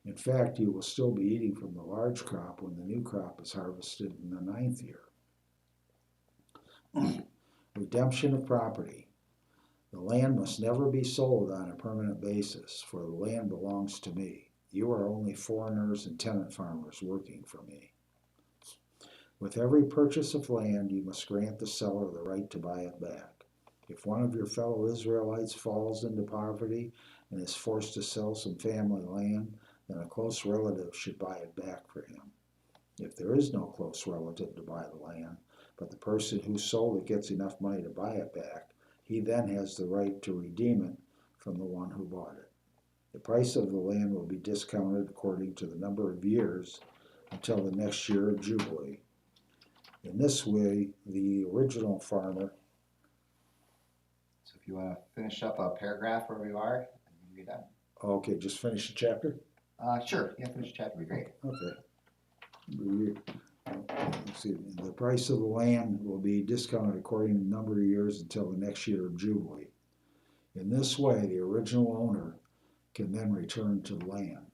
Speaker 13: In fact, you will still be eating from the large crop when the new crop is harvested in the 9th year. Redemption of property. The land must never be sold on a permanent basis, for the land belongs to me. You are only foreigners and tenant farmers working for me. With every purchase of land, you must grant the seller the right to buy it back. If one of your fellow Israelites falls into poverty and is forced to sell some family land, then a close relative should buy it back for him. If there is no close relative to buy the land, but the person who sold it gets enough money to buy it back, he then has the right to redeem it from the one who bought it. The price of the land will be discounted according to the number of years until the next year of Jubilee. In this way, the original farmer.
Speaker 3: So if you want to finish up a paragraph where we are, and you can be done.
Speaker 13: Okay, just finish the chapter?
Speaker 3: Sure, yeah, finish the chapter would be great.
Speaker 13: Okay. Let's see. The price of the land will be discounted according to the number of years until the next year of Jubilee. In this way, the original owner can then return to the land.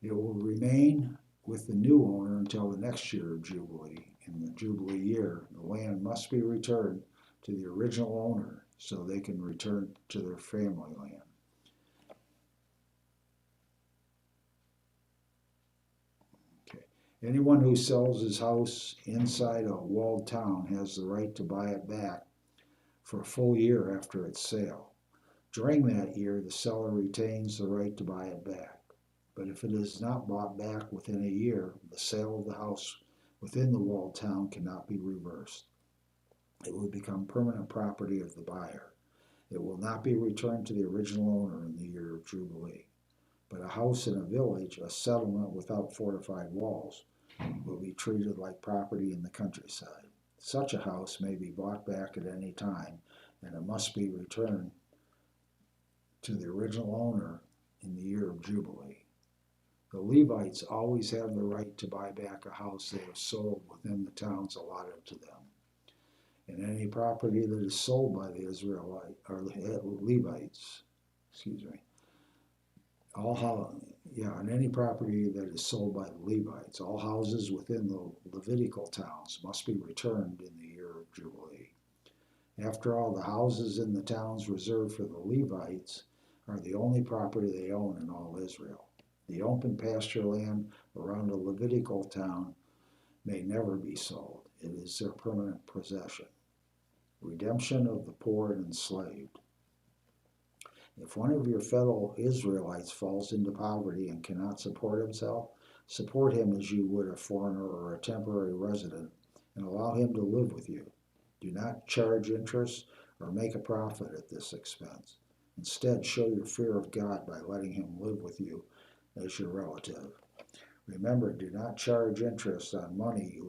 Speaker 13: It will remain with the new owner until the next year of Jubilee. In the Jubilee year, the land must be returned to the original owner so they can return to their family land. Okay. Anyone who sells his house inside a walled town has the right to buy it back for a full year after its sale. During that year, the seller retains the right to buy it back. But if it is not bought back within a year, the sale of the house within the walled town cannot be reversed. It will become permanent property of the buyer. It will not be returned to the original owner in the year of Jubilee. But a house in a village, a settlement without fortified walls, will be treated like property in the countryside. Such a house may be bought back at any time, and it must be returned to the original owner in the year of Jubilee. The Levites always have the right to buy back a house they have sold within the towns allotted to them. And any property that is sold by the Israelite or Levites, and any property that is sold by the Levites, all houses within the Levitical towns must be returned in the year of Jubilee. After all, the houses in the towns reserved for the Levites are the only property they own in all Israel. The open pasture land around a Levitical town may never be sold. It is their permanent possession. Redemption of the poor and enslaved. If one of your fellow Israelites falls into poverty and cannot support himself, support him as you would a foreigner or a temporary resident, and allow him to live with you. Do not charge interest or make a profit at this expense. Instead, show your fear of God by letting him live with you as your relative. Remember, do not charge interest on money you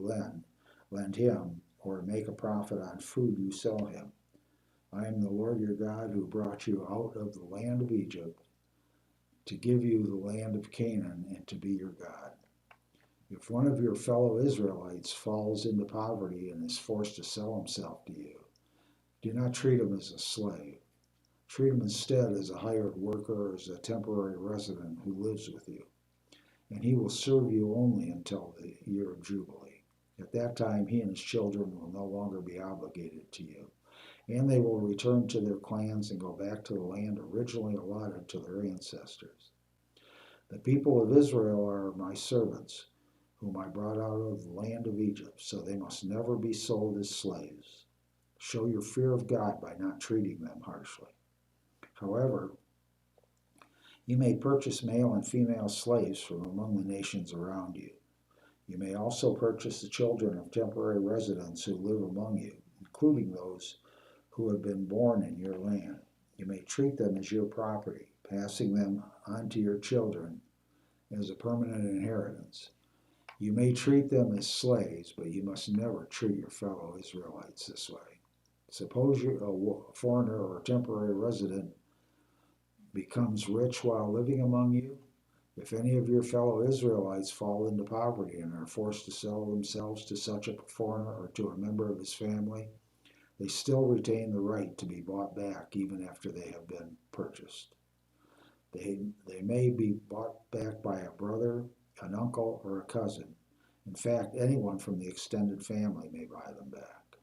Speaker 13: lend him, or make a profit on food you sell him. I am the Lord your God who brought you out of the land of Egypt to give you the land of Canaan and to be your God. If one of your fellow Israelites falls into poverty and is forced to sell himself to you, do not treat him as a slave. Treat him instead as a hired worker or as a temporary resident who lives with you, and he will serve you only until the year of Jubilee. At that time, he and his children will no longer be obligated to you, and they will return to their clans and go back to the land originally allotted to their ancestors. The people of Israel are my servants, whom I brought out of the land of Egypt, so they must never be sold as slaves. Show your fear of God by not treating them harshly. However, you may purchase male and female slaves from among the nations around you. You may also purchase the children of temporary residents who live among you, including those who have been born in your land. You may treat them as your property, passing them on to your children as a permanent inheritance. You may treat them as slaves, but you must never treat your fellow Israelites this way. Suppose a foreigner or a temporary resident becomes rich while living among you. If any of your fellow Israelites fall into poverty and are forced to sell themselves to such a foreigner or to a member of his family, they still retain the right to be bought back even after they have been purchased. They may be bought back by a brother, an uncle, or a cousin. In fact, anyone from the extended family may buy them back.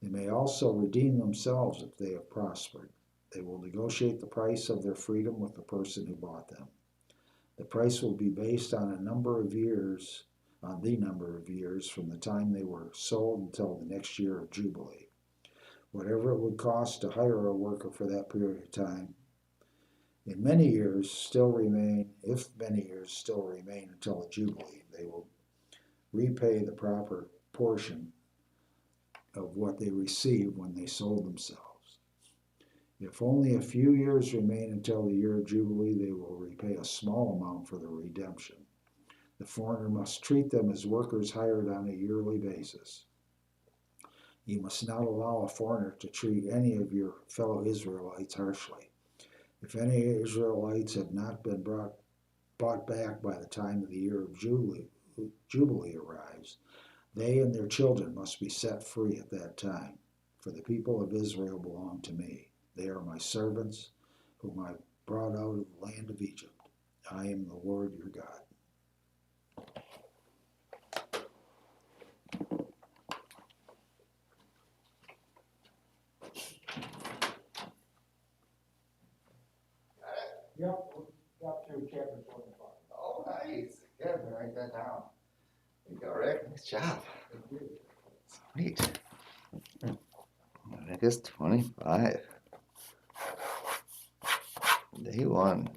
Speaker 13: They may also redeem themselves if they have prospered. They will negotiate the price of their freedom with the person who bought them. The price will be based on the number of years from the time they were sold until the next year of Jubilee. Whatever it would cost to hire a worker for that period of time, if many years still remain until the Jubilee, they will repay the proper portion of what they received when they sold themselves. If only a few years remain until the year of Jubilee, they will repay a small amount for the redemption. The foreigner must treat them as workers hired on a yearly basis. You must not allow a foreigner to treat any of your fellow Israelites harshly. If any Israelites have not been bought back by the time of the year of Jubilee arrives, they and their children must be set free at that time, for the people of Israel belong to me. They are my servants, whom I brought out of the land of Egypt. I am the Lord your God. Yep, got through chapter 25.
Speaker 3: Oh, nice. Good, write that down. There you go, Rick. Nice job. Sweet. Leviticus 25. Day 1.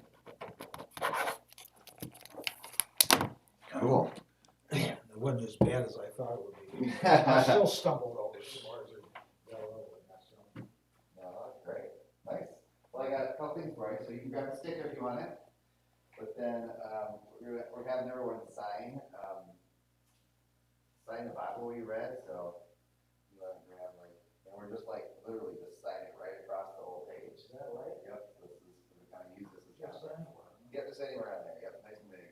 Speaker 3: Cool.
Speaker 13: It wasn't as bad as I thought it would be. I still stumbled over some words.
Speaker 3: story. So you can grab a sticker if you want it. But then we're having everyone sign the Bible we read. So you want to grab and we're just literally just sign it right across the whole page. Is that right? Yep. So we kind of use this as just anywhere. Get this anywhere on there. Yep. Nice and big.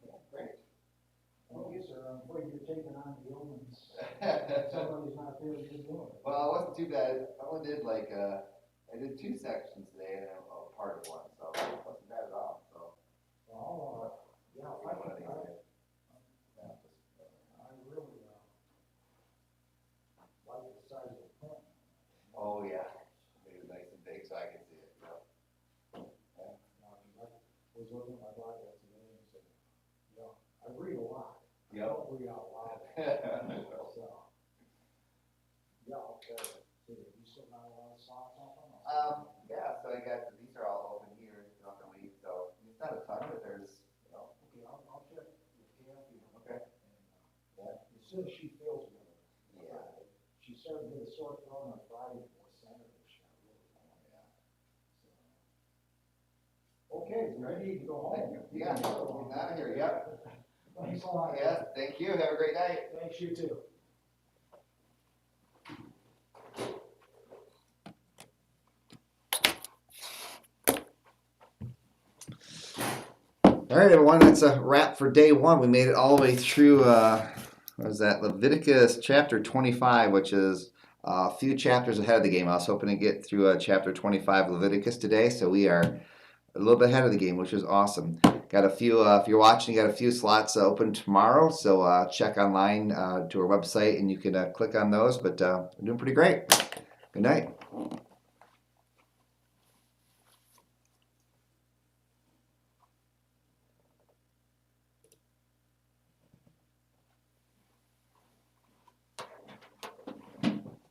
Speaker 3: Yeah, great.
Speaker 13: Well, you, sir, I'm afraid you're taking on the omens. Somebody's not there to do it.
Speaker 3: Well, it wasn't too bad. I only did I did 2 sections today and a part of one, so it wasn't bad at all. So,
Speaker 13: Yeah, I really like the size of the print.
Speaker 3: oh yeah, made it nice and big so I can see it. So.
Speaker 13: I was looking at my Bible today and said, I read a lot. I
Speaker 3: Yep.
Speaker 13: don't read out loud. So, okay. So you still got a lot of slots on them?
Speaker 3: Yeah, so these are all open here throughout the week, so it's not a ton, but there's,
Speaker 13: Okay, I'll check with Kathy.
Speaker 3: Okay.
Speaker 13: As soon as she feels better.
Speaker 3: Yeah.
Speaker 13: She started to get a sore throat on Friday before Saturday. She got really bad. Okay, ready to go home?
Speaker 3: Yeah, getting out of here, yep.
Speaker 13: Thanks a lot.
Speaker 3: Yes, thank you, have a great night.
Speaker 13: Thanks, you too.
Speaker 3: All right, everyone, that's a wrap for day 1. We made it all the way through, what was that, Leviticus chapter 25, which is a few chapters ahead of the game. I was hoping to get through chapter 25 Leviticus today, so we are a little bit ahead of the game, which is awesome. Got a few, if you're watching, got a few slots open tomorrow, so check online to our website and you can click on those, but we're doing pretty great. Good night.